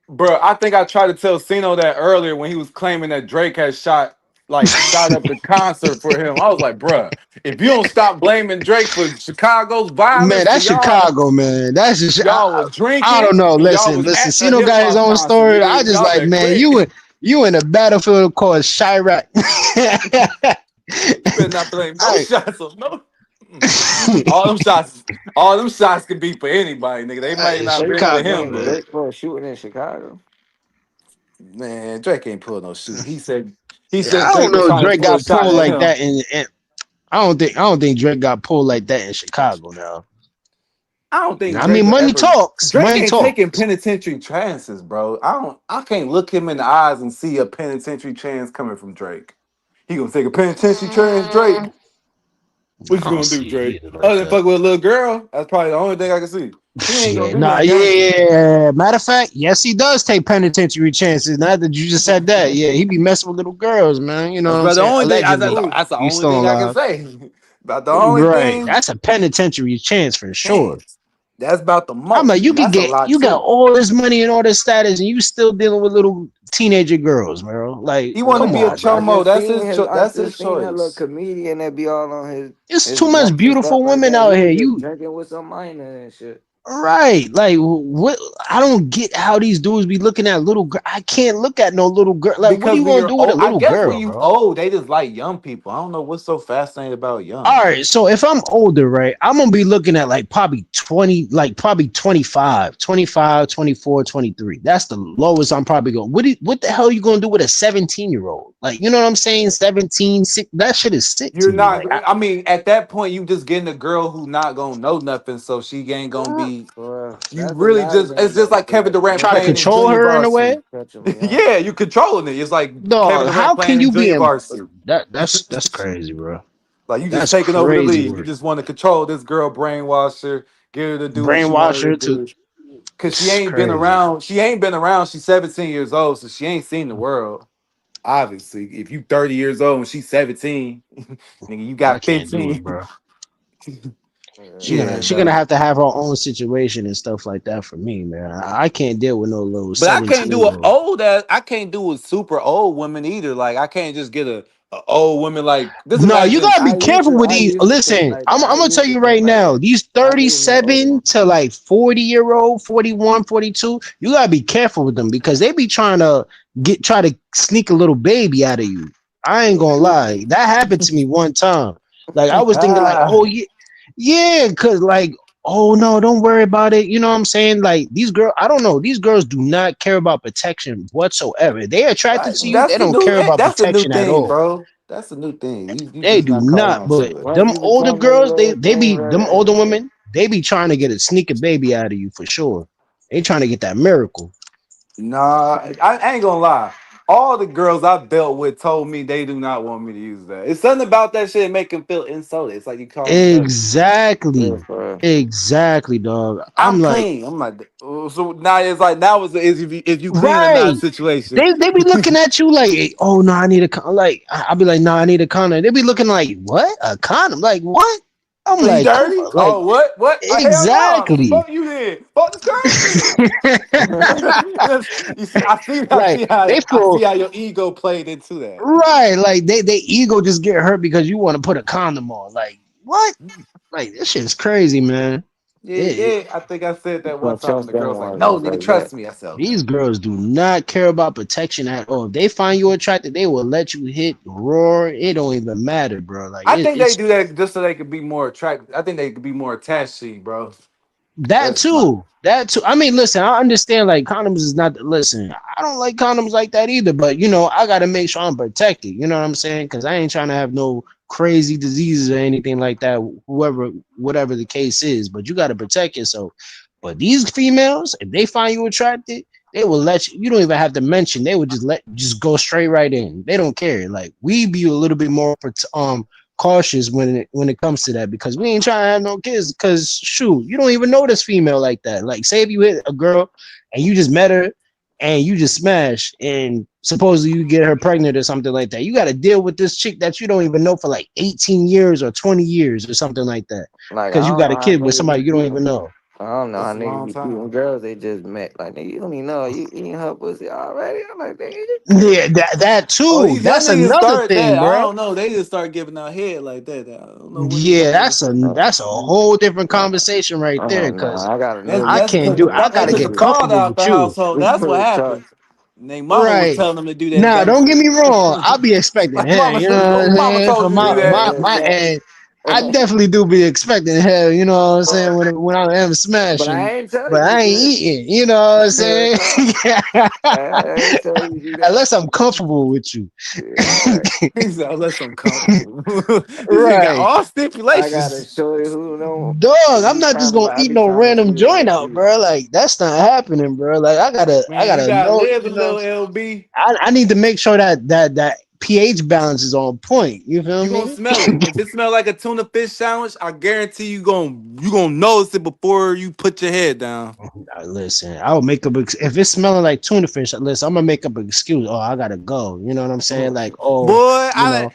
bro. I think I tried to tell Cino that earlier when he was claiming that Drake had shot up the concert for him. I was like, bro, if you don't stop blaming Drake for Chicago's man, violence, that's Chicago, man. That's just y'all was I don't drinking know. and y'all was Listen. at a Cino hip got his hop own concert, story. I nigga. just Y'all like, been man, quick. you in a battlefield called Chirac. You better not blame no shots on no. all them shots could be for anybody, nigga. They might not been for Chicago, him, man. but Drake for shooting in Chicago. man, Drake ain't pull no shooting. He said I don't Drake was know if trying to Drake pull a got shot pulled at like him. that in I don't think Drake got pulled like that in Chicago now. I don't think I Drake mean, will money ever. talks. Drake Money ain't talks. taking penitentiary chances, bro. I can't look him in the eyes and see a penitentiary chance coming from Drake. He gonna take a penitentiary chance, Drake. What I you don't gonna do, see it Drake? either like Other than that. fuck with a little girl, that's probably the only thing I can see. He ain't gonna do nothing gangster. Yeah. Matter of fact, yes, he does take penitentiary chances. Now that you just said that, yeah, he be messing with little girls, man. You know That's what I'm about the saying? only thing. Allegedly, That's the he's only still thing I can alive. say. About the only Right, thing. that's a penitentiary chance for sure. Chance. That's about the I'm most. like, And that's a lot you got too. all this money and all this status, and you still dealing with little teenager girls, bro. Like, He want to come be a on, I man. chomo. just That's seen his. his. I That's his just seen that little choice. comedian that be all on It's his too much walks and stuff beautiful like women that. out He here. was just You drinking with some minor and shit. right? Like, what? I don't get how these dudes be looking at little girl. I can't look at no little girl. Like, what are Because you when gonna you're do with a old, I little guess when girl, you bro? old, they just like young people. I don't know what's so fascinating about All young. right, so if I'm older, right, I'm gonna be looking at like probably 20, like probably 25, 25, 24, 23. That's the lowest I'm probably going. What the hell are you gonna do with a 17-year-old? Like, you know what I'm saying? 17, sick. That shit is sick to You're me. not. Like, I mean, at that point, you just getting a girl who not gonna know nothing, so she ain't gonna be. Well, You that's really just. another It's thing just that like be Kevin like Durant try to playing in mentally control junior her in a way. varsity. catching me out. Yeah, you controlling it. It's like Kevin Dog, Durant how playing can in you be junior in varsity. that's crazy, bro. Like you just That's taking over the crazy league. You work. just want to control this girl, brainwash her, get her to do what you want Brainwash her to her to do. Cause she it's ain't been crazy. around. She ain't been around. She's 17 years old, so she ain't seen the world. Obviously, if you 30 years old and she's 17, nigga, you I got can't do it, 15. bro. Yeah, She gonna no. have to have her own situation and stuff like that for me, man. I can't deal with no little But I can't do 17-year-old. I can't do with super old women either. Like I can't just get a old woman like just No, you imagine. gotta be careful with I these. used to think Listen, like I'm, that. I'm I gonna tell used to you think right like now, that. these I need no older 37 one. to like 40-year-old, 41, 42, you gotta be careful with them because they be trying to try to sneak a little baby out of you. I ain't gonna lie. That happened to me one time. Like I was thinking like, Ah, oh yeah, yeah, cause like, oh no, don't worry about it. You know what I'm saying? Like these girls, I don't know, these girls do not care about protection whatsoever. They attracted to you, they don't care about that's the new protection at thing, all. bro. That's the new thing. You They just do not caught not, on but to it. Once them you older become one of girls, those, they ain't them really older interested. women, they be trying to get a sneak a baby out of you for sure. They trying to get that miracle. Nah, I ain't gonna lie. All the girls I've dealt with told me they do not want me to use that. It's something about that shit that make them feel insulted. It's like you call me ugly. Yeah, Exactly. for real. Exactly, dog. I'm I'm like, clean. I'm like, oh, so now it's like now is if you clean or not right. situation. They be looking at you like, oh no, I need a con. Like I'll be like, no, I need a condom. They be looking like, what? A condom? Like what? I'm So you like, come dirty? on, like Oh, what? What? Hell no. exactly. Fuck you then. Fuck this crazy. You see, Like they I feel see how your ego played into that. right. Like they ego just get hurt because you want to put a condom on. Like what? Like this shit is crazy, man. Yeah, It, yeah. I think I said that one Don't time, and trust the them girl's like, ones "No, just nigga, like that. trust me." I said, "Okay." these girls do not care about protection at all. If they find you attractive, they will let you hit, roar. It don't even matter, bro. Like I think they it's do that just so they could be more attractive. I think they could be more attached to you, bro. that That's my. too. That too. I mean, listen, I understand like condoms is not listen. I don't like condoms like that either, but you know, I gotta make sure I'm protected. You know what I'm saying? Because I ain't trying to have no crazy diseases or anything like that, whatever the case is, but you got to protect yourself. But these females, if they find you attracted, they will let you don't even have to mention, they would just go straight right in. They don't care. Like, we be a little bit more cautious when it comes to that, because we ain't trying to have no kids, because shoot, you don't even know this female like that. Like, say if you hit a girl and you just met her and you just smash, and supposedly you get her pregnant or something like that, you got to deal with this chick that you don't even know for like 18 years or 20 years or something like that, Like, because you got a kid with somebody you don't even know. I don't know how That's a niggas long be time. keeping girls they just met. Like, nigga, you don't even know you eating her pussy already. I'm like, nigga, Yeah, that Oh, too. these young That's niggas another started that. thing, I bro. don't know. They just start giving out head like that. I don't know when these Yeah, young niggas started. that's a whole different conversation right there. no, Because I got a That's new I that's can't because do. I they gotta took the get father comfortable out with the you. household. That's what happened. And they mama was Right. telling them to do that Now, dumb don't get shit. me wrong. I'll be expecting Like, hell. mama You said, know what I'm mama saying? told From you to do my that. end, I definitely do be expecting hell. You know what I'm saying? When I am But I smashing, ain't tell but you to I do ain't that. eating. You know what I'm saying? I ain't tell you to do that. Unless I'm comfortable with you. Yeah, He said, unless I'm comfortable. This nigga got Right. all I gotta stipulations. show you who don't. Dog, I'm Be not just trying to gonna like, I eat be no trying to random see it joint like out, you. bro. Like, that's not happening, bro. Like, I Man, you gotta gotta know, live a you know. little LB. I need to make sure that pH balance is on point. You feel You gonna me? smell it. If it smell like a tuna fish sandwich, I guarantee you gonna notice it before you put your head down. Listen, I'll make up if it's smelling like tuna fish. Listen, I'm gonna make up an excuse. Oh, I gotta go. You know what I'm saying? Like, Boy, oh, you know.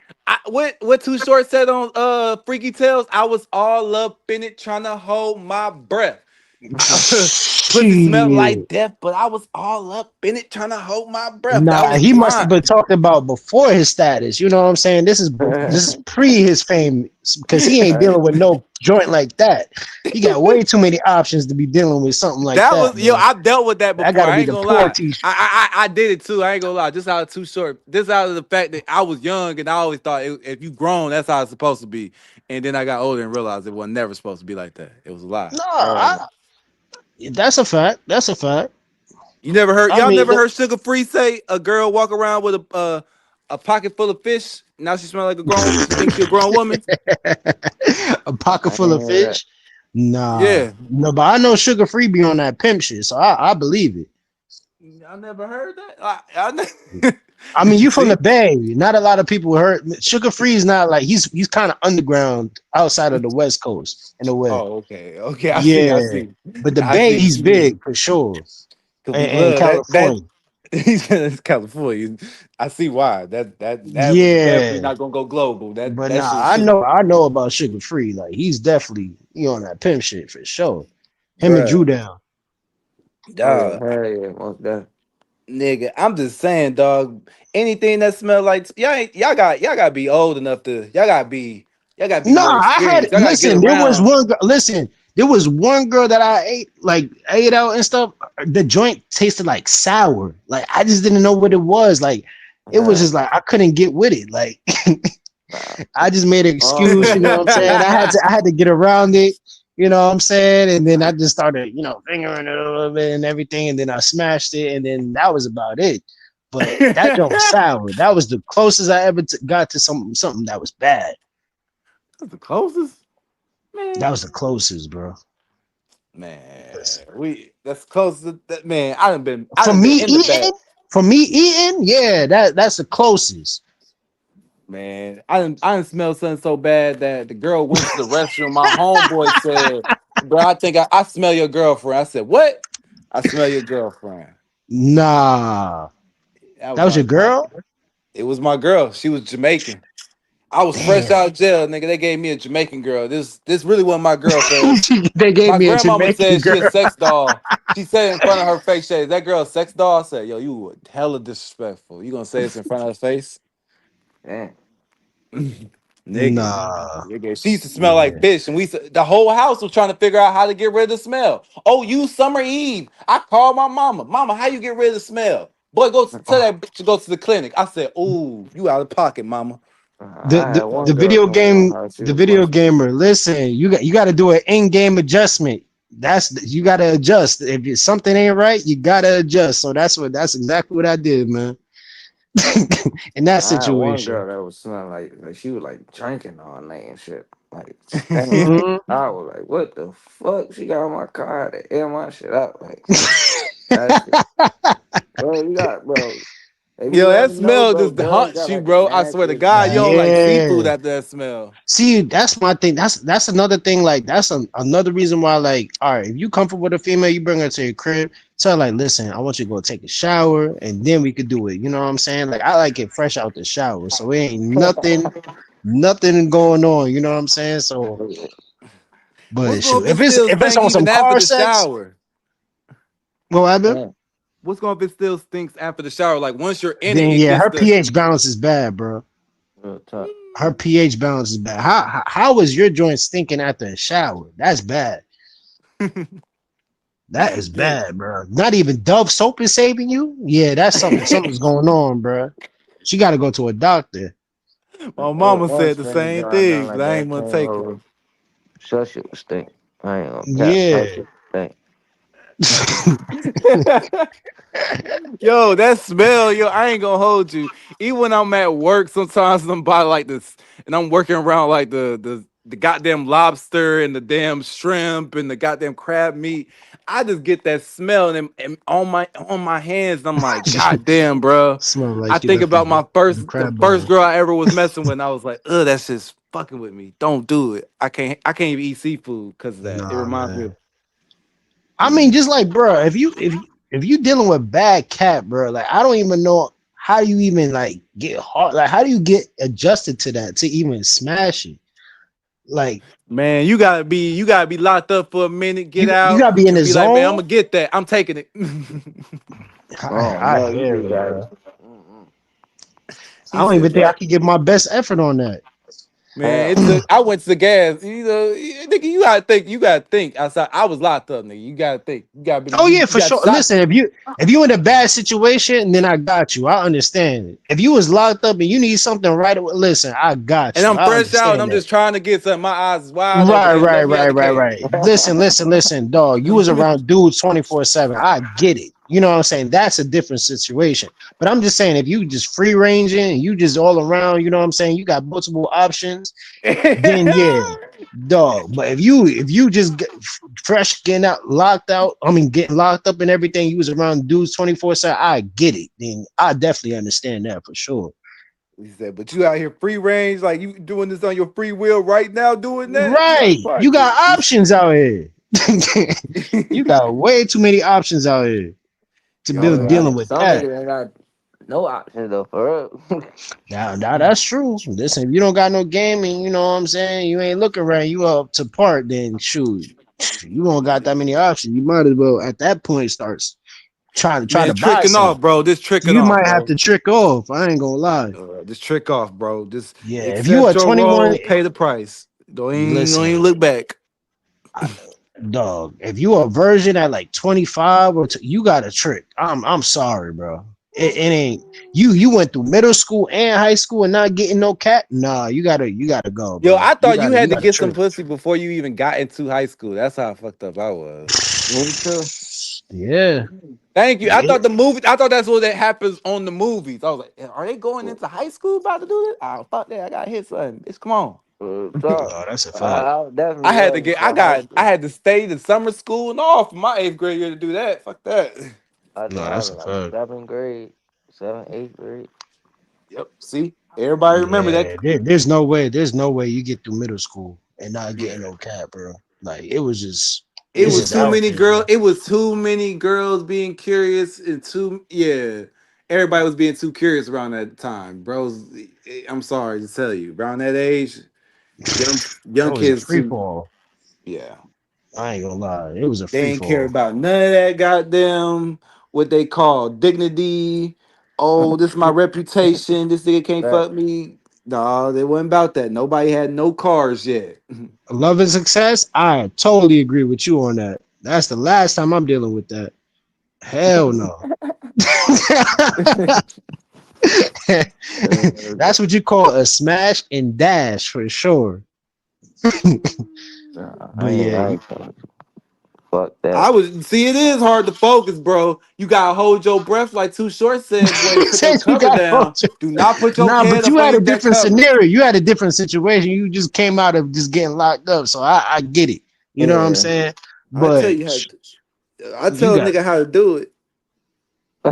what Too Short said on Freaky Tales, I was all up in it trying to hold my breath. Pussy smelled Shit. like death, but I was all up in it trying to hold my breath. That Nah, was he the must have line. been talking about before his status. You know what I'm saying? This is pre his fame, because he ain't dealing with no joint like that. He got way too many options to be dealing with something like That that, was man. I dealt with that That before. got to I be ain't the gonna poor lie. teacher. I did it too. I ain't gonna lie. Just out of Too Short. This out of the fact that I was young and I always thought if you grown, that's how it's supposed to be. And then I got older and realized it was never supposed to be like that. It was a lie. No, that's a fact. That's a fact. I Y'all mean, never heard Sugar Free say a girl walk around with a pocket full of fish. Now she smell like a grown. She thinks she a grown woman. a pocket I full ain't of hear that. fish. Nah, Yeah, no, but I know Sugar Free be on that pimp shit, so I believe it. I never heard that. I mean, you from the See? Bay. Not a lot of people heard Sugar Free is not like he's kind of underground outside of the West Coast in a way. Oh, okay. I Yeah, see. but the I Bay see. he's big for sure, Cause we and love that. California. He's in California. I see why. That was definitely Yeah, not gonna go global. but That nah, shit I should, know about Sugar Free. Like he's definitely on that pimp shit for sure. Him and Drew bruh. Down. Oh yeah, Dog, hell yeah, most definitely. nigga. I'm just saying, dog. Anything that smell like y'all gotta be old enough to y'all gotta be No, more I had experienced. Y'all gotta get listen. around. There was one girl that I ate out and stuff. The joint tasted like sour. Like I just didn't know what it was. Like it was just like I couldn't get with it. Like I just made an excuse. You know what I'm saying? I had to get around it. You know what I'm saying? And then I just started, fingering it a little bit and everything. And then I smashed it. And then that was about it. But that joint was sour. That was the closest I ever got to something that was bad. That's the closest, man. That was the closest, bro. Man, Listen. that's closest. Man, I done been in the back. For me eating, yeah, that's the closest. Man, I didn't smell something so bad that the girl went to the restroom. My homeboy said, "Bro, I think I smell your girlfriend." I said, "What?" I smell your girlfriend. Nah, That that was was out your of pocket. girl. It was my girl. She was Jamaican. I was fresh Damn, out of jail, nigga. They gave me a Jamaican girl. This really wasn't my girlfriend. they gave My me a grandmama Jamaican said she a girl. sex doll. She said in front of her face, "Is that girl a sex doll?" I said, "Yo, you were hella disrespectful. You gonna say this in front of her face?" Damn. Nigga. Nah, Nigga, she used to smell like yeah. fish, and the whole house was trying to figure out how to get rid of the smell. Oh, you Summer Eve. I called my mama. Mama, how you get rid of the smell? Boy, go tell that bitch to go to the clinic. I said, "Ooh, you out of pocket, mama." The, I had the one the girl video come over my game, house. She the was video musty. gamer. Listen, you got to do an in-game adjustment. You got to adjust. If something ain't right, you got to adjust. So that's exactly what I did, man. In that I had one situation. girl that was smelling like she was like drinking all night and shit. Like, Mhm. I was like, what the fuck? She got on my car to air my shit out. Like, that shit. Bro, you got, bro. If Yo, you that ever know, smell bro, just girls haunts got you, like the bro. I swear to nastiest God, you breath. don't like seafood Yeah. after that smell. See, that's my thing. That's another thing. Like, that's another reason why, like, all right, if you comfortable with a female, you bring her to your crib, tell her, like, listen, I want you to go take a shower, and then we could do it. You know what I'm saying? Like, I like it fresh out the shower, so it ain't nothing going on. You know what I'm saying? So, What's but going shoot, if if it still it's stank on some even after car the sex, shower? what happened? What's going if it still stinks after the shower? Like once you're in it, Then it yeah, gets her the pH balance is bad, bro. Her pH balance is bad. How is your joint stinking after a shower? That's bad. That is yeah. bad, bro. Not even Dove soap is saving you. Yeah, that's something. Something's going on, bro. She got to go to a doctor. My mama One said the string same joint done thing, like but I that ain't gonna came take it. over. So shit was stink. I ain't gonna cap. Yeah. That shit stink. Yo, that smell, yo, I ain't gonna hold you. Even when I'm at work, sometimes I'm by like this, and I'm working around like the goddamn lobster and the damn shrimp and the goddamn crab meat. I just get that smell and on my hands. And I'm like, God damn, bro. Smell I like you think left about my the the crab first bowl. girl I ever was messing with. And I was like, ugh, that's just fucking with me. Don't do it. I can't even eat seafood because of that. It Nah, reminds me man. of I mean, just like, bro, if you dealing with bad cat, bro, like I don't even know how you even like get hard. Like, how do you get adjusted to that to even smash it? Like, man, you gotta be locked up for a minute, get you out, gotta be in and the be like, man, I'm zone. gonna get that. I'm taking it. Oh I no, you hear just it, got bro. I He don't even said, think I could give my best effort on that. man, it took. I went to the gas. You know, nigga, you gotta think outside. I was locked up, nigga. You gotta think. You gotta be. Oh You yeah, for got sure. shot. Listen, if you in a bad situation, then I got you. I understand it. If you was locked up and you need something right away, listen, I got And you. I'm I fresh out, and understand I'm that. just trying to get something. My eyes is wide open. Right, They right, let me out right, the right, cage. right. Listen, dog. You was around dudes 24/7. I get it. You know what I'm saying? That's a different situation. But I'm just saying, if you just free ranging and you just all around, you know what I'm saying? You got multiple options, then yeah, dog. But if you just get fresh getting out locked out, I mean getting locked up and everything, you was around dudes 24/7. I get it. Then I definitely understand that for sure. He said, but you out here free range, like you doing this on your free will right now, doing that. Right. Like, fuck You got it. options out here. You got way too many options out here to be some dealing with some that. niggas ain't got no options though for real. Now that's true. Listen, if you don't got no gaming, you know what I'm saying? You ain't looking around, you up to part, then shoot. You don't got that many options. You might as well at that point start try Man, to buy tricking some. off, bro. This tricking You off, might have bro. to trick off. I ain't gonna lie. Just trick off, bro. Just Yeah, if you accept are your 21, role, pay the price. Don't even listen, look back. dog. If you a virgin at like 25 you got a trick. I'm sorry, bro. It ain't you went through middle school and high school and not getting no cat. Nah, you gotta go, Yo, bro. I thought you You had to gotta get some trick. pussy before you even got into high school. That's how fucked up I was. Me too. Yeah. Thank you. I Yeah. thought I thought that's what that happens on the movies. I was like, are they going into high school about to do this? Oh, fuck that. I got hit something. Bitch, come on. Oh, that's a fact. I was definitely I had to ready get for high I school. had to stay the summer school and all for my 8th grade year to do that. Fuck that. I think No, I that's was a like fact. 7th, 8th grade. Yep. See? Everybody remember that. Yeah, there's no way you get through middle school and not getting no cat, bro. Like It it's was just too out many there, bro. girls. It was too many girls being curious and everybody was being too curious around that time, bros. I'm sorry to tell you, around that age, young It was a kids free too. fall. Yeah, I ain't gonna lie. It was a they free ain't care fall. about none of that goddamn what they call dignity. Oh, this is my reputation. This nigga can't That fuck me. No, they wasn't about that. Nobody had no cars yet. Love and success. I totally agree with you on that. That's the last time I'm dealing with that. Hell no. That's what you call a smash and dash for sure. I But yeah, ain't Fuck that. I would see it is hard to focus, bro. You gotta hold your breath like Too Short said, boy. Put your Says you cover got down. Do not put your nah, head but up you had a underneath that different cover. scenario. You had a different situation. You just came out of just getting locked up. So I get it. You know what I'm saying? I tell But you how. I you tell a got nigga how to do it.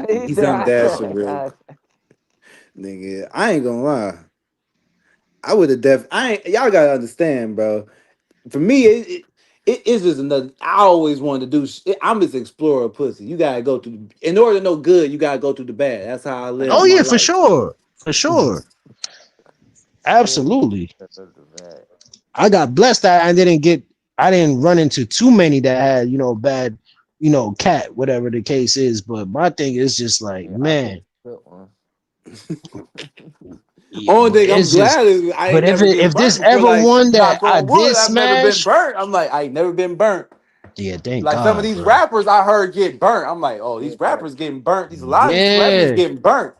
He He's said, on I that tell shit him, real. Nigga, I ain't gonna lie. I would have y'all gotta understand, bro. For me, it is just another. I always wanted to do. I'm just explorer pussy. You gotta go through. In order to know good, you gotta go through the bad. That's how I live oh my yeah, for life. sure. For sure. Absolutely. I got blessed that I didn't run into too many that had, bad, cat, whatever the case is. But my thing is just like, man, Only but thing I'm it's just, glad is I but ain't never get if burnt this before. ever Like, one that knock I on wood, did I've never been smash, burnt. I'm like, I ain't never been burnt. yeah, thank Like some of God, these bro. rappers I heard get burnt. I'm like, oh, these rappers getting burnt. A lot of these celebrities Yeah. getting burnt.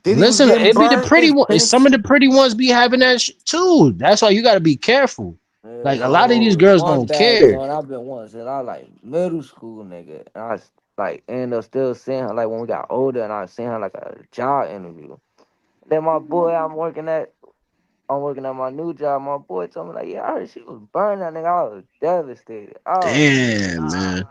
Diddy was Listen, getting it be the burnt. pretty one. Some Prince. of the pretty ones be having that too. That's why you got to be careful. Like a lot of these girls one don't bad care. joint I've been once since I was like middle school, nigga. And I was like ended up still seeing her like when we got older, and I was seeing her like a job interview. Then my boy, I'm working at my new job. My boy told me like, yeah, I heard she was burning that nigga. I was devastated. Oh, Damn, man.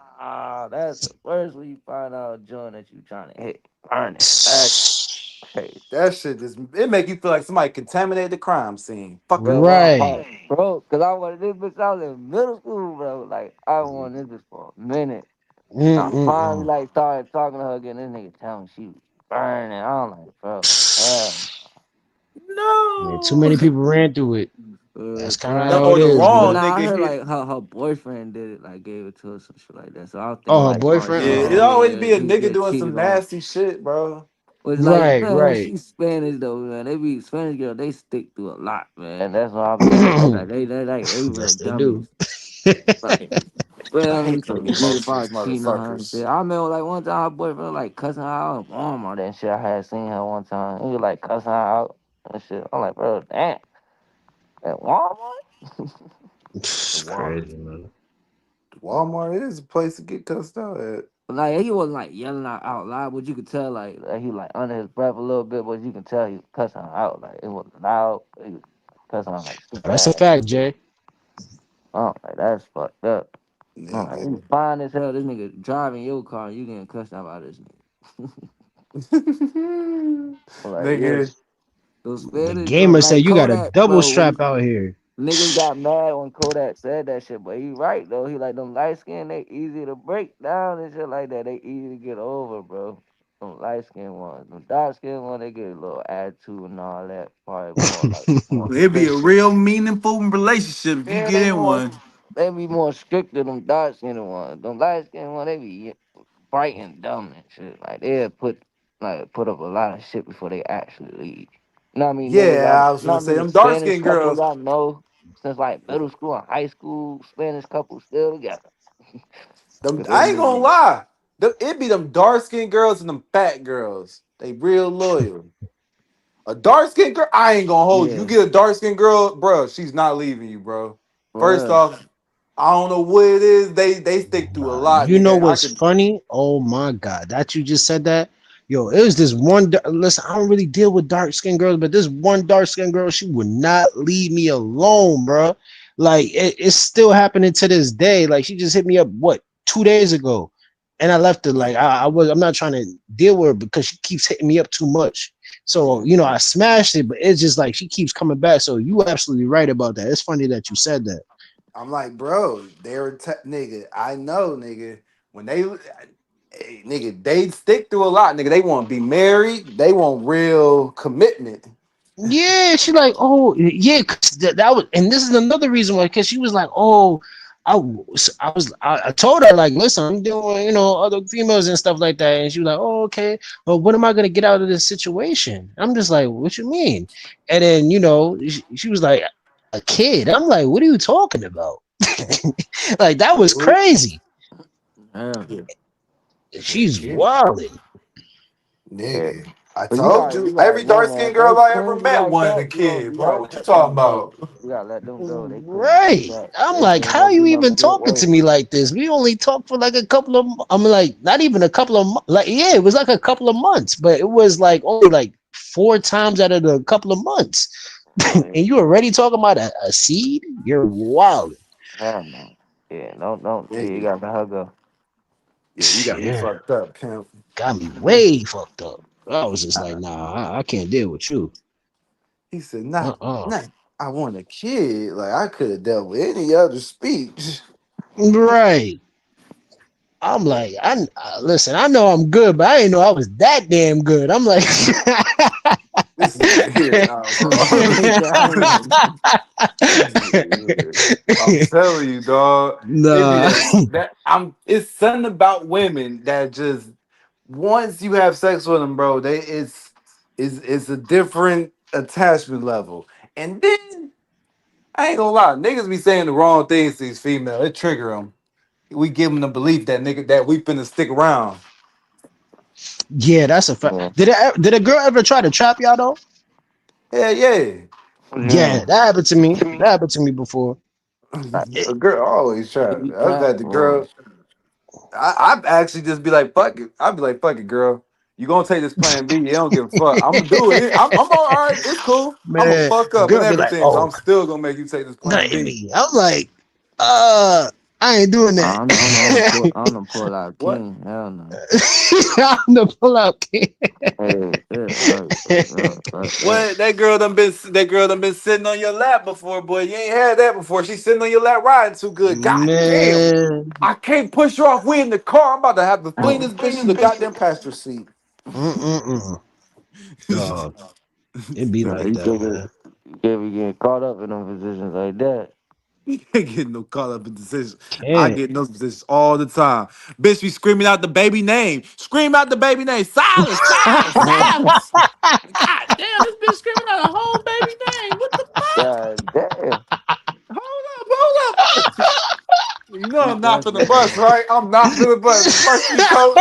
that's the worst when you find out a joint that you trying to hit. Burning. That's crazy. That shit just it make you feel like somebody contaminated the crime scene. Fuck Bro, up. my Right. heart, bro, cause I wanted this bitch. I was in middle school, bro. Like I wanted this bitch for a minute. I finally Mm-mm-mm. like started talking to her again. This nigga tell me she was burning. I'm like, bro, Yeah, too No. many people ran through it. That's kind of how it Or the is, but wrong man. now I nigga heard hit. like her boyfriend did it, like gave it to her, some shit like that. So I was thinking Oh, her like, boyfriend. Yeah, it Oh, always be a he nigga get doing some cheated on. nasty shit, bro. But like you right, know, right. she's Spanish though, man. They be Spanish girl. They stick through a lot, man. That's what I've been seeing. Like they real Yes, they do. dummies. Like, well, I he hate talking most of these about cheating on her and shit. motherfuckers. I remember like one time her boyfriend like cussing her out at Walmart and shit. I had seen her one time. He was like cussing her out and shit. I'm like, bro, damn, at Walmart. It's Wow. crazy, man. Walmart is a place to get cussed out at. Like he wasn't like yelling out loud, but you could tell like he was like under his breath a little bit, but you can tell he was cussing her out. Like it wasn't loud. He was cussing her like super That's a ass. fact, Jay. Oh, like that's fucked up. Oh, like, Nigga. you fine as hell. This nigga driving your car, you getting cussed out by this nigga. Like yeah, Nigga. those The Spanish girl, gamer like said you got a Kodak, double bro. strap out here. Niggas got mad when Kodak said that shit, but he right though. He like them light skin, they easy to break down and shit like that. They easy to get over, bro. Them light skin ones, them dark skin ones, they get a little attitude and all that. Probably more It'd be a strict. real meaningful relationship if you Yeah, get in one. they be more strict than them dark skin ones. Them light skin ones, they be bright and dumb and shit. Like they'll put up a lot of shit before they actually leave. You know what I mean? Niggas Yeah, I got was not gonna say many them dark Spanish skinned couples girls. I know since like middle school and high school. Spanish couples still together. Them 'Cause they I ain't gonna niggas, lie. It be them dark skinned girls and them fat girls. They real loyal. A dark skinned girl, I ain't gonna hold you. You yeah, get a dark skinned girl, bro, she's not leaving you, bro. for First real. off, I don't know what it is. They stick through a lot, You know nigga. I what's could funny? Oh my god, that you just said that. Yo, it was this one. Listen, I don't really deal with dark skinned girls, but this one dark skinned girl, she would not leave me alone, bro. Like it's still happening to this day. Like she just hit me up 2 days ago, and I left her. Like I'm not trying to deal with her because she keeps hitting me up too much. So I smashed it, but it's just like she keeps coming back. So you absolutely right about that. It's funny that you said that. I'm like, bro, nigga. I know, nigga. When nigga, they stick through a lot, nigga. They want to be married. They want real commitment. Yeah, she like, oh yeah, 'cause that was, and this is another reason why, because she was like, oh, I told her like, listen, I'm doing, other females and stuff like that, and she was like, oh, okay, but what am I gonna get out of this situation? I'm just like, what you mean? And then she was like, a kid. I'm like, what are you talking about? Like that was crazy. Damn. She's wilding. Yeah. Nigga. I But told you, every dark skinned if they girl I ever clean you met like wanted a that, kid, you bro. gotta What you let talking them go. about? You gotta let them go. They clean you like Right. that. I'm They like, ain't how gonna you do nothing even but get talking to worse. me like this? We only talked for like a couple of. I'm like, not even a couple of. Like, yeah, it was like a couple of months, but it was like only like 4 times out of the couple of months, and you already talking about a seed? You're wild. Hell no. Yeah, don't. Yeah, Yeah, you gotta let her go. you got me Yeah, fucked up, pimp. got me way fucked up. I was just like, nah, I can't deal with you. He said, nah, Uh-uh. nah, I want a kid. Like, I could have dealt with any other speech. Right. I'm like, listen. I know I'm good, but I didn't know I was that damn good. I'm like, This nigga here, nah, bro. I'm telling you, dog. It be nah. that it's something about women that just once you have sex with them, bro, it's a different attachment level. And then I ain't gonna lie, niggas be saying the wrong things to these females. It trigger them. We give them the belief that nigga that we finna stick around. Yeah, that's a fact. Did a girl ever try to trap y'all though? Yeah. Yeah, that happened to me. That happened to me before. A girl always try. I've had the girl. I'd actually just be like, fuck it. I'd be like, fuck it, girl. You gonna take this plan B? You don't give a fuck. I'm gonna do it. I'm all right. It's cool. I'm gonna Man, fuck a up and girl be like, everything, but oh, I'm still gonna make you take this plan nothing B. me. I'm like, I ain't doing that. I'm the pull out What? king. Hell no. I'm the pull out kid. What? That girl done been sitting on your lap before, boy. You ain't had that before. She's sitting on your lap riding too good. God damn. Man. I can't push her off. We in the car. I'm about to have to fling this bitch to the goddamn passenger seat. Dog. It be like that, man. You can't be getting caught up in them positions like that. You ain't getting no caught up in decisions. I Can't. get in those positions all the time. Bitch be screaming out the baby name. Scream out the baby name. Silence, silence, silence. God damn, this bitch screaming out a whole baby name. What the fuck? God damn. Hold up. You know I'm not for the bus, right? I'm not for the bus. Varsity coach.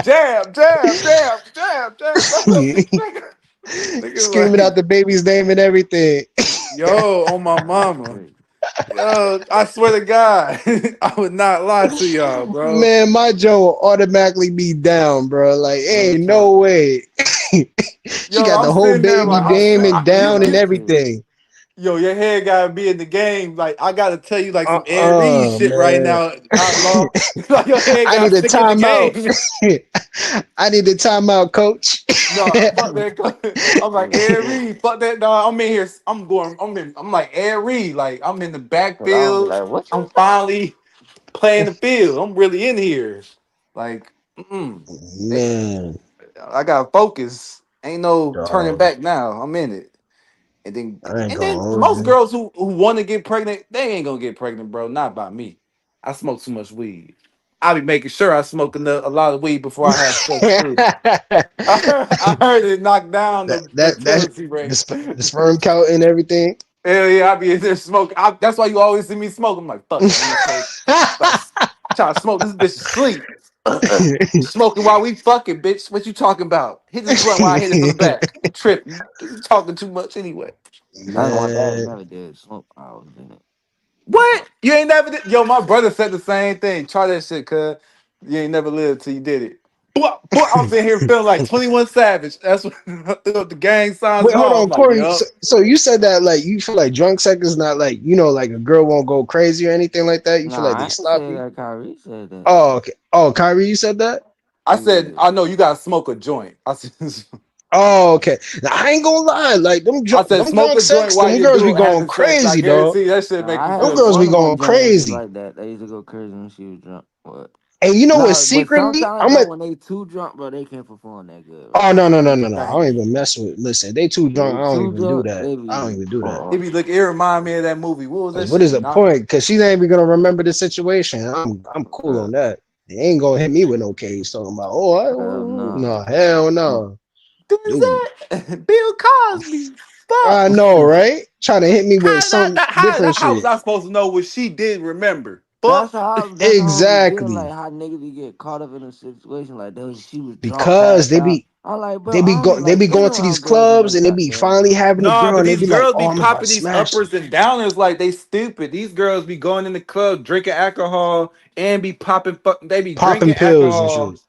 Jab. That's what nigga Screaming like, out the baby's name and everything. yo, on my mama. Yo, I swear to God, I would not lie to y'all, bro. Man, my Joe will automatically be down, bro. Like, ain't no way. She Yo, got I'm the whole sitting there baby like, name and down and everything. yo, your head gotta be in the game. Like, I gotta tell you, like some Ed Reed shit right Man. now, outlaw. Like your head I gotta need a stick in the timeout. game. I need a timeout, coach. No, fuck that. I'm like Ed Reed. Fuck that, dog. I'm in here. I'm like Ed Reed. Like I'm in the I'll be backfield. like, what I'm you finally playing the field. I'm really in here. Like, Man. I gotta focus. Ain't no turning Dog. back now. I'm in it. And then, I ain't and gonna then hold most you. girls who want to get pregnant, they ain't gonna get pregnant, bro. Not by me. I smoke too much weed. I be making sure I smoke a lot of weed before I have sex too. I heard it knocked down the that fertility rate. the sperm count and everything. Hell yeah, I be in there smoking. That's why you always see me smoke. I'm like, fuck it, I'm gonna smoke. Like, trying to smoke this bitch to sleep. Smoking while we fucking, bitch. What you talking about? Hit this blunt while I hit it from the back. You tripping. You talking too much anyway. My dad Man. never did smoke. I was in it. What? You ain't never did? Yo, my brother said the same thing. Try that shit, cuz. You ain't never lived till you did it. I'm sitting here feeling like 21 Savage. That's what the gang signs Wait, and hold all. I'm on, like, Corey. yup. So you said that like you feel like drunk sex is not like like a girl won't go crazy or anything like that. You feel like Nah, they I ain't say sloppy. that. Kyrie said that. Oh, okay. Oh, Kyrie, you said that. I said, I know you gotta smoke a joint. Oh, okay. Now, I ain't gonna lie. Like them, I said, them smoke drunk a joint sex, while them you girls be do going having sex. I crazy, dog. guarantee that shit Nah, make I you Them feel had girls be one of good. my going joints that was crazy. like that. They used to go crazy when she was drunk. What? And you know what? Nah, but Secretly, sometimes I'm a. though, when they too drunk, bro, they can't perform that good, bro. Oh no! I don't Dang. even mess with. Listen, they too drunk. They I don't too even do drunk, that. they I don't be even do that. He be looking, it remind me of that movie. What was Cause that what is shit? the Not point? Cause she ain't even gonna remember the situation. I'm cool on that. They ain't gonna hit me with no case talking about. No, hell no. Dude, Bill Cosby. Fuck. I know, right? Trying to hit me with How some how different how was shit. I supposed to know what she did remember? That's fuck? how I don't be getting like Exactly. how niggas be get caught up in a situation like that. She was drunk, Because passed out. I'm like, bro, I don't they like be getting going to these around girls in clubs that and they be goddamn finally drunk. having a Nah, girl but and they these be like, girls oh, be I'm about to popping these smash her. uppers and downers like they stupid. These girls be going in the club drinking alcohol and be popping. They be Popping drinking pills and alcohol shit.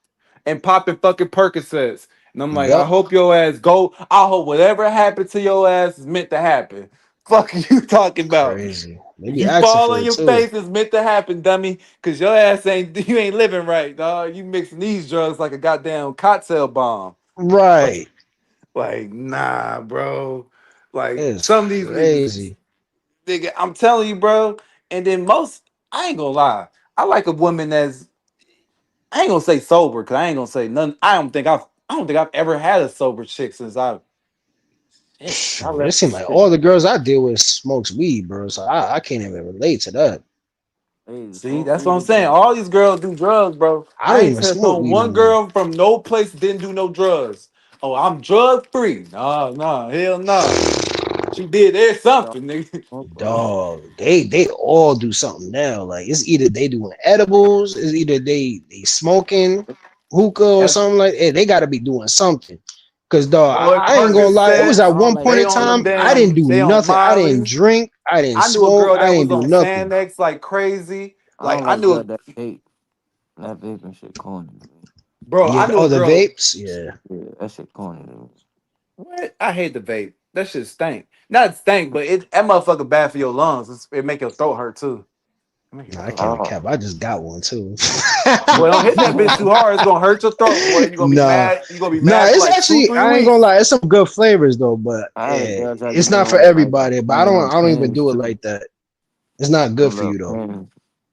and popping fucking Percocets. And I'm like, I Yup. hope your ass go. I hope whatever happened to your ass is meant to happen. Fuck you talking about? Crazy. They If be you asking fall for on it your too. face, it's meant to happen, dummy. Cause your ass you ain't living right, dog. You mixing these drugs like a goddamn cocktail bomb. Right. Like, nah, bro. Like It's some of these niggas, crazy. nigga, I'm telling you, bro. And then I ain't gonna lie. I like a woman that's, I ain't gonna say sober, cause I ain't gonna say none. I don't think I've ever had a sober chick since I Shoot, it left the seems like street. all the girls I deal with smokes weed, bro. So I can't even relate to that. Hey, See, smoke that's what weed I'm is saying. good. All these girls do drugs, bro. I I don't ain't even touched smoke on weed no one more. girl from no place that didn't do no drugs. Oh, I'm drug free. Nah, hell nah. She did there's Y'all something, nigga. smoke a lot. Dog, they all do something now. Like it's either they doing edibles, it's either they smoking hookah or That's something like that. They got to be doing something. Cause dog, boy, I ain't gonna lie. It was Percocets. at I don't one like point They in on them time edibles. I didn't do they on nothing. I didn't Miley. drink. I didn't I knew a smoke. girl I that didn't was do on nothing. Xanax like crazy. I Like don't I like knew a that vape. That vaping shit corny to me. bro, Yeah. I knew Oh, a the girl. vapes. Yeah. Yeah, that shit corny to me. What? I hate the vape. That shit stink. Not stink, but that motherfucker bad for your lungs. It make your throat hurt too. It make your Nah, I throat can't hurt. even cap. I just got one too. Boy, don't hit that bitch too hard. It's gonna hurt your throat, boy. You gonna be Nah, mad. You gonna be nah. mad for It's like two, actually three I ain't gonna weeks. lie. It's some good flavors though, but I had a girl try to it's give me not for one like everybody. But putting on I don't even pins do it too. like that. It's not good Them for you little though. pins.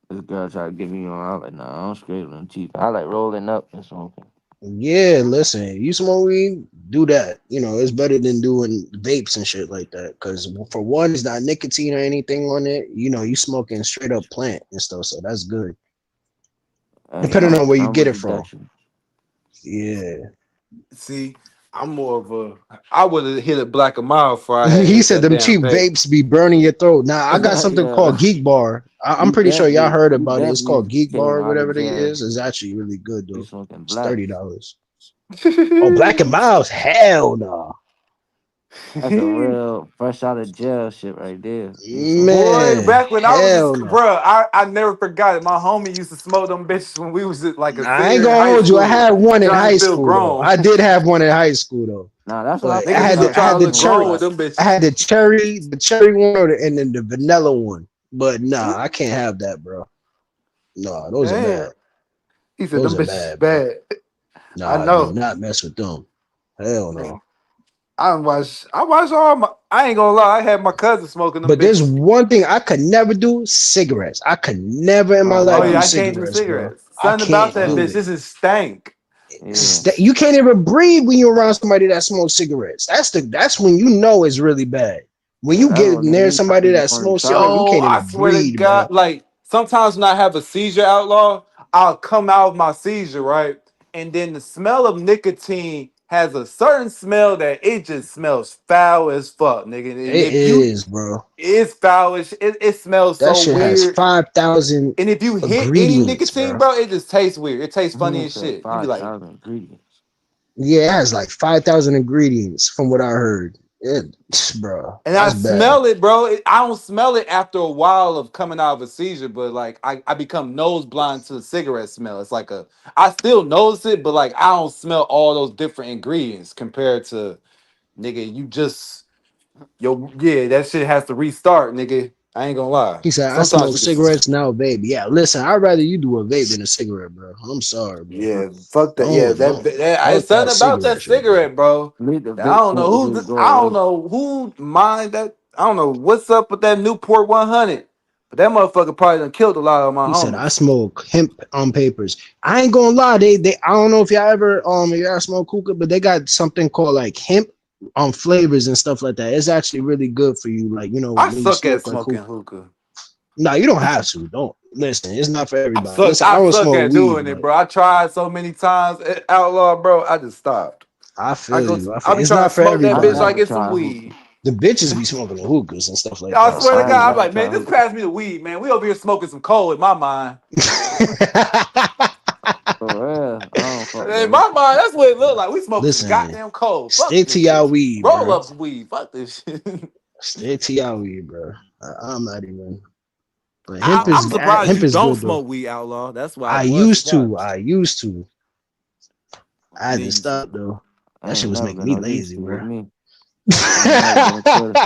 This girl tried to give me one. I was like, nah, I don't scrape them cheap. I like rolling up and smoking. Yeah, listen, you smoke weed, do that. You know, it's better than doing vapes and shit like that. Because for one, it's not nicotine or anything on it. You know, you smoking straight up plant and stuff, so that's good. That's Depending not on where you number get it from. deduction. Yeah. See, I'm more of a. I would have hit a black a mile before I had He hit said that them damn cheap vape. vapes be burning your throat. Nah, I got something called Yeah, Geek Bar. I'm pretty sure y'all heard you about it. It's called definitely Geek Bar, came or out whatever of it jail. is. It's actually really good You though. smoking It's blacks. $30. Oh, Black and Miles? Hell no. That's a real fresh out of jail shit right there. You smoking Boy, blacks. Man, back when I was hell just, no. bro, I never forgot it. My homie used to smoke them bitches when we was like a I ain't senior in gonna high hold you. I school, had one in trying to high feel school though. grown. I did have one in high school though, Nah, that's what I but Niggas first used to started I try to had the look smoking was grown cherry, with blacks. them I bitches. had the cherry one, and then the vanilla one. But nah, I can't have that, bro. No, those are Damn. bad. He said Those them are bitches bad, bro. bad. I Nah, do know. not mess with them. Hell Man, no. I watch all my I ain't gonna lie, I had my cousin smoking them But there's bitches. one thing I could never do: cigarettes. I could never in my Oh Oh life do yeah, hell I no. can't do cigarettes, bro. cigarettes. I Something about can't that do bitch. it. This is stank. Yeah. You can't even breathe when you're around somebody that smokes cigarettes. That's when you know it's really bad. When Yeah, you that's get what made near me not somebody even that want to smokes try cigarettes, you it. Yo, can't I even swear to breathe, bro. God, like sometimes when I have a seizure outlaw, I'll come out of my seizure, right? And then the smell of nicotine has a certain smell that it just smells foul as fuck, nigga. And It if you is, bro. it's foul, it smells That so shit has weird. 5,000 And if you hit any ingredients, nicotine, bro. bro, it just tastes weird. It tastes funny He as said shit. You be like, 5,000 ingredients. Yeah, it has like 5,000 ingredients from what I heard. Bro, and I that's bad. smell it, bro. I don't smell it after a while of coming out of a seizure, but like I become nose blind to the cigarette smell. It's like I still notice it, but like I don't smell all those different ingredients compared to nigga. Yeah, that shit has to restart, nigga. I ain't gonna lie. He said, I Sometimes smoke you can, cigarettes now, baby. Yeah, listen, I'd rather you do a vape than a cigarette, bro. I'm sorry, bro. yeah, fuck that. Yeah, Don't it's fuck that something about that cigarette shit, bro. cigarette, bro. Leave the I vape don't know pen just go I don't away. know who mind that. I don't know what's up with that Newport 100, but that motherfucker probably done killed a lot of my He said, I homies. smoke hemp on papers. I ain't gonna lie, they I don't know if y'all ever if y'all smoke hookah, but they got something called like hemp on flavors and stuff like that. It's actually really good for you, like I when you suck at smoke like smoking hookah. hookah. No, you don't have to. Don't listen. It's not for everybody. Listen, I I don't suck smoke at weed, doing it, but bro. I tried so many times, outlaw, bro. I just stopped. I feel you. I'll be It's trying not to for smoke that I bitch everybody. like never it's some tried hookah. weed. The bitches be smoking the hookahs and stuff like I that. swear So to I God, ain't I'm like, man, just pass me the weed, man. We over here smoking some coal in my mind. For real, I don't fuck with In that my hookah mind, shit. that's what it looked like. We smoking some listen. goddamn coal. Fuck Stick to this y'all shit. weed, Roll bro. up some weed. Fuck this shit. Stick to y'all weed, bro. I'm not even. But hemp I'm is surprised you don't good though. smoke weed, Outlaw. That's why I I was used surprised. to. I had to Niggas. stop though. I That shit ain't was never making been me no used lazy, to with bro. me. I ain't never been a quitter.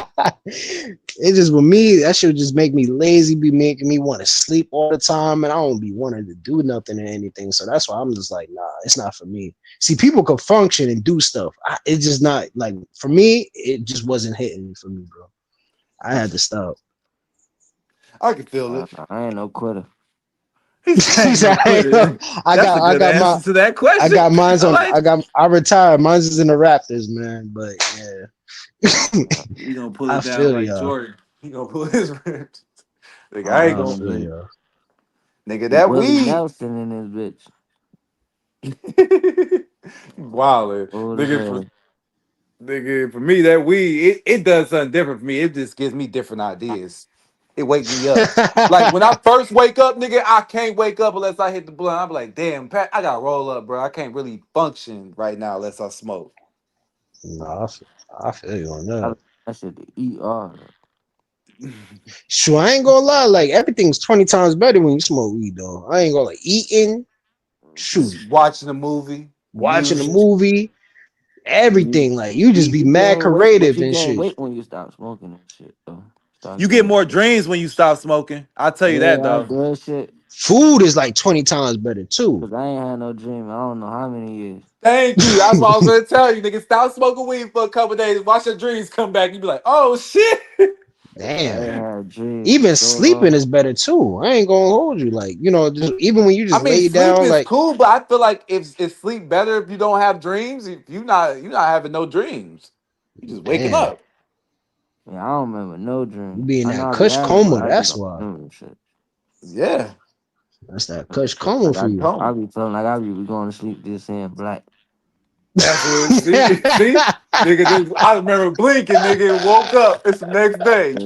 It just with me, that shit would just make me lazy, be making me want to sleep all the time, and I don't be wanting to do nothing or anything. So that's why I'm just like, nah, it's not for me. See, people could function and do stuff. It's just not like for me. It just wasn't hitting for me, bro. I had to stop. I can feel it. I ain't no quitter. I Answer to that question. got mine's I on. like I retired. Mine's is in the Raptors, man. But yeah, he gonna pull I it down feel like y'all. Jordan. He gonna pull his rims. Nigga, I ain't I gonna. feel y'all. Nigga, that Willie weed. Nelson in this Wildin'. bitch. Old as hell. Nigga, for me, that weed, it does something different for me. It just gives me different ideas. It wake me up. Like when I first wake up, nigga, I can't wake up unless I hit the blunt. I'm like, damn, Pat, I gotta roll up, bro. I can't really function right now unless I smoke. No, I feel you on that. I should eat all. Sure, I ain't gonna lie. Like everything's 20 times better when you smoke weed, though. I ain't gonna like eating. Shoot, Watching a movie, watching a music. movie, everything. Like you just be You mad gain weight, but creative you and gain shit. weight when you stop smoking and shit, though. Start You get getting more dreams when you stop smoking. I'll tell you that, I though. do that shit. Food is like 20 times better too. Cause I ain't had no dream. I don't know how many years. Thank you. That's what I was gonna tell you, nigga. Stop smoking weed for a couple days. Watch your dreams come back. You be like, oh shit. I ain't Damn. had dreams Even so sleeping long. is better too. I ain't gonna hold you. Like, just even when you I just mean, lay sleep down, is like, cool, but I feel like if sleep better if you don't have dreams. If you're not having no dreams, you just waking damn, up. Yeah, I don't remember no you dream. be in I know that I be kush having, but coma. I just That's don't why. remember shit. Yeah, That's that kush coma Like for you. I be feeling like I be going to sleep just saying black. that's what. See, nigga. I remember blinking, nigga. Woke up. It's the next day.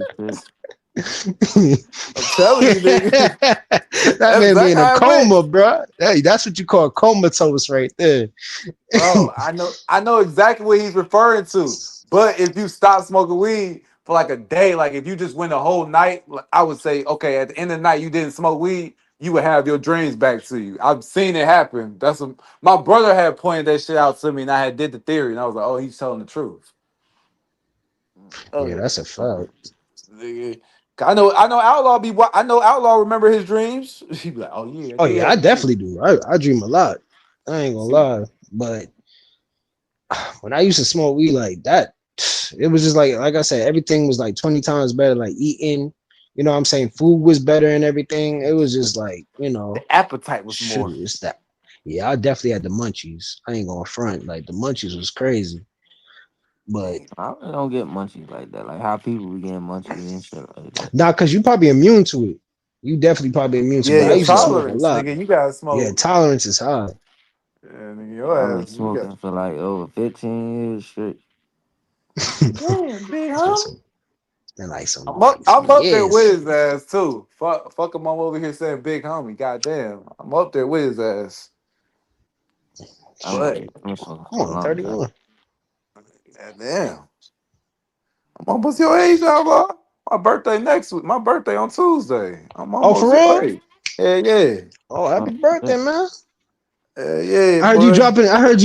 I'm telling you, nigga. That That's man be exactly in a how it went. coma, bro. Hey, that's what you call comatose right there. Bro, I know exactly what he's referring to. But if you stop smoking weed for like a day, like if you just went a whole night, like, I would say, okay, at the end of the night you didn't smoke weed, you would have your dreams back to you. I've seen it happen. My brother had pointed that shit out to me, and I had did the theory, and I was like, oh, he's telling the truth. Yeah, Okay. that's a fact. Nigga. I know Outlaw remember his dreams. He be like, oh yeah, I Oh did yeah, I have a dream. definitely do. I dream a lot. I ain't gonna See, lie, but when I used to smoke weed like that, it was just like I said, everything was like 20 times better. Like eating, what I'm saying, food was better and everything. It was just like, the appetite was more. shoot, it's that. Yeah, I definitely had the munchies. I ain't gonna front. Like the munchies was crazy. But I really don't get munchies like that. Like how people be getting munchies and shit like that. nah, cause you probably immune to it. You definitely probably immune to it. Yeah, But I your used to smoke a tolerance, lot. nigga. You gotta Yeah, smoke. tolerance is high. Yeah, nigga, your I've been ass. You got. smoking for like over 15 years straight. Damn, big And huh? some I'm up there years. with his ass too. Fuck him. I'm over here saying big homie. Goddamn, I'm up there with his ass. But I've been smoking I'm for a on long time. 31. goddamn, I'm almost your age, bro. My birthday next week. My birthday on Tuesday. I'm Oh, for almost your real? age. Yeah, yeah. Oh, happy birthday, man. Yeah, I heard you boy. dropping. I heard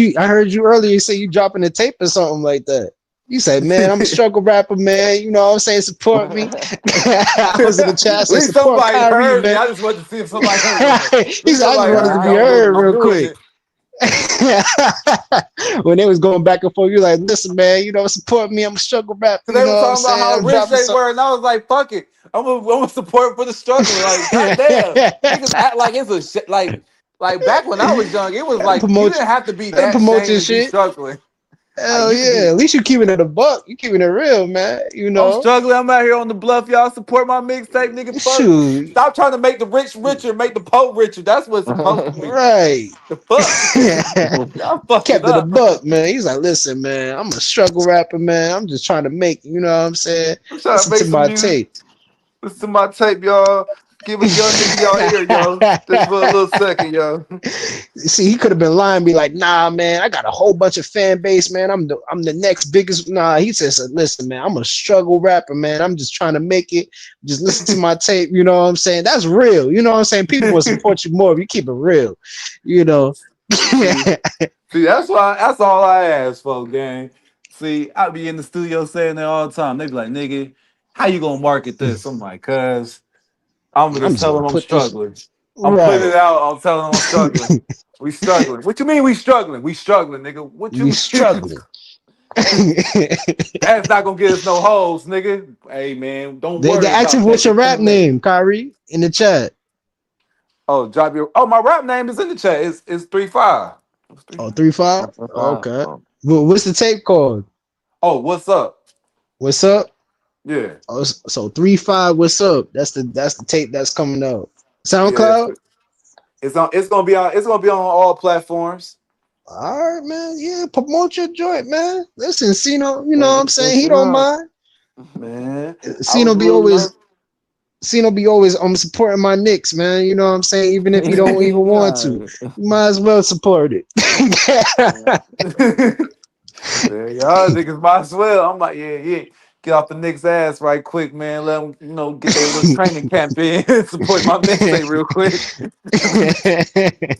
you earlier say you dropping a tape or something like that. You said, man, I'm a struggle rapper, man. You know what I'm saying? Support me. I was in the chat, I At said, least support somebody Kyrie, heard me. man. I just wanted to see if somebody heard me. At He least said, I just somebody wanted to heard me. be heard I'm real doing quick. it. When they was going back and forth, you like, listen, man, support me. I'm a struggle rapper. Cause You they know were what I'm talking about saying? how I'm rich dropping they something. were, and I was like, "Fuck it, I'm gonna support for the struggle." Like, goddamn, niggas act like it's a shit. Like back when I was young, it was Gotta like you promote, didn't have to be gotta that promote shame your to be shit. struggling. Hell yeah. At least you keeping it a buck. You keeping it real, man. You I'm know. struggling. I'm out here on the bluff. Y'all support my mixtape, nigga. Fuck. Shoot. Stop trying to make the rich richer, make the poor richer. That's what's supposed to be. Right. The fuck. Y'all fucking Kept it a up. buck, man. He's like, listen, man, I'm a struggle rapper, man. I'm just trying to make, you know what I'm saying? I'm trying to Listen make to some my music. tape. Listen to my tape, y'all. Give a young nigga y'all ear, yo. Just for a little second, yo. See, he could have been lying, be like, nah, man, I got a whole bunch of fan base, man. I'm the next biggest. Nah, he says, listen, man, I'm a struggle rapper, man. I'm just trying to make it. Just listen to my tape, you know what I'm saying? That's real. You know what I'm saying? People will support you more if you keep it real, you know. See, that's all I ask for, gang. See, I be in the studio saying that all the time. They be like, nigga, how you gonna market this? I'm like, cuz I'm gonna I'm just just tell gonna them I'm put this struggling. I'm putting right. it out. I'm telling them I'm struggling. We struggling. What you mean we struggling? We struggling, nigga. What you We mean? struggling. That's not gonna get us no hoes, nigga. Hey man, don't They worry asked him about that. what's your They rap coming back. name, Kyrie, in the chat. Oh, drop your. Oh, my rap name is in the chat. It's 3-5. It's Oh, 3-5. 3-5? Okay. Well, what's the tape called? Oh, what's up? What's up? Yeah. Oh, so 3-5, what's up? That's the tape that's coming out. Yeah. SoundCloud? It's on. It's gonna be on. It's gonna be on all platforms. All right, man. Yeah, promote your joint, man. Listen, Cino, you know what Hey, I'm saying? that's He don't enough. mind. Man, I was Cino be real nervous. always supporting my Knicks, man. You know what I'm saying? Even if you don't even want to, Nah. you might as well support it. Man, y'all niggas might as well. I'm like, yeah. Get off the Knicks' ass right quick, man. Let them, get their little training camp in. Support my mixtape real quick.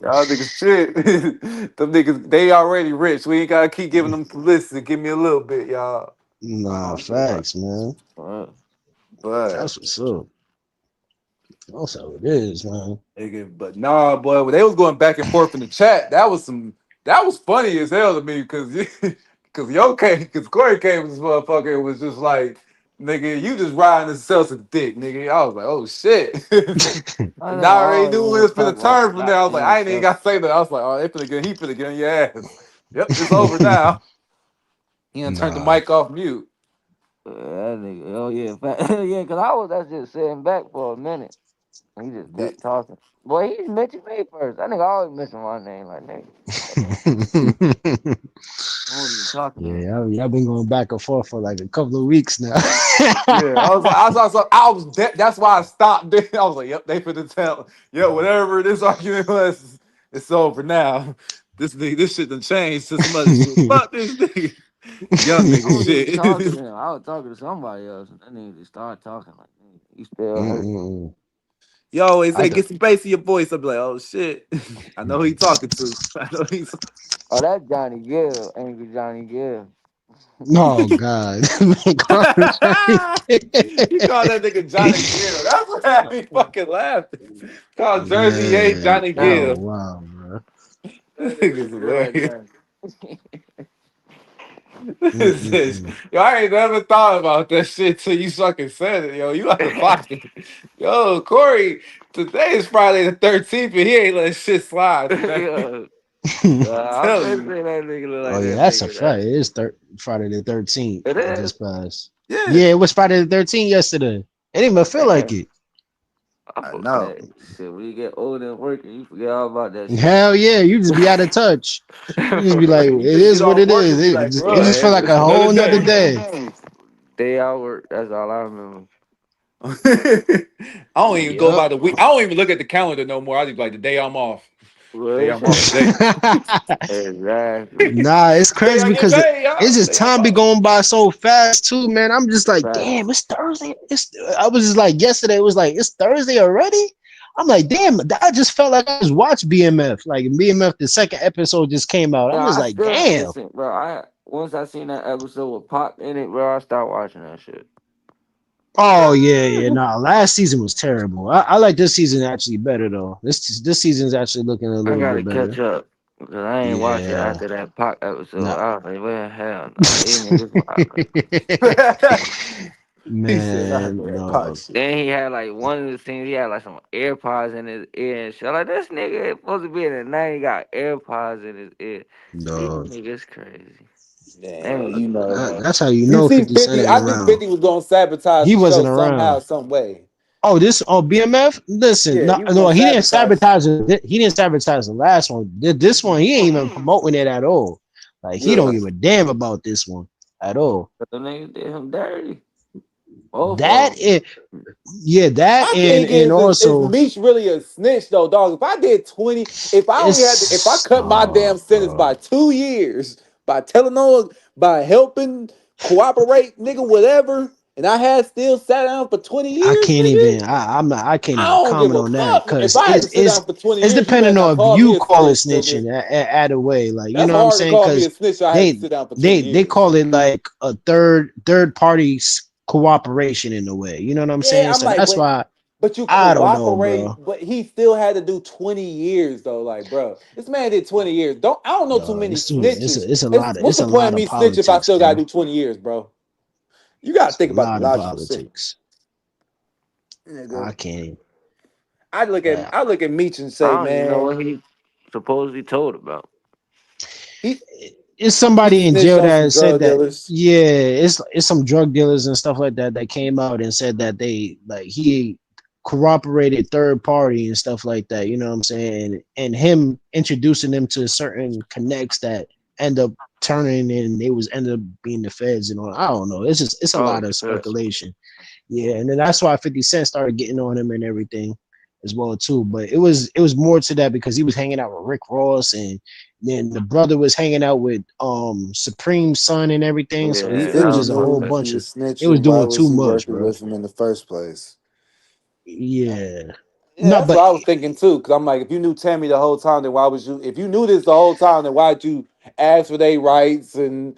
Y'all niggas shit. Them niggas, they already rich. We ain't gotta keep giving them publicity. Give me a little bit, y'all. Nah, facts, man. But That's what's up. That's how it is, man. nigga, but nah, boy, when they was going back and forth in the chat, that was funny as hell to me because because Corey came with this motherfucker and was just like, nigga, you just riding this Celtic dick, nigga. I was like, oh shit. I And know I already all knew we niggas was talk finna about turn from there. I was like, goddamn I ain't even stuff. got to say that. I was like, oh, he finna get on your ass. Yep, it's over now. He done turned the Nah. mic off mute. That nigga, oh yeah, yeah, because I was just sitting back for a minute. He just kept talking. Boy, he mentioned me first. That nigga always mention my name, like nigga. I wasn't even talking to him. Yeah, y'all been going back and forth for like a couple of weeks now. Yeah, that's why I stopped there. I was like, yep, they finna tell. Yep, whatever this argument was, it's over now. This shit done changed to some other shit. Fuck this nigga. Young I nigga wasn't even talking shit. to him. I was talking to somebody else, and that nigga just started talking like, nigga, you still hurt. Mm-mm. Yo, always I say, got get some bass in your voice. I'll be like, oh shit. I know who he talking to. I know he's Oh, that's Johnny Gill, Angry Johnny Gill. oh God. he called that nigga Johnny Gill. That's what had me fucking laughing. Called Jersey A Man, Johnny oh Gill. wow, bro. That nigga's hilarious. Mm-mm-mm. Yo, I ain't never thought about that shit till you fucking said it. Yo, you out of pocket. Yo, Corey, today is Friday the 13th, and he ain't letting shit slide today. Yeah. I'm I'm telling just you. saying that nigga look Oh like yeah, that that's a nigga. fact. It is Friday the 13th. It It is. just passed. Yeah. Yeah, it was Friday the 13th yesterday. It didn't even feel like Man, it. I No. forget. Shit, when you get older and working, you forget all about that shit. Hell yeah, you just be out of touch. You just be like, it You just get is what off it work is. and be like, It bro, just feel like a another whole nother day. day. Day out work, that's all I remember. I don't even go Yep. by the week. I don't even look at the calendar no more. I just be like the day I'm off. Day What? I'm off today. Exactly. Nah, it's Day crazy I get because paid, it's y'all. just Day I'm time be off. going by so fast too, man. I'm just like, Facts. damn, it's Thursday. I was just like yesterday. It was like it's Thursday already. I'm like, damn. I just felt like I just watched BMF. Like BMF, the second episode just came out. No, I'm just I like, still ain't damn. seen, bro. Once I seen that episode with Pop in it, bro, I start watching that shit. Oh yeah. Nah, last season was terrible. I like this season actually better though. This season's actually looking a I little gotta bit catch better. up because I ain't watched it Yeah. after that Pop episode. Nah. I was like, well, hell no, these niggas wild. He said, "Not Man, that pot dog. shit." Then he had like one of the scenes. He had like some AirPods in his ear and shit. Like this nigga supposed to be in the night. He got AirPods in his ear. These Dog. niggas crazy. Damn, You know, That's how you you know see 50 Cent 50. ain't I knew around. 50 was gonna sabotage He the show wasn't somehow, around. some way. BMF. Listen, Yeah, no, he was no, gonna he didn't sabotage. sabotage it. He didn't sabotage the last one. This one, he ain't even promoting it at all. Like he don't Yeah, give a damn about this one at all. but the niggas did him dirty. Both That of them. is, yeah, that my thing and is also Meech really a snitch though, dog? If I did 20, if I only had to, if I it's cut my damn sentence by 2 years by telling on, by helping cooperate, nigga, whatever, and I had still sat down for 20 I years, can't nigga. even I can't I even don't give comment a on that fuck. If because I had to sit down for 20 it's years, you better depending not on if call me you a call it snitch, nigga. snitching at a way, like you That's know what I'm hard to saying, call me a because snitch. I had to sit down for 20 they years. call it like a third party cooperation in a way, you know what I'm Yeah, saying, I'm so like, that's why but you I don't know, cooperate, bro. but he still had to do 20 years though. Like, bro, this man did 20 years. I don't know too many snitches. What's It's the a point lot of of me snitch if I politics, still gotta bro. do 20 years, bro? You gotta It's a think about the lot of logical shit. politics. Nigga. I can't. I look at Meech and I say, don't even know man, what he supposedly told about. he It's he somebody in snitched jail on some that said drug that, dealers. yeah, it's some drug dealers and stuff like that that came out and said that they like he corroborated third party and stuff like that, you know what I'm saying, and him introducing them to certain connects that end up turning and they was ended up being the feds and all. I don't know, it's a Oh lot of shit. speculation. Yeah, and then that's why 50 Cent started getting on him and everything as well too. But it was more to that because he was hanging out with Rick Ross, and then the brother was hanging out with Supreme's son and everything. So Yeah, it If was that he just a was whole knew suspect. he bunch of was it was snitching, why doing was too he much, working bro. with him in the first place? Yeah. Yeah, No, that's but what I was thinking too. Cause I'm like, if you knew Tammy the whole time, then why was you? If you knew this the whole time, then why'd you ask for their rights and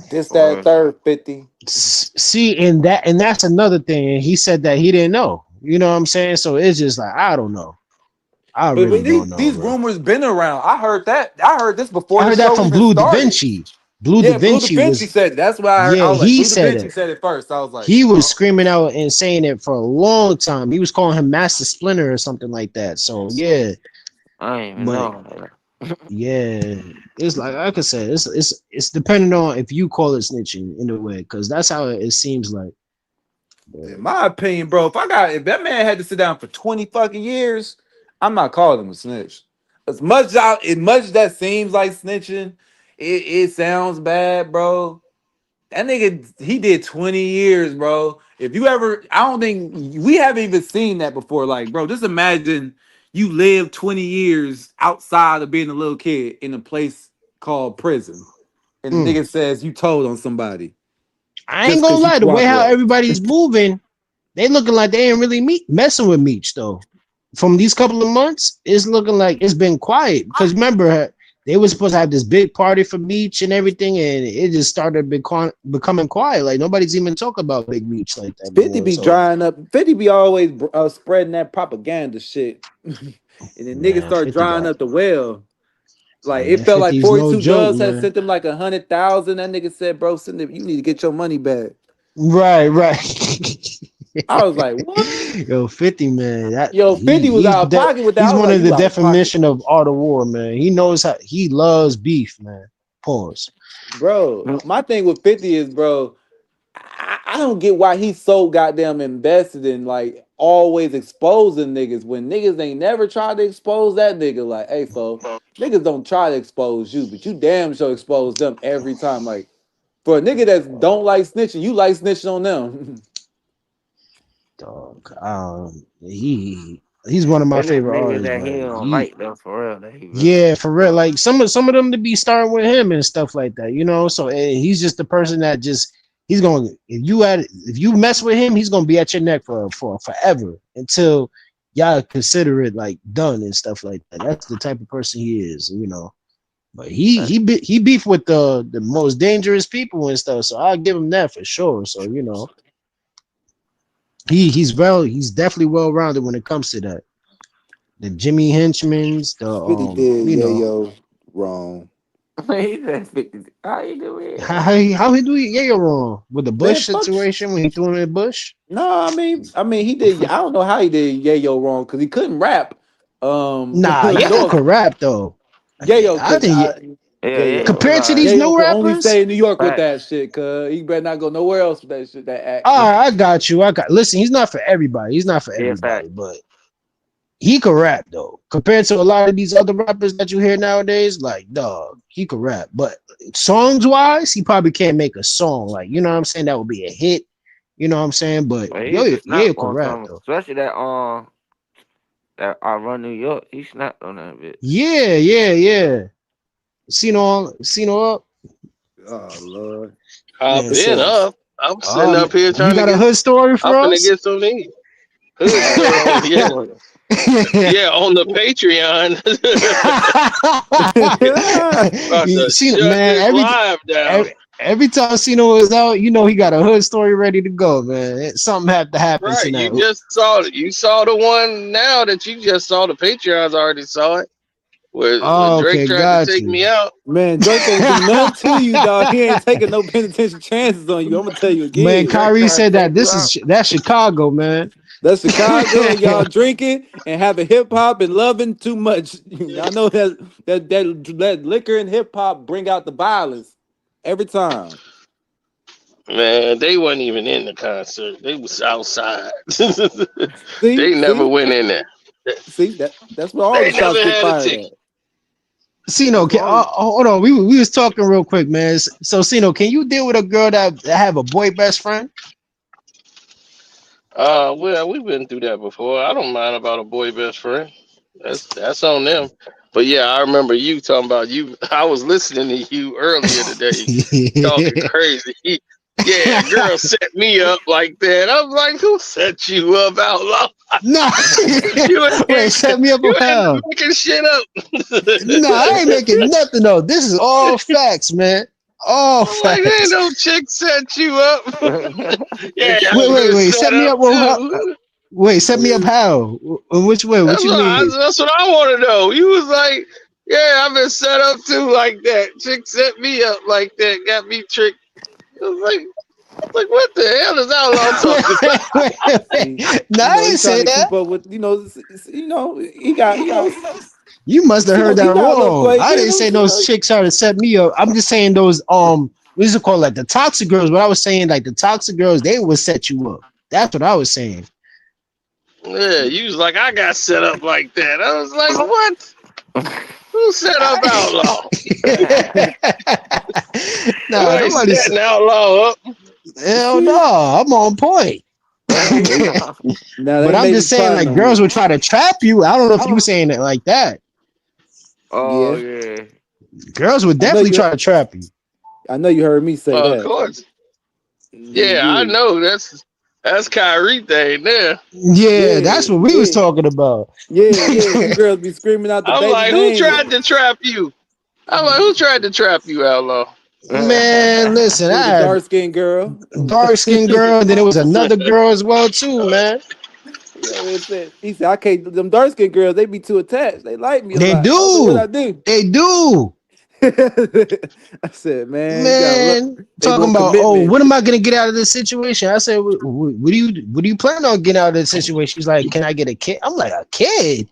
this, that, third, 50? see, and that's another thing. He said that he didn't know. You know what I'm saying? So it's just like I don't know. I But really don't know, these bro. rumors been around. I heard that. I heard this before I the heard that show from even Blue Da started. Vinci. Blue Da Yeah, Blue Da Vinci Vinci was, said it. That's why I heard. yeah, I was like, he Blue Da said Vinci it. said it first. I was like, He was oh, screaming out and saying it for a long time. He was calling him Master Splinter or something like that. So yeah, I didn't even but know. yeah, it's like I said, it's depending on if you call it snitching in a way, because that's how it seems like. But in my opinion, bro, if that man had to sit down for 20 fucking years, I'm not calling him a snitch. As much as that seems like snitching, it sounds bad, bro. That nigga, he did 20 years, bro. If you ever, I don't think we haven't even seen that before. Like, bro, just imagine you live 20 years outside of being a little kid in a place called prison. And the nigga says you told on somebody I ain't just gonna because you lie, the way how cooperate. everybody's moving, they looking like they ain't really messing with Meech though. From these couple of months, it's looking like it's been quiet. Because remember, they were supposed to have this big party for Meech and everything, and it just started becoming quiet. Like nobody's even talking about Big Meech like that no 50 more. be So drying up. 50 be always spreading that propaganda shit. And then niggas man, start 50 drying got up the well. Like it man, felt like 50's no 42 joke, Dubs had man. sent them like 100,000. That nigga said, bro, you need to get your money back. Right. I was like, what? Yo, 50, man. That Yo, 50 was out of pocket with that. I he's was one like, of the you out of pocket. definition of art of war, man. He knows how he loves beef, man. Pause. Bro, my thing with 50 is, bro, I don't get why he's so goddamn invested in like always exposing niggas when niggas ain't never tried to expose that nigga. Like, hey, fo, niggas don't try to expose you, but you damn sure expose them every time. Like, for a nigga that don't like snitching, you like snitching on them. Dog. He's one of my And there's favorite niggas artists, that but he don't he like though, for real. That he really yeah, for real. Like some of them to be starting with him and stuff like that, you know. So he's just the person that just he's going if you mess with him, he's gonna be at your neck for forever until y'all consider it like done and stuff like that. That's the type of person he is, you know. But he beef with the most dangerous people and stuff. So I'll give him that for sure. So you know, he's definitely well rounded when it comes to that. The Jimmy Henchmans, the 50 did, you yeah, know. yo, wrong. he said 50. How you doing? How he do it? Yeah, you're wrong with the Man, Bush fuck. situation when he threw him in the bush. No, I mean, he did. I don't know how he did Yayo wrong because he couldn't rap. Nah, Yayo No, could rap though. Yayo I could. think Yeah. Compared to these J.O. new can only rappers. stay in New York with that shit, cuz he better not go nowhere else with that shit. That act. All right, I got you. Listen, he's not for everybody. He's not for everybody, but he can rap though. Compared to a lot of these other rappers that you hear nowadays, like dog, he can rap. But songs wise, he probably can't make a song. Like, you know what I'm saying? That would be a hit. You know what I'm saying? But yeah, he can rap though. Especially that I Run New York. He snapped on that bit. Yeah. Seen up. Oh Lord. I've been up. I'm sitting up here trying you got to a hood story for I'm us? finna get some needs. Hood story, yeah, on the Patreon. Every time Cino is out, you know he got a hood story ready to go, man. Something had to happen. Right, you just saw it. You saw the one now that you just saw. The Patreons already saw it. Where Drake tried to take me out. Man, Drake ain't do nothing to you, dog. He ain't taking no penitentiary chances on you. I'm gonna tell you again. Man, Kyrie said that that's Chicago, man. That's Chicago, and y'all drinking and having hip hop and loving too much. I know that liquor and hip hop bring out the violence every time. Man, they wasn't even in the concert. They was outside. They never went in there. See that's where all the shots get fired at. Cino, hold on. We was talking real quick, man. So Cino, can you deal with a girl that have a boy best friend? Well, we've been through that before. I don't mind about a boy best friend. That's on them. But yeah, I remember you talking about you. I was listening to you earlier today, talking crazy. Yeah, girl set me up like that. I was like, who set you up, outlaw? No, wait, set me up with hell. Making shit up. No, I ain't making nothing though. This is all facts, man. All facts. Like, ain't no chick set you up. Yeah. Wait. Set me up with how? Wait, set me up how? In which way? What you mean? That's what I want to know. You was like, yeah, I've been set up too like that. Chick set me up like that. Got me tricked. I was like, what the hell is outlaw talking about? No, I didn't say that. But with he got. You must have heard that wrong. I didn't say those chicks are to set me up. I'm just saying those what is it called, like the toxic girls. What I was saying, like the toxic girls, they would set you up. That's what I was saying. Yeah, you was like, I got set up like that. I was like, what? Who set up outlaw? No, nobody setting outlaw up. Hell no, I'm on point. But I'm just saying, like, girls would try to trap you. I don't know if you were saying it like that. Oh yeah. Girls would definitely try to trap you. I know you heard me say that. Of course. Yeah, I know. That's Kyrie thing there. Yeah, that's what we was talking about. Yeah. Girls be screaming out the I'm baby like, name. who tried to trap you? I'm like, who tried to trap you, outlaw? Man, listen, I had dark skinned girl, and then there was another girl as well too, man. He said, I can't. Them dark skinned girls, they be too attached. They like me. They do. What I do? They do. I said, man, talking about, what am I gonna get out of this situation? I said, what do you plan on getting out of this situation? She's like, can I get a kid? I'm like, a kid?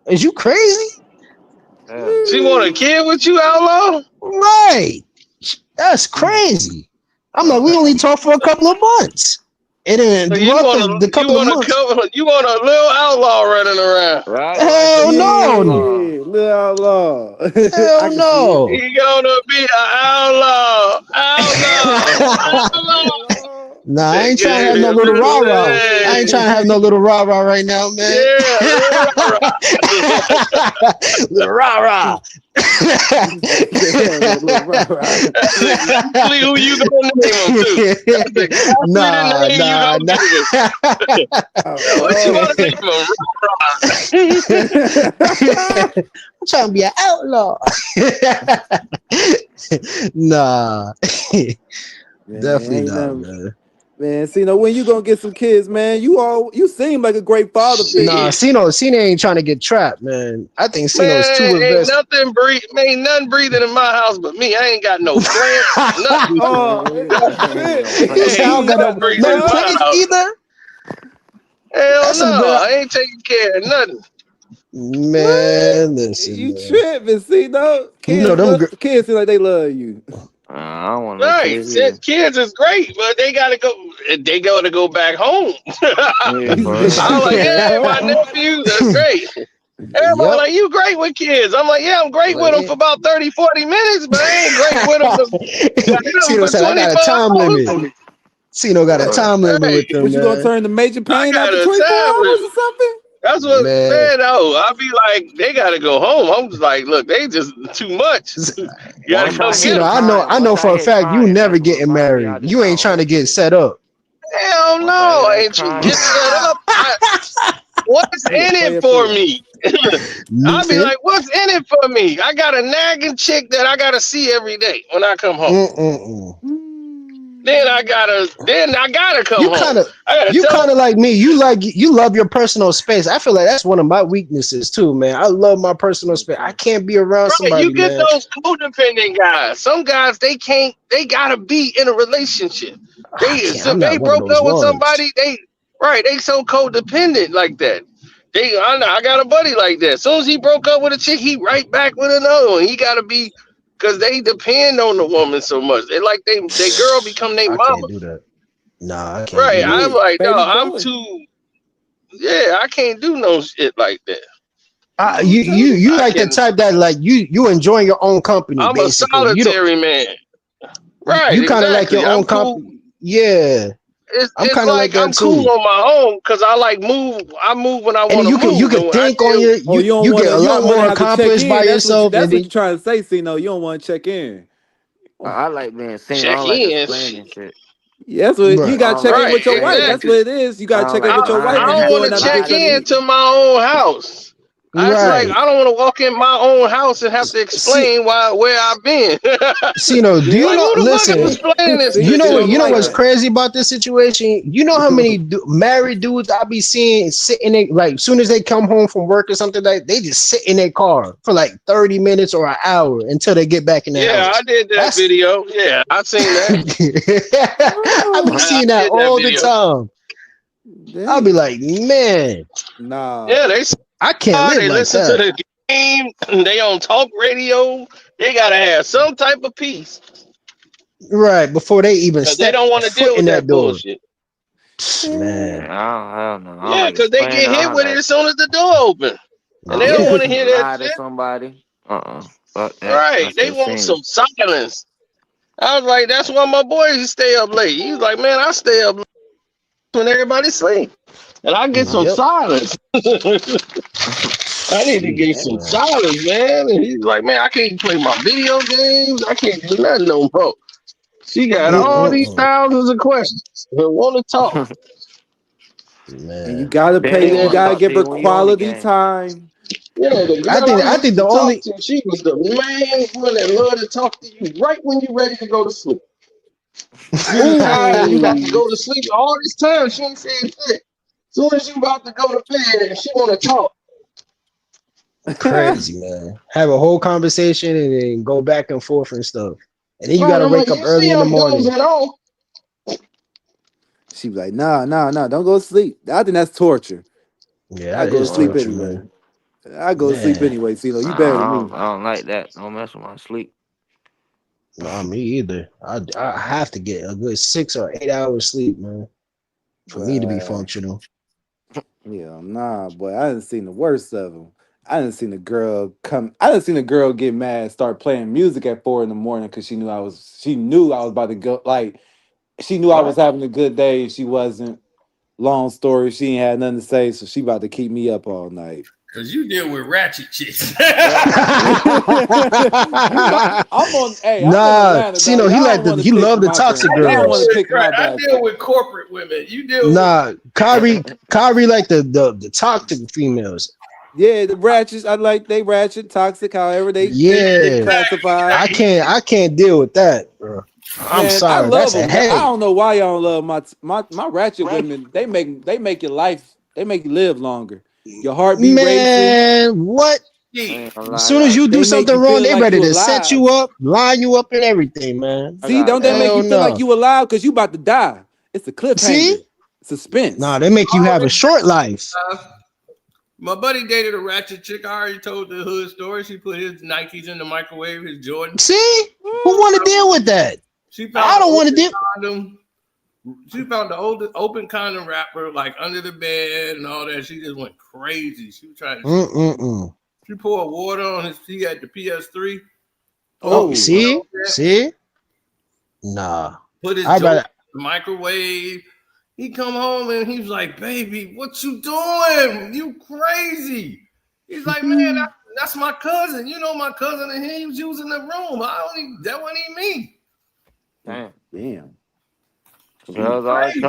Is you crazy? She want a kid with you, outlaw? Right. That's crazy. I'm like, we only talked for a couple of months. And then you want a little outlaw running around. Hell no. Little outlaw. Hell no. He gonna be an outlaw. Nah, I ain't trying to have no little rah-rah. I ain't trying to have no little rah-rah right now, man. Yeah, little rah-rah. Who you gonna name him to? Nah. What you want to name him? I'm trying to be an outlaw. Nah. Definitely not, man. Man, Cino, when you gonna get some kids, man? You seem like a great father figure. Nah, Cino ain't trying to get trapped, man. I think Cino's too invested. Ain't nothing breathing in my house but me. I ain't got no plants, nothing. I don't got no plants either. Hell no, I ain't taking care of nothing. Man, listen, You man. tripping, see, though? You know them. Kids feel like they love you. I don't want no Right, kids either. said kids is great, but they gotta go. They gotta go back home. Yeah, He bro. said, I'm "You like, go back yeah, my home." nephew, that's great. Everybody Yep. like, you great with kids. I'm like, yeah, I'm great with them for about 30, 40 minutes, but I ain't great with them Cino for said, "I got a 24 time limit." hours. Cino got a Right. time limit Right. with them, What you gonna man. turn the major I pain got after a 24 time hours limit. or something? That's what, Man, man, I be like, they got to go home. I'm just like, look, they just too much. You got to Once I come get hit Cino, them. trying, I once know I for a hit fact you trying, never that's when getting find me out married. the You ain't trying door. to get set up. Hell Once I no, hear I that ain't you crying, get set up. What's He a in it player. for me? I'll be Nothing. like, what's in it for me? I got a nagging chick that I got to see every day when I come home. Mm-mm-mm. Then I gotta come You home. kind of, I gotta you tell kind of like me. You love your personal space. I feel like that's one of my weaknesses too, man. I love my personal space. I can't be around right. You somebody, get man. those codependent guys. Some guys they can't. They gotta be in a relationship. I can't. So I'm they not one of broke those up with ones. somebody. They so codependent like that. I got a buddy like that. As soon as he broke up with a chick, he right back with another one. He gotta be because they depend on the woman so much. They like they girl become their I mama. can't do that. Nah, I can't Right. do that. I'm like, no, Baby I'm boy. too. Yeah, I can't do no shit like that. You I like the can. type that like you enjoying your own company, I'm a basically. You don't. solitary man. Right, You kind of like exactly. your I'm own cool. company. Yeah, I'm It's kind of like like that I'm cool too. on my own because I like move. I move when I And want then to you move, can and I think on deal. your Oh, you get a you lot don't want to more have to check accomplished by in. yourself, and That's what then you're trying to say, Cino. You don't want to check in. I like being single. I Check don't like in. explaining shit. Yeah, that's what you right. got to I don't check like in Right, with your wife. explaining. That's what exactly. it is. You got I to don't check in like with your wife I when lying. you don't want going to out to check get Lying. something to in eat. to my own house. It's like Right. I don't want to walk in my own house and have to See, explain where I've been. Cino, do you See, Like know? who the fuck is Listen, explaining this see, to she you? don't you know like what's that. crazy about this situation? You know how many married dudes I be seeing sitting in, like, soon as they come home from work or something, like they just sit in their car for like 30 minutes or an hour until they get back in the Yeah, I house. did that That's video. Yeah, I seen that. I be I seeing that did that all the video. time. I'll be Dang. like, man, Nah. Yeah, I can't live they like listen to that. the game. They on talk radio. They gotta have some type of peace Right before they even because they step don't want to foot deal in with that that door. bullshit. Yeah, Man, I don't know. I don't Yeah, like because they explaining. get I hit don't with it like. as soon as the door open, and I they don't don't like want to to hear that lie to shit. somebody. Fuck that. Right? I'm They still want single. some silence. I was like, that's why my boys stay up late. He's like, man, I stay up late when everybody sleep, and I get some yep. silence. I need to get Jeez, some man. silence, man. And he's like, man, I can't play my video games. I can't do nothing no more. She got all these Mm-mm-mm. thousands of questions. They want to talk. And you Man. gotta Then pay. they And You want to then, gotta talk to give you her when you on the quality game. time. yeah, the I girl think I I think used the to talk only to, she was the main one that loved to talk to you right when you're ready to go to sleep. You was tired and you about to Ooh. go to sleep. All this time, she ain't saying shit. Soon as you about to go to bed, and she want to talk. crazy, man. Have a whole conversation and then go back and forth and stuff. And then you Right? gotta I'm like, wake up you early see, in the I'm morning. dozing off. She was like, nah, don't go to sleep. I think that's torture. Yeah, I that go to is sleep What? torture, anyway. man. I go to sleep Man. anyway, CeeLo. You better than Nah, me. I don't like that. Don't mess with my sleep. Nah, me either. I have to get a good 6 or 8 hours sleep, man, for me to be But functional. yeah, nah, boy. I didn't seen the worst of them. I didn't seen a girl come. I didn't seen a girl get mad, start playing music at 4 in the morning because she knew I was. She knew I was about to go. Like she knew I was What? having a good day. She wasn't. Long story. She ain't had nothing to say, so she about to keep me up all night. Cause you deal with ratchet chicks. You know, I'm on. Hey, I'm in Nah, Atlanta, dog. Tino, Y'all don't want to he pick loved the my toxic brand. I Y'all deal don't want girls. to pick my I deal basket. with corporate women. You deal with Nah, Kyrie like the toxic females. Yeah, the ratchets. I like they ratchet, toxic, however they Yeah, classified. I can't deal with that, bro. I'm Man, I sorry, love that's a them. I headache. don't know why y'all don't love my ratchet women. They make your life. They make you live longer. Your heart be racing. Man, what? I ain't gonna As lie. soon as you do They make something you wrong, feel they like ready you to set you alive. up, line you up, and everything, man. I See, got don't they make last. you Hell feel like no. you alive because you about to die? It's a See? cliffhanger, Nah, suspense. they make you all have a this short life. stuff. My buddy dated a ratchet chick. I already told the hood story. She put his Nikes in the microwave, his Jordan. See? Who want to deal with that? I don't want to deal. Condom. She found the open condom wrapper like under the bed and all that. She just went crazy. She was trying to. She poured water on his. He had the PS3. Oh, see? Nah. Put his in the microwave. He come home and he's like, "Baby, what you doing? You crazy?" He's like, "Man, that's my cousin. You know my cousin, and he was using the room. That wasn't even me." Damn. Crazy.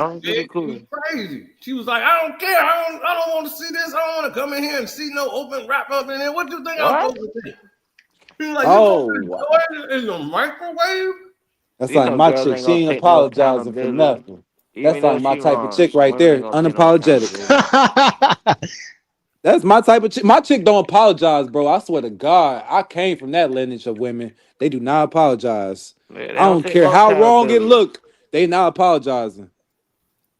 She was like, "I don't care. I don't want to see this. I don't want to come in here and see no open wrap up in there. What do you think I'm supposed to think?" He was like, in the microwave. That's like my chick. She ain't apologizing for nothing. That's like my type of chick right there. Unapologetic. That's my type of chick. My chick don't apologize, bro. I swear to God, I came from that lineage of women. They do not apologize. I don't care how wrong it look. They not apologizing.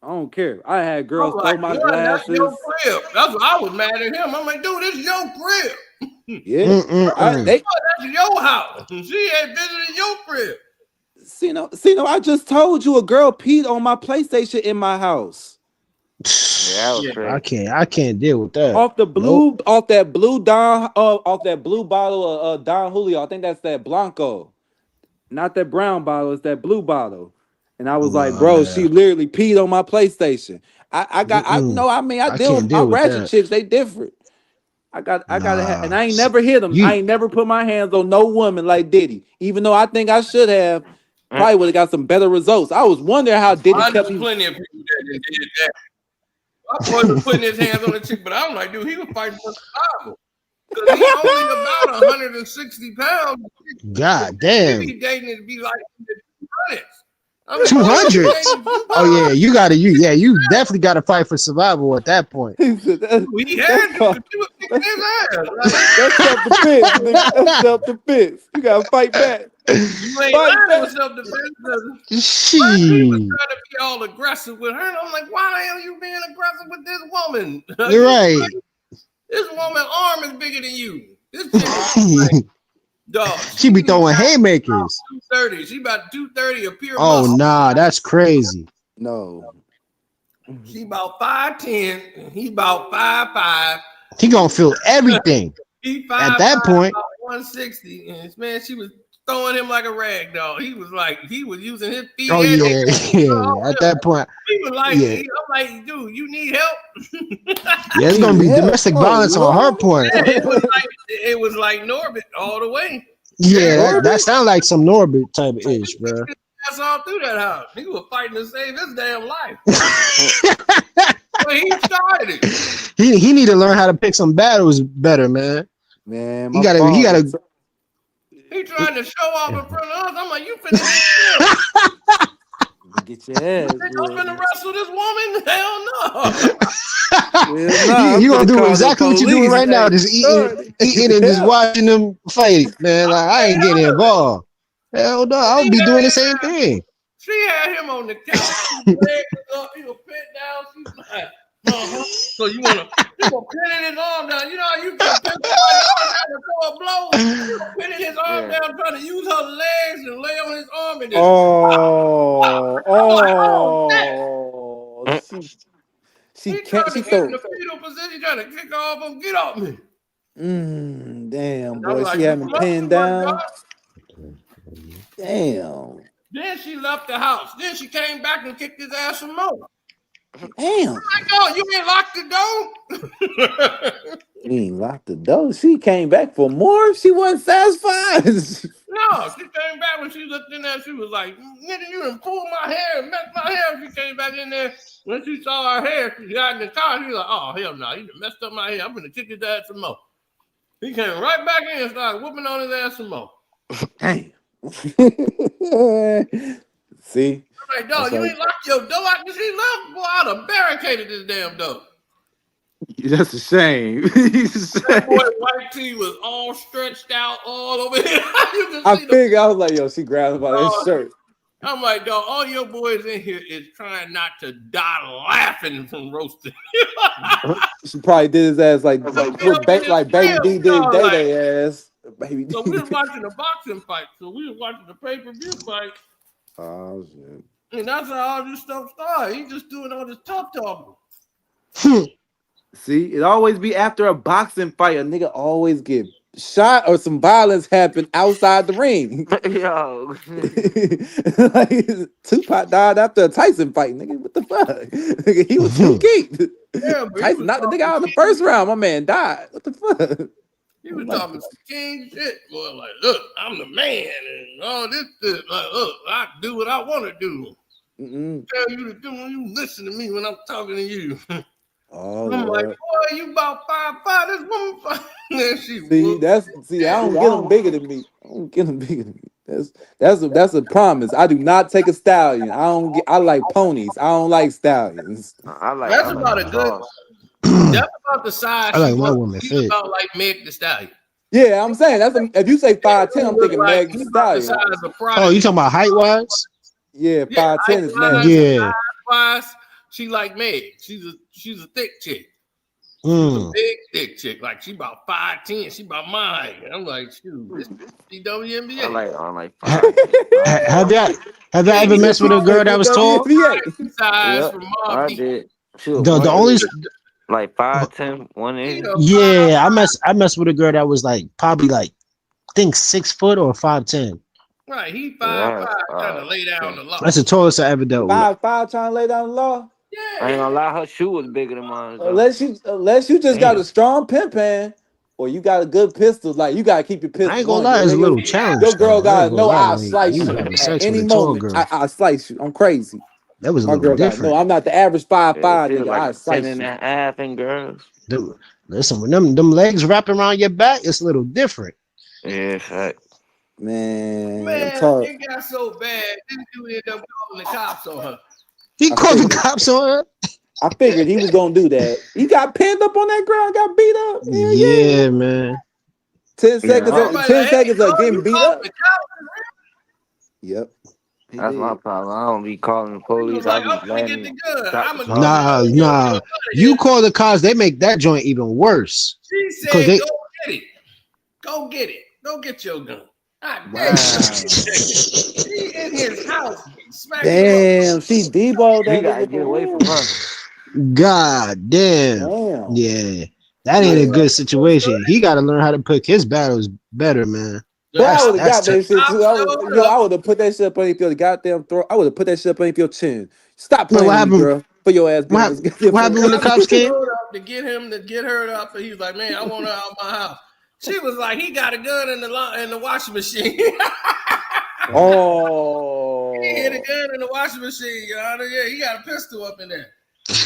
I don't care. I had girls throw my glasses. That's your crib. That's what I was mad at him. I'm like, dude, this is your crib. Yeah, that's your house. She had visited your crib. See, no, I just told you a girl peed on my PlayStation in my house. Yeah, I can't deal with that. Off that blue bottle of Don Julio. I think that's that Blanco, not that brown bottle. It's that blue bottle. And I was like, bro, she literally peed on my PlayStation. I deal with ratchet chicks. They different. I gotta have, and I ain't never hit them. I ain't never put my hands on no woman like Diddy, even though I think I should have. Probably would have got some better results. I was wondering how Diddy kept me. Plenty of people that did that. My boy was putting his hands on the chick, but I'm like, dude, he was fighting for survival. Because he's only about 160 pounds. God damn. He dating to be like 200. 200. Oh yeah, you definitely got to fight for survival at that point. He had to. He was kicking his ass. That's self-defense, nigga. That's self-defense. You gotta fight back. You ain't lying with self-defense. She was trying to be all aggressive with her, and I'm like, why the hell are you being aggressive with this woman? You're right. This woman's arm is bigger than you. This chick dog. She be throwing haymakers. 230. She about 230 of pure muscle. muscle. Nah, that's crazy. No. She about 5'10", he about 5'5". He gonna feel everything. He 5'5", at that point. 160, and man, she was throwing him like a rag doll. He was using his feet. Oh yeah. At that point, he was like, I'm like, dude, you need help. Yeah, it's gonna be domestic violence on her point. Yeah, it was like Norbit all the way. Yeah, that sounds like some Norbit type of ish, bro. That's all through that house. He was fighting to save his damn life. But he started it. He need to learn how to pick some battles better, man. Man, he gotta. He trying to show off in front of us. I'm like, you finna get your ass. I'm finna wrestle this woman? Hell no. You gonna do exactly what you're doing right now, just eating and just watching them fight, man. Like, I ain't getting involved. Hell no, I would be doing the same thing. She had him on the couch. His legs up, he was pinned down. She's like, so you wanna pin his arm down? You know how you can pin somebody's arm down before a blow? Pinning his arm down, trying to use her legs and lay on his arm and just she can't. She in the fetal position, trying to kick off him. Get off me! Damn, boy, she had me pinned down. Damn. Then she left the house. Then she came back and kicked his ass some more. Damn. I'm like, you ain't locked the door? You ain't locked the door. She came back for more. She wasn't satisfied. No, she came back when she looked in there. She was like, nigga, you done pulled my hair and messed my hair. She came back in there. When she saw her hair, she got in the car. She was like, oh, hell no. You done messed up my hair. I'm going to kick his ass some more. He came right back in and started whooping on his ass some more. Damn. See? I'm like, dog, you ain't locked your door after she left? Boy, I'd have barricaded this damn door. That's a shame. That boy white tee was all stretched out all over here. I figured, I was like, yo, she grabbed him by his shirt. I'm like, dog, all your boys in here is trying not to die laughing from roasting. She probably did his ass like Baby D did Day ass. Baby D. So we was watching a boxing fight. So we was watching the pay-per-view fight. Oh shit. And that's how all this stuff started. He just doing all this tough talking. See, it always be after a boxing fight, a nigga always get shot or some violence happen outside the ring. Yo. Like, Tupac died after a Tyson fight, nigga. What the fuck? Nigga, he was too geeked. Yeah, Tyson knocked the nigga out in the first round. My man died. What the fuck? He was talking some king shit, boy. Like, look, I'm the man, and all this. Like, look, I do what I want to do. Tell you to do when you listen to me when I'm talking to you. Oh, I'm like, boy, you about 5'5", this woman 5'. See, I don't get them bigger than me. I don't get them bigger than me. That's a promise. I do not take a stallion. I like ponies. I don't like stallions. That's about a good. That's about the size. I like my woman fit. About like Meg the Stallion. Yeah, I'm saying if you say 5'10", I'm thinking Meg the Stallion. Oh, you talking about height wise? Yeah, 5'10" is Meg. Yeah. Wise, she like Meg. She's a thick chick. She's a big thick chick. Like she about 5'10". She about mine. I'm like, shoot, this is WNBA. I like Have y'all ever messed with a girl that was tall? I did. The only like 5'10", 180. Yeah, I messed with a girl that was like probably like I think 6 foot or 5'10". Right, he 5'5", trying to lay down the law. That's the tallest I ever dealt with. 5'5", trying to lay down the law. Yeah. I ain't gonna lie, her shoe was bigger than mine. Unless you just got a strong pimp hand, or you got a good pistol. Like you gotta keep your pistol. I ain't gonna lie, it's a little challenge. Your girl gotta know I'll slice you at any moment. I'll slice you. I'm crazy. That was a little different. No, I'm not the average 5'5" nigga. Like I slice 10.5 in girls. Dude, listen, when them legs wrap around your back, it's a little different. Yeah, fact. Man, it got so bad. This dude ended up calling the cops on her. He called the cops on her. I figured he was gonna do that. He got pinned up on that ground, got beat up. Yeah, man. 10 seconds of getting beat up. Yep. That's my problem. I don't be calling the police. Like, I be letting Nah. You call the cops, they make that joint even worse. She said, "Go get it. Go get it. Go get your gun." Wow. She in his house. Damn, she deboed that. You gotta get away from her. God damn. Yeah. That ain't a good situation. He got to learn how to pick his battles better, man. I would have got that shit too. I would have put that shit up underneath your goddamn throat. I would have put that shit up underneath your chin. Stop playing with me, girl. For your ass. What happened when the cops came? To get her up, and he was like, "Man, I want her out of my house." She was like, "He got a gun in the washing machine." Oh, he had a gun in the washing machine, Your Honor. Yeah, he got a pistol up in there.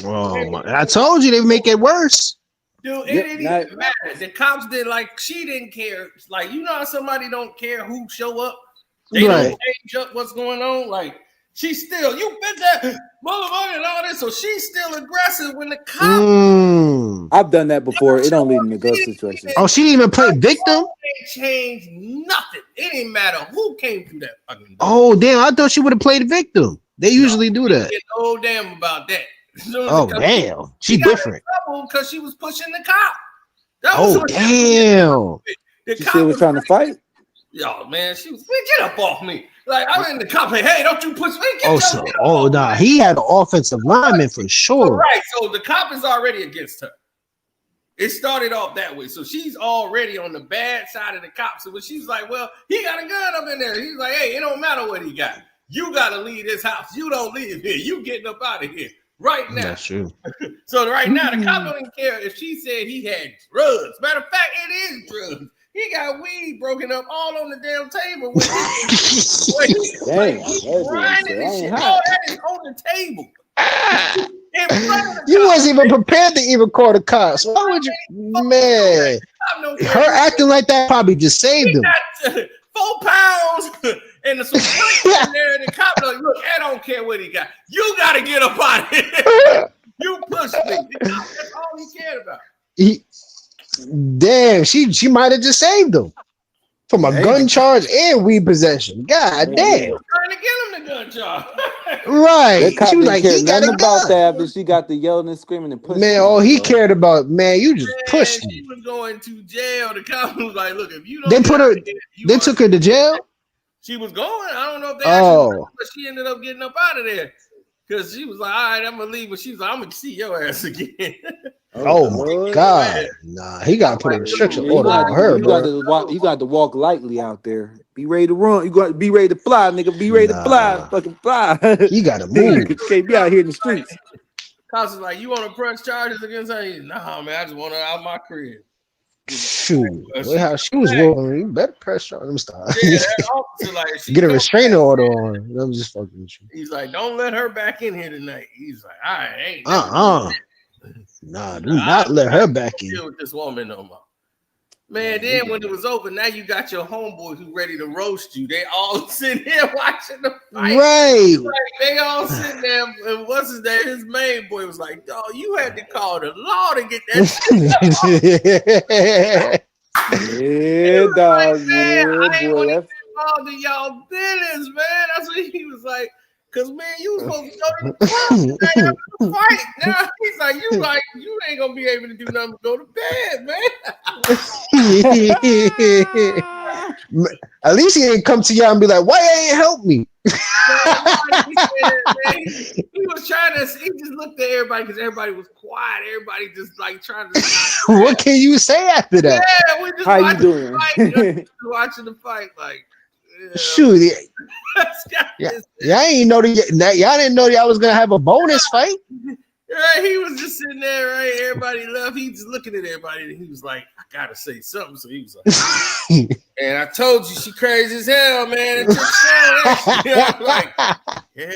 Oh, I told you they make it worse. Dude, it didn't even matter. The cops did she didn't care. Like, you know how somebody don't care who show up? They don't change up what's going on. Like, she's still, you bet that motherfucker and all this. So she's still aggressive when the cops. I've done that before. It don't lead in a good situation. Oh, she didn't even play victim? It changed nothing. It didn't matter who came through that fucking door. Oh, damn. I thought she would have played victim. They usually do that. No damn about that. Oh, damn. She different. Because she was pushing the cop. Damn. She still was trying to fight? Yo, man, she was, get up off me. Like, I'm in the cop, like, hey, don't you push me. Nah, he had an offensive lineman for sure. Right, so the cop is already against her. It started off that way. So she's already on the bad side of the cop. So when she's like, well, he got a gun up in there. He's like, hey, it don't matter what he got. You got to leave this house. You don't leave here. You getting up out of here. Right now. That's true. So right now, the cop don't even care if she said he had drugs. Matter of fact, it is drugs. He got weed broken up all on the damn table. Grinding and shit. All that is on the table. You wasn't even prepared to even call the cops. Why would you? Man, her acting like that probably just saved him. 4 pounds and some in there, and the cop like, look, I don't care what he got. You got to get up out of here. You push me. That's all he cared about. Damn, she might have just saved him. From a gun charge and weed possession. God damn. Trying to get him the gun job. Right. That cop She was didn't like, care he got nothing a about gun. that after she got the yelling and screaming and pushing. Man, all he cared about, man, you just pushed She me. was going to jail. The cop was like, look, if you don't They get put out her, of here, they took her to jail? She was going. I don't know if they actually, Oh. but she ended up getting up out of there. Because she was like, all right, I'm going to leave. But she was like, I'm going to see your ass again. Oh my God. Nah, he got to put a restriction order on her, bro. You got to walk lightly out there. Be ready to run. You got to be ready to fly, nigga. Be ready to fly. Fucking fly. He got to move. Can't be out here in the streets. Cops was like, you want to press charges against her? Nah, man, I just want her out of my crib. Shoot. Well, how she was rolling, you better press on them stuff. Yeah, that officer, like, Get a restraining order on her. I'm just fucking with you. He's like, don't let her back in here tonight. He's like, all right, ain't Nah, do not let her back in. deal with this woman no more. Man, then when it was over, now you got your homeboys who ready to roast you. They all sitting here watching the fight. Right. Like, they all sitting there, and what's his name? His main boy was like, dog, you had to call the law to get that shit. Yeah, dog. Like, man, Yeah, I ain't boy. want to get involved in y'all business, man. That's what he was like. Cause man, you was supposed to go to the club after the fight. Now he's like, you ain't gonna be able to do nothing but go to bed, man. At least he didn't come to y'all and be like, why you ain't help me? He was trying to. He just looked at everybody because everybody was quiet. Everybody just like trying to. What can you say after that? Yeah, we just How you watching doing? the fight. Watching the fight, like. Yeah. Shoot, y'all ain't know that y'all didn't know y'all was gonna have a bonus fight. Right, he was just sitting there, right? Everybody left. He just looking at everybody, and he was like, "I gotta say something." So he was like, "And I told you, she crazy as hell, man." It took I'm like, "Yeah,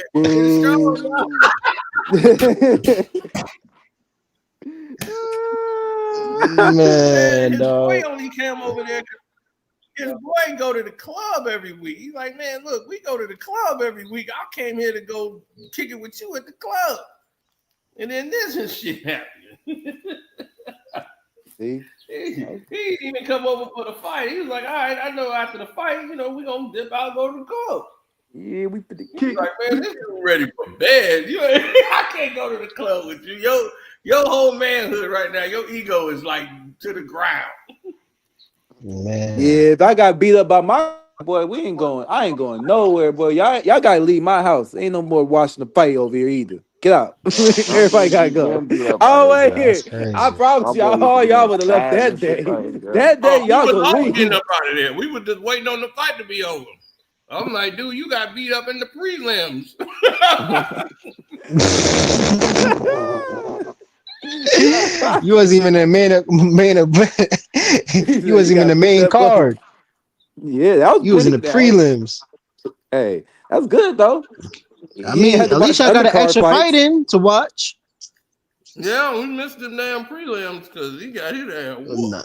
man, his dog. boy only came over there. His boy go to the club every week. He's like, man, look, we go to the club every week. I came here to go kick it with you at the club. And then this shit happened. See? He didn't even come over for the fight. He was like, all right, I know after the fight, we're going to dip out and go to the club. Yeah, we put the kick. Like, man, this is ready for bed. I can't go to the club with you. Your whole manhood right now, your ego is like to the ground. Man. Yeah, if I got beat up by my boy, I ain't going nowhere, boy. Y'all gotta leave my house. Ain't no more watching the fight over here either. Get out. Everybody gotta go. Oh, wait here. I promise y'all, all y'all would have left that day. That day, y'all was gonna all leave. getting up out of there. We were just waiting on the fight to be over. I'm like, dude, you got beat up in the prelims. You wasn't even in the main event. You wasn't even in the main card. Yeah, that was. You was in the prelims. Hey, that's good though. I mean, at least I got an extra fight in to watch. Yeah, we missed them damn prelims because he got his ass. Nah.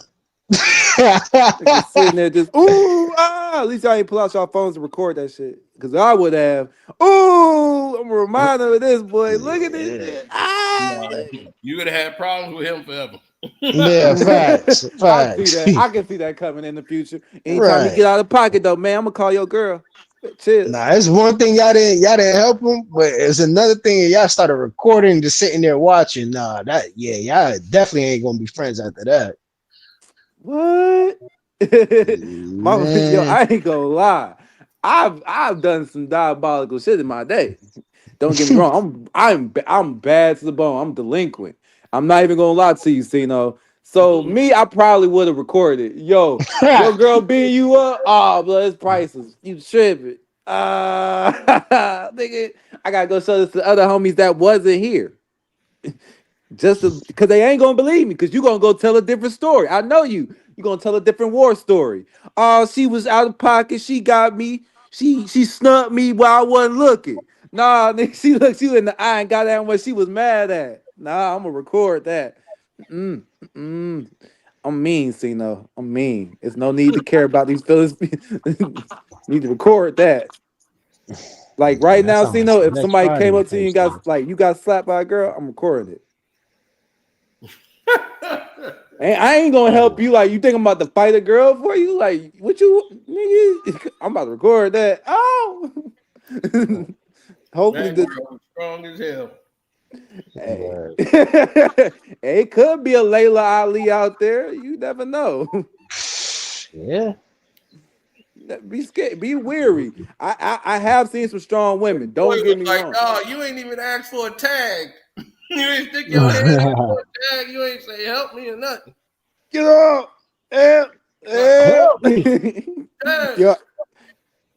Just sitting there, just at least I ain't pull out y'all phones to record that shit. Because I would have. I'm a reminder of this, boy. Look at this shit. You would have had problems with him forever. Yeah, facts. I can see that coming in the future. Anytime you get out of pocket, though, man, I'm gonna call your girl. Chill. Nah, it's one thing y'all didn't help him, but it's another thing that y'all started recording, just sitting there watching. Nah, y'all definitely ain't gonna be friends after that. What? Mama, yo, I ain't gonna lie. I've done some diabolical shit in my day. Don't get me wrong. I'm bad to the bone. I'm delinquent. I'm not even gonna lie to you, Cino. So me, I probably would have recorded. Yo, your girl beating you up. Oh, blood, it's priceless. You tripping? Nigga, I gotta go show this to other homies that wasn't here. Just because they ain't gonna believe me, because you gonna go tell a different story. I know you. You gonna tell a different war story. Oh, she was out of pocket. She got me. She snubbed me while I wasn't looking. Nah, nigga, she looked you in the eye and got at what she was mad at. Nah, I'm gonna record that. I'm mean, Cino. I'm mean. There's no need to care about these feelings. Need to record that. Like right now, Cino, if somebody came up to you and got you got slapped by a girl, I'm recording it. And I ain't gonna help you. Like, you think I'm about to fight a girl for you? Like, what you, nigga? I'm about to record that. Oh, hopefully That the. girl was strong as hell. Hey, hey, it could be a Layla Ali out there. You never know. Yeah. Be scared. Be weary. I have seen some strong women. Boy Don't get was me like, wrong. dog, you ain't even asked for a tag. You ain't stick your head in for a tag. You ain't say help me or nothing. Get up. Help me. Yeah.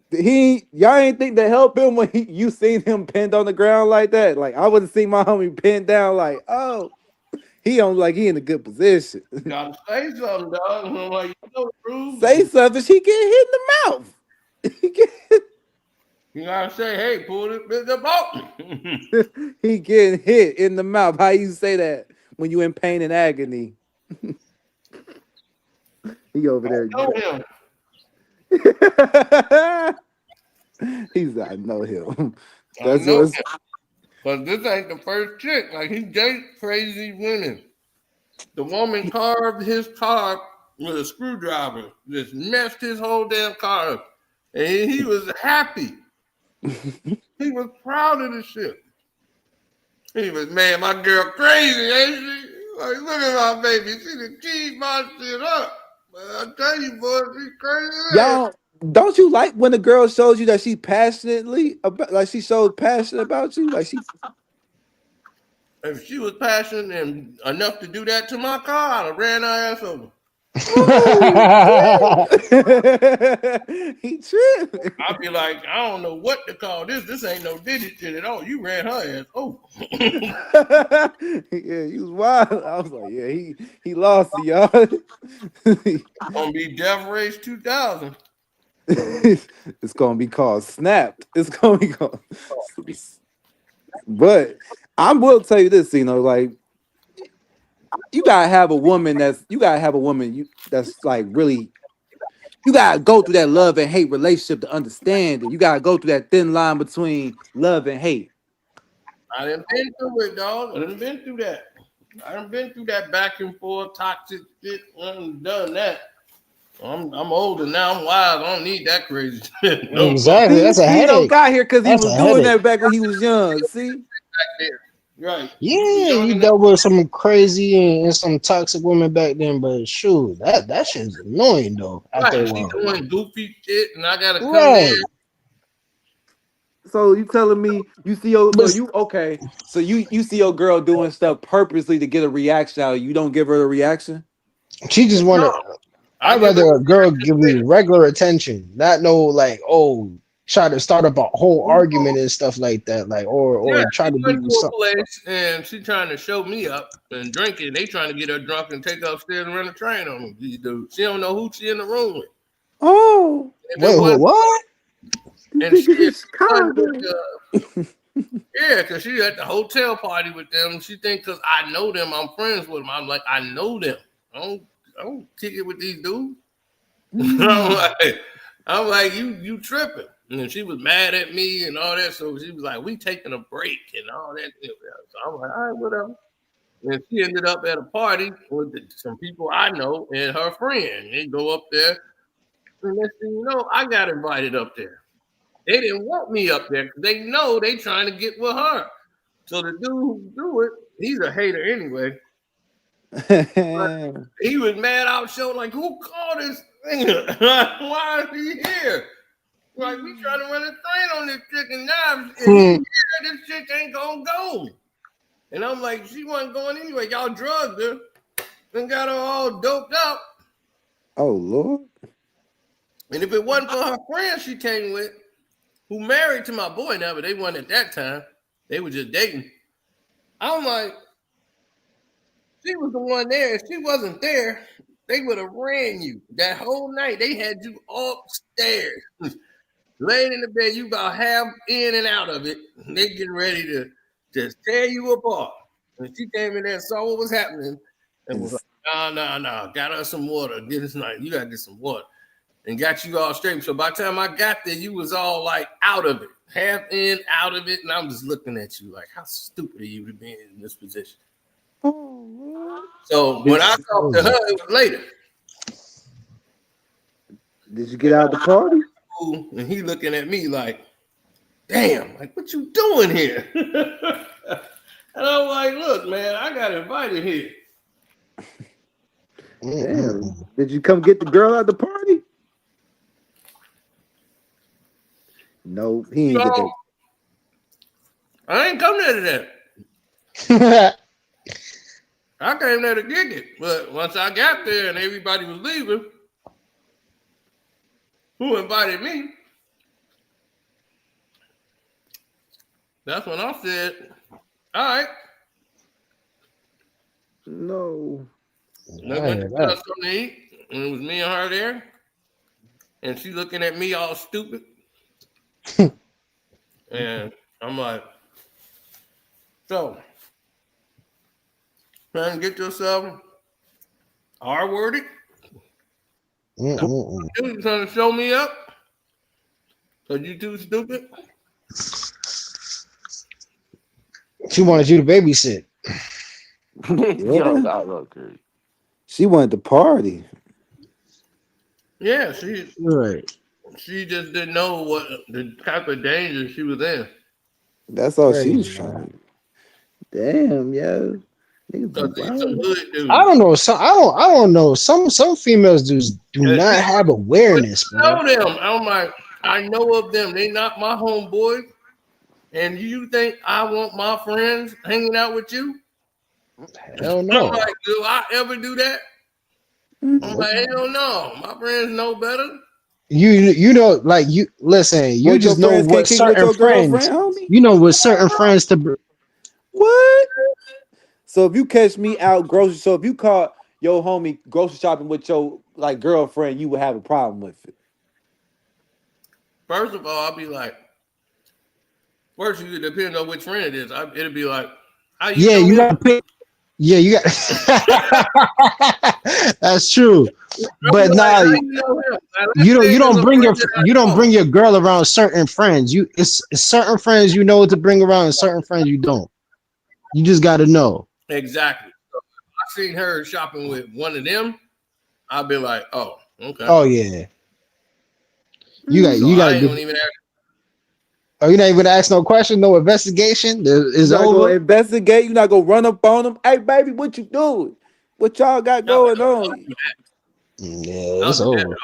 Y'all ain't think to help him when you seen him pinned on the ground like that. Like, I wouldn't see my homie pinned down. Like, oh, he in a good position. Gotta say something, dog. I'm like, Bruce. Say something. She get hit in the mouth. You gotta say, hey, pull the ball. He getting hit in the mouth. How you say that when you in pain and agony? He over there. Know him. He's I know him. I know him. But this ain't the first chick. Like, he dates crazy women. The woman carved his car with a screwdriver. Just messed his whole damn car up. And he was happy. He was proud of the shit. He was, man, my girl crazy, ain't she? Like, look at my baby. She done keyed my shit up. But I tell you, boy, she's crazy. Y'all, don't you like when a girl shows you that she passionately about, like she shows passion about you? Like she, if she was passionate and enough to do that to my car, I'd have ran her ass over. He tripped. I'd be like, I don't know what to call this. This ain't no Diddy shit at all. You ran her ass over. Yeah, he was wild. I was like, yeah, he lost it, y'all. Gonna be Death Race 2000. It's gonna be called Snapped. It's gonna be called. But I will tell you this, like you gotta have a woman that's like really. You gotta go through that love and hate relationship to understand it. You gotta go through that thin line between love and hate. I done been through it, dog. I done been through that. I done been through that back and forth toxic shit. I done done that. I'm older now. I'm wise. I don't need that crazy shit. No Exactly. That's a He don't headache. got here because he That's was a doing headache. that back when he was young. See? Right. Yeah, you dealt with some crazy and some toxic women back then, but shoot, that shit's annoying though. After a Right. She while, doing goofy shit, and I gotta come right? in. So you telling me you see your so you see your girl doing stuff purposely to get a reaction out. You don't give her a reaction? She just want to. I'd rather a girl give me regular attention, not no like try to start up a whole argument and stuff like that, like or try to Went do to a something. place and she trying to show me up and drinking. They trying to get her drunk and take her upstairs and run a train on me. These dudes. She don't know who she in the room with. Oh, wait, what? And she yeah, because she at the hotel party with them. She think because I know them, I'm friends with them. I'm like, I know them. I don't kick it with these dudes. I'm like, you tripping. And she was mad at me and all that. So she was like, we taking a break and all that. So I'm like, all right, whatever. And she ended up at a party with some people I know and her friend. They go up there. And next thing you know, I got invited up there. They didn't want me up there because they know they trying to get with her. So the dude who do it, he's a hater anyway. He was mad out show like, who called this thing? Why is he here? Like, we trying to run a train on this chick and now if he here, this chick ain't gonna go. And I'm like, she wasn't going anyway. Y'all drugged her and got her all doped up. Oh Lord. And if it wasn't for her friend she came with, who married to my boy now, but they weren't at that time. They were just dating. I'm like, she was the one there. If she wasn't there, they would have ran you. That whole night, they had you upstairs. Laying in the bed, you about half in and out of it. And they getting ready to just tear you apart. And she came in there and saw what was happening and was like, no. Got us some water. Get us night. You got to get some water. And got you all straight. So by the time I got there, you was all like out of it. Half in, out of it. And I'm just looking at you like, how stupid are you to be in this position? So when I talked to her, it was later. Did you get out of the party? And he looking at me like, damn, like what you doing here? And I'm like, look, man, I got invited here. Damn. Did you come get the girl at the party? No, he ain't get that. I ain't come there to that. I came there to gig it. But once I got there and everybody was leaving, who invited me? That's when I said, all right. No. They went to get us something to eat, and it was me and her there. And she looking at me all stupid. And I'm like, so, trying to get yourself R-worded? You trying to show me up? Because you too stupid? She wanted you to babysit. Yeah. She wanted to party. Yeah, right. She just didn't know what the type of danger she was in. That's all she was trying. Damn, yeah. I don't know. I don't know. Some females do not have awareness. I know them. I'm like, I know of them. They not my homeboys. And you think I want my friends hanging out with you? Hell no. I'm like, do I ever do that? I'm like, hell no. My friends know better. You know, like you listen. You just know what certain friends. You know what certain friends to. What? So if you catch me out grocery, so if you caught your homie grocery shopping with your like girlfriend, you would have a problem with it. First of all, I'll be like, first it depends on which friend it is. It'll be like, how you know you him? gotta pick. Yeah, you got. That's true, but nah, you don't bring your girl around certain friends. It's certain friends you know what to bring around, and certain friends you don't. You just got to know. Exactly. So if I seen her shopping with one of them, I'll be like, oh, okay. Oh yeah. You got. Don't even ask. Oh, you're not even gonna ask no question, no investigation. Is not over. Gonna investigate. You're not gonna run up on them. Hey, baby, what you doing? What y'all got going on? Yeah, it's over.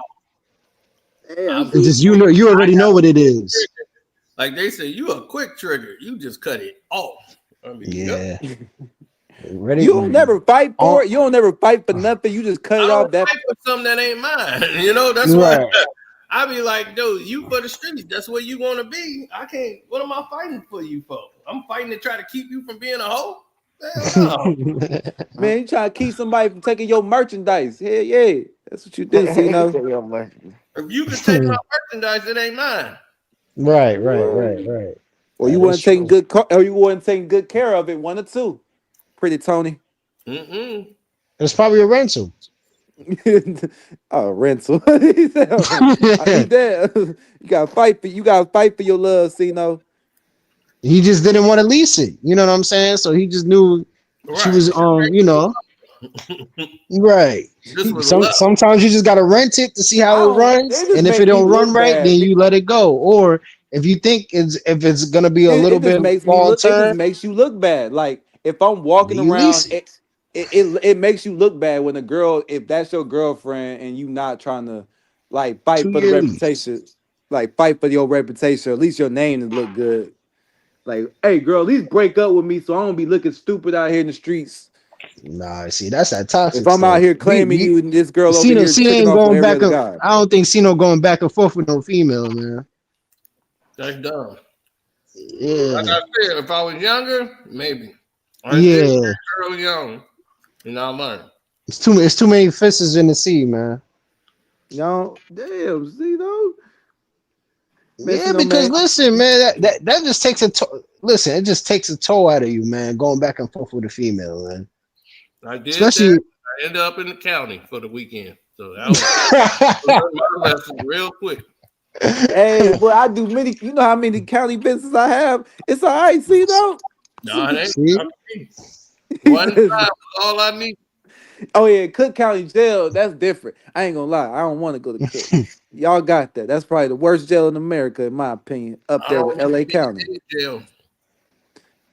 Damn, it's just you already know what it is. Like they say, you a quick trigger. You just cut it off. I mean, yeah. Ready? You don't never fight for it. You don't never fight for nothing. You just cut it off. That fight for something that ain't mine. You know, that's right. Why I be like, dude, you for the streets. That's where you want to be. I can't. What am I fighting for you for? I'm fighting to try to keep you from being a hoe. Hell no. Man, you trying to keep somebody from taking your merchandise. Hell yeah. That's what you think, you know. If you can take my merchandise, it ain't mine. Right. Or you weren't taking good care of it. One or two. Pretty Tony. It's probably a rental. Oh, rental. He said, I that. You gotta fight for your love, Cino. He just didn't want to lease it. You know what I'm saying? So he just knew she was right. Sometimes you just gotta rent it to see how it runs. And if it don't run right, then you let it go. Or if you think if it's gonna be a little bit long term, it just makes you look bad. Like if I'm walking around, it makes you look bad when a girl, if that's your girlfriend and you not trying to like fight for the reputation, like fight for your reputation, at least your name to look good. Like, hey girl, at least break up with me so I don't be looking stupid out here in the streets. Nah, see, that's that toxic. If I'm out here claiming you and this girl over here, Cino ain't going back. I don't think Cino going back and forth with no female, man. That's dumb. Yeah. Like I said, if I was younger, maybe. Early young. You know what I mean? It's too many fishes in the sea, man. No, damn, see though. Yeah, because listen, man, that just takes a toll. Listen, it just takes a toll out of you, man. Going back and forth with a female, man. I did. Especially, I ended up in the county for the weekend, so that was my lesson real quick. Hey, boy, I do many. You know how many county business I have? It's all right, see though. No, it ain't. One time was all I need. Oh yeah, Cook County Jail. That's different. I ain't gonna lie. I don't want to go to Cook. Y'all got that. That's probably the worst jail in America, in my opinion. Up there with LA County. Jail.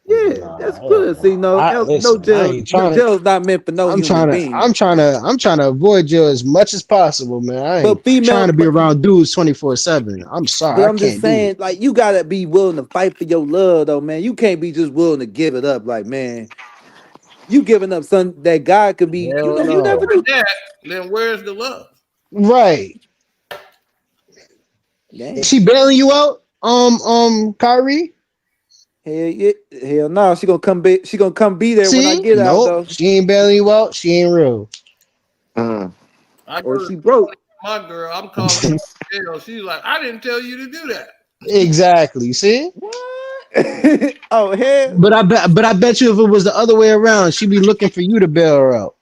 Yeah, that's good. See, no jail. Jail's not meant for no human being. I'm trying to avoid jail as much as possible, man. I ain't But trying to be around dudes 24/7. I'm sorry, but I'm I just can't saying, do it. like, you gotta be willing to fight for your love, though, man. You can't be just willing to give it up. Like, man, you giving up something that God could be. Hell You no. never do. Then where's the love? Right. Dang. She bailing you out, Kyrie? Hell no. She gonna come be. She gonna come be there when I get out, though. She ain't bailing you out. She ain't real. Or she broke. My girl, I'm calling her jail. She's like, I didn't tell you to do that. Exactly. See? Oh hell. But I bet you if it was the other way around, she'd be looking for you to bail her out.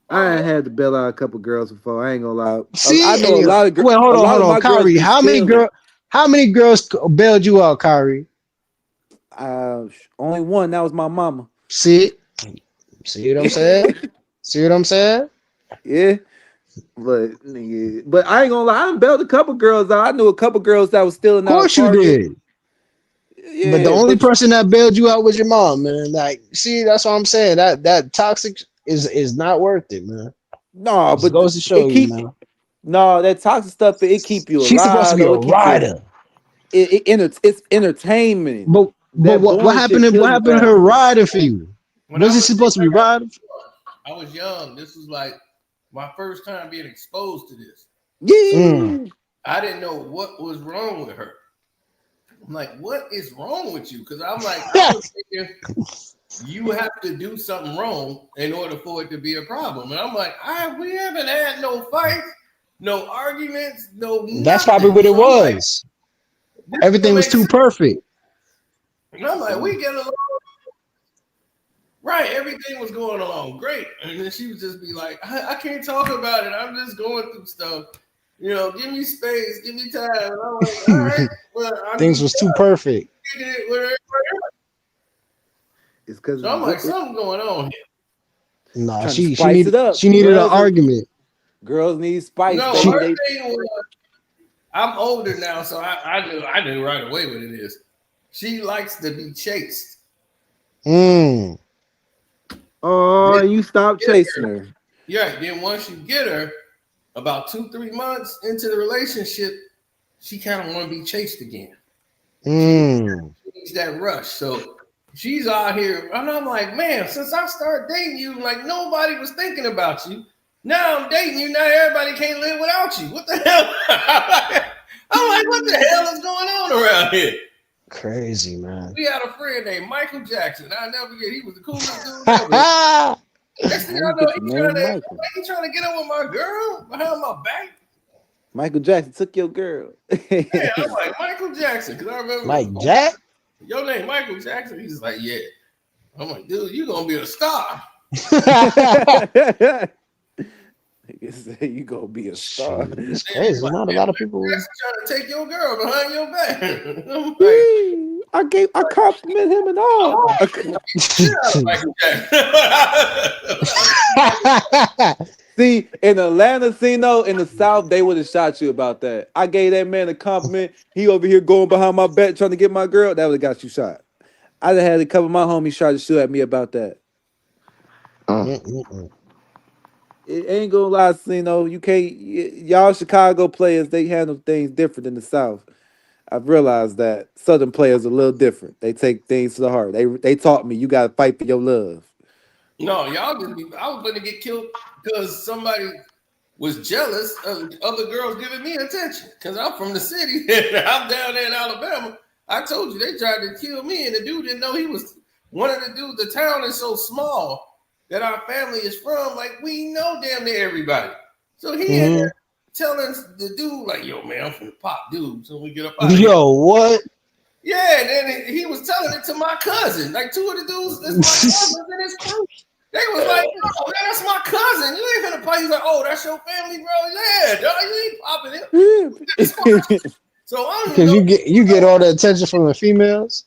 I ain't had to bail out a couple girls before. I ain't gonna lie. See, I know a lot of girls. Wait, hold on, Kyrie. How many girls bailed you out, Kyrie? Only one. That was my mama. See what I'm saying? See what I'm saying? Yeah. But I ain't gonna lie. I done bailed a couple girls out. I knew a couple girls that was still in. Of course you did. Yeah, but the only person that bailed you out was your mom, man. Like, see, that's what I'm saying. That toxic is not worth it, man. No, but goes to show you, man. No, that toxic stuff, it keep you alive. She's supposed to be a rider. It's entertainment. But what happened to her riding for you? Was it supposed to be riding? I was young. This was like my first time being exposed to this. Yeah. I didn't know what was wrong with her. I'm like, what is wrong with you? Because I'm like, I was thinking you have to do something wrong in order for it to be a problem. And I'm like, we haven't had no fights, no arguments, no nothing. That's probably what it was. Like, everything was too perfect. And I'm like, we get along. Right, everything was going along great. And then she would just be like, I can't talk about it. I'm just going through stuff. You know, give me space, give me time. And I'm like, all right. Well, things was too perfect. It's because so I'm like, something going on here. Nah, she needed an argument. Girls need spice. No, her thing was, I'm older now, so I knew right away what it is. She likes to be chased. Oh, then you stop chasing her. Yeah, then once you get her, about 2-3 months into the relationship, she kind of want to be chased again. She needs that rush. So she's out here, and I'm like, man, since I started dating you, like nobody was thinking about you. Now I'm dating you, now everybody can't live without you. What the hell? I'm like, what the hell is going on around here? Crazy, man. We had a friend named Michael Jackson. I'll never forget. He was the coolest dude ever. Next thing I know, he trying to get in with my girl behind my back. Michael Jackson took your girl. Yeah, I'm like, Michael Jackson. Because I remember Mike Jack? Your name Michael Jackson? He's like, yeah. I'm like, dude, you're going to be a star. You gonna be a star. It's crazy. Not a lot of people trying to take your girl behind your back. I compliment him and all. See, in Atlanta, in the South, they would have shot you about that. I gave that man a compliment. He over here going behind my back trying to get my girl. That would have got you shot. I had a couple of my homies try to shoot at me about that. It ain't gonna lie, you can't. Y'all Chicago players, they handle things different than the South. I've realized that Southern players are a little different. They take things to the heart. They taught me you gotta fight for your love. No, y'all just be. I was gonna get killed because somebody was jealous of other girls giving me attention. Because I'm from the city and I'm down there in Alabama. I told you they tried to kill me, and the dude didn't know he was one of the dudes. The town is so small that our family is from, like, we know damn near everybody. So he ended up telling the dude, like, yo, man, I'm from the pop dude, so we get up out of here. Yo, what? Yeah, and then he was telling it to my cousin. Like, two of the dudes, that's my cousins in his crew. They was like, oh, man, that's my cousin. You ain't gonna play. He's like, oh, that's your family, bro? Yeah, dog, you ain't popping it. So I'm because you get all the attention from the females.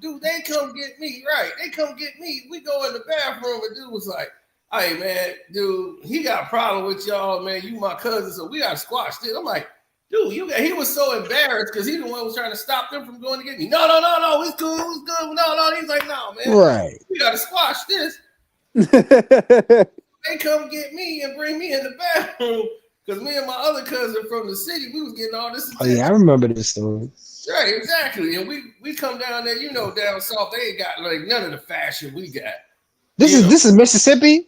dude, they come get me, right? They come get me. We go in the bathroom, and dude was like, hey, man, dude, he got a problem with y'all, man. You my cousin, so we got to squash this. I'm like, dude, he was so embarrassed because he the one who was trying to stop them from going to get me. No, it's cool, it's good. No, he's like, no, man. Right. We got to squash this. They come get me and bring me in the bathroom because me and my other cousin from the city, we was getting all this attention. Oh, yeah, I remember this story. Right, exactly. And we come down there, down south, they ain't got like none of the fashion we got. This is Mississippi?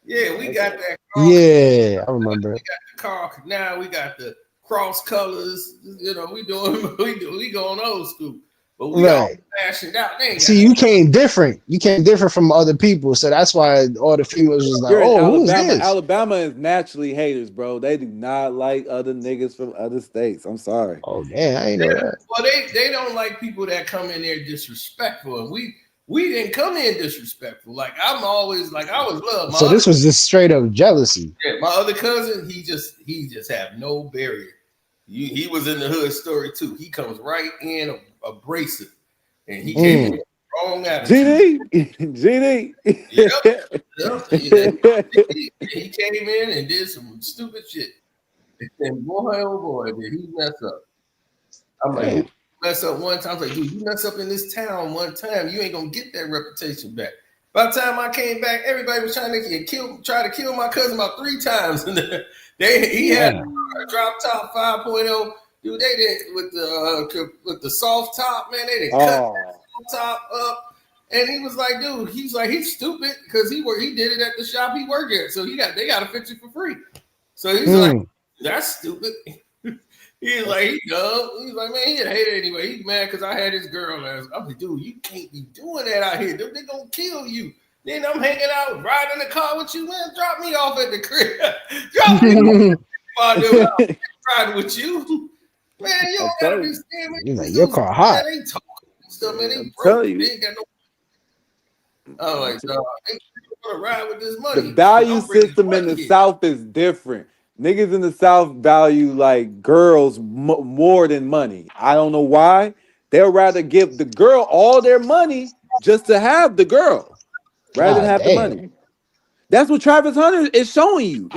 Yeah, we got that. Yeah, I remember. We got the car. Now we got the cross colors. We going old school, but we all fashioned out. See, you came different. You came different from other people, so that's why all the females was like, "Oh, who's this?" Alabama is naturally haters, bro. They do not like other niggas from other states. I'm sorry. Oh, damn, I ain't know that. Well, they don't like people that come in there disrespectful, and we didn't come in disrespectful. Like I'm always like I always love. So this was just straight up jealousy. Yeah, my other cousin, he just have no barrier. He was in the hood story too. He comes right in abrasive, and he came in wrong attitude. GD. Yep. He came in and did some stupid shit. And boy, oh boy, did he mess up. I'm like, mess up one time. I was like, dude, you mess up in this town one time, you ain't gonna get that reputation back. By the time I came back, everybody was trying to try to kill my cousin about 3 times. He had a drop top 5.0. Dude, they did with the soft top, man. They did cut that soft top up, and he was like, dude, he's stupid because he did it at the shop he worked at, so they got to fix it for free. So he's like, that's stupid. He's like, he dumb. He's like, man, he hate it anyway. He's mad because I had his girl last. I'm like, dude, you can't be doing that out here. They're gonna kill you. Then I'm hanging out, riding in the car with you, man. Drop me off at the crib. Drop me off. Riding with you, man. You don't gotta be scamming. You're like, your car hot. Man, they talking stuff, man. They broke. They ain't got no. I'm like, no, they gonna ride with this money. The value system in the South is different. Niggas in the South value like girls more than money. I don't know why. They'll rather give the girl all their money just to have the girl rather than have the money. That's what Travis Hunter is showing you.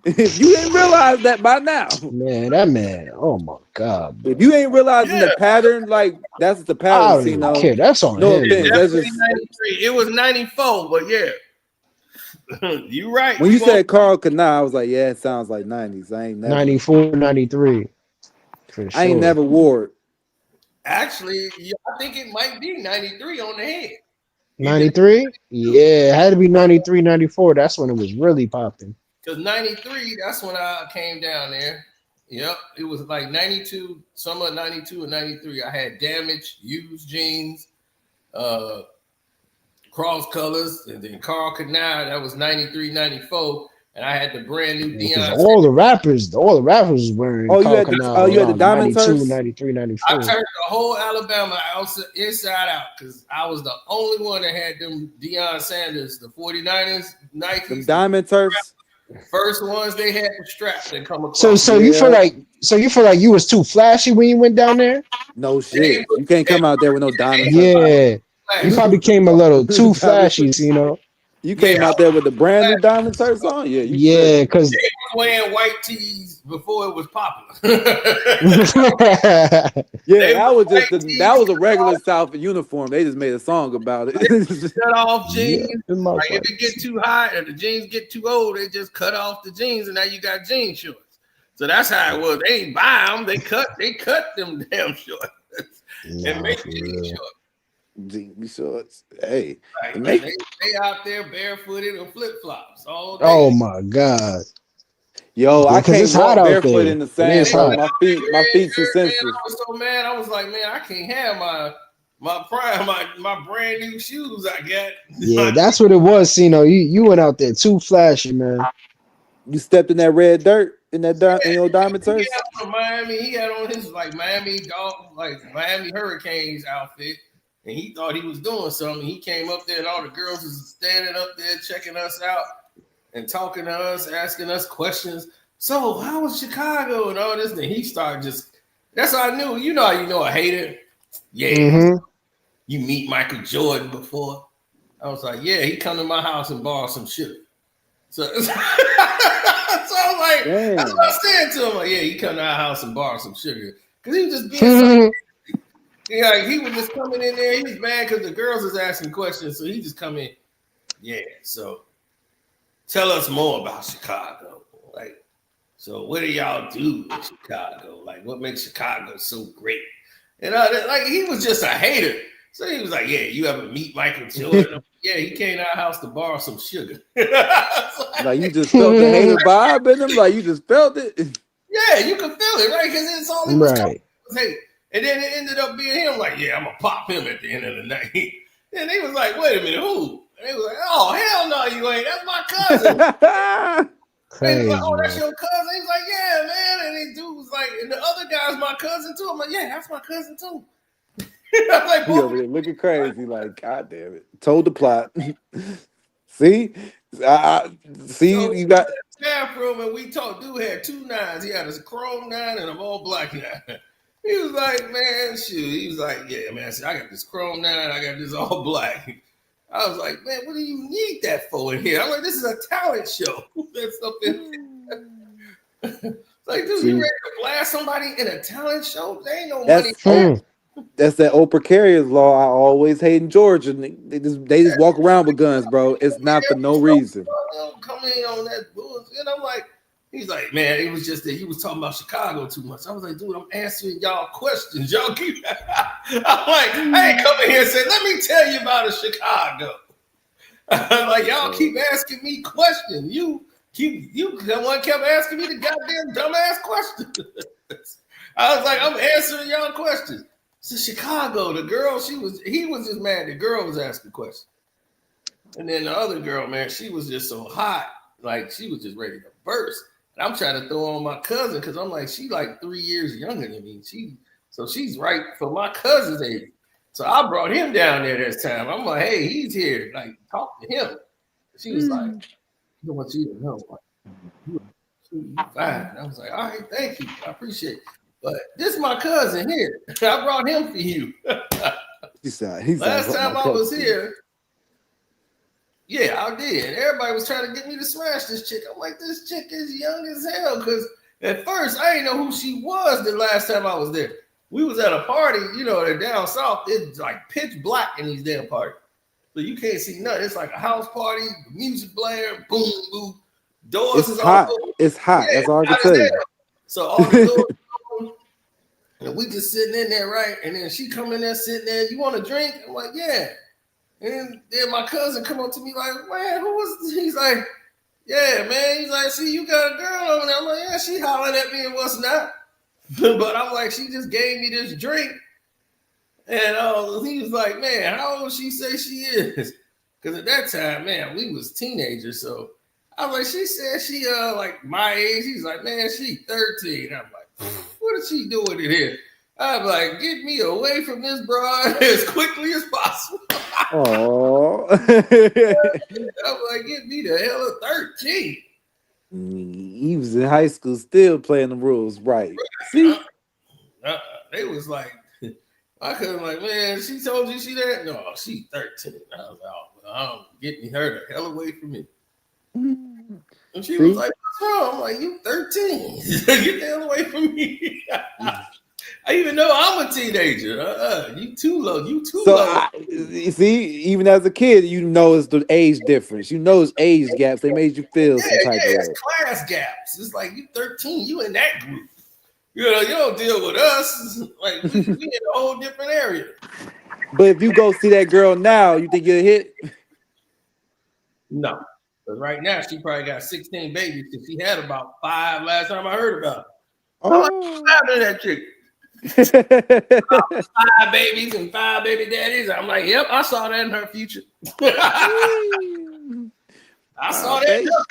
If you didn't realize that by now, man, that man, oh my god, bro. If you ain't realizing the pattern, like that's the pattern. I don't even care. That's on him. It was 94, but yeah. You right. When you said Carl Kanai, I was like, yeah, it sounds like 90s. I ain't never 94, 93. For sure. I ain't never wore it. Actually, I think it might be 93 on the head. 93? Yeah, it had to be 93, 94. That's when it was really popping. Because 93, that's when I came down there. Yep, it was like 92, summer 92 and 93. I had damaged, used jeans, cross colors, and then Carl Kanai, that was 93, 94, and I had the brand new Dion. All the rappers was wearing Carl Kanai. You had the diamond 92, 93, 94. I turned the whole Alabama inside out because I was the only one that had them Deion Sanders, the 49ers, Nike. The diamond turfs. First ones they had the straps that come across. So you feel like you was too flashy when you went down there? No shit. You can't come out there with no diamond. Yeah. You probably came a little too flashy, you know. You came out there with the brand new diamond turfs on? Yeah, because they were wearing white tees before it was popular. that was a regular South uniform. They just made a song about it. Cut off jeans. Like if it get too hot or the jeans get too old, they just cut off the jeans and now you got jean shorts. So that's how it was. They ain't buy them. They cut them damn shorts and make jean shorts. Jean shorts. Hey, right. They out there barefooted and flip flops all day. Oh my god. Yo, I can't walk barefoot in the sand. My feet too sensitive. I was so mad. I was like, man, I can't have my brand new shoes I got. Yeah, that's what it was. Cino. You went out there too flashy, man. You stepped in that red dirt in your diamond turfs. He had on his Miami Hurricanes outfit. And he thought he was doing something. He came up there and all the girls was standing up there checking us out and talking to us, asking us questions. So how was Chicago and all this? And he started that's how I knew. You know how you know a hater? Yeah. you meet Michael Jordan before? I was like, yeah, he come to my house and borrow some sugar. So, so I was like, Damn. that's what I said to him. Like, yeah, he come to our house and borrow some sugar. Because he was just being so yeah, like, he was just coming in there. He was mad because the girls was asking questions. So he just come in, yeah, so tell us more about Chicago. Like, so what do y'all do in Chicago? Like, what makes Chicago so great? And like, he was just a hater. So he was like, yeah, you ever meet Michael Jordan? Yeah, he came to our house to borrow some sugar. Like, you just felt the hater vibe in him? Like, you just felt it? Yeah, you can feel it, right? Because it's all he was talking about. Hey, and then it ended up being him like, yeah, I'm going to pop him at the end of the night. And he was like, wait a minute, who? And he was like, oh, hell no, you ain't. That's my cousin. Crazy, and he was like, oh, that's your cousin? He was like, yeah, man. And the dude was like, and the other guy's my cousin too. I'm like, yeah, that's my cousin too. I was like, he over there looking crazy, like, God damn it. Told the plot. See? See, so you got bathroom, and we talked. Dude had 2 9s. He had a chrome 9 and an all black 9. He was like, man, shoot. He was like, yeah, man. I got this chrome 9. I got this all black. I was like, man, what do you need that for in here? I'm like, this is a talent show. That's up in like, dude, you ready to blast somebody in a talent show? They ain't no money. That's that old precarious law I always hate in Georgia. They just walk around with guns, bro. It's not for no reason. Come in on that bullshit. And I'm like, he's like, man, it was just that he was talking about Chicago too much. I was like, dude, I'm answering y'all questions. Y'all keep. I'm like, I ain't coming here and say, let me tell you about Chicago. I'm like, y'all keep asking me questions. You the one kept asking me the goddamn dumbass questions. I was like, I'm answering y'all questions. So Chicago, the girl, he was just mad. The girl was asking questions. And then the other girl, man, she was just so hot. Like, she was just ready to burst. And I'm trying to throw on my cousin because I'm like, she like 3 years younger than me. So she's right for my cousin's age. So I brought him down there this time. I'm like, hey, he's here. Like, talk to him. She was like, I don't want you to know. Like, you fine. And I was like, all right, thank you. I appreciate it. But this is my cousin here. I brought him for you. Last time I was here, yeah, I did. Everybody was trying to get me to smash this chick. I'm like, this chick is young as hell. Because at first, I didn't know who she was the last time I was there. We was at a party, they're down south. It's like pitch black in these damn parties. So you can't see nothing. It's like a house party, music blaring, boom, boom. Doors is hot. all It's hot. That's all I can tell you. So all the doors and we just sitting in there, right? And then she come in there, sitting there. You want a drink? I'm like, yeah. And then my cousin come up to me like, man, who was this? He's like, yeah, man. He's like, see, you got a girl over there. I'm like, yeah, she hollering at me and what's not. But I'm like, she just gave me this drink. And he was like, man, how old she say she is? Because at that time, man, we was teenagers. So I was like, she said she like my age. He's like, man, she 13. I'm like, what is she doing in here? I'm like, get me away from this broad as quickly as possible. Oh. I'm like, get me the hell of 13. He was in high school still playing the rules right. See? They was like, I couldn't like, man, she told you she that? No, she 13. I was like, oh, well, I'm getting her the hell away from me. And she was like, what's wrong? I'm like, you 13. Get the hell away from me. I even know I'm a teenager. You too low. You too low. You see, even as a kid, it's the age difference. It's age gaps. They made you feel some type of way. It's class gaps. It's like you 13. You in that group. You don't deal with us. Like we in a whole different area. But if you go see that girl now, you think you'll hit? No. But right now, she probably got 16 babies because she had about 5 last time I heard about her. I'm like, what's happening to that chick? 5 babies and 5 baby daddies. I'm like, yep, I saw that in her future. I saw that.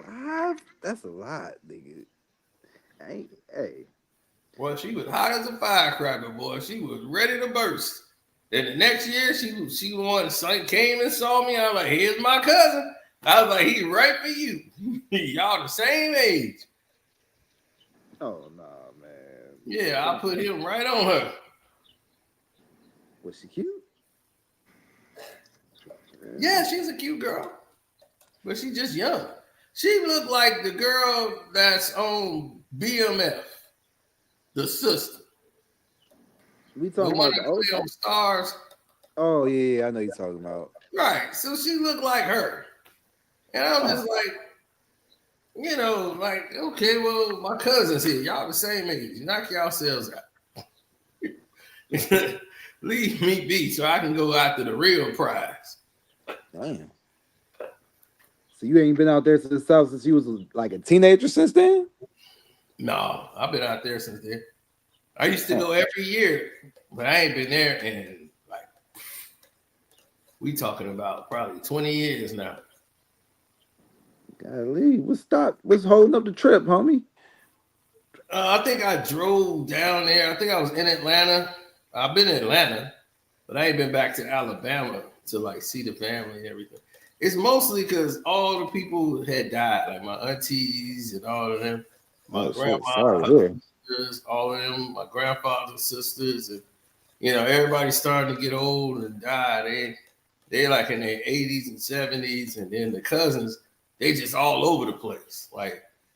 5? That's a lot, nigga. Hey. Well, she was hot as a firecracker, boy. She was ready to burst. Then the next year, she came and saw me. I was like, here's my cousin. I was like, he's right for you. Y'all the same age. Oh, no, man. Yeah, I put him right on her. Was she cute? Yeah, she's a cute girl, but she's just young. She looked like the girl that's on BMF, the sister. We talking the about the old on Stars. Oh yeah, I know you're talking about. Right, so she looked like her, and I'm just like, okay, well, my cousin's here. Y'all the same age. Knock yourselves out. Leave me be so I can go after the real prize. Damn. So you ain't been out there since you was like a teenager since then? No, I've been out there since then. I used to go every year, but I ain't been there in we talking about probably 20 years now. Golly, what's holding up the trip, homie? I think I drove down there. I think I was in Atlanta. I've been in Atlanta, but I ain't been back to Alabama to see the family and everything. It's mostly because all the people had died, like my aunties and all of them, my grandma, sisters, all of them, my grandfather's sisters, and everybody's starting to get old and die. They like in their 80s and 70s, and then the cousins, they just all over the place.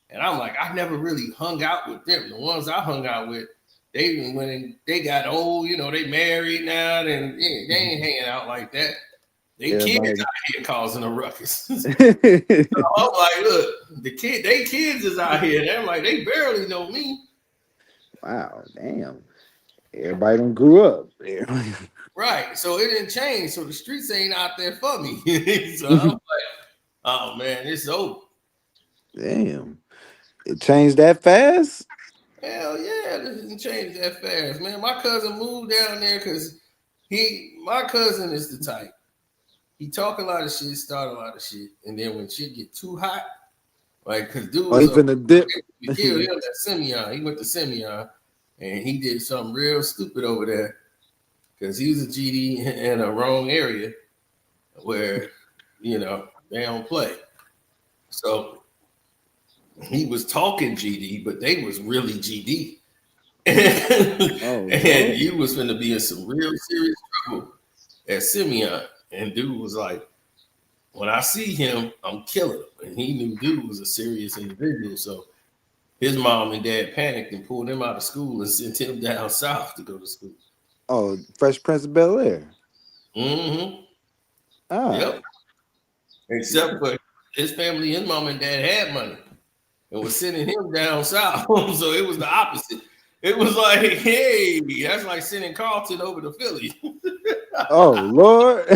And I'm like, I never really hung out with them. The ones I hung out with, when they got old, they married now, and they ain't hanging out like that. They kids out here causing a ruckus. So I'm like, look, they kids is out here. They're like, they barely know me. Wow, damn. Everybody done grew up. Right. So it didn't change. So the streets ain't out there for me. So I'm like, oh man, it's over. Damn. It changed that fast? Hell yeah, this didn't change that fast, man. My cousin moved down there because my cousin is the type. He talk a lot of shit, start a lot of shit, and then when shit get too hot, because dude was dip. We killed him at Simeon. He went to Simeon, and he did something real stupid over there because he was a GD in a wrong area where they don't play. So he was talking GD, but they was really GD. And you was going to be in some real serious trouble at Simeon. And dude was like, when I see him, I'm killing him. And he knew dude was a serious individual. So his mom and dad panicked and pulled him out of school and sent him down south to go to school. Oh, Fresh Prince of Bel-Air. Mm-hmm. Ah. Yep. Except for his family, his mom and dad had money and was sending him down south. So it was the opposite. It was like, hey, that's like sending Carlton over to Philly. Oh, Lord.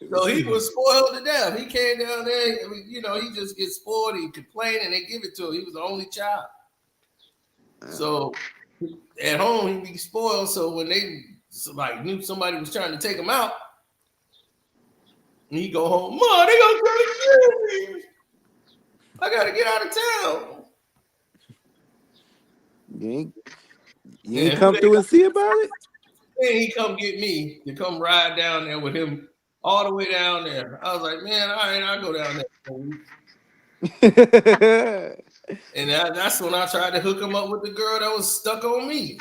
So he was spoiled to death. He came down there, he just gets spoiled. He complained and they give it to him. He was the only child. So at home, he'd be spoiled. So when they knew somebody was trying to take him out, and he go home, Mom, they gonna try to kill me. I gotta get out of town. You ain't come through and see about it? And he come get me to come ride down there with him all the way down there. I was like, man, all right, I'll go down there. And that's when I tried to hook him up with the girl that was stuck on me.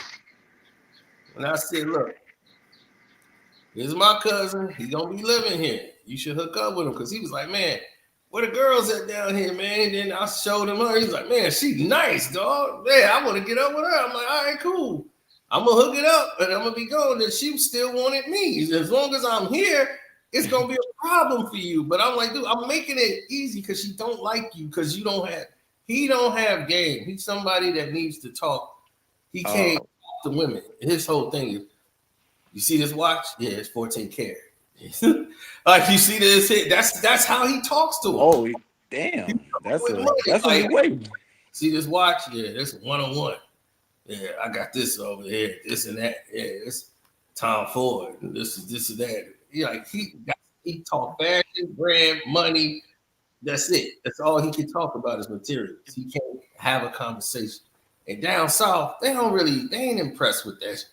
And I said, look, this is my cousin. He's going to be living here. You should hook up with him. Because he was like, man, where the girls at down here, man? And then I showed him her. He's like, man, she's nice, dog. Man, I want to get up with her. I'm like, all right, cool. I'm going to hook it up and I'm going to be going. And she still wanted me. As long as I'm here, it's going to be a problem for you. But I'm like, dude, I'm making it easy because she don't like you because he don't have game. He's somebody that needs to talk. He can't talk to women. His whole thing is, you see this watch? Yeah, it's 14 karat. Like you see this hit? That's how he talks to him. Oh, damn. That's a way. See this watch? Yeah, that's 101. Yeah, I got this over here, this and that. Yeah, it's Tom Ford. This and that. He talk fashion, brand, money. That's it. That's all he can talk about is materials. He can't have a conversation. And down south, they ain't impressed with that.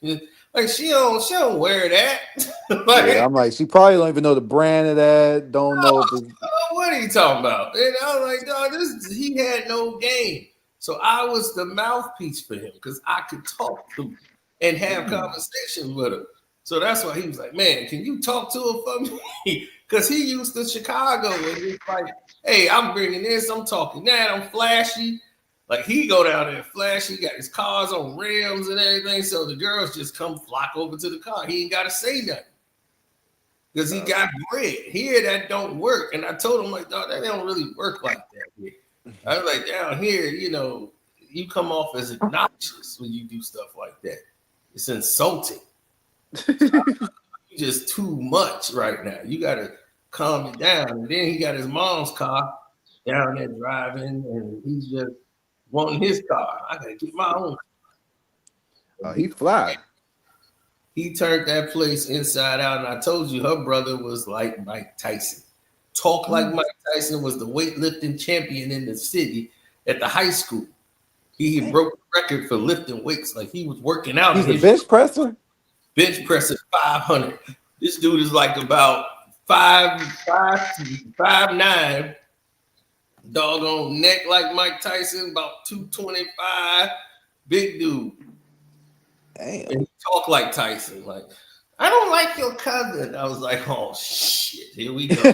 Like she don't wear that. I'm like, she probably don't even know the brand of that. Don't know if it's... What are you talking about? And I was like, dog, he had no game. So I was the mouthpiece for him because I could talk to him. and have conversations with her. So that's why he was like, man, can you talk to her for me? Because he used to Chicago and he's like, hey, I'm bringing this, I'm talking that, I'm flashy. Like he go down there flashy, he got his cars on rims and everything. So the girls just come flock over to the car. He ain't got to say nothing. Because he got bread. Here that don't work. And I told him, like, dog, that don't really work like that here. I was like, down here, you know, you come off as obnoxious when you do stuff like that. It's insulting. Just too much right now. You gotta calm it down. And then he got his mom's car down there driving, and he's just wanting his car. I gotta get my own car. He fly. He turned that place inside out, and I told you her brother was like Mike Tyson. Talk like Mike Tyson, was the weightlifting champion in the city at the high school. He broke the record for lifting weights. Like he was working out. He's a bench presser? Bench pressing 500. This dude is like about 5'9", doggone neck like Mike Tyson, about 225, big dude. Damn. And he talk like Tyson, like, I don't like your cousin. I was like, oh shit, here we go.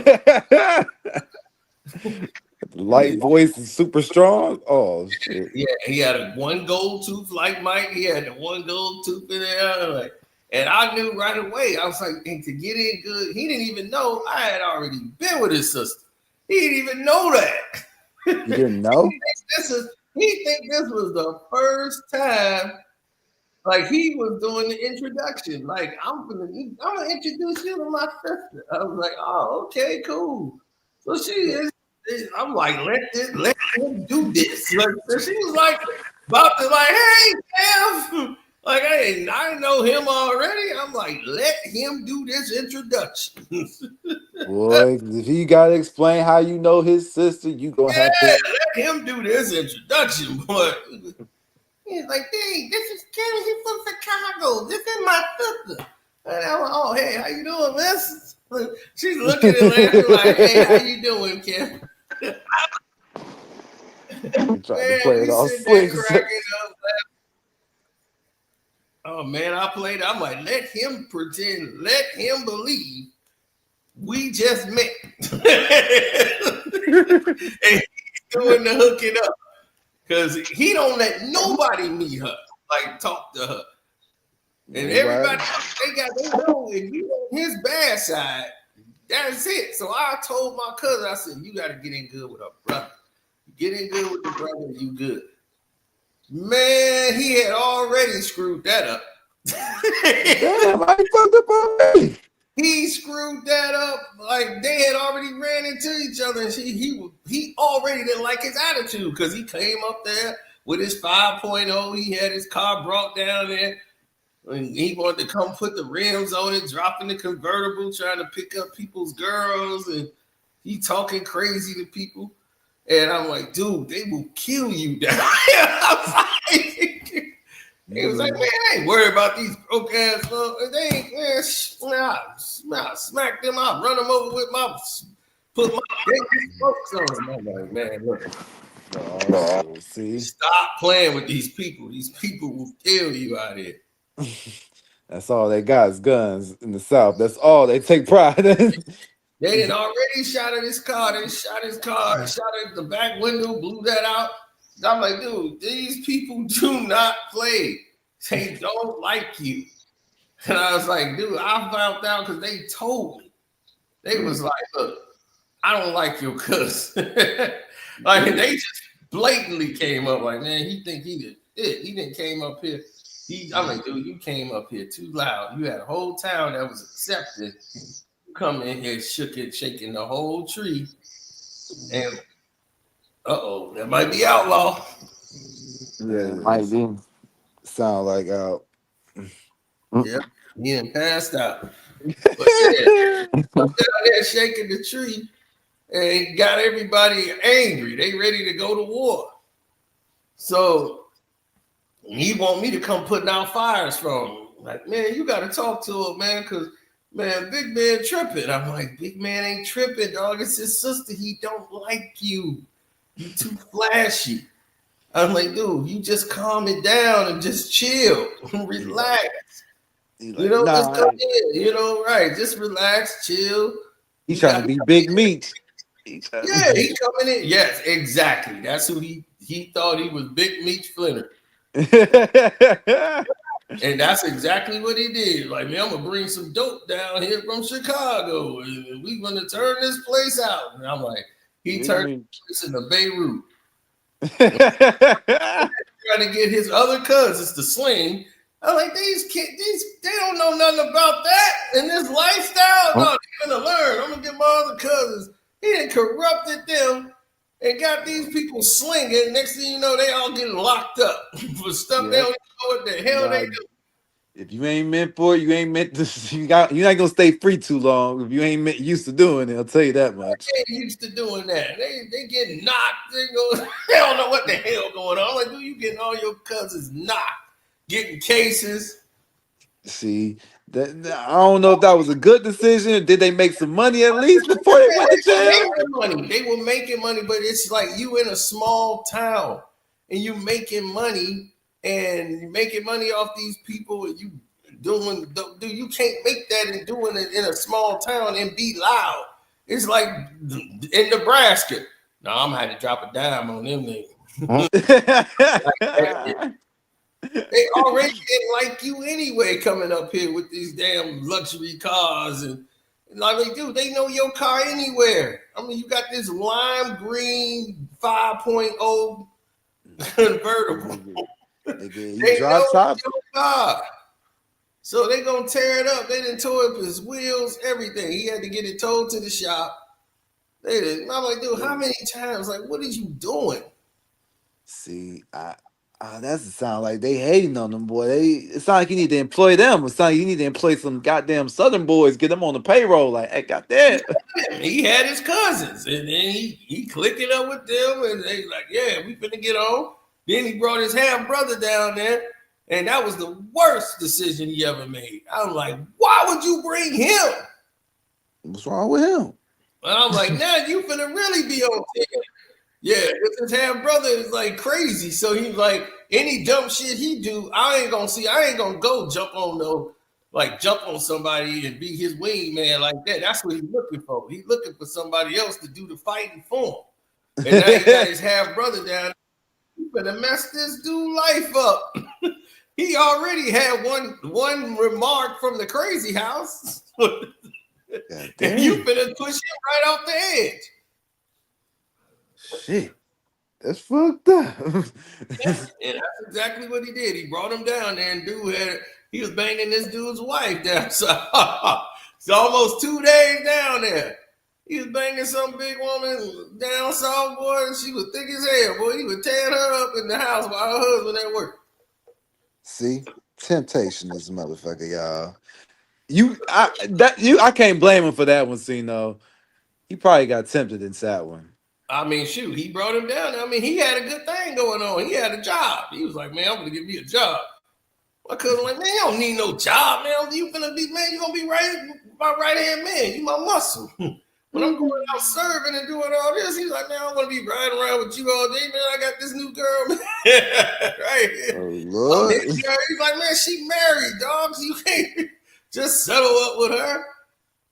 Light voice is super strong. Oh shit. Yeah, he had a one gold tooth like Mike. He had the one gold tooth in there. Like, and I knew right away. I was like, and to get in good, he didn't even know I had already been with his sister. He didn't even know that. You didn't know? He think this was the first time. Like he was doing the introduction. Like I'm gonna introduce you to my sister. I was like, oh, okay, cool. So she is. I'm like, let him do this. Like, so she was like about to like, hey, Kev. Like I know him already. I'm like, let him do this introduction. Boy, if you gotta explain how you know his sister, you gonna have to let him do this introduction, boy. He's like, hey, this is Kevin. He's from Chicago. This is my sister. And I went, oh, hey, how you doing, miss? She's looking and laughing like, hey, how you doing, Kevin? trying to play it all slick. Oh man, I played. I'm like, let him pretend, let him believe we just met. And he's doing the hooking up because he don't let nobody meet her, like talk to her. And everybody they know if you on his bad side, that's it. So I told my cousin, I said, you got to get in good with her brother. Get in good with the brother, you good. Man, he had already screwed that up. Damn, I fucked up already. He screwed that up. Like they had already ran into each other, and he already didn't like his attitude because he came up there with his 5.0. He had his car brought down there. And he wanted to come put the rims on it, dropping the convertible, trying to pick up people's girls, and he talking crazy to people. And I'm like, dude, they will kill you down here. He was like, man, I ain't worried about these broke ass motherfuckers. They ain't, man, smack them out, run them over with put my spokes on them. I'm like, man, look. No, see, stop playing with these people. These people will kill you out here. That's all they got is guns in the South. That's all they take pride in. They had already shot at his car. They shot his car, shot at the back window, blew that out. I'm like, dude, these people do not play. They don't like you. And I was like, dude, I found out because they told me. They was like, look, I don't like your cousin. Like they just blatantly came up like, man, he think he did it. He didn't came up here. I'm like, dude, you came up here too loud. You had a whole town that was accepted. You come in here shaking the whole tree. And that might be outlaw. Yeah, might be. Sound like out. Yep, he done passed out. But yeah, I'm down there shaking the tree and got everybody angry. They ready to go to war. So he want me to come putting out fires from him. Like, man, you got to talk to him, man, because, man, big man tripping. I'm like, big man ain't tripping, dog. It's his sister. He don't like you. You too flashy. I'm like, dude, you just calm it down and just chill, relax. Like, just come in, right? Just relax, chill. He's trying to be Big Meat. He coming in. Yes, exactly. That's who he thought he was, Big Meat Flinner. And that's exactly what he did. Like, man, I'm gonna bring some dope down here from Chicago, and we're gonna turn this place out. And I'm like, he turned this into Beirut. Trying to get his other cousins to sling. I'm like, these kids, they don't know nothing about that in this lifestyle. No, they're gonna learn. I'm gonna get my other cousins. He done corrupted them and got these people slinging. Next thing you know, they all getting locked up for stuff they don't even know what the hell they do. If you ain't meant for it, you ain't meant to. You're not gonna stay free too long if you ain't used to doing it. I'll tell you that much. They ain't used to doing that. They get knocked. They don't know what the hell going on. I'm like, dude, you getting all your cousins knocked, getting cases. See, I don't know if that was a good decision. Did they make some money at least before they went to jail? They were making money, but it's like you in a small town and you making money. And you're making money off these people, and you you can't make that and doing it in a small town and be loud. It's like in Nebraska. No, I'm gonna have to drop a dime on them niggas. They already didn't like you anyway, coming up here with these damn luxury cars and like they do. They know your car anywhere. I mean, you got this lime green 5.0 convertible. They drive top. So they gonna tear it up. They didn't tore up his wheels, everything. He had to get it towed to the shop. They did. I'm like, dude, how many times? Like, what are you doing? See, that's the sound like they hating on them, boy. It's not like you need to employ them. It's not like you need to employ some goddamn Southern boys, get them on the payroll. Like, hey, goddamn. He had his cousins, and then he clicked it up with them, and they like, yeah, we finna get on. Then he brought his half brother down there, and that was the worst decision he ever made. I'm like, why would you bring him? What's wrong with him? And I'm like, now you finna really be on ticket. Yeah, because his half brother is like crazy. So he's like, any dumb shit he do, I ain't gonna go jump on somebody and be his wingman like that. That's what he's looking for. He's looking for somebody else to do the fighting for him. And now he got his half brother down. You better mess this dude life up. He already had one remark from the crazy house. And you better push him right off the edge. Shit. That's fucked up. And that's exactly what he did. He brought him down there, and he was banging this dude's wife down. So it's almost 2 days down there. He was banging some big woman down south, boy, and she was thick as hell, boy. He was tearing her up in the house while her husband at work. See, temptation is a motherfucker, y'all. I can't blame him for that one, Cino. He probably got tempted in that one. I mean, shoot, he brought him down. I mean, he had a good thing going on. He had a job. He was like, man, I'm gonna give me a job. My cousin like, man, you don't need no job, man. You gonna be my right hand man. You my muscle. When I'm going out serving and doing all this, he's like, man, I want to be riding around with you all day, man. I got this new girl, man. Right here. Oh, Lord. He's like, man, she married, dog. So you can't just settle up with her.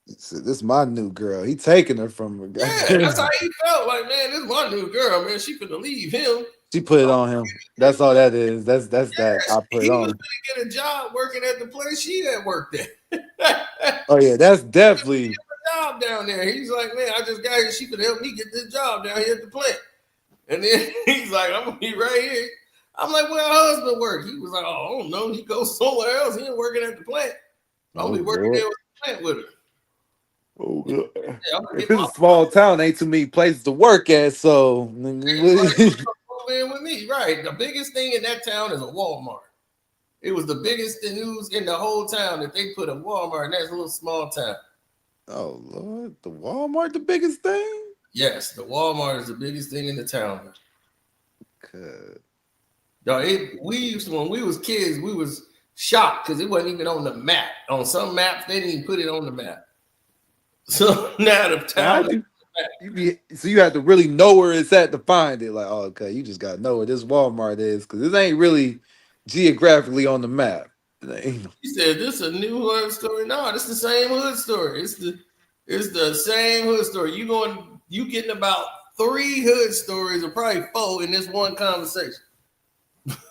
This is my new girl. He taking her from her. Yeah, that's how he felt. Like, man, this is my new girl, man. She finna leave him. She put it on him. That's all that is. That's that. I put it on him. He was gonna get a job working at the place she had worked at. Oh yeah, that's definitely job down there. He's like, man, I just got here. She could help me get this job down here at the plant. And then he's like, I'm gonna be right here. I'm like, where her husband work? He was like, oh, I don't know. He goes somewhere else. He ain't working at the plant. I'll be working there with the plant with her. Oh, God. Yeah, if it's a small town, ain't too many places to work at. So, in with me, right? The biggest thing in that town is a Walmart. It was the biggest news in the whole town that they put a Walmart in that little small town. Oh Lord, the Walmart, the biggest thing? Yes, the Walmart is the biggest thing in the town. Good. When we was kids, we was shocked because it wasn't even on the map. On some maps, they didn't even put it on the map. So now the town So you have to really know where it's at to find it. Like, oh, okay, you just gotta know where this Walmart is because this ain't really geographically on the map. You said this a new hood story? No, it's the same hood story. It's the same hood story. You getting about 3 hood stories or probably 4 in this one conversation.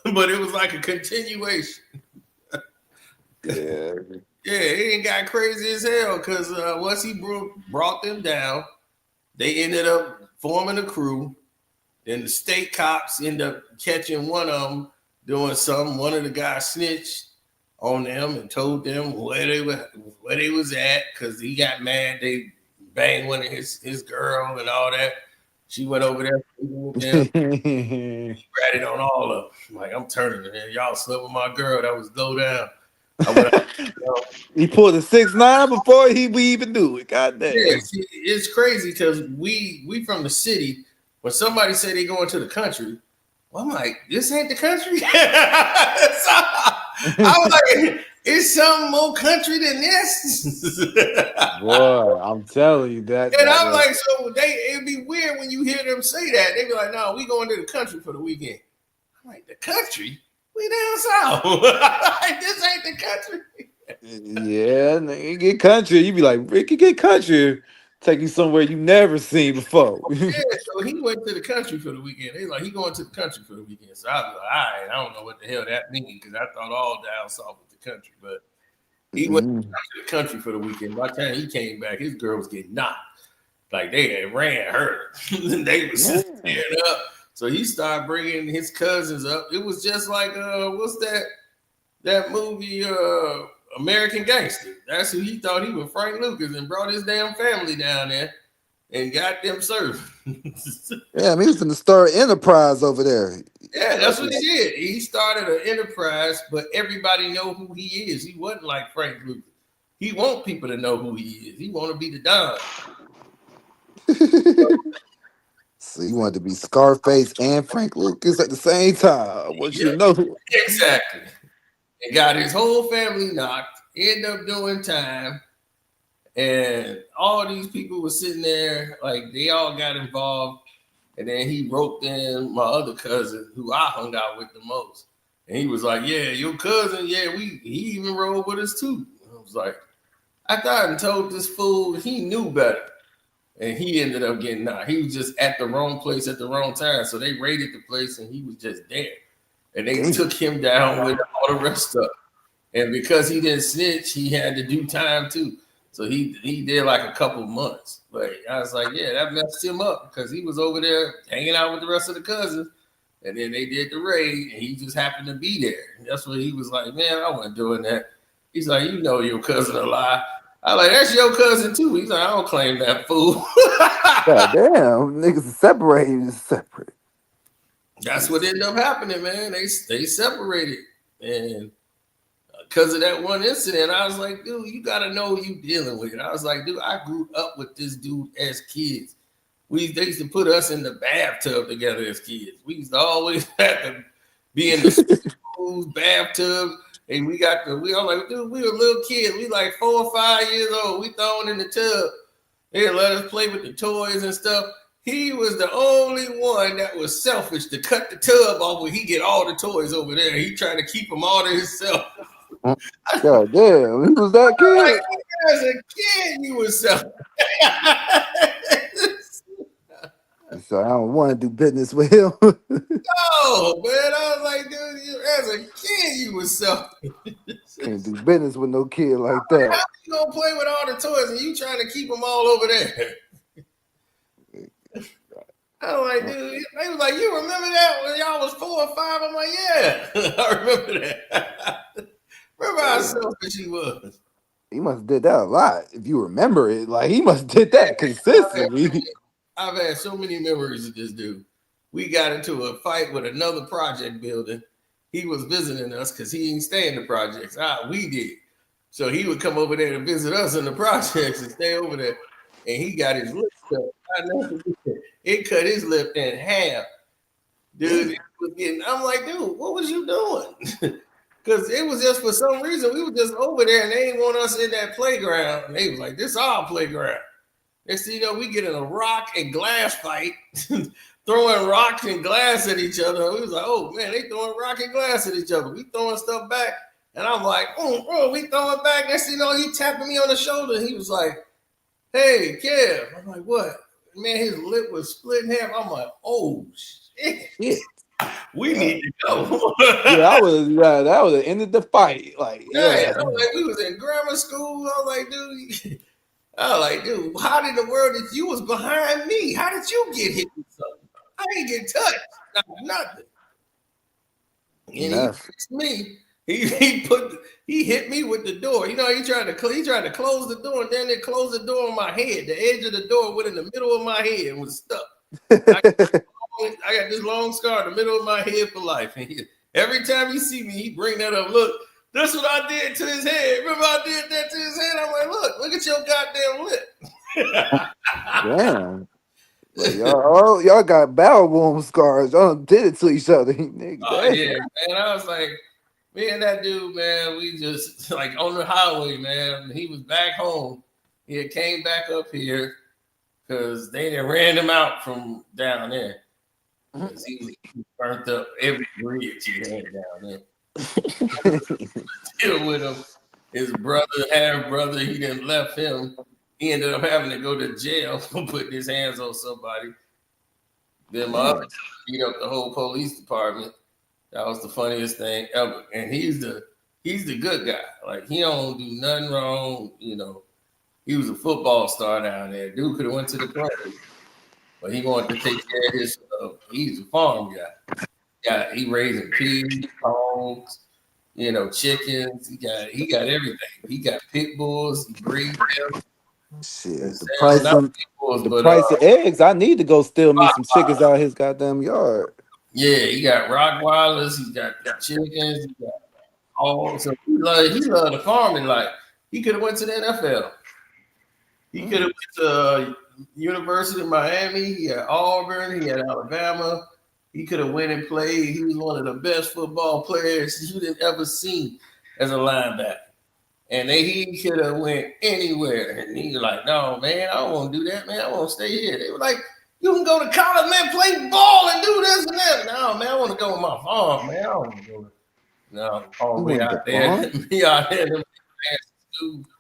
But it was like a continuation. Yeah. Yeah, it ain't got crazy as hell because once he brought them down, they ended up forming a crew. Then the state cops end up catching one of them doing something. One of the guys snitched on them and told them where they was at because he got mad. They banged one of his girl and all that. She went over there with them. He ratted on all of them. Like, I'm turning it. Y'all slept with my girl. That was go down. He pulled a 6'9" before we even knew it. God damn. Yeah, see, it's crazy because we from the city. When somebody say they going to the country, well, I'm like, this ain't the country. So, I was like, it's some more country than this. Boy, I'm telling you that. And I'm like, so it'd be weird when you hear them say that. They'd be like, no, we going to the country for the weekend. I'm like, the country? We down south. Like, this ain't the country. Yeah, you get country. You be like, Rick, you get country. Take you somewhere you never seen before. Yeah, so he went to the country for the weekend. They like, he going to the country for the weekend. So I was like, all right, I don't know what the hell that means because I thought all down south was the country. But he went to the country for the weekend. By the time he came back, his girl was getting knocked. Like they had ran her. They was standing up. So he started bringing his cousins up. It was just like, what's that movie, American Gangster? That's who he thought he was, Frank Lucas, and brought his damn family down there and got them served. Yeah, I mean, he was in the Star Enterprise over there. Yeah, that's what he did. He started an enterprise, but everybody know who he is. He wasn't like Frank Lucas. He want people to know who he is. He want to be the Don. So you wanted to be Scarface and Frank Lucas at the same time. I want you to know. Exactly. And got his whole family knocked, ended up doing time. And all these people were sitting there, like they all got involved. And then he roped in my other cousin, who I hung out with the most. And he was like, yeah, your cousin, yeah, he even rode with us too. I was like, I thought and told this fool he knew better. And he ended up getting knocked. He was just at the wrong place at the wrong time. So they raided the place and he was just there. And they took him down with all the rest of it. And because he didn't snitch, he had to do time too. So he did like a couple months. But I was like, yeah, that messed him up because he was over there hanging out with the rest of the cousins. And then they did the raid and he just happened to be there. And that's what he was like, man, I wasn't doing that. He's like, you know your cousin a lie. I like, that's your cousin too. He's like, I don't claim that fool. God damn, niggas separated. Separate. That's what ended up happening, man. They separated. And because of that one incident, I was like, dude, you got to know who you dealing with. I was like, dude, I grew up with this dude as kids. They used to put us in the bathtub together as kids. We used to always have to be in the schools, bathtubs. And we all like, dude, we were little kids. We like 4 or 5 years old. We thrown in the tub. They let us play with the toys and stuff. He was the only one that was selfish to cut the tub off where he get all the toys over there. He trying to keep them all to himself. God damn, he was that kid. Like, as a kid, you was selfish. So I don't want to do business with him. No, man. I was like, dude, as a kid, you was selfish. Can't do business with no kid like that. How you gonna play with all the toys and you trying to keep them all over there? I was like, dude, they was like, you remember that when y'all was 4 or 5? I'm like, yeah, I remember that. Remember how selfish he was. He must have did that a lot. If you remember it, like he must have did that consistently. I've had so many memories of this dude. We got into a fight with another project building. He was visiting us because he didn't stay in the projects. We did. So he would come over there to visit us in the projects and stay over there. And he got his lip cut. It cut his lip in half. Dude, I'm like, dude, what was you doing? Because it was just for some reason, we were just over there and they didn't want us in that playground. And they was like, this is our playground. Next thing you know, we get in a rock and glass fight, throwing rocks and glass at each other. We was like, oh man, they throwing rock and glass at each other. We throwing stuff back. And I'm like, oh, we throwing back. Next thing you know, he tapping me on the shoulder. He was like, hey, Kev. I'm like, what? Man, his lip was split in half. I'm like, oh shit. We need to go. That would have ended the fight. Like, yeah. Like, we was in grammar school. I was like, dude, how did the world that you was behind me? How did you get hit with something? I ain't get touched. Nothing. And he fixed me. He hit me with the door. You know, he tried to close the door, and then they closed the door on my head. The edge of the door went in the middle of my head and was stuck. I got this long scar in the middle of my head for life. And every time he see me, he bring that up. Look, that's what I did to his head. Remember I did that to his head? I'm like, look at your goddamn lip. Damn. Like, y'all got bowel wound scars. Y'all did it to each other. Yeah, man. I was like, me and that dude, man, we just like on the highway, man. He was back home. He had came back up here because they done ran him out from down there. Because he burnt up every bridge he had down there. Still with him. His half brother, he done left him. He ended up having to go to jail for putting his hands on somebody. Then my other beat up the whole police department. That was the funniest thing ever. And he's the good guy. Like, he don't do nothing wrong. You know, he was a football star down there. Dude could have went to the pros, but he wanted to take care of his stuff. He's a farm guy. Yeah, he raising pigs, hogs, you know, chickens. He got everything. He got pit bulls. He breeds them. Shit, the price of eggs. I need to go steal me some chickens out of his goddamn yard. Yeah, he got Rottweilers. He got chickens. He got all. So he loved the farming. Like, he could have went to the NFL. He could have went to University of Miami. He had Auburn. He had Alabama. He could have went and played. He was one of the best football players you didn't ever see as a linebacker. And he could have went anywhere. And he was like, no, man, I don't want to do that, man. I want to stay here. They were like, you can go to college, man, play ball and do this and that. No, man, I want to go with my farm, man. I don't want to go. No, me out there. Me out there.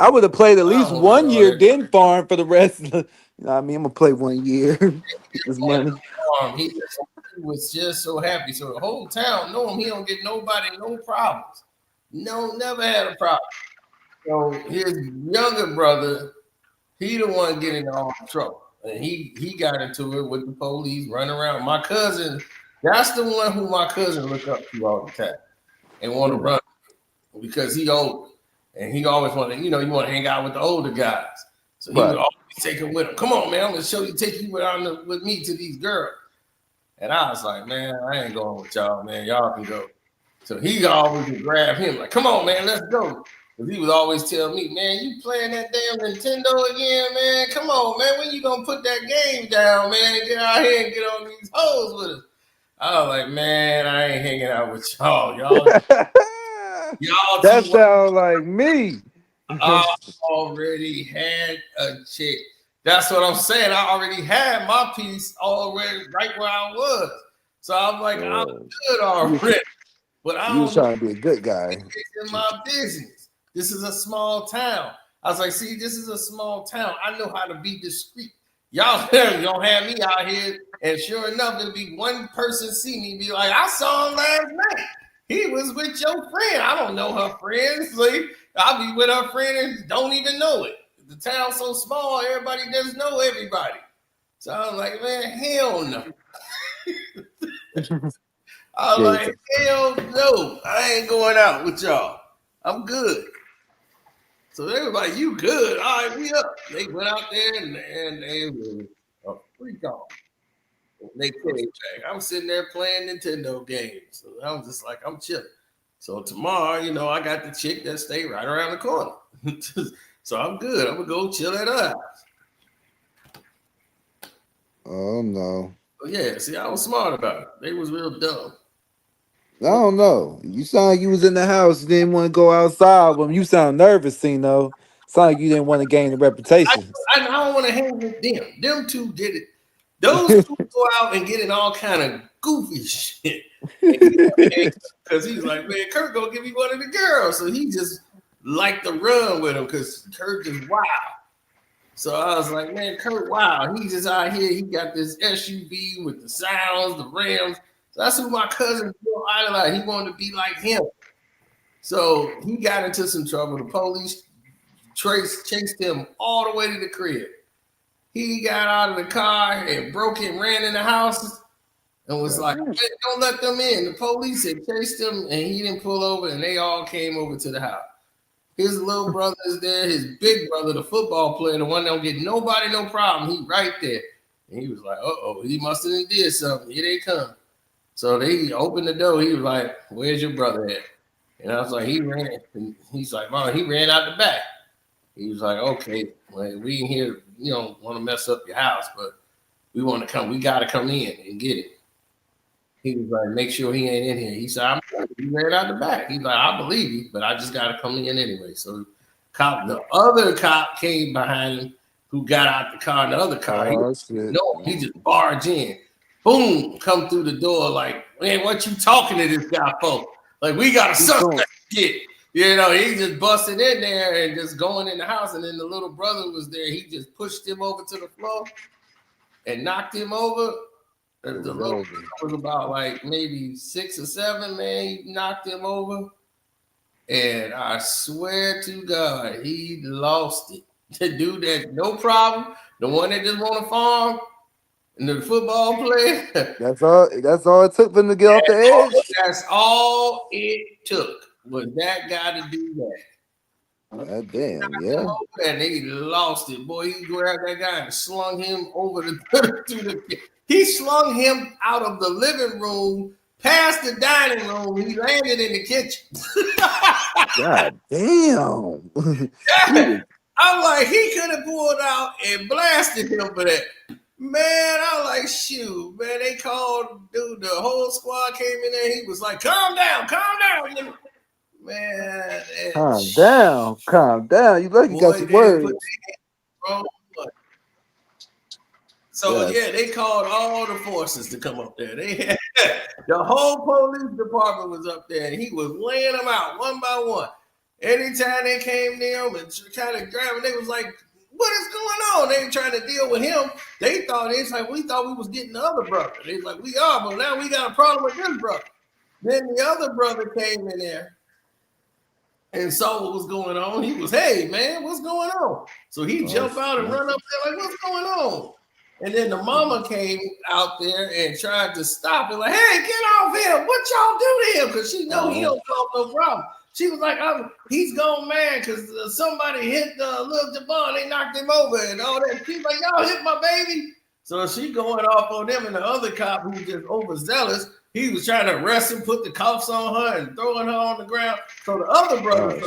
I would have played at least 1 year, then farm for the rest of the. You know what I mean? I'm going to play 1 year. This money. He was just so happy. So the whole town know him. He don't get nobody no problems. No, never had a problem. So his younger brother, he the one getting all the trouble. And he got into it with the police, running around. My cousin, that's the one who my cousin look up to all the time and want to run because he old. And he always want to, you want to hang out with the older guys. So he would always take him with him. Come on, man, I'm going to take you with me to these girls. And I was like, man, I ain't going with y'all, man. Y'all can go. So he always would grab him like, come on, man, let's go. Because he was always telling me, man, you playing that damn Nintendo again, man? Come on, man. When you going to put that game down, man, and get out here and get on these hoes with us? I was like, man, I ain't hanging out with y'all. Y'all that sounds like me. I already had a chick. That's what I'm saying. I already had my piece already right where I was. So I'm like, I'm good already. But I was trying to be a good guy. It's in my business. This is a small town. I was like, see, this is a small town. I know how to be discreet. Y'all don't have me out here. And sure enough, there'll be one person see me be like, I saw him last night. He was with your friend. I don't know her friends. Like, I'll be with her friend and don't even know it. The town's so small, everybody doesn't know everybody. So I was like, man, hell no. I was like, hell no. I ain't going out with y'all. I'm good. So everybody, you good. All right, we up. They went out there and they were a freak off. They came back. I'm sitting there playing Nintendo games. So I was just like, I'm chilling. So tomorrow, I got the chick that stayed right around the corner. So I'm good. I'm going to go chill at her house. Oh, no. But yeah, see, I was smart about it. They was real dumb. I don't know. You sound like you was in the house. You didn't want to go outside. When you sound nervous, Sound like you didn't want to gain the reputation. I don't want to hang with them. Them two did it. Those two go out and get in all kind of goofy shit. Because he's like, man, Kurt gonna give me one of the girls. So he just liked to run with him because Kurt is wild. So I was like, man, Kurt, wow, he's just out here. He got this SUV with the sounds, the rims. So that's who my cousin idolized. He wanted to be like him. So he got into some trouble. The police chased him all the way to the crib. He got out of the car and broke and ran in the house and was like, hey, don't let them in. The police had chased him and he didn't pull over and they all came over to the house. His little brother is there. His big brother, the football player, the one that don't get nobody no problem, he right there. And he was like, uh-oh, he must have did something. Here they come. So they opened the door. He was like, where's your brother at? And I was like, he ran. And he's like, Mom, he ran out the back. He was like, okay, well, we ain't here, you don't want to mess up your house, but we want to come. We got to come in and get it. He was like, make sure he ain't in here. He said, he ran out the back. He's like, I believe you, but I just got to come in anyway. So the other cop came behind him who got out the car in the other car. He just barged in. Boom, come through the door like, man, what you talking to this guy for? Like, we got a suspect. You know, he just busted in there and just going in the house. And then the little brother was there. He just pushed him over to the floor and knocked him over. The little brother was about like maybe 6 or 7, man. He knocked him over. And I swear to God, he lost it. The dude that no problem, the one that just want to farm, and the football player. That's all it took for him to get off the edge. That's all it took. Was that guy to do that? Damn, yeah. And he lost it. Boy, he grabbed that guy and slung him over he slung him out of the living room, past the dining room. He landed in the kitchen. God damn. I'm like, he could have pulled out and blasted him for that. Man, I'm like, shoot, man, they called, dude, the whole squad came in there. He was like, calm down. Man, calm down. You lucky you got some words. So they called all the forces to come up there. They had the whole police department was up there, and he was laying them out one by one. Anytime they came near him and kind of grabbing, they was like, what is going on? They ain't trying to deal with him. They thought we thought we was getting the other brother. They was like, we are, but now we got a problem with this brother. Then the other brother came in there and saw what was going on. He was, hey man, what's going on? So he jumped out and run up there like, what's going on? And then the mama came out there and tried to stop it, like, hey, get off him. What y'all do to him? Because she know he don't cause no problem. She was like, he's gone mad because somebody hit little Javon. They knocked him over and all that. She's like, y'all hit my baby. So she going off on them, and the other cop who was just overzealous, he was trying to arrest him, put the cuffs on her and throwing her on the ground. So the other brother,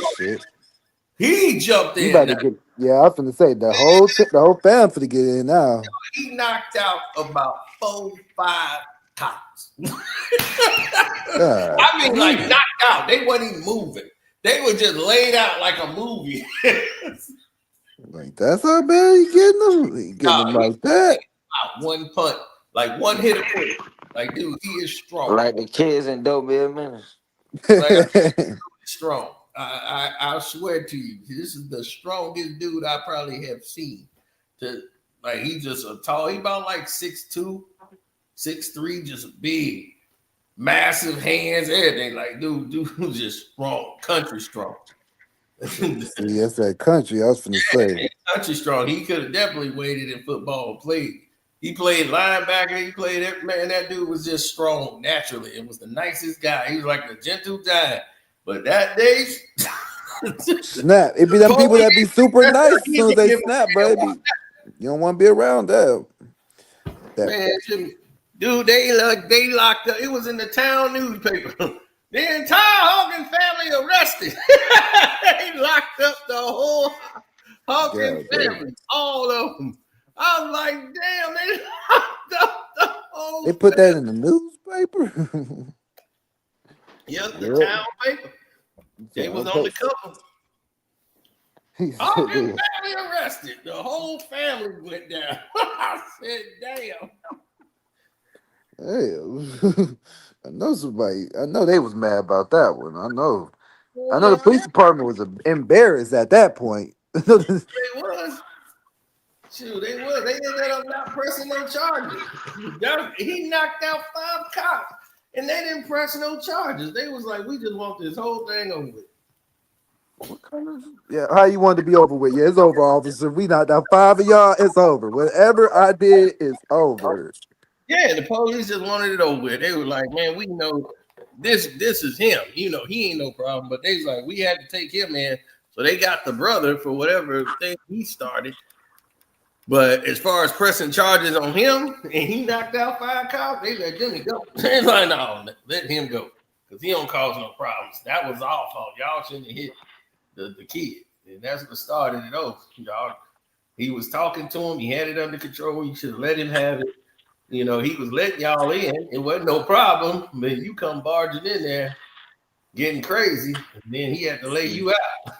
he jumped in. I was going to say, the whole fam for to get in now. He knocked out about 4-5 cops. I mean, like knocked out. They wasn't even moving. They were just laid out like a movie. Like, that's how bad you getting them? You getting them like that? One punt, like one hit a quick. Like, dude, he is strong. Like the kids in Dope Bill Minutes. Like, strong. I swear to you, this is the strongest dude I probably have seen. Like, he's just a tall. He about like 6'2", 6'3", just big, massive hands, everything. Like, dude just strong, country strong. Yes, that country. I was finna say country strong. He could have definitely waited in football and played. He played linebacker. He played every man. That dude was just strong naturally. It was the nicest guy. He was like a gentle giant. But that day, snap. It be them people that be super nice as soon as they snap, baby. You don't want to be around that. Man, dude, they locked up. It was in the town newspaper. The entire Hogan family arrested. They locked up the whole Hogan family, all of them. I'm like, damn, they locked up the whole. They put that in the newspaper. Yes, the town paper. They was on the cover. Hogan family family arrested. The whole family went down. I said, damn. Hey, I know somebody. I know they was mad about that one. I know Yeah, the police department was embarrassed at that point. they was. Shoot, they was. They ended up not pressing no charges. He knocked out 5 cops, and they didn't press no charges. They was like, we just want this whole thing over with. What kind of, yeah, how you want to be over with? Yeah, it's over, officer. We knocked out 5 of y'all. It's over. Whatever I did is over. Yeah, the police just wanted it over with. They were like, man, we know this is him. You know, he ain't no problem. But they was like, we had to take him in. So they got the brother for whatever thing he started. But as far as pressing charges on him, and he knocked out 5 cops, they let Jimmy go. They like, no, let him go. Because he don't cause no problems. That was our fault. Y'all shouldn't have hit the kid. And that's what started it off. Y'all, he was talking to him. He had it under control. You should have let him have it. You know, he was letting y'all in. It wasn't no problem. But you come barging in there, getting crazy, and then he had to lay you out.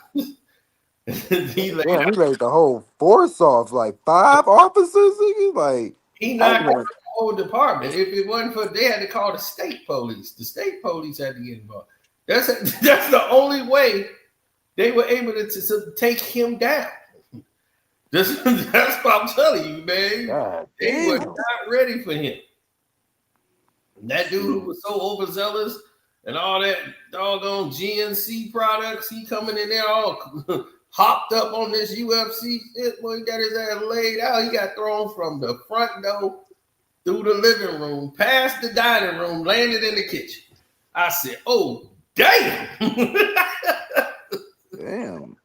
he laid the whole force off, like 5 officers. Like he knocked out the whole department. If it wasn't for, they had to call the state police. The state police had to get involved. That's the only way they were able to take him down. That's what I'm telling you, man. God, they were not ready for him. And that dude who was so overzealous and all that doggone GNC products, he coming in there all hopped up on this UFC shit. Boy, he got his ass laid out. He got thrown from the front door through the living room, past the dining room, landed in the kitchen. I said, oh, damn. Damn.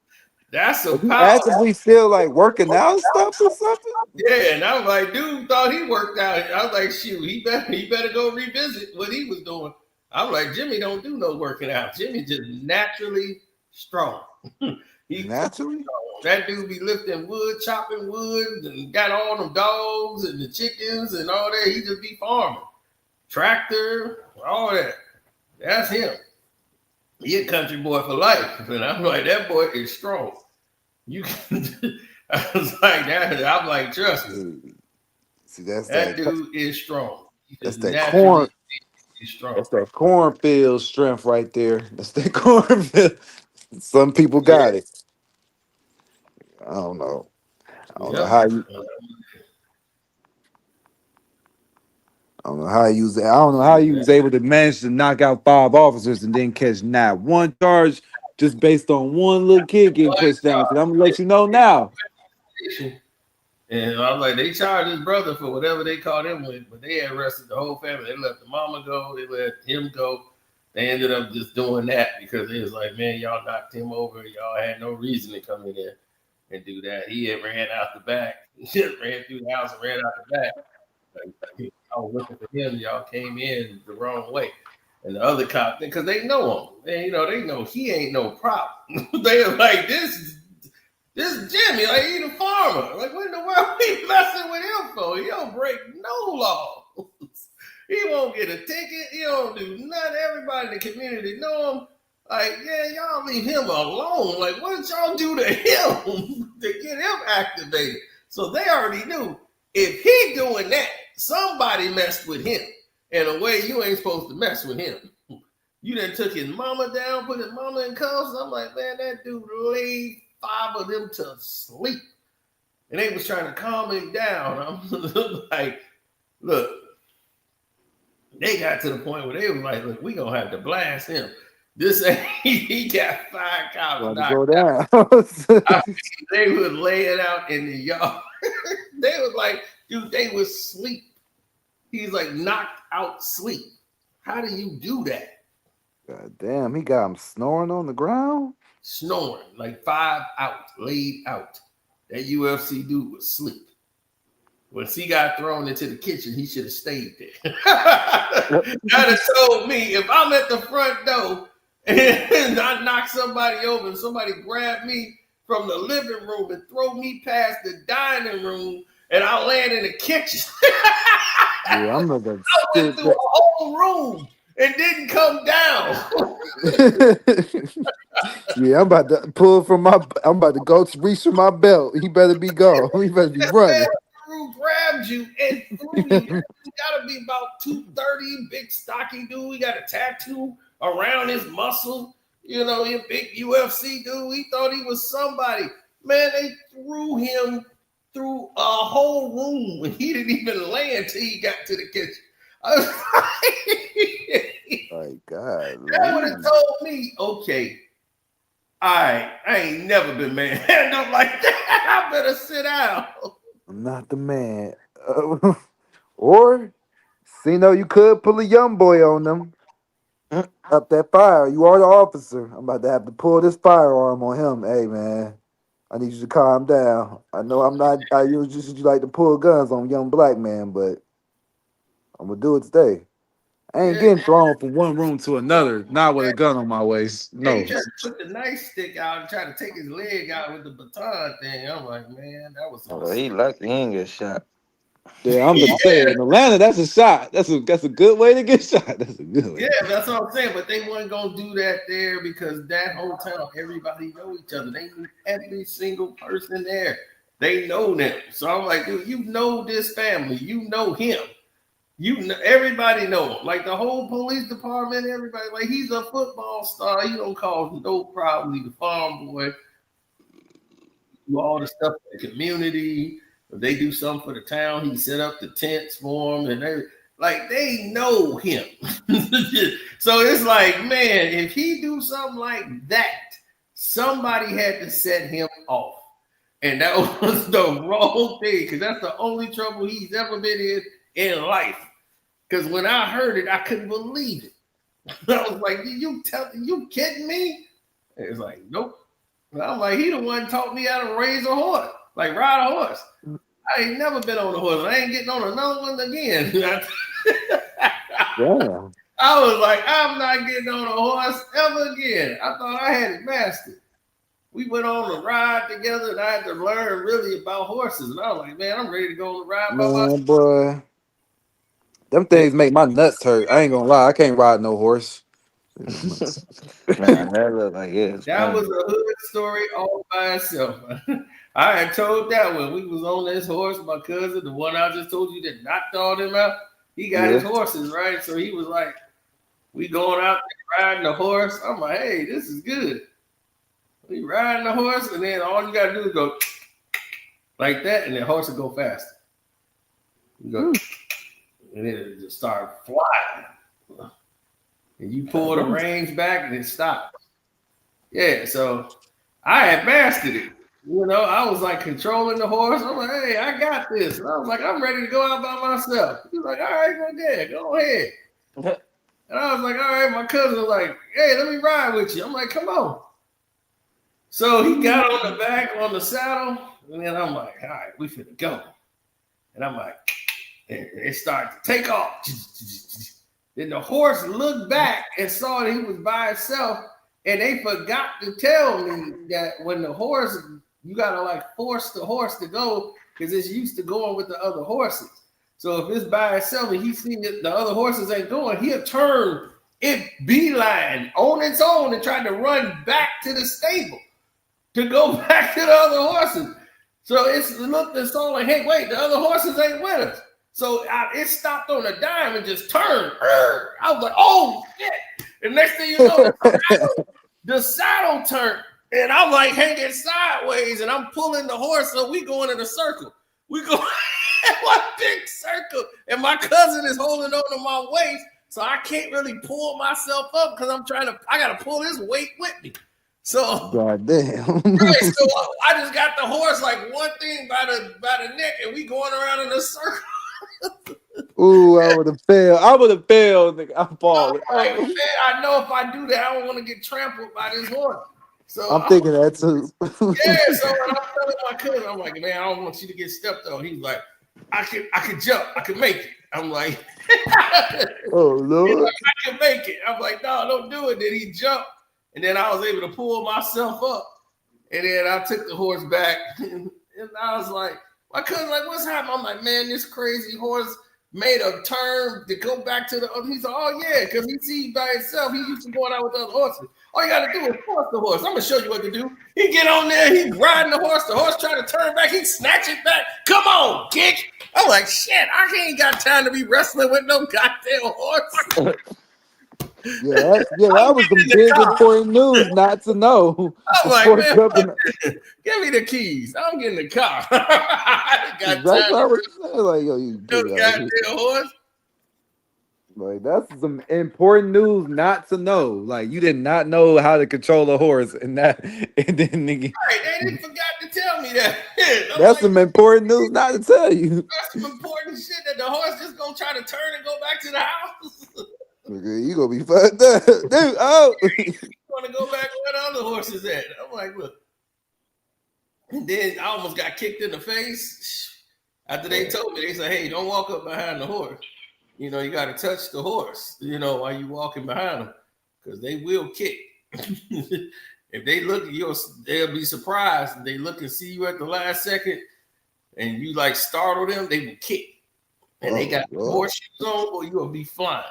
That's a power. Actively still like working out stuff or something? Yeah, and I was like, dude thought he worked out. I was like, shoot, he better go revisit what he was doing. I was like, Jimmy don't do no working out. Jimmy just naturally strong. Naturally? That dude be lifting wood, chopping wood, and got all them dogs and the chickens and all that. He just be farming. Tractor, all that. That's him. He a country boy for life. And I'm like, that boy is strong. You can I was like that. I'm like, trust me. See, that's that dude is strong. That's that corn. Strong. That's that cornfield strength right there. That's that cornfield. Some people got it. I don't know. I don't know how you. I don't know how he was. I don't know how he was able to manage to knock out 5 officers and then catch not one charge just based on one little kid getting pushed down. So I'm gonna let you know now. And I was like, they charged his brother for whatever they caught him with, but they arrested the whole family. They let the mama go. They let him go. They ended up just doing that because they was like, man, y'all knocked him over. Y'all had no reason to come in there and do that. He had ran out the back. He just ran through the house and ran out the back. Like, I was looking for him. Y'all came in the wrong way. And the other cop, because they know him. And, you know, they know he ain't no problem. They are like, this Jimmy, like, he the farmer. Like, what in the world we messing with him for? He don't break no laws. He won't get a ticket. He don't do nothing. Everybody in the community know him. Like, yeah, y'all leave him alone. Like, what did y'all do to him to get him activated? So they already knew if he doing that, somebody messed with him in a way you ain't supposed to mess with him. You done took his mama down, put his mama in cuffs. I'm like, man, that dude laid 5 of them to sleep. And they was trying to calm him down. I'm like, look, they got to the point where they was like, look, we gonna have to blast him. This ain't, he got 5 cops knocked out. They was laying out in the yard. They was like, dude, they was asleep. He's like knocked out sleep. How do you do that? God damn, he got him snoring on the ground? Snoring, like 5 out, laid out. That UFC dude was asleep. Once he got thrown into the kitchen, he should have stayed there. That'd have told me if I'm at the front door and I knock somebody over and somebody grab me from the living room and throw me past the dining room and I land in the kitchen. Yeah, I'm not gonna I went through a whole room and didn't come down. Yeah, I'm about to pull from my. I'm about to go to reach for my belt. He better be gone. He better be running. Drew grabbed you and threw you. You gotta be about 230, big stocky dude. He got a tattoo around his muscle. You know, he a big UFC dude. He thought he was somebody. Man, they threw him through a whole room and he didn't even land till he got to the kitchen. I was My God, that would have told me, okay, I ain't never been manhandled like that. I better sit down. I'm not the man. Or, Cino, you could pull a young boy on them. Up that fire. You are the officer. I'm about to have to pull this firearm on him. Hey, man, I need you to calm down. I know I'm not. I usually like to pull guns on young black man, but I'm gonna do it today. I ain't getting thrown from one room to another. Not with a gun on my waist. No. He tried to put the knife stick out and try to take his leg out with the baton thing. I'm like, man, that was. Oh, he lucky he ain't get shot. Yeah, I'm gonna say in Atlanta, that's a shot. That's a good way to get shot. That's a good way. Yeah, that's what I'm saying. But they weren't gonna do that there because that whole town, everybody know each other. They knew every single person there. They know them. So I'm like, dude, you know this family. You know him. You know, everybody know him. Like the whole police department, everybody. Like he's a football star. He don't cause no problem. He's a farm boy. Do all the stuff in the community. If they do something for the town, he set up the tents for them, and they know him. So it's like, man, if he do something like that, somebody had to set him off, and that was the wrong thing because that's the only trouble he's ever been in life. Because when I heard it, I couldn't believe it. I was like, you kidding me? It's like, nope. I'm like, he the one taught me how to raise a horse, like ride a horse. I ain't never been on a horse. I ain't getting on another one again. Yeah. I was like, I'm not getting on a horse ever again. I thought I had it mastered. We went on a ride together, and I had to learn really about horses. And I was like, man, I'm ready to go on the ride by myself. Boy, them things make my nuts hurt. I ain't gonna lie. I can't ride no horse. Man, that look like it. That was a hood story all by itself. I had told that when we was on this horse, my cousin, the one I just told you that knocked all them out, he got his horses, right? So he was like, we going out there riding the horse. I'm like, hey, this is good. We riding the horse, and then all you gotta do is go like that, and the horse will go faster. You go, and then it just start flying. And you pull the reins back and it stops. Yeah, so I had mastered it. You know, I was like controlling the horse. I'm like, hey, I got this. And I was like, I'm ready to go out by myself. He's like, all right, go ahead. And I was like, all right, my cousin was like, hey, let me ride with you. I'm like, come on. So he got on the back on the saddle, and then I'm like, all right, we finna go. And I'm like, and it started to take off. Then the horse looked back and saw that he was by himself, and they forgot to tell me that when the horse, you gotta like force the horse to go because it's used to going with the other horses. So if it's by itself and he seen that the other horses ain't going, he'll turn it beeline on its own and try to run back to the stable to go back to the other horses. So it looked and saw like, hey, wait, the other horses ain't with us. So it stopped on a dime and just turned. I was like, oh, shit. And next thing you know, the saddle turned. And I'm like hanging sideways and I'm pulling the horse. So we going in a circle. We go in one big circle. And my cousin is holding on to my waist. So I can't really pull myself up because I got to pull his weight with me. So, God damn. Right, so I just got the horse like one thing by the neck and we going around in a circle. Ooh, I would have failed. Nigga. I'm falling. Like, man, I know if I do that, I don't want to get trampled by this horse. So I'm thinking that too. Yeah, so when I'm telling my cousin, I'm like, man, I don't want you to get stepped on. He's like, I can jump, I can make it. I'm like, oh Lord, like, I can make it. I'm like, no, don't do it. Then he jumped, and then I was able to pull myself up, and then I took the horse back, and I was like, my cousin like, what's happening? I'm like, man, this crazy horse made a turn to go back to the other. He's like, oh yeah, because he see by himself. He used to going out with the other horses. All you gotta do is force the horse. I'm gonna show you what to do. He get on there, he riding the horse trying to turn back, he snatch it back. Come on, kick. I'm like, shit, I ain't got time to be wrestling with no goddamn horse. That was some big important news not to know. I'm like, man, give me the keys. I'm getting the car. I got that's time what I was saying. Like, yo, you no goddamn horse. Like, that's some important news not to know. Like, you did not know how to control a horse, and then nigga, right, they didn't forgot to tell me that. That's like, some important news not to tell you. That's some important shit that the horse just gonna try to turn and go back to the house. Okay, you gonna be fucked up, dude. Oh, you want to go back where the other horses at? I'm like, look. And then I almost got kicked in the face. After they told me, they said, hey, don't walk up behind the horse. You know, you got to touch the horse, you know, while you walking behind them, because they will kick. If they look at you, they'll be surprised. If they look and see you at the last second and you like startle them, they will kick. And they got horseshoes on, or you'll be flying.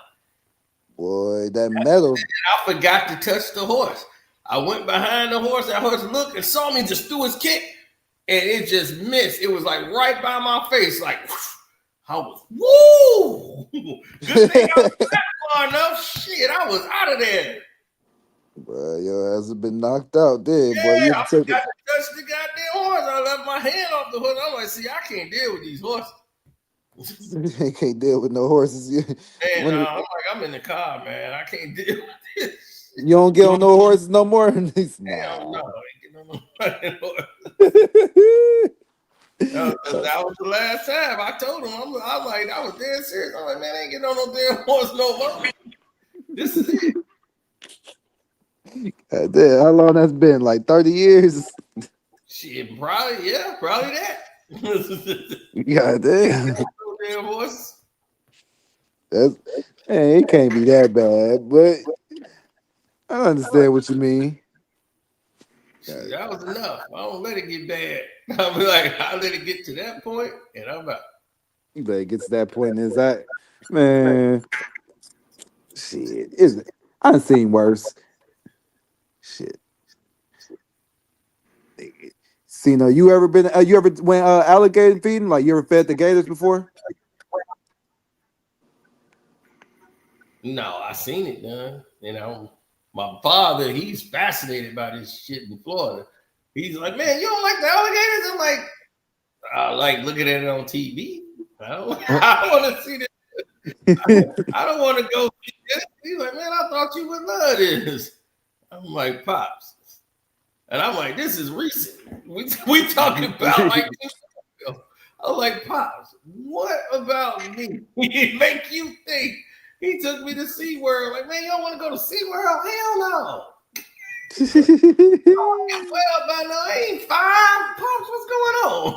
Boy, that metal. I forgot to touch the horse. I went behind the horse. That horse looked and saw me, just threw his kick, and it just missed. It was like right by my face, like I was woo. Good thing I was far enough. Shit, I was out of there. Bro, your ass have been knocked out there, boy. You I forgot to touch the goddamn horse. I left my hand off the horse. I'm like, see, I can't deal with these horses. They can't deal with no horses. Man, I'm like, I'm in the car, man. I can't deal with this. You don't get on no horses no more? Hell no, I ain't getting on no fucking horse. That was the last time I told him. I was like, I was dead serious. I'm like, man, I ain't getting on no damn horse no more. This is it. God damn, how long that's been? Like 30 years? Shit, probably that. God damn. No damn horse. It can't be that bad, but I understand what you mean. Shit, that was enough. I don't let it get bad. I'll be like, I let it get to that point, and I'm out. You better get to that point, is that, man? Shit, I've seen worse. Shit. Cino, you ever went alligator feeding? Like, you ever fed the gators before? No, I seen it done. You know, my father, he's fascinated by this shit in Florida. He's like, man, you don't like the alligators? I'm like, I like looking at it on TV. I don't want to see this. I don't want to go see this. He's like, man, I thought you would love this. I'm like, Pops. And I'm like, this is recent. We talking about like 2 years ago. I'm like, Pops, what about me? Make you think he took me to SeaWorld? Like, man, you don't want to go to SeaWorld? Hell no. Well, by now, I ain't 5. Pops, what's going on?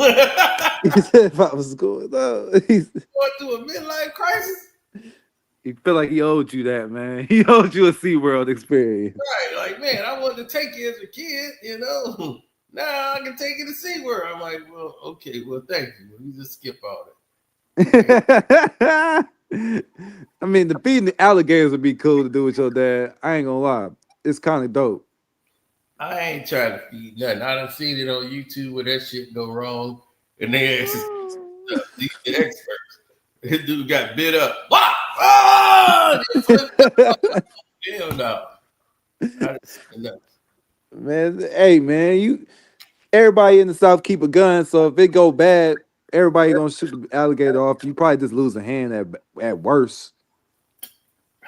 He said, Pops, what's going on? He's going through a midlife crisis. He felt like he owed you that, man. He owed you a SeaWorld experience. Right, like, man, I wanted to take you as a kid, you know. Now I can take you to SeaWorld. I'm like, well, okay, well, thank you. You just skip all that. I mean, the feeding the alligators would be cool to do with your dad. I ain't gonna lie. It's kind of dope. I ain't trying to feed nothing. I done seen it on YouTube where that shit go wrong. And they ask these experts. This dude got bit up. Wow! Oh! Hell no. Man, hey man, everybody in the South keep a gun, so if it go bad, everybody gonna shoot the alligator off. You probably just lose a hand at worst.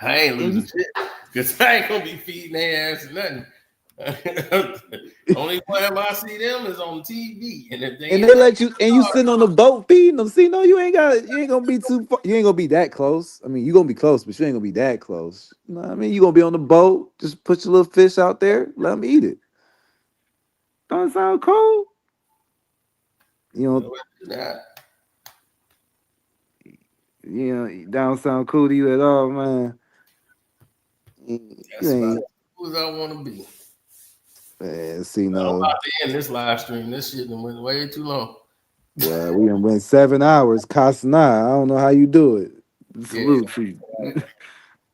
I ain't losing shit because I ain't gonna be feeding their ass nothing. Only time I see them is on TV, and if they let you and you sitting on the boat feeding them. See, no, you ain't gonna be too far. You ain't gonna be that close. I mean, you gonna be close, but you ain't gonna be that close. You know what I mean? You gonna be on the boat. Just put your little fish out there. Let them eat it. Don't sound cool. You know, don't sound cool to you at all, man. That's about who I want to be. Man, see, no. I'm about to end this live stream. This shit went way too long. Well, we done went 7 hours. Karceno, I don't know how you do it. Salute to you.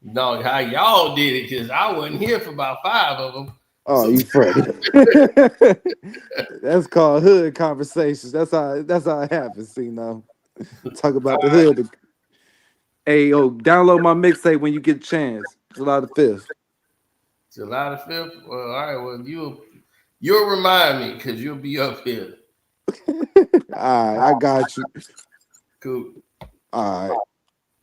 No, how y'all did it, because I wasn't here for about 5 of them. Oh, you funny. That's called hood conversations. That's how it happens. See now, talk about the hood. Hey, yo, download my mixtape when you get a chance. July the 5th. July the 5th. Well, all right. Well, you'll remind me because you'll be up here. All right, I got you. Cool. All right.